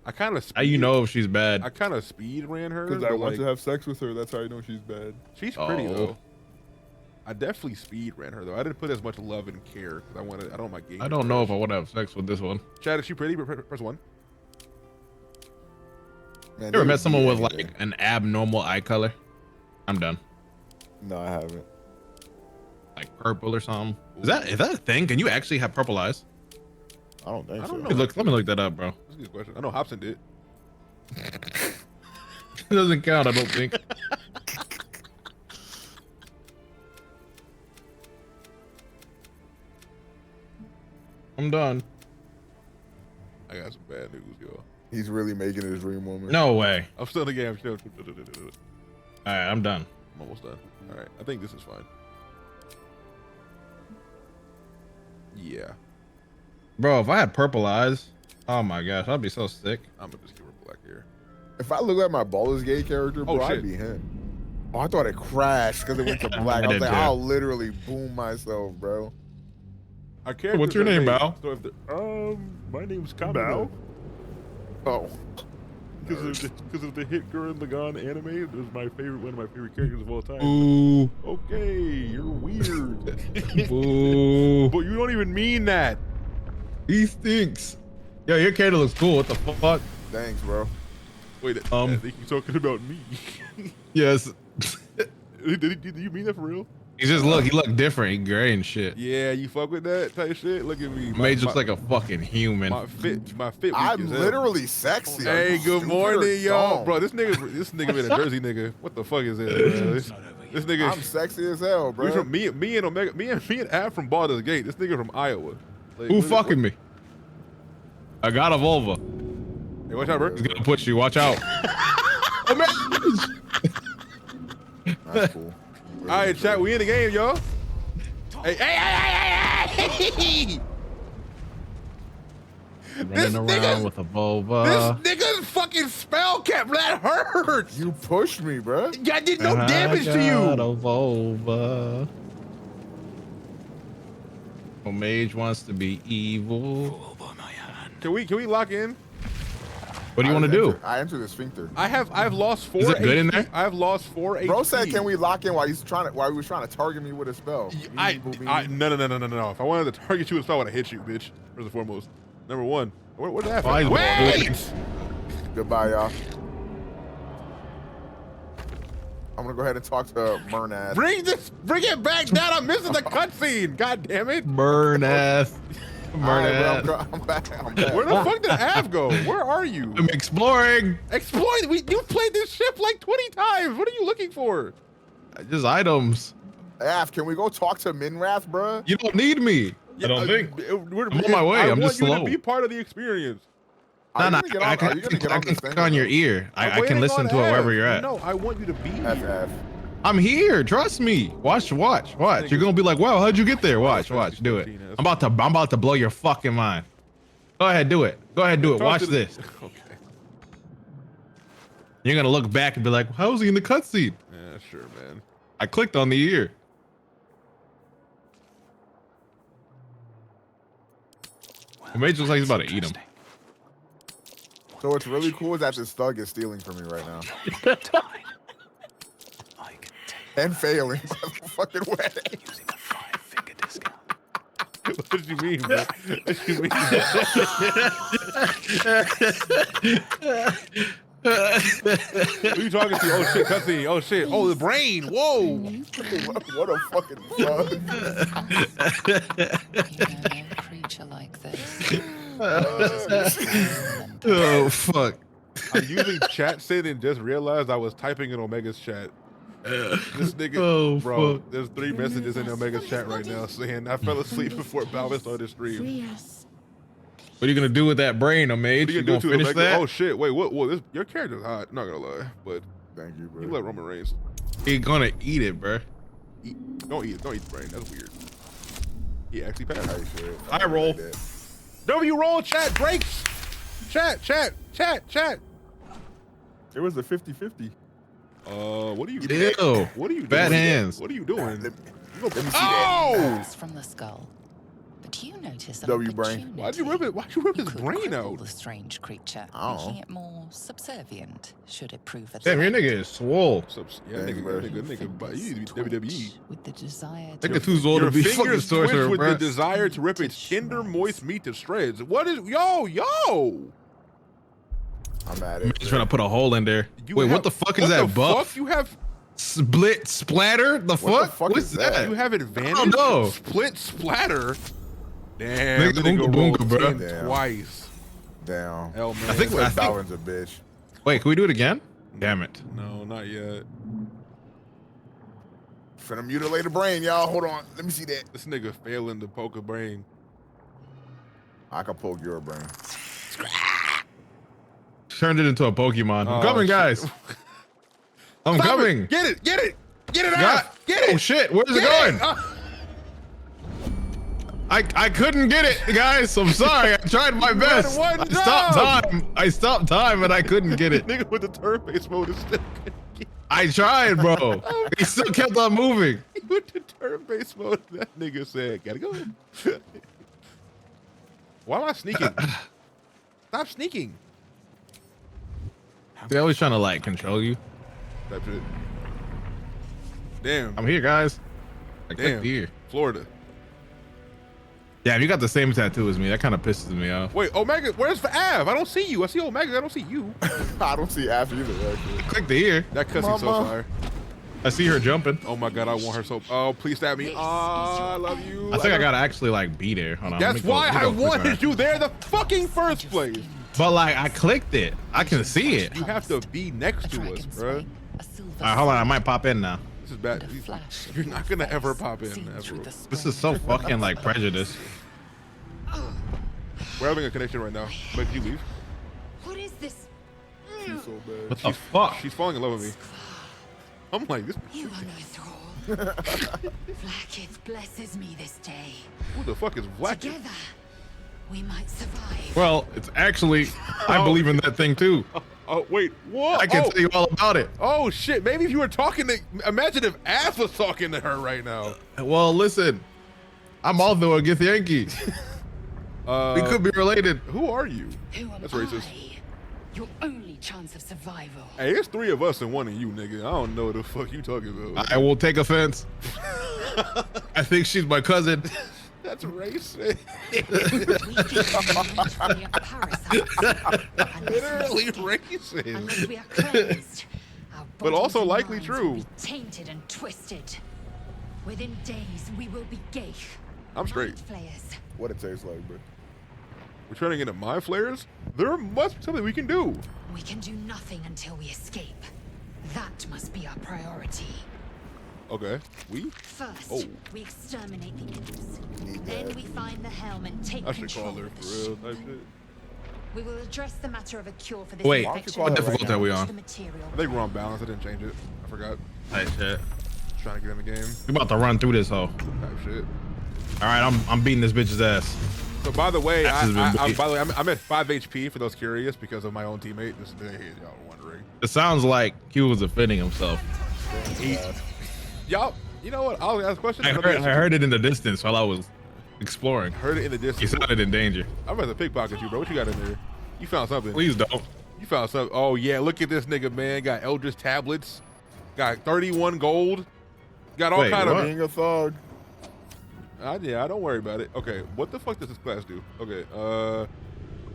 I kind of How you know if she's bad? I kind of speed ran her. Because I but, want like, to have sex with her. That's how I know she's bad. she's pretty Oh. though. I definitely speed ran her though. I didn't put as much love and care because I don't want my game. I don't know if I want to have sex with this one. Chad, is she pretty? Press one. Man, You ever they met would someone do with anything. like an abnormal eye color? I'm done. No, I haven't. Like purple or something. Is that a thing? Can you actually have purple eyes? I don't think I so. don't know. Let me look that up, bro. That's a good question. I know Hobson did. It doesn't count, I don't think. I'm done. I got some bad news, yo. He's really making his dream woman. No way. I'm still in the game. All right, I'm done. I'm almost done. All right, I think this is fine. Yeah. Bro, if I had purple eyes, oh my gosh, I'd be so sick. I'm gonna just give her black hair. If I look at my Baldur's Gate character, bro, I'd be him. Oh, I thought it crashed because it went to black. I was like, I'll literally boom myself, bro. Our characters What's your are name, made- Bao? So if my name's Kamina. Bao? Oh. Because of the hit Gurren Lagann anime, this is one of my favorite characters of all time. Ooh. Okay, you're weird. Ooh. But you don't even mean that. He stinks. Yo, your character looks cool. What the fuck? Thanks, bro. Wait, I think you're talking about me. Yes. Did you mean that for real? He look different. He gray and shit. Yeah, you fuck with that type shit. Look at me. Mage looks like a fucking human. My fit. I'm weak as hell. literally sexy. Hey, good Stupid morning, y'all, dumb. bro. This nigga been a Jersey nigga. What the fuck is this? This nigga. I'm sexy as hell, bro. We from me and Omega. Me and Ab from Baldur's Gate. This nigga from Iowa. Like, Who what- fucking me? I got a vulva. Hey, watch out, bro. He's gonna push you. Watch out. That's cool. All right, chat. We in the game, y'all. Hey. Running around with a vulva. This nigga's fucking spell cap. That hurts. You pushed me, bro. I did no damage to you. I got a vulva. Oh, Mage wants to be evil. Can we lock in? What do you want to do? I entered the sphincter. I've lost 4 Is it good in HP. there? I've lost 4 HP. Bro said, "Can we lock in while he was trying to target me with a spell?" No. If I wanted to target you with a spell, I would have hit you, bitch. First and foremost. Number one. What did that happen? Wait! Goodbye, y'all. I'm gonna go ahead and talk to Murnath. Bring it back down. I'm missing the cutscene. God damn it. Murnath. Alright, bro, I'm back. Where the fuck did Av go? Where are you? I'm exploring. Exploring? You played this ship like 20 times. What are you looking for? Just items. Af, can we go talk to Minrath, bro? You don't need me. I don't think. I'm on my way. I'm just I want you slow. to be part of the experience. No, I can click on your ear. I can listen to it wherever you're at. No, I want you to be here. I'm here. Trust me. Watch. You're gonna be like, "Wow, how'd you get there?" Watch. Do it. I'm about to blow your fucking mind. Go ahead, do it. Watch this. Okay. You're gonna look back and be like, "How was he in the cutscene?" Yeah, sure, man. I clicked on the ear. The mage looks like he's about to eat him. So what's really cool is that this thug is stealing from me right now. And failing. Fucking way. What did you mean, bro? What did you mean? Who you talking to? Oh shit, cutscene. Oh shit. Oh, the brain. Whoa. What a fucking thug. Creature like this. Oh fuck. I'm using chat sit and just realized I was typing in Omega's chat. This nigga, Oh, bro, fuck. there's 3 messages in Omega's chat right now saying I fell asleep before Balvin started stream. What are you gonna do with that brain, oh mage? You gonna to finish Omega? that? Oh shit, wait, what? Your character's hot, not gonna lie, but thank you, bro. You let Roman Reigns. He gonna eat it, bro. Don't eat the brain, that's weird. He actually passed. I roll. W roll, chat, breaks! Chat. It was a 50-50. What are you Ew. What are you Bad doing? hands. What are you doing? Let me see Oh! Bursts from the skull. But you notice W brain. Why'd you rip his brain cripple out? the strange creature, Oh. making it more subservient should it prove a Damn, your threat. nigga is swole. Yeah, nigga, but you need to be WWE. With the desire Nigga too old to Your be fucking fingers sorcerer, twitch with bro. the desire to rip its tender, moist meat to shreds. What is yo? I'm at it. Just trying to put a hole in there. You Wait, have- what the fuck is what that the buff? fuck? You have Split splatter? The What the fuck? fuck What's is that? you have advantage. I don't know. Split splatter. Damn, Nigga, the nigga boonga rolled boonga, bro. 10 Damn. twice. Damn. Hell man. I think- Balvin's a bitch. Wait, can we do it again? Damn it. No, not yet. Finna mutilate a brain, y'all. Hold on. Let me see that. This nigga failing to poke a brain. I can poke your brain. turned it into a Pokemon. I'm coming, shit. guys. I'm Stop coming. it. Get it. Get it. Get it Got- out. Get it. Oh shit! Where's it Get going? I couldn't get it, guys. I'm sorry. I tried my best. one I stopped job. time. I stopped time, and I couldn't get it. Nigga with the turn-based mode is still I tried, bro. He still kept on moving. with the turn-based mode. That nigga said, "Gotta go." Why am I sneaking? Stop sneaking. They're always trying to like control you. That's it. Damn. I'm here, guys. I Damn. clicked here. Florida. Yeah, you got the same tattoo as me. That kind of pisses me off. Wait, Omega, where's Av? I don't see you. I see Omega. I don't see you. I don't see Af either. Actually. Click the ear. That cussing's so Mama. fire. I see her jumping. Oh my god, I want her so. Oh, please stab me. I love you. I think I gotta actually like be there. Hold on. let That's me go- why let me I go click wanted on it. you there the fucking first place. But like I clicked it. I can see it. You have to be next to us, bro. All right, hold on. I might pop in now. This is bad. You're not gonna ever pop in, ever. This is so fucking like prejudice. We're having a connection right now. But you leave. What is this? She's so bad. What the fuck? She's falling in love with me. I'm like, this. You are no thrall. Vlaakith blesses me this day. Who the fuck is Vlaakith? Together, we might survive. Well, it's actually I believe in that thing too. Oh wait, what? I can tell you all about it. Oh shit! Maybe if you were talking to, imagine if Af was talking to her right now. Well, listen, I'm also a Githyanki. We could be related. Who are you? Who am That's racist. Your only chance of survival. Hey, it's 3 of us and 1 of you, nigga. I don't know what the fuck you talking about. I will take offense. I think she's my cousin. That's racist. Literally racist. Unless we are cleansed, our But also bodies and likely minds true. will be tainted and twisted. Within days, we will be Geich. I'm straight. Mind flayers. What it tastes like, bro. We're trying to get into mind flayers? There must be something we can do. We can do nothing until we escape. That must be our priority. Okay. We? First, Oh. we exterminate the imps. Then we find the helm and take I should control call her of the for real ship. type shit. We will address the matter of a cure for this Wait, infection. what difficulty are we To on? the material. I think we're on balance. I didn't change it. I forgot. Type shit. Trying to get in the game. We about to run through this hoe. Type shit. All right, I'm beating this bitch's ass. So by the way, Ass has been beat. I'm at 5 HP for those curious because of my own teammate. This is y'all wondering. It sounds like Q was offending himself. Y'all, you know what? I'll ask a question. I heard it in the distance while I was exploring. Heard it in the He distance. sounded in danger. I'm about to pickpocket you, bro. What you got in there? You found something. Please don't. You found something. Oh yeah, look at this nigga, man. Got Eldritch tablets. Got 31 gold. Got all Wait, kind what? of. Being a thug. Yeah, don't worry about it. Okay, what the fuck does this class do? Okay,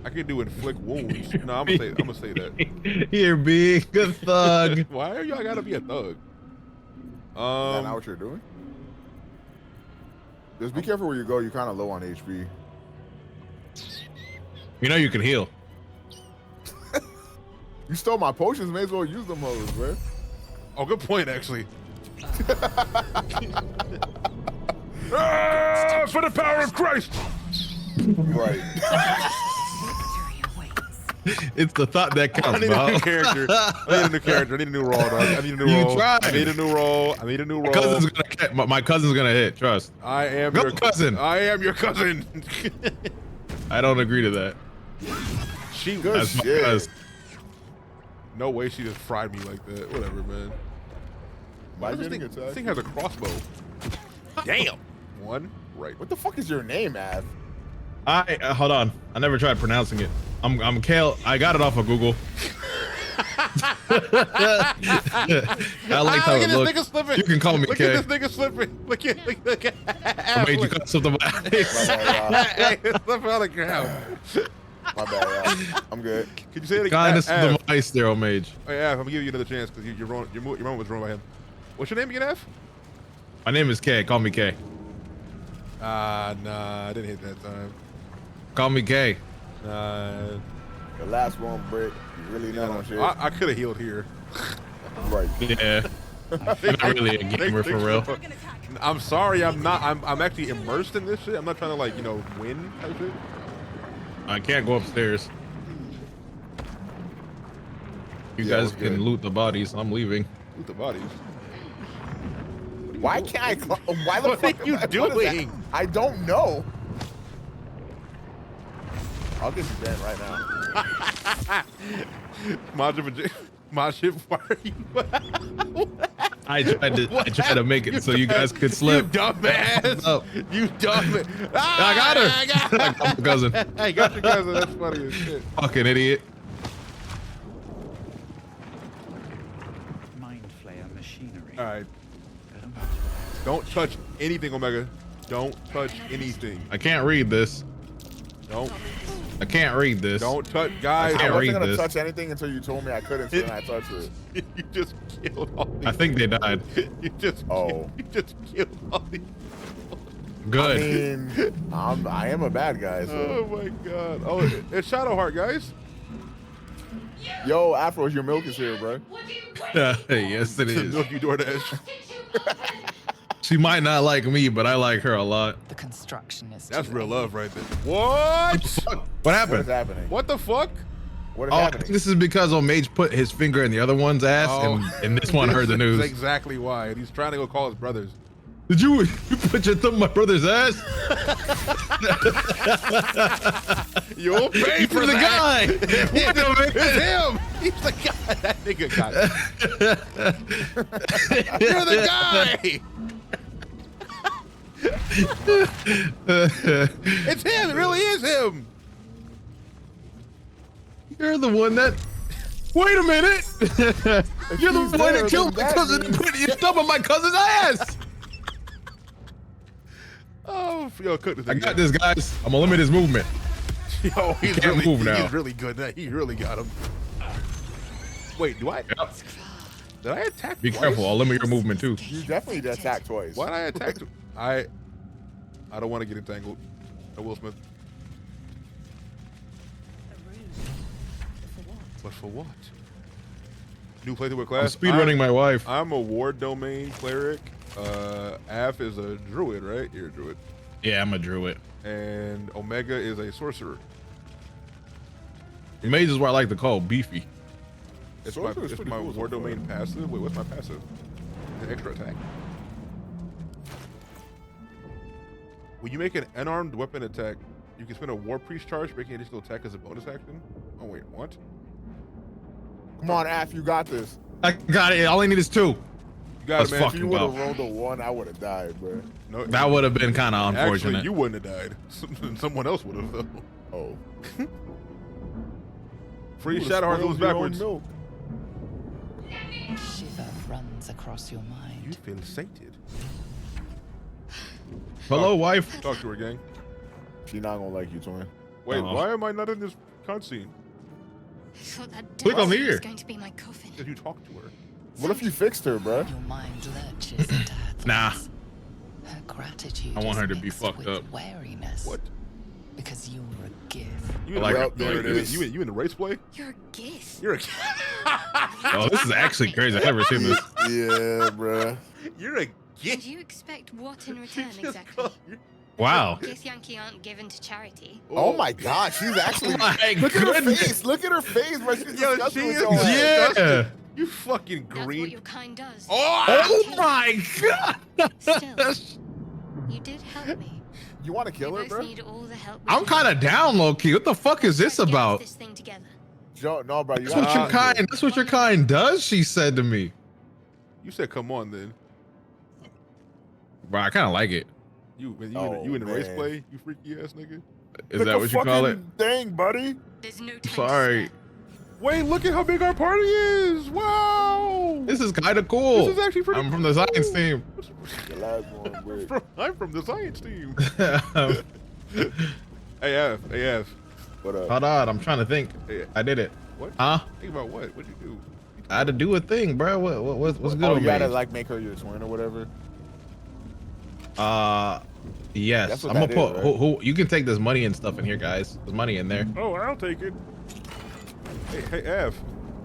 I can do inflict wounds. No, I'm gonna say that. You're being a thug. Why are y'all gotta be a thug? Is that not what you're doing? Just be careful where you go. You're kind of low on HP. You know you can heal. You stole my potions. May as well use them hoes, bro. Oh, good point, actually. Ah, for the power of Christ! Right. It's the thought that I counts, need a bro. new character. I need a new character. I need a new role, dog. I need a new You role. tried. I need a new role. I need a new My role. cousin's gonna my cousin's gonna hit. Trust. I am Go your cousin. I am your cousin. I don't agree to that. She Good That's my shit. cousin. No way she just fried me like that. Whatever, man. Why This getting thing, attacked? this thing has a crossbow. Damn. One. Right. What the fuck is your name, Av? Hold on. I never tried pronouncing it. I'm Kale. I got it off of Google. I like how look it at looks. this nigga slipping. You can call me Look K. at this nigga slipping. Look at. I made you cut something by Hey, it's slipping on the ground. My bad, yeah. I'm good. Could you say it again? Kindness to Av. the mice there, old mage. Hey, Av, I'm gonna give you another chance because your moment was wrong by him. What's your name again, Av? My name is K. Call me K. Nah, I didn't hit that time. Call me K. The last one, Brick. You really know on shit. I could have healed here. Right. Yeah. I'm not really a gamer for real. I'm sorry, I'm not. I'm actually immersed in this shit. I'm not trying to like win type shit. I can't go upstairs. You Yeah, guys we're can good. loot the bodies. I'm leaving. Loot the bodies. Why can't I? Why the What fuck are you what is that? doing? I don't know. I'll get you banned right now. Majid, why are you? I tried to make it so you guys could slip. You dumbass. Oh. You dumbass. I got her. I got I got my cousin. I got your cousin. That's funny as shit. Fucking idiot. Mind flayer machinery. All right. Don't touch anything, Omega. Don't touch anything. I can't read this. Don't. I can't read this. Don't touch, guys. I can't I read wasn't gonna this. touch anything until you told me I couldn't, so then I touched it. You just killed all these. I think they died. You just. Oh. You just killed all these. Good. I mean, I am a bad guy. So. Oh my god. Oh, it's Shadowheart, guys. Yo, Afros, your milk is here, bro. Yes, it is. Milky DoorDash. She might not like me, but I like her a lot. The construction is That's too real late. What? What? What What happened? is happening? What the fuck? What is Oh, I happening? think this is because Omage put his finger in the other one's ass, and this one heard the news. That's exactly why. And he's trying to go call his brothers. Did you put your thumb in my brother's ass? You'll pay for the that. guy. What the man? It's him. He's the guy. That nigga got it. You're the guy. It's him. It really is him. You're the one that. Wait a minute. You're the he's one there, that killed then my that cousin and means- put your thumb on my cousin's ass. Oh, yo, cook this. I got this, guys. I'm gonna limit his movement. Yo, he's can't really, move now. He's really good. He really got him. Wait, do I? Yep. Did I attack? Be twice? careful. I'll limit your movement too. You definitely did attack twice. Why did I attack? I don't want to get entangled. No, Will Smith. But for what? New playthrough with class. I'm speedrunning my wife. I'm a ward domain cleric. Af is a druid, right? You're a druid. Yeah, I'm a druid. And Omega is a sorcerer. Mage is what I like to call beefy. It's Sorcerer's my pretty cool so ward far. domain passive. Wait, what's my passive? An extra attack. When you make an unarmed weapon attack, you can spend a war priest charge, making an additional attack as a bonus action. Oh wait, what? Come on, Af, you got this. I got it. All I need is 2. You got Let's it, man. fuck If you would have about. rolled a 1, I would have died, bro. No, That would have been kind of actually, unfortunate. you wouldn't have died. Someone else would have though. Oh. Free You would've Shadowheart goes spoiled your own backwards. milk. Shiver runs across your mind. You feel sated. Hello, wife. Talk to her, gang. She not gonna like you, twin. Wait, Uh-oh. why am I not in this cutscene? Thought that Click on was here. going to be my coffin. Did you talk to her? What if you fixed her, bro? Your mind lurches into her Nah. thoughts. Her gratitude I want is her to be mixed fucked with up. Wariness. What? Because you were a gift. You in, like the, her. you, There it you, is. you in the race play? You're a gift. You're a Oh, this is actually crazy. I've never seen this. Yeah, bro. you're a And gift. you expect what in return exactly? Wow. Gith Yankee aren't given to charity. Oh my God, she's actually. My Look at her goodness. face. Look at her face, bro. She's Yo, disgusting she with is your ass. Yeah. disgusting. You fucking That's what green. your kind does. Oh my god. Still, you did help me. You want to kill We her, both bro? need all the help we I'm can kind of down, low key. What the fuck is this get about? this thing together. Joe, no, bro. You That's what gotta your kill her. kind. That's what your kind does. She said to me. You said, "Come on, then." Bro, I kind of like it. You in Oh, the race man. play? You freaky ass nigga. Is that what you call it? Dang, buddy. There's no time Sorry. to Wait, look at how big our party is! Wow. This is kind of cool. This is actually pretty. I'm from the science team. The last one, bro. I'm from the science team. AF. What up? Hold on, I'm trying to think. Hey, I did it. what? Huh? Think about what? What'd you do? I had to do a thing, bro. What's good Oh, on you gotta me? like make her your twin or whatever. Yes. That's what I'm gonna that put. is, right? Who? You can take this money and stuff in here, guys. There's money in there. Oh, I'll take it. Hey, Av.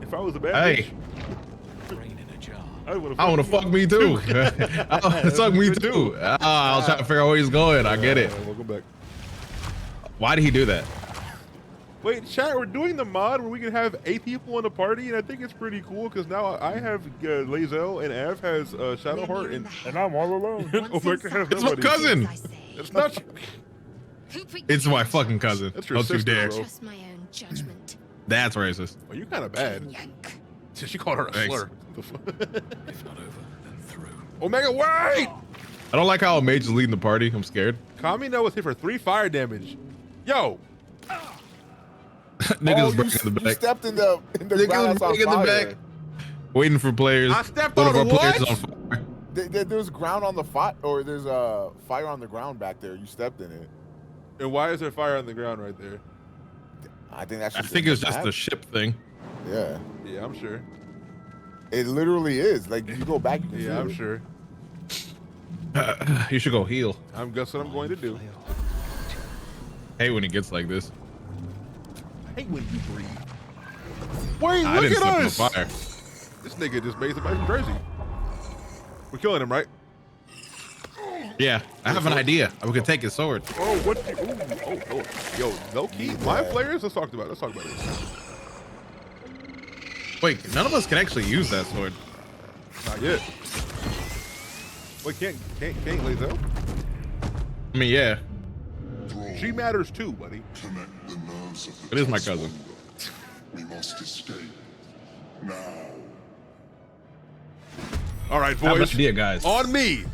If I was a bad Hey. bitch, Brain in a jar. I would have. I want to fuck me too. Fuck me too. I was trying to figure out where he's going. I get it. Welcome back. Why did he do that? Wait, chat, we're doing the mod where we can have 8 people in the party, and I think it's pretty cool because now I have Lazel and Av has Shadowheart, and I'm all alone. Omega has It's my nobody. cousin. It's not you. It's my fucking cousin. That's your Don't you sister, dare. bro. Trust my own judgment. That's racist. Well, you're kind of bad. She called her a Thanks. slur. Omega, wait! I don't like how a mage is leading the party. I'm scared. Kamino was hit for 3 fire damage. Yo! Niggas breaking the You back. stepped in the Niggas ground on breaking the fire. back. Waiting for players. I stepped One of on our players what? is on fire. There's ground on the fire, or there's a fire on the ground back there. You stepped in it. And why is there fire on the ground right there? I think that's. I think it's just the ship thing. Yeah. Yeah, I'm sure. It literally is. Like you go back, you can see Yeah, I'm it. sure. You should go heal. That's what I'm going to do. Hate when it gets like this. I hate when you breathe. Wait, I look didn't at step on us! fire. This nigga just made somebody crazy. We're killing him, right? Yeah, I have an idea. We could take his sword. Oh, what? Yo, low key, mind flayers. Let's talk about this. Wait, none of us can actually use that sword. Not yet. Wait, can't Lazel? I mean, yeah, She matters too, buddy. it is my cousin. We must escape now. All right, I have an boys. idea, guys. On me.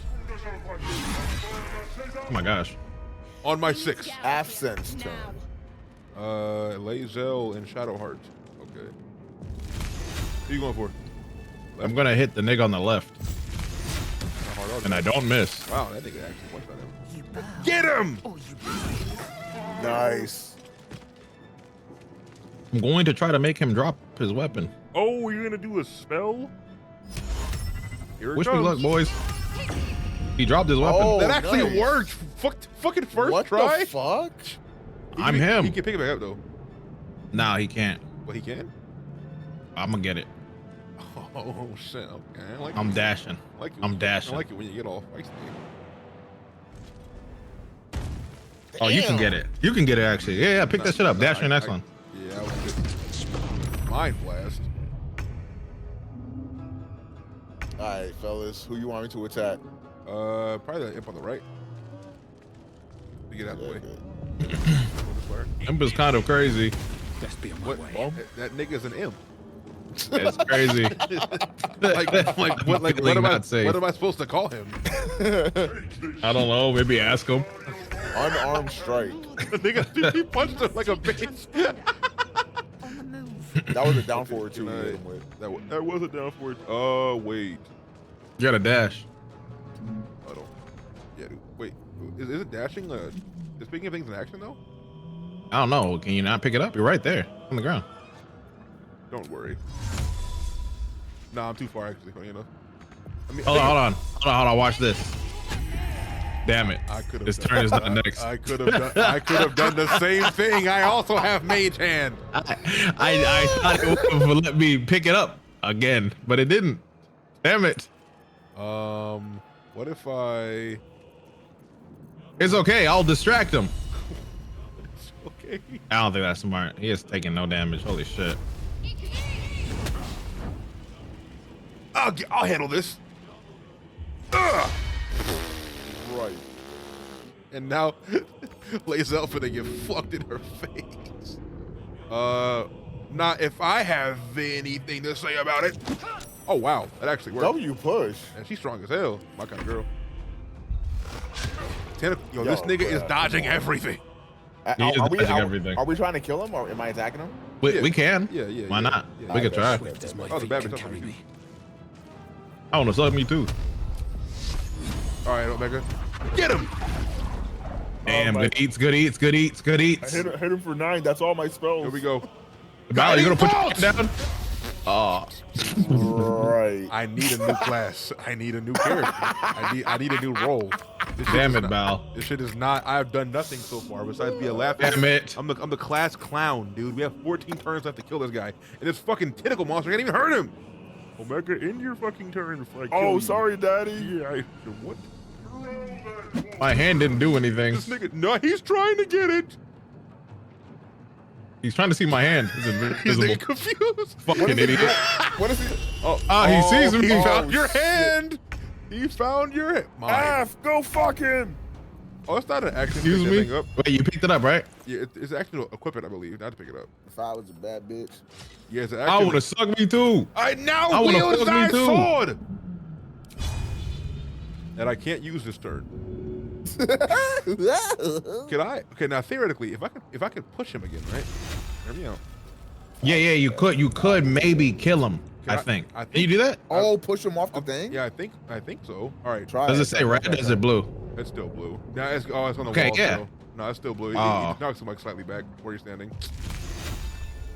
Oh my gosh. On my 6. Absence turn. Lazel and Shadowheart. Okay. Who you going for? I'm gonna hit the nigga on the left, and I don't miss. Wow, that nigga actually went by him. Get him! Nice. I'm going to try to make him drop his weapon. Oh, you're gonna do a spell? Here it Wish me comes. luck, boys. He dropped his weapon. Oh, That actually nice. worked. Fucking first What try. the fuck? I'm him. He can pick it back up though. Nah, he can't. But he can. I'm gonna get it. Oh shit. Okay. I like I'm it. dashing. I like it I'm when- dashing. I like it when you get all feisty. Oh, you can get it. You can get it actually. Yeah, pick that shit up. Dash your next one. Yeah, I was good. Mind blast. All right, fellas. Who you want me to attack? Probably the imp on the right. To get out of the way. Imp is kind of crazy. What? That nigga's an imp. It's crazy. What am I supposed to call him? I don't know. Maybe ask him. Unarmed strike. Nigga, he punched him like a bitch. That was a down forward too. you hit him with. That was a down forward. Oh wait. You got a dash. I don't. Yeah, dude. Wait. Is it dashing? Is speaking of things in action though? I don't know. Can you not pick it up? You're right there on the ground. Don't worry. Nah, I'm too far actually. Funny enough. I mean, Hold on. Watch this. Damn it. I could have. His turn is not next. I could have done the same thing. I also have mage hand. I thought it would let me pick it up again, but it didn't. Damn it. What if I? It's okay. I'll distract him. Okay. I don't think that's smart. He is taking no damage. Holy shit. I'll handle this. Ugh. Right. And now, Lazel finna get fucked in her face. Not if I have anything to say about it. Oh wow, that actually worked. W push. And she's strong as hell. My kind of girl. Yo, Yo, this nigga is bruh, dodging come on. everything. He is dodging everything. Are we trying to kill him or am I attacking him? We can. Yeah. Why not? Yeah. We could try. Oh, the bad bitch on me. I want to suck me too. All right, Omega. Get him. Damn, good eats, good eats, good eats, good I eats. hit him for 9. That's all my spells. Here we go. Val, you gonna put your hand down? Oh. Right. I need a new class. I need a new character. I need a new role. Damn it, Val. This shit is not. I've done nothing so far besides be a laughing. Damn it. I'm the class clown, dude. We have 14 turns left to kill this guy, and this fucking tentacle monster can't even hurt him. Omega, end your fucking turn before I kill Oh, you. sorry, Daddy. Yeah. What? My hand didn't do anything. This nigga. No, he's trying to get it. He's trying to see my hand. He's invisible. confused. Fucking idiot. What is he? He sees me. He found your hand. He found your hand. Go fuck him. Oh, it's not an action. Excuse to pick me. that thing up. Wait, you picked it up, right? Yeah, it's actually equip it, I believe. Not to pick it up. If I was a bad bitch. Yeah, it's an I action. would have sucked me too. I now I wanna wield fuck me thy too. sword. And I can't use this turn. Can I? Okay, now theoretically, if I could push him again, right? Hear me out. Yeah, you could maybe kill him. I think. Can you do that? Oh, push him off the thing? Yeah, I think so. All right. Try Does it say red or is it blue? It's still blue. No, it's on the Okay, wall. yeah. Still. No, it's still blue. Oh. It knocks him like slightly back where you're standing.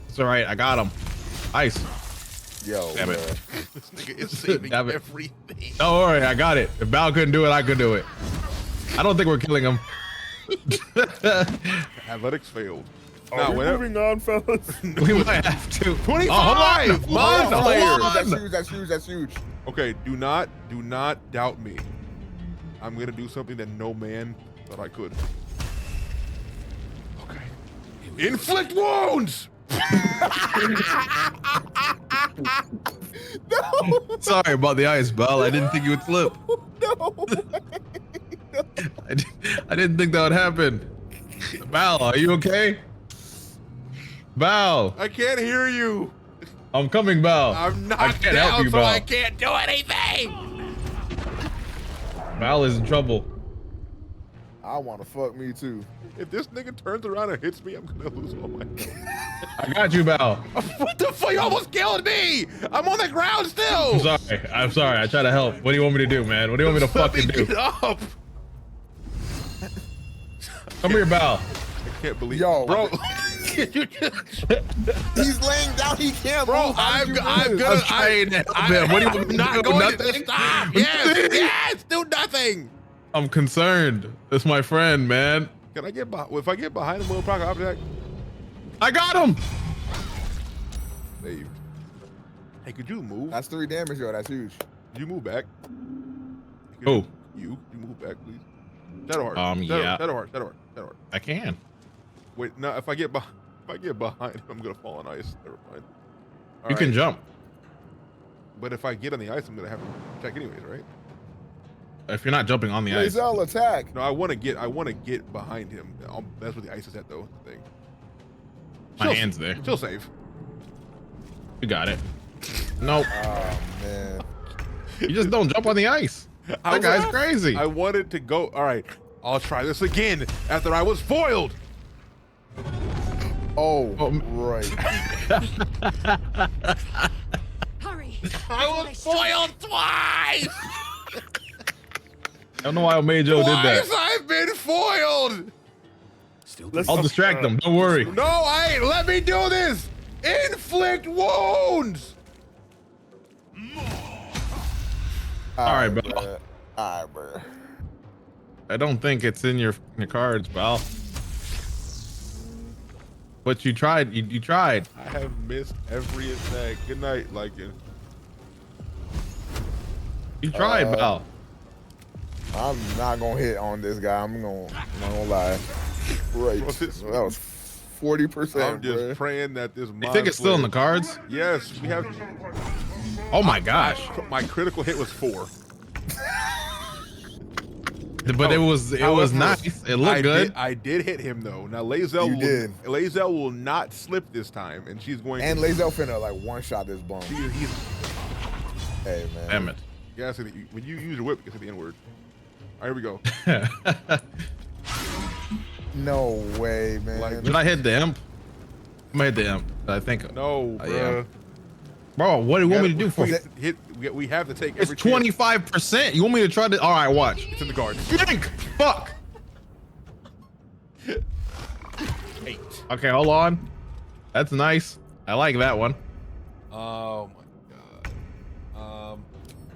It's all right. I got him. Ice. Yo, Damn it. This nigga is saving Damn it. everything. Don't worry, I got it. If Val couldn't do it, I could do it. I don't think we're killing him. Athletics failed. Now, moving on, fellas. We might have to. 25! Hold Mind on. Flayer! That's huge. Okay, do not doubt me. I'm gonna do something that no man thought I could. Okay. Inflict wounds! No. Sorry about the ice, Val. I didn't think you would slip. No. I didn't think that would happen. Val, are you okay? Val, I can't hear you. I'm coming, Val. I'm I knocked can't down, help you, so Val. I can't do anything. Val is in trouble. I want to fuck me too. If this nigga turns around and hits me, I'm gonna lose all my. I got you, Val. What the fuck? You almost killed me. I'm on the ground still. I'm sorry. I try to help. What do you want me to do, man? What do you want me to fucking do? Get up. Come here, Val. I can't believe. Yo, bro. He's laying down. He can't Bro, move. How did you I'm move? gonna. trying to help him. What do you want me to not do? going Nothing? to stop. Yes, do nothing. I'm concerned. That's my friend, man. Can I get if I get behind him, will proc object? I got him. Saved. Hey, could you move? That's 3 damage, yo. That's huge. Could you move back? Oh. You move back, please. Shadowheart. Yeah. Shadowheart. I can. Wait, no. If I get behind him, I'm gonna fall on ice. Never mind. All You can right. jump. But if I get on the ice, I'm gonna have to check anyways, right? If you're not jumping on the ice. Lae'zel attack. No, I want to get behind him. That's where the ice is at, though. The thing. My hand's there. She'll save. You got it. Nope. Oh man. You just don't jump on the ice. That guy's crazy. I wanted to go. All right, I'll try this again after I was foiled. Oh, right. Hurry. I was foiled twice. I don't know why Omejo did Twice that. I've been foiled. I'll distract them. Don't worry. No, I ain't. Let me do this. Inflict wounds. All right, bro. All right, bro. I don't think it's in your cards, Val. But you tried. You tried. I have missed every attack. Good night, Lycan. You tried, Val. I'm not gonna hit on this guy. I'm not gonna lie. Right. That was 40%. I'm just praying that this. You think it's still in the cards? Yes, we have. Oh my gosh. My critical hit was 4. But it was However, nice. It looked good. I did hit him though. Now Lae'zel will not slip this time, and she's going. And to, Lae'zel finna like one shot this bum. Hey man. Damn it. Yeah, so when you use your whip, you can say the N word. All right, here we go. No way, man. Did I hit the imp? I made the imp. I think. No, bro. Yeah. Bro, what do you want me to do for it? We have to take It's every chance. 25%. You want me to try to? All right, watch. It's in the guard. Yank! Fuck. 8. Okay, hold on. That's nice. I like that one. Oh my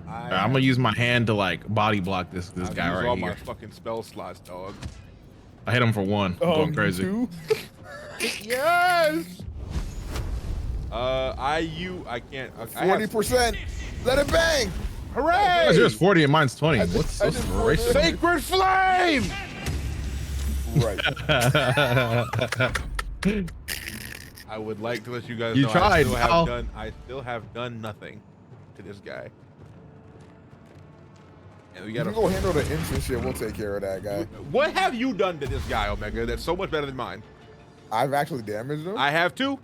god. I'm gonna use my hand to like body block this I've guy used right all here. my fucking spell slots, dog. I hit him for 1. I'm going crazy. 2? Yes. I can't. 40%. Let it bang. Hooray! Yours 40 and mine's 20. What's so racist? Sacred flame. Right. I would like to let you guys You know tried, I still have done nothing to this guy. And we You gotta can go handle the instant shit. We'll take care of that guy. What have you done to this guy, Omega? That's so much better than mine. I've actually damaged him. I have too.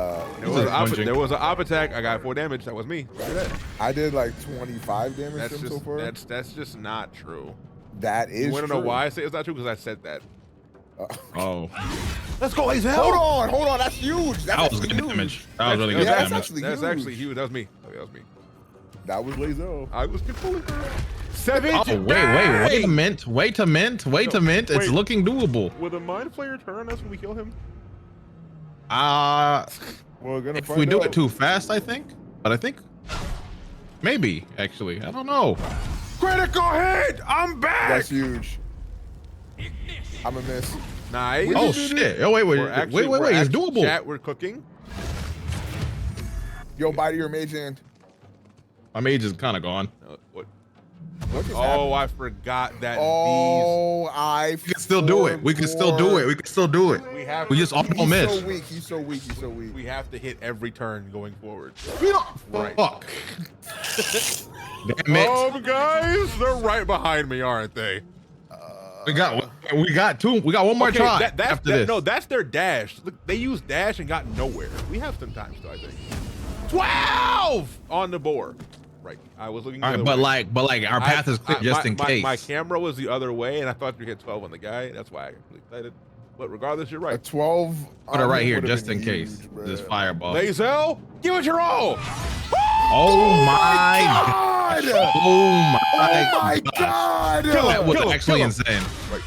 There was an op attack. I got 4 damage. That was me. Look at that. I did like 25 damage That's to him just so far. that's just not true. That is You want to know true. why I say it's not true? Because I said that. Oh. Let's go, Hazel. Hold on. That's huge. That's That was actually good huge. damage. That was really Yeah, good that's damage. actually That's huge. actually huge. That was me. That was me. That was Lazo. I was controlling her. 7. Oh, wait a minute. Wait a minute. It's wait. looking doable. Will the Mind Flayer turn on us when we kill him? We're gonna if find we do out. it too fast, I think. But I think maybe actually, I don't know. Critical hit! I'm back! That's huge. I'm a miss. Nice. Oh shit! Oh wait, We're wait, actually- wait, we're it's actually- doable. Chat, we're cooking. Yo, bite your mage hand. My mage is kind of gone. What? What just Oh, happened? I forgot that Oh, I. We can still do it. We can still do it. We can still do it. We have. We just all don't He's miss. so weak. He's so weak. He's so weak. We have to hit every turn going forward. Right. Fuck. Damn it. Oh, guys, they're right behind me, aren't they? We got two. We got one more Okay, try that's after this. No, that's their dash. Look, they used dash and got nowhere. We have some time still, I think. 12 on the board. Right. I was looking. All the right, other way. but our path is clear just in case. My camera was the other way, and I thought you hit 12 on the guy. That's why I got really excited. But regardless, you're A right. 12. Put it right here would've just been in case. huge, bruh. This fireball. Lazel, give it your all. Oh my god! Oh my God! That was Kill him, actually kill him. insane. Right.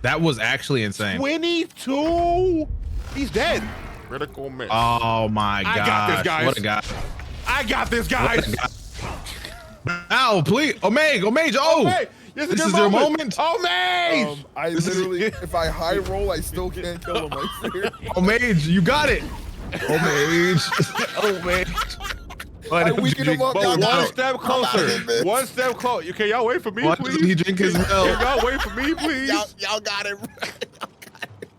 That was actually insane. 22. He's dead. Critical miss. Oh my I god! got this, guys. What a guy! I got this, guys. Ow, please, Omega, oh! Hey, this is your moment. Oh, Mage! I literally, if I high roll, I still can't kill him. I fear. Oh, Mage, you got it. Oh, Mage. Oh, Mage. I weakened him up. But y'all got one it. step I'm out of closer. here, bitch. One step closer. Okay, y'all wait for me, Why please. doesn't he drink his milk? Can y'all wait for me, please? Y'all got it.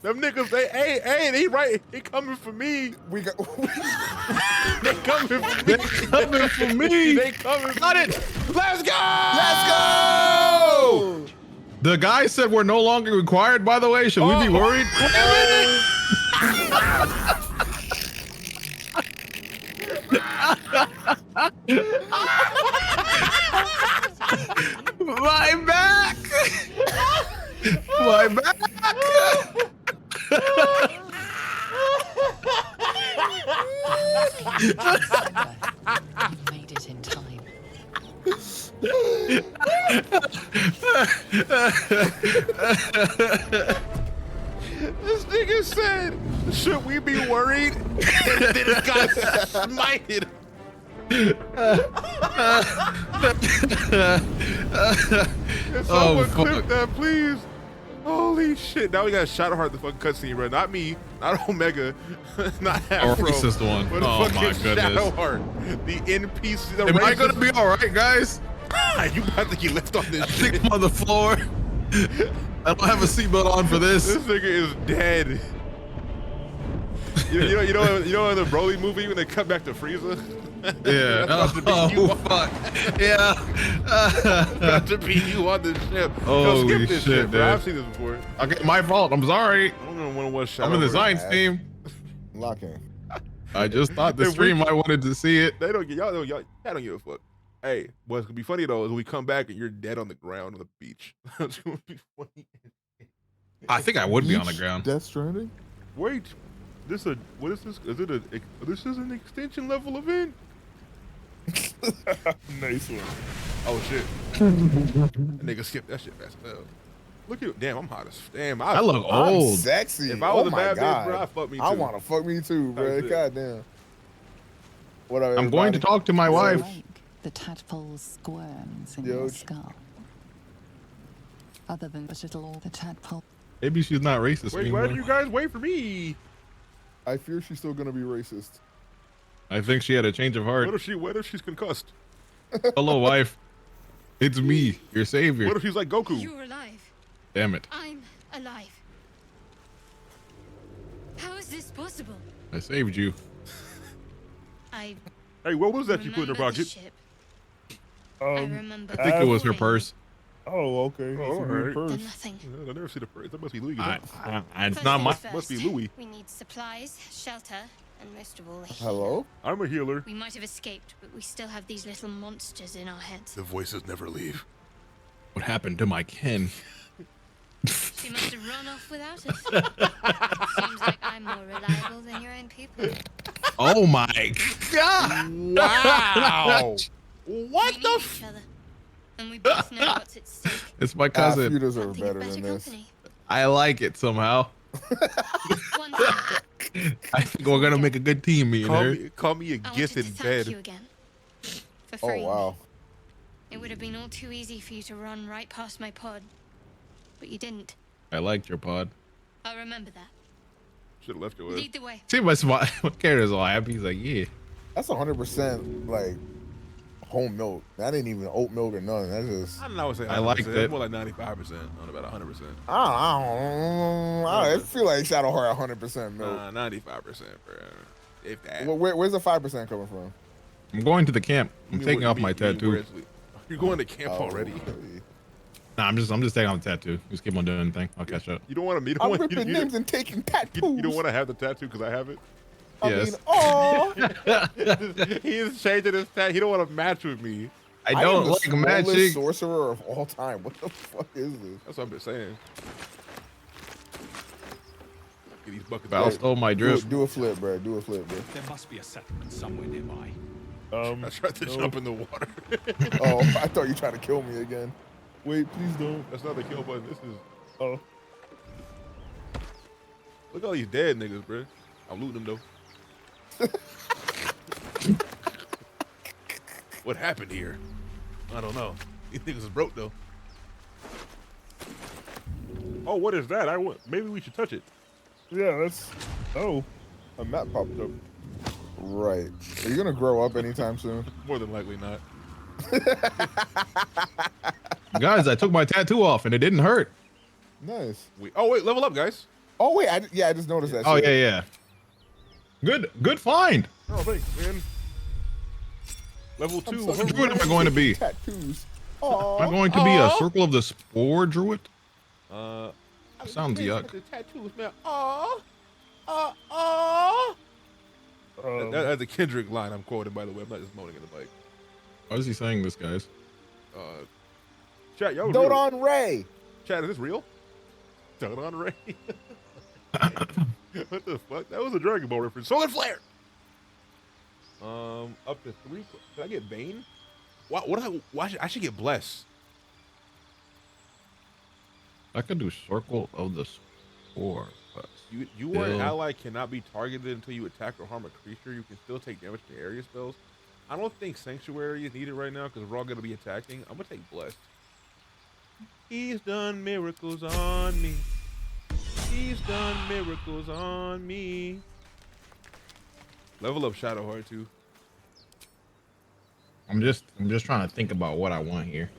Them niggas, they right. They coming for me. We got. They coming for me. They coming for me. They coming for Got me. it. Let's go. Let's go. The guy said we're no longer required, by the way. Should we be worried? My back! My back! You made it in time. This nigga said, should we be worried? Then this guy smited. Can someone clip that, please? Holy shit. Now we got Shadowheart, the fucking cutscene, bro. Not me, not Omega, not Afro. racist one. But Oh fucking my goodness. Shadowheart, the NPC. The Am I racist- gonna be alright, guys? You about to get left on this I shit. think I'm on the floor. I don't have a seatbelt on for this. This nigga is dead. You know in the Broly movie when they cut back to Frieza? Yeah. That's about to be you on- fuck. Yeah. about to be you on this ship. Holy skip this shit, bro. dude. I've seen this before. Okay, my fault. I'm sorry. I don't know what I'm in the science team. Locking. I just thought the If we- stream I wanted to see it. They don't get y'all don't give a fuck. Hey, what's gonna be funny though is we come back and you're dead on the ground on the beach. That's gonna be funny. I think I would be on the ground. Death Stranding. Wait, what is this? Is it this is an extension level event? Nice one. Oh shit. Nigga skipped that shit fast as hell. Look at damn, I'm hot as damn. I look I'm old. sexy. If I was oh a my bad God. bitch, bro, I'd fuck me too. I want to fuck me too, bro. That's it. Goddamn. What up, I'm going to everybody? talk to my wife. The tadpole squirms in Yo. your skull. Other than the little the tadpole. Maybe she's not racist Wait, anymore. why do you guys wait for me? I fear she's still gonna be racist. I think she had a change of heart. What if she's concussed? Hello, wife. It's me, your savior. What if she's like Goku? You're alive. Damn it. I'm alive. How's is this possible? I saved you. I Hey, what was that you put in her remember the pocket? ship. I remember. I think it was her purse. Oh, okay. Oh, all right. Then nothing. I never see the purse. That must be Louis. It's First not my. things Must be first, Louis. We need supplies, shelter, and most of all, a Hello? I'm a healer. We might have escaped, but we still have these little monsters in our heads. The voices never leave. What happened to my Ken? She must have run off without us. Seems like I'm more reliable than your own people. Oh my god! Wow! What we the? need each other, and we both know what's at stake. It's my You cousin. deserve better than this. Company. I like it somehow. One thing, I think we're gonna make a good team, me and her. Call me a I wanted gift to in thank you bed. again for Oh, freeing me. wow. It would have been all too easy for you to run right past my pod, but you didn't. I liked your pod. I'll remember that. Should have left your way. Lead the way. See my character's all happy. He's like, yeah. That's 100% like home milk. That ain't even oat milk or nothing. That's just. I don't know. I would say 100%. I liked it. It's more like 95%. On about 100%. I feel like Shadowheart 100% milk. 95%, bro. If that. Where's the 5% coming from? I'm going to the camp. I'm You taking mean- off my you mean tattoo. Grizzly. You're going to camp Oh, already. okay. Nah, I'm just taking off the tattoo. Just keep on doing the thing. I'll catch up. You don't want to meet I'm him. ripping names and taking tattoos. You don't want to have the tattoo because I have it. I Yes. mean, oh. He's changing his tattoo. He don't want to match with me. I am don't the like smallest magic. sorcerer of all time. What the fuck is this? That's what I'm just saying. Get these buckets. Val stole my drip. Do a flip, bro. Do a flip, bro. There must be a settlement somewhere nearby. I tried to jump in the water. Oh, I thought you were trying to kill me again. Wait, please don't. That's not the kill button. This is. Oh. Look at all these dead niggas, bro. I'm looting them though. What happened here? I don't know. These niggas is broke though. Oh, what is that? Maybe we should touch it. Yeah, that's. Oh, a map popped up. Right. Are you gonna grow up anytime soon? More than likely not. Guys, I took my tattoo off and it didn't hurt. Nice. Oh wait, level up, guys. Oh wait, I just noticed that. Oh shit. yeah. Good find. Oh thanks, man. Level 2. What druid am I going to be? Tattoos. Am I going to be a circle of the spore druid? Uh, Sounds yuck. The tattoos, man. That's a Kendrick line I'm quoting, by the way. I'm not just moaning in the mic. Why is he saying this, guys? Chat, yo. Dodon Ray. Chat, is this real? Dodon Ray. What the fuck? That was a Dragon Ball reference. Solar Flare. Up to 3. Did I get Bane? I should get Bless. I could do circle of the spore. But You or an ally cannot be targeted until you attack or harm a creature. You can still take damage to area spells. I don't think Sanctuary is needed right now because we're all going to be attacking. I'm going to take Blessed. He's done miracles on me. He's done miracles on me. Level up Shadowheart too. I'm just trying to think about what I want here.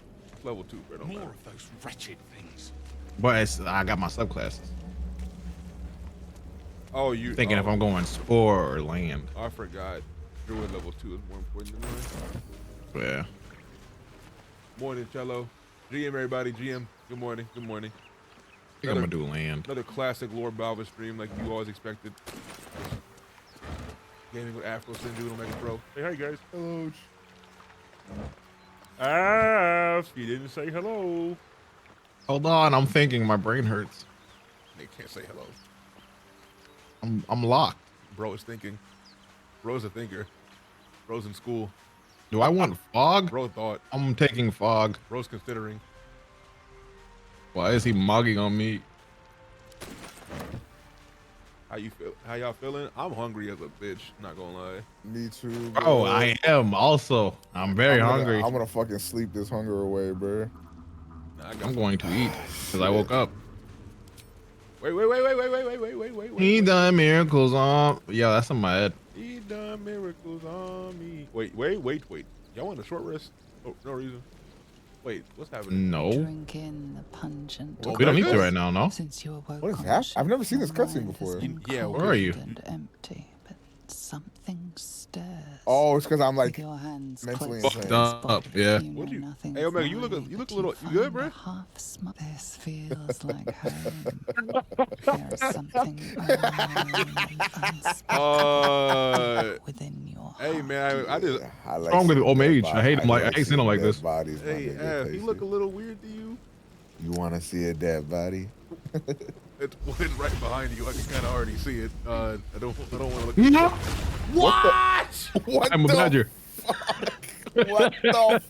Level 2, bro. More of those wretched things. But I got my subclasses. Oh, you Thinking if I'm going spore or land. I forgot. Druid level 2 is more important than mine. Yeah. Morning, Cello. GM, everybody. GM. Good morning. Good morning. I think I'm gonna do land. Another classic Lord Balva stream like you always expected. Gaming with Afro Sinju and Omega Pro. Hey, hi guys. Hello. You didn't say hello. Hold on, I'm thinking. My brain hurts. They can't say hello. I'm locked. Bro is thinking. Bro's a thinker. Bro's in school. Do I want fog? Bro thought. I'm taking fog. Bro's considering. Why is he mugging on me? How you feel? How y'all feeling? I'm hungry as a bitch. Not gonna lie. Me too. Oh, I am also. I'm very hungry. I'm gonna fucking sleep this hunger away, bro. I'm going to eat because I woke up. Wait. He done miracles on. Yeah, that's in my head. He done miracles on me. Wait. Y'all want a short rest? Oh, no reason. Wait, what's happening? No. Drink in the pungent. We don't need to right now, no? Since you awoke What is that? I've never seen this cutscene before. Yeah, Where are you? and empty, but something stirs. Oh, it's because I'm like With your hands mentally close insane. to his Up, body, yeah. you know What you? nothing's Hey, Omega, you look a lying, little. but You find good, a bro? half smile. This feels like home. There is something unspoken within your heart. Hey man, I just. I like Wrong with seeing old dead age. bodies. I hate him like I like hate seeing him like seeing this. dead bodies, my Hey, nigga, F, he look a little weird to you. You want to see a dead body? It's right behind you. I can kind of already see it. I don't want to look. No. What? What? I'm a the badger. What the?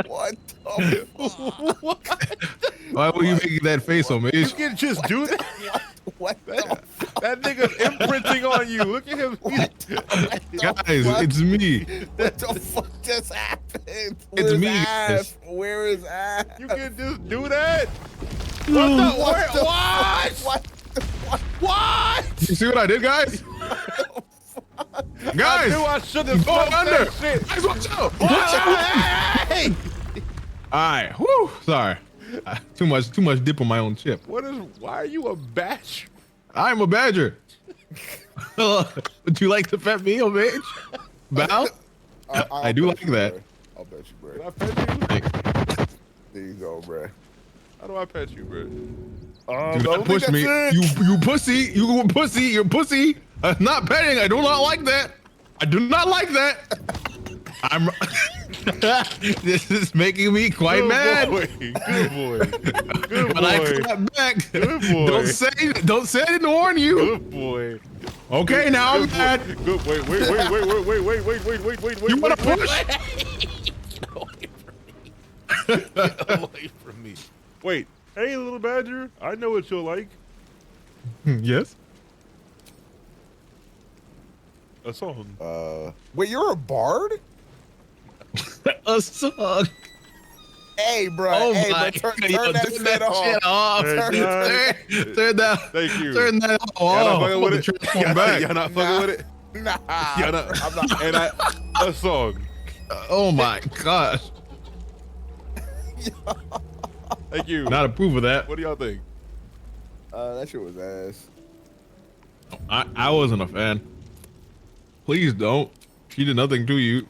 What the? What? Why were you making that face, You Omage? can just do that. What? That nigga's imprinting on you. Look at him. Guys, it's me. What the fuck just happened? It's Where's me, Ash? guys. Where is Ash? You can just do that. What? What? What? You see what I did, guys? I Guys, knew I should have going smoked under. that shit. Guys, watch out! Watch out! Hey! All right, whoo, sorry. Too much dip on my own chip. What is? Why are you a batch? I'm a badger. Would you like to pet me, Omage? Val? I do like that. I'll bet you, Can bro. I pet you? There you go, bro. How do I pet you, bro? Do not push me. You pussy. You pussy. You're pussy. Not petting. I do not like that. I do not like that. I'm. This is making me quite Good mad. boy. Good boy. Good But I boy. clap back. Good boy. Don't say I didn't warn you. Good boy. Okay, now I'm Good boy. mad. Good. Wait. You wanna push? Get away from me. Wait. Hey, little badger. I know what you'll like. Yes. A song. Wait, you're a bard? A song. Hey, bro. Oh hey, my bro, God, turn that shit off. Turn that. Thank you. Turn that Y'all not off. fucking with it? Transform back. Y'all not fucking with it? Nah. Y'all not. I'm not. And a song. Oh my gosh. Thank you. Not approve of that. What do y'all think? That shit was ass. I wasn't a fan. Please don't. She did nothing to you.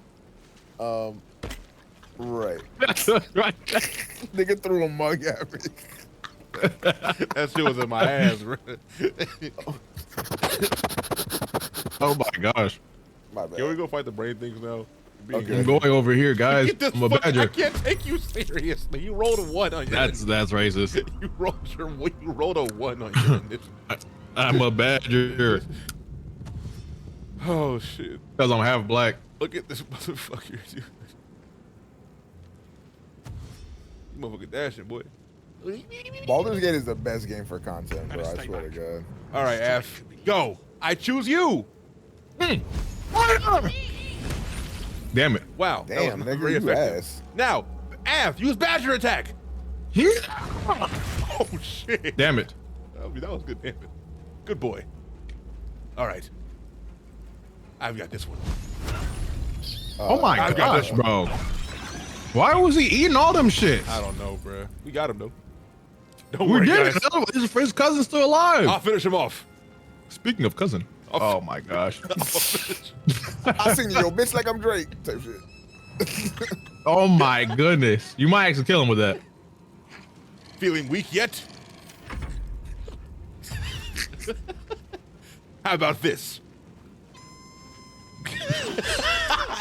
Right. Right. Nigga threw a mug at me. That shit was in my ass, bro. Oh my gosh. My bad. Can we go fight the brain things now? Okay. I'm going over here, guys. Get this I'm a fucking- I badger. can't take you seriously. You rolled a 1 on your That's racist. You rolled a 1 on your initiative. I'm a badger Oh shit. because I'm half black. Look at this motherfucker, dude. You motherfucker dashing, boy. Baldur's Gate is the best game for content, bro. I swear to God. All right, F. Go. I choose you. Damn it. Wow. that Damn, was nigga, very you effective. ass. Now, F, use badger attack. Yeah. Oh shit. Damn it. That was good, damn it. Good boy. All right. I've got this one. Oh my I've got gosh, this one. bro. Why was he eating all them shit? I don't know, bro. We got him though. Don't We worry, did guys. it. His cousin's still alive. I'll finish him off. Speaking of cousin. Oh my gosh. I seen you, yo, bitch, like I'm Drake. Type shit. Oh my goodness. You might actually kill him with that. Feeling weak yet? How about this?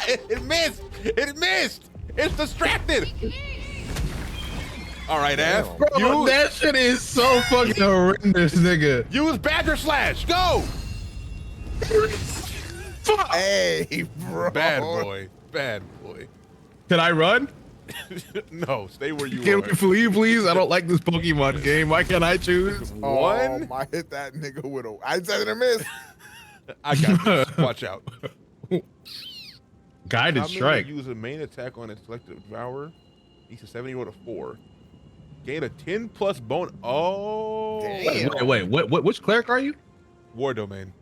It missed! It missed! It's distracted! All right, F. Bro, that shit is so fucking horrendous, nigga. Use Badger Slash. Go! Hey, bro. Bad boy. Bad boy. Can I run? No, stay where you Can are. we flee, please? I don't like this Pokemon game. Why can't I choose? One. I hit that nigga with a. I said it miss. I got this. Watch out. Guided How many strike. Use a main attack on its selected Devour. Each of 70 roll to 4. Gain a 10+ bonus. Oh. Damn. Wait. Which cleric are you? War Domain.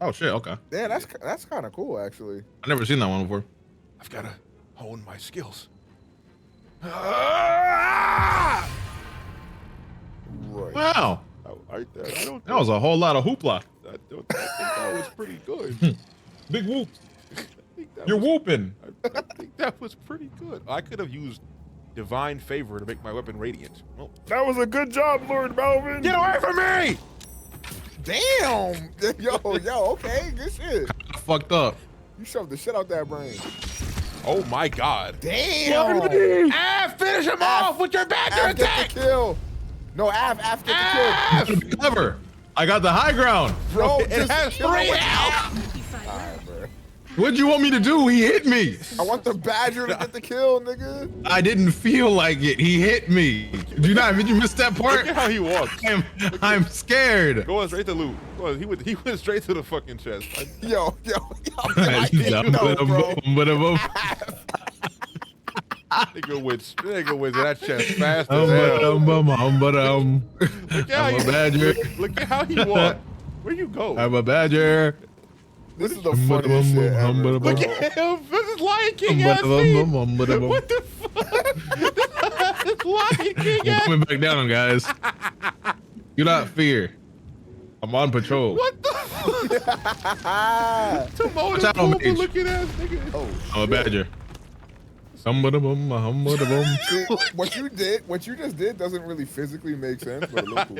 Oh shit. Okay. Yeah, that's kind of cool, actually. I've never seen that one before. I've got to hone my skills. Right. Wow. Right there. I don't That was a whole lot of hoopla. I think that was pretty good. Big whoop. You're whooping. I think that was pretty good. I could have used divine favor to make my weapon radiant. Well, That was a good job, Lord Balvin. get away from me! Damn. Yo, okay, good shit. Fucked up. You shoved the shit out that brain. Oh my god. Damn. Finish him off with your badger Av, get attack! the kill. No, Av, get the kill. Clever. I got the high ground. Bro, It just has kill him 3 with health! Alright, bro. What'd you want me to do? He hit me. I want the badger to get the kill, nigga. I didn't feel like it. He hit me. Did you miss that part? Look at how he walks. I'm scared. Going straight to loot. Well, he went straight to the fucking chest. Yo. I didn't know, bro. Nigga went to that chest fast as hell. I'm a badger. Look at how he walked. Where you go? I'm a badger. This is the funniest shit ever. Look at him. This is Lion King ass scene. What the fuck? This Lion King I'm ass. coming back down, guys. Do not fear. I'm on patrol. What the fuck? Watch out on Mage. Looking ass nigga. Oh, I'm a badger. See, what you just did doesn't really physically make sense, but it looked cool.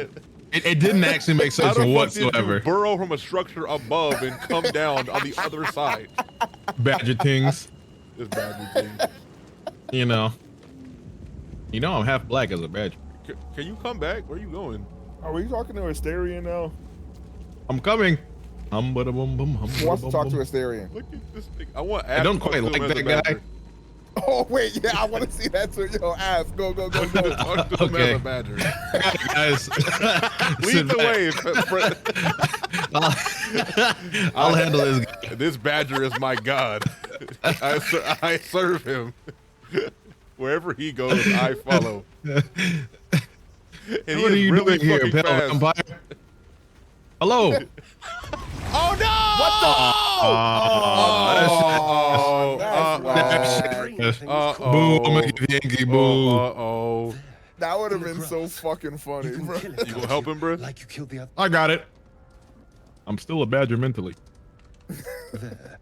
It didn't actually make sense How the fuck did you whatsoever. burrow from a structure above and come down on the other side? Badger things. This badger thing. You know I'm half black as a badger. Can you come back? Where are you going? Are we talking to Asterion now? I'm coming. Who wants to talk to Asterion? Look at this thing. I want. I don't quite like that guy. Oh wait, yeah, I want to see that too. Yo, ass, go. Talk to him as a badger. Guys, Lead the way. I'll handle this guy. This badger is my god. I serve him. Wherever he goes, I follow. And What are you doing here, Pale Vampire? Hello. Oh no! What the? Boo! I'm gonna give Yankee boo. That would have been so fucking funny, bro. You gonna help him, bro? Like you killed the other. I got it. I'm still a badger mentally. There.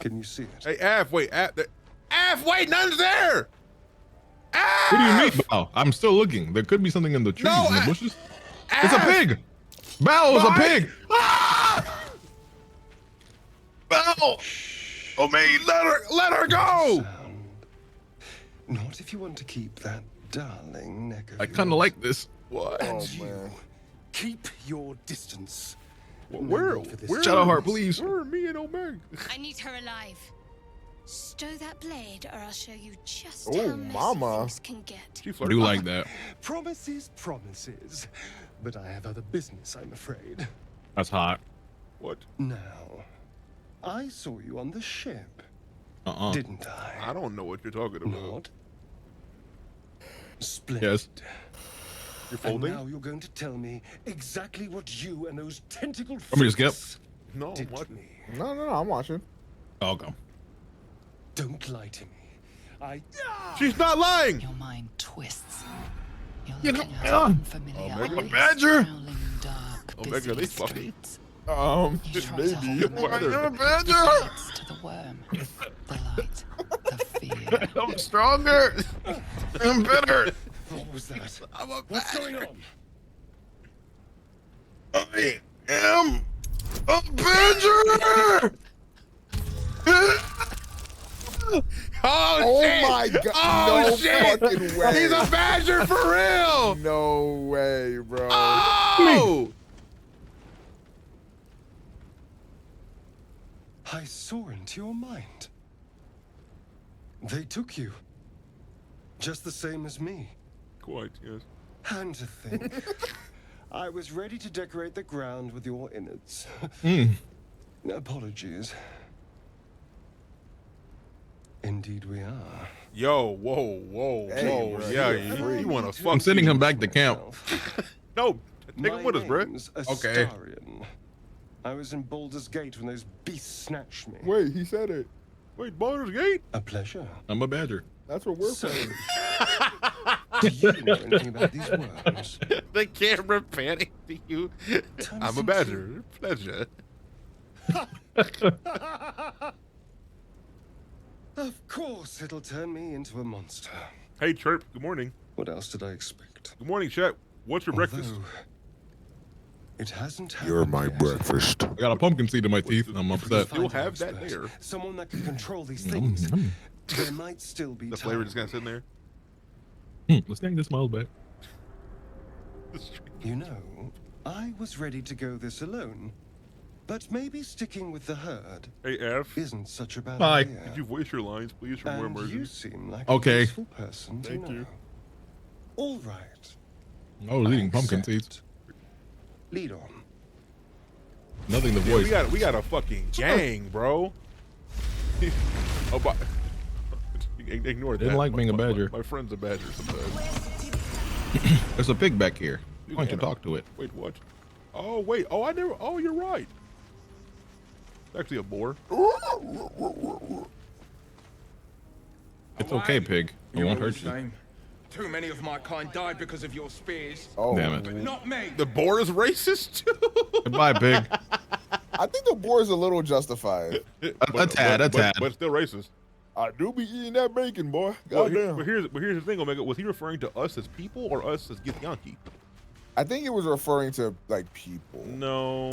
Can you see it? Hey, Af, wait, wait, none's there! Af! What do you mean, Bao? I'm still looking. There could be something in the trees and the bushes. It's a pig. Bao is a pig. Bao! Oh man, let her go. Not if you want to keep that darling neck of I kind of like this. What? And you keep your distance. Where? Shadowheart, please. Where are me and Omega? I need her alive. Stow that blade, or I'll show you just Oh, how messy mama. things can get. I do like that. Promises, but I have other business, I'm afraid. That's hot. What? Now, I saw you on the ship, didn't I? I don't know what you're talking about. Not? Splendid. Yes. You're folding? And now you're going to tell me exactly what you and those tentacled Want me to skip? freaks No, did what? to me. No, I'm watching. Okay. Don't lie to me. She's not lying. Your mind twists. You know, Familiar Omega? Badger. Omega, they fucking. Maybe. to the worm, the light, the fear. I'm stronger. I'm better. What was that? What's going on? I am a badger. Oh shit! My god! Oh no shit! fucking way! He's a badger for real! No way, bro. Oh! I saw into your mind. They took you. Just the same as me. Quite, yes. And to think, I was ready to decorate the ground with your innards. Apologies. Indeed we are. Yo, whoa. Hey, bro, yeah, you're you want to fuck? I'm sending him back to camp. No, take him with us, bro. Okay. Astarion. I was in Baldur's Gate when those beasts snatched me. Wait, he said it. Wait, Baldur's Gate? A pleasure. I'm a badger. That's what we're saying. Do you know anything about these worms? The camera panning to you. I'm a badger. Pleasure. Of course, it'll turn me into a monster. Hey, Chirp. Good morning. What else did I expect? Good morning, Chet. What's your breakfast? It hasn't happened. You're my breakfast. I got a pumpkin seed in my teeth. I'm upset. You'll have that there. Someone that can control these things. There might still be The flavor just gonna sit in there. Let's take this smells back. You know, I was ready to go this alone, but maybe sticking with the herd Hey, F. isn't such a bad Hi. idea. Could you voice your lines, please, from where And immersion? you seem like Okay. a useful person to Thank know. you. All right, I was eating pumpkin seeds. lead on. Nothing to Yeah, voice. we got a fucking gang, bro. Oh, but ignore that. Didn't like being a badger. My friend's a badger sometimes. There's a pig back here. Why don't you talk to it? Wait, what? Oh, wait. Oh, I never. Oh, you're right. It's actually a boar. It's okay, pig. It won't hurt you. Too many of my kind died because of your spears. Oh, Damn it. But not me. The boar is racist too. Goodbye, pig. I think the boar is a little justified. A tad. But still racist. I do be eating that bacon, boy. Well, Goddamn. but here's the thing, Omega. Was he referring to us as people or us as Githyanki? I think it was referring to like people. No,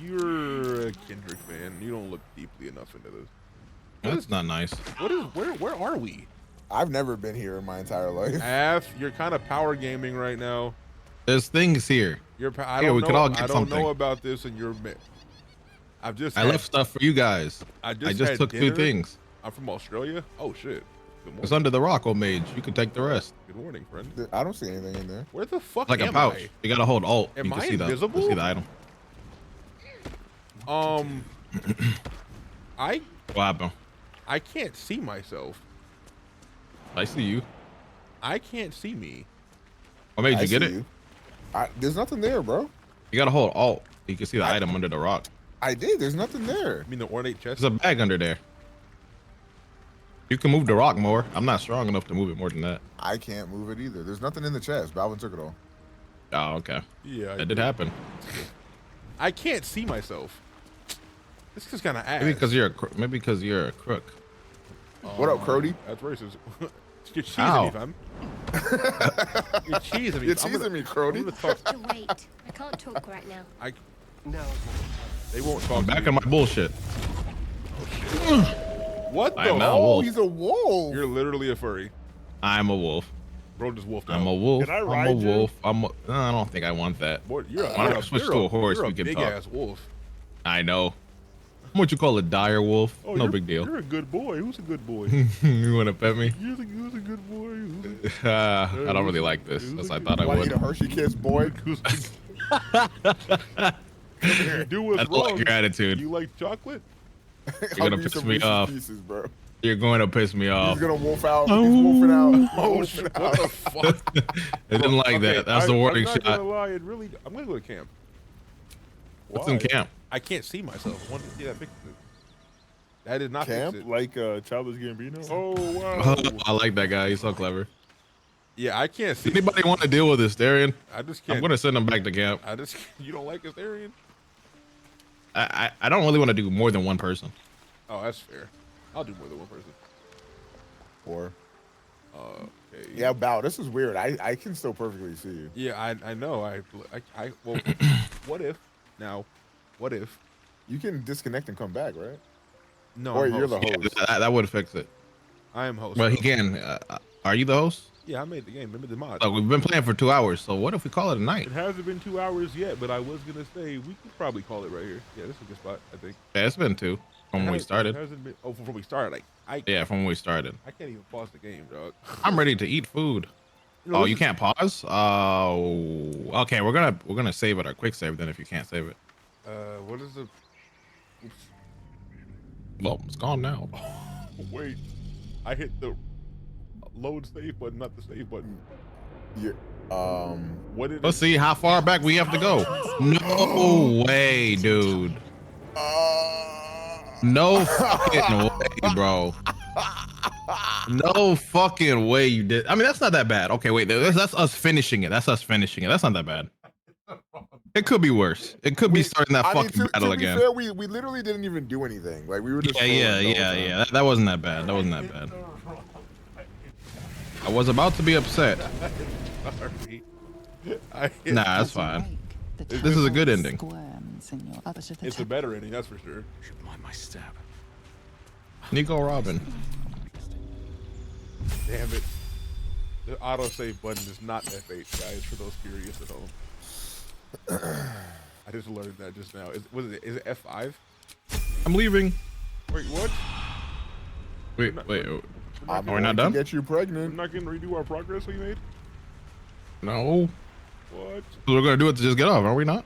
you're a Kendrick fan. You don't look deeply enough into this. That's not nice. What is? Where are we? I've never been here in my entire life. Af, you're kind of power gaming right now. There's things here. I Here, don't we know, could all get I don't something. know about this, and you're. I've just. I had- left stuff for you guys. I I just just had took dinner. 2 things. I'm from Australia. Oh shit. Good It's morning. under the rock, old mage. You can take the rest. Good morning, friend. I don't see anything in there. Where the fuck Like a am pouch. I? You gotta hold Alt. Am you can I see invisible? You see the item. I What happened? I can't see myself. I see you. I can't see me. What made I you get see it? you. There's nothing there, bro. You gotta hold Alt. You can see the item under the rock. I did. There's nothing there. I mean the ornate chest. There's a bag under there. You can move the rock more. I'm not strong enough to move it more than that. I can't move it either. There's nothing in the chest. Balvin took it all. Oh, okay. Yeah, That did happen. I can't see myself. This is kind of ass. Maybe because you're a crook. What up, Crody? That's racist. You're cheesing Ow. me, fam. You're cheesing me. You're teasing me, Crody. Wait, I can't talk right now. They won't talk. I'm to back me. on my bullshit. What the? I'm not a wolf. He's a wolf. You're literally a furry. I'm a wolf. Bro just wolfed I'm out. a wolf. Can I I'm a ride you? wolf. No, I don't think I want that. Boy, you're Why don't I switch to a horse? You're We a can big talk. ass wolf. I know. What you call a dire wolf? Oh, No you're- big deal. You're a good boy. Who's a good boy? You want to pet me? You're a good boy. I don't really like this, as I thought I Want to would. eat a Hershey Kiss, boy? You do what's I don't wrong. like your attitude. You like chocolate? You're gonna piss me off. Pieces, bro. You're going to piss me off. He's gonna wolf out. He's wolfing out. Oh, Wolfing shit. out. What the fuck? I didn't like that. That's the warning I'm not shot. gonna lie. It really. I'm gonna go to camp. What's in camp? I can't see myself. I want to see that picture. That did not Camp? fix it. Like Childish Gambino? Oh wow. I like that guy. He's so clever. Yeah, I can't see. Anybody want to deal with this, Darian? I just can't. I'm gonna send him back to camp. I just. You don't like Asterian? I don't really want to do more than one person. Oh, that's fair. I'll do more than one person. Or. Okay. Yeah, Bow. This is weird. I can still perfectly see you. Yeah, I know. Well, what if? Now, what if? You can disconnect and come back, right? No, Or I'm you're the host. host. That would fix it. I am host. Well, he though. can. Are you the host? Yeah, I made the game. Remember the mod. Look, we've been playing for 2 hours. So what if we call it a night? It hasn't been 2 hours yet, but I was gonna say we could probably call it right here. Yeah, this is a good spot. I think. Yeah, it's been 2 from when we started. It hasn't been. Oh, from when we started. Like Yeah, from when we started. I can't even pause the game, dog. I'm ready to eat food. You know, Oh, this you is- can't pause? Oh, okay. We're gonna save it our quick save then if you can't save it. What is the? Oops. Well, it's gone now. Wait, I hit the load save button, not the save button. Yeah. What did? Let's see how far back we have to go. No way, dude. No fucking way, bro. No fucking way you did. I mean, that's not that bad. Okay, wait. That's us finishing it. That's us finishing it. That's not that bad. It could be worse. It could be starting that fucking battle to be again. fair, we literally didn't even do anything. Like we were just Yeah. That wasn't that bad. That wasn't that bad. I was about to be upset. Sorry. Nah, that's fine. This is a good ending. It's a better ending, that's for sure. Should mind my step. Nico Robin. Damn it. The autosave button is not F8, guys, for those curious at home. I just learned that just now. Is it F5? I'm leaving. Wait, what? Wait. We're not done? Get you pregnant. We're not going to redo our progress we made? No. What? So we're gonna do it to just get off, are we not?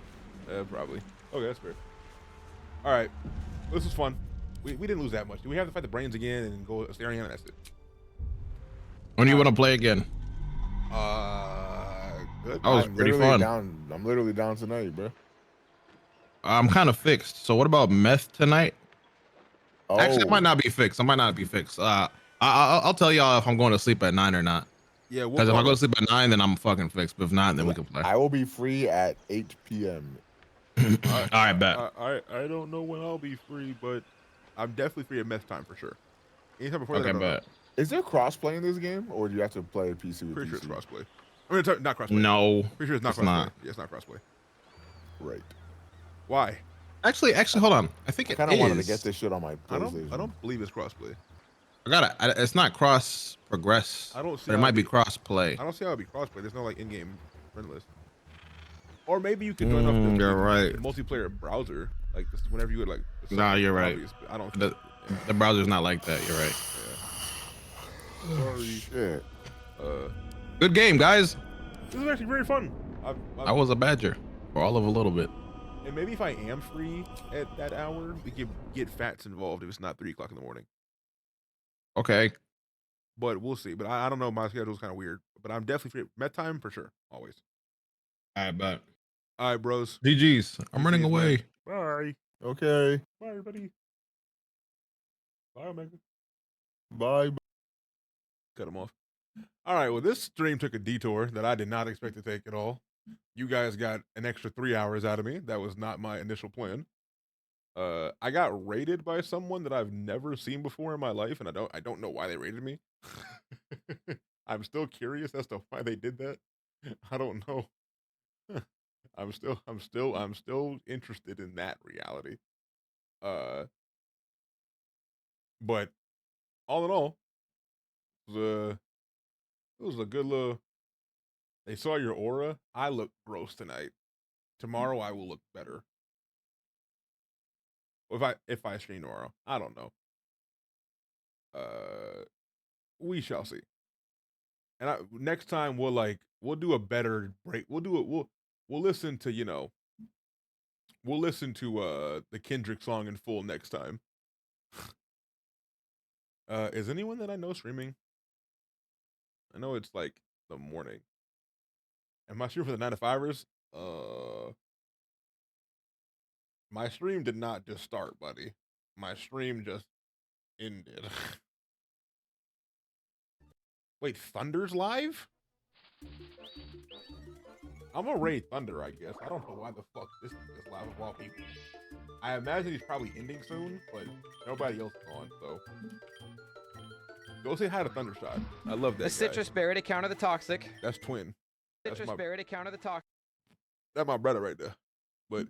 Probably. Okay, that's fair. All right, this was fun. We didn't lose that much. Do we have to fight the brains again and go staring at it? That's it. When do you want to play again? Good. That was pretty fun. I'm literally down tonight, bro. I'm kind of fixed. So what about meth tonight? Actually, it might not be fixed. I'll tell y'all if I'm going to sleep at 9 or not. Yeah, because if I go to sleep at 9, then I'm fucking fixed. But if not, then we can play. I will be free at 8 p.m. All right, bet. I don't know when I'll be free, but I'm definitely free at meth time for sure. Anytime before Okay, that. bet. Is there crossplay in this game, or do you have to play PC with Pretty PC? sure it's crossplay. I mean, not crossplay. No. Pretty sure it's not crossplay. Yeah, it's not crossplay. Right. Why? Actually, hold on. I think I it kind of wanted to is. get this shit on my PlayStation. I don't believe it's crossplay. It's not cross progress. I don't see But it how might it'd be be- cross play. I don't see how it'd be crossplay. There's no like in-game friend list. Or maybe you could join up the You're right. multiplayer browser, like just whenever you would like. Nah, you're right. obvious, but I don't. The browser's not like that. You're right. Sorry. Shit. Good game, guys. This is actually very fun. I was a badger for all of a little bit. And maybe if I am free at that hour, we could get Fats involved if it's not 3 o'clock in the morning. Okay. But we'll see. But I don't know. My schedule's kind of weird. But I'm definitely free. Met time for sure. Always. All right, bet. All right, bros. GG's. I'm running GG's, away. man. Bye. Okay. Bye, everybody. Bye, Omega. Bye. Cut him off. All right. Well, this stream took a detour that I did not expect to take at all. You guys got an extra 3 hours out of me. That was not my initial plan. I got raided by someone that I've never seen before in my life, and I don't know why they raided me. I'm still curious as to why they did that. I don't know. I'm still interested in that reality. But all in all, it was a good little. They saw your aura. I look gross tonight. Tomorrow I will look better. If I stream tomorrow, I don't know. We shall see. And next time we'll do a better break. We'll listen to we'll listen to the Kendrick song in full next time. Is anyone that I know streaming? I know it's like the morning. Am I streaming for the 9 to 5ers? My stream did not just start, buddy. My stream just ended. Wait, Thunder's live? I'm gonna raid Thunder, I guess. I don't know why the fuck this is live of all people. I imagine he's probably ending soon, but nobody else is on, so. Go say hi to Thundershot. I love that The citrus berry to counter the toxic. That's twin. Citrus berry to counter the toxic. That's my brother right there. But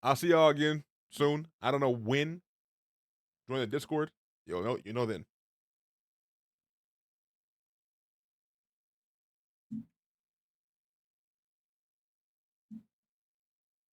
I'll see y'all again soon. I don't know when. Join the Discord. You know then.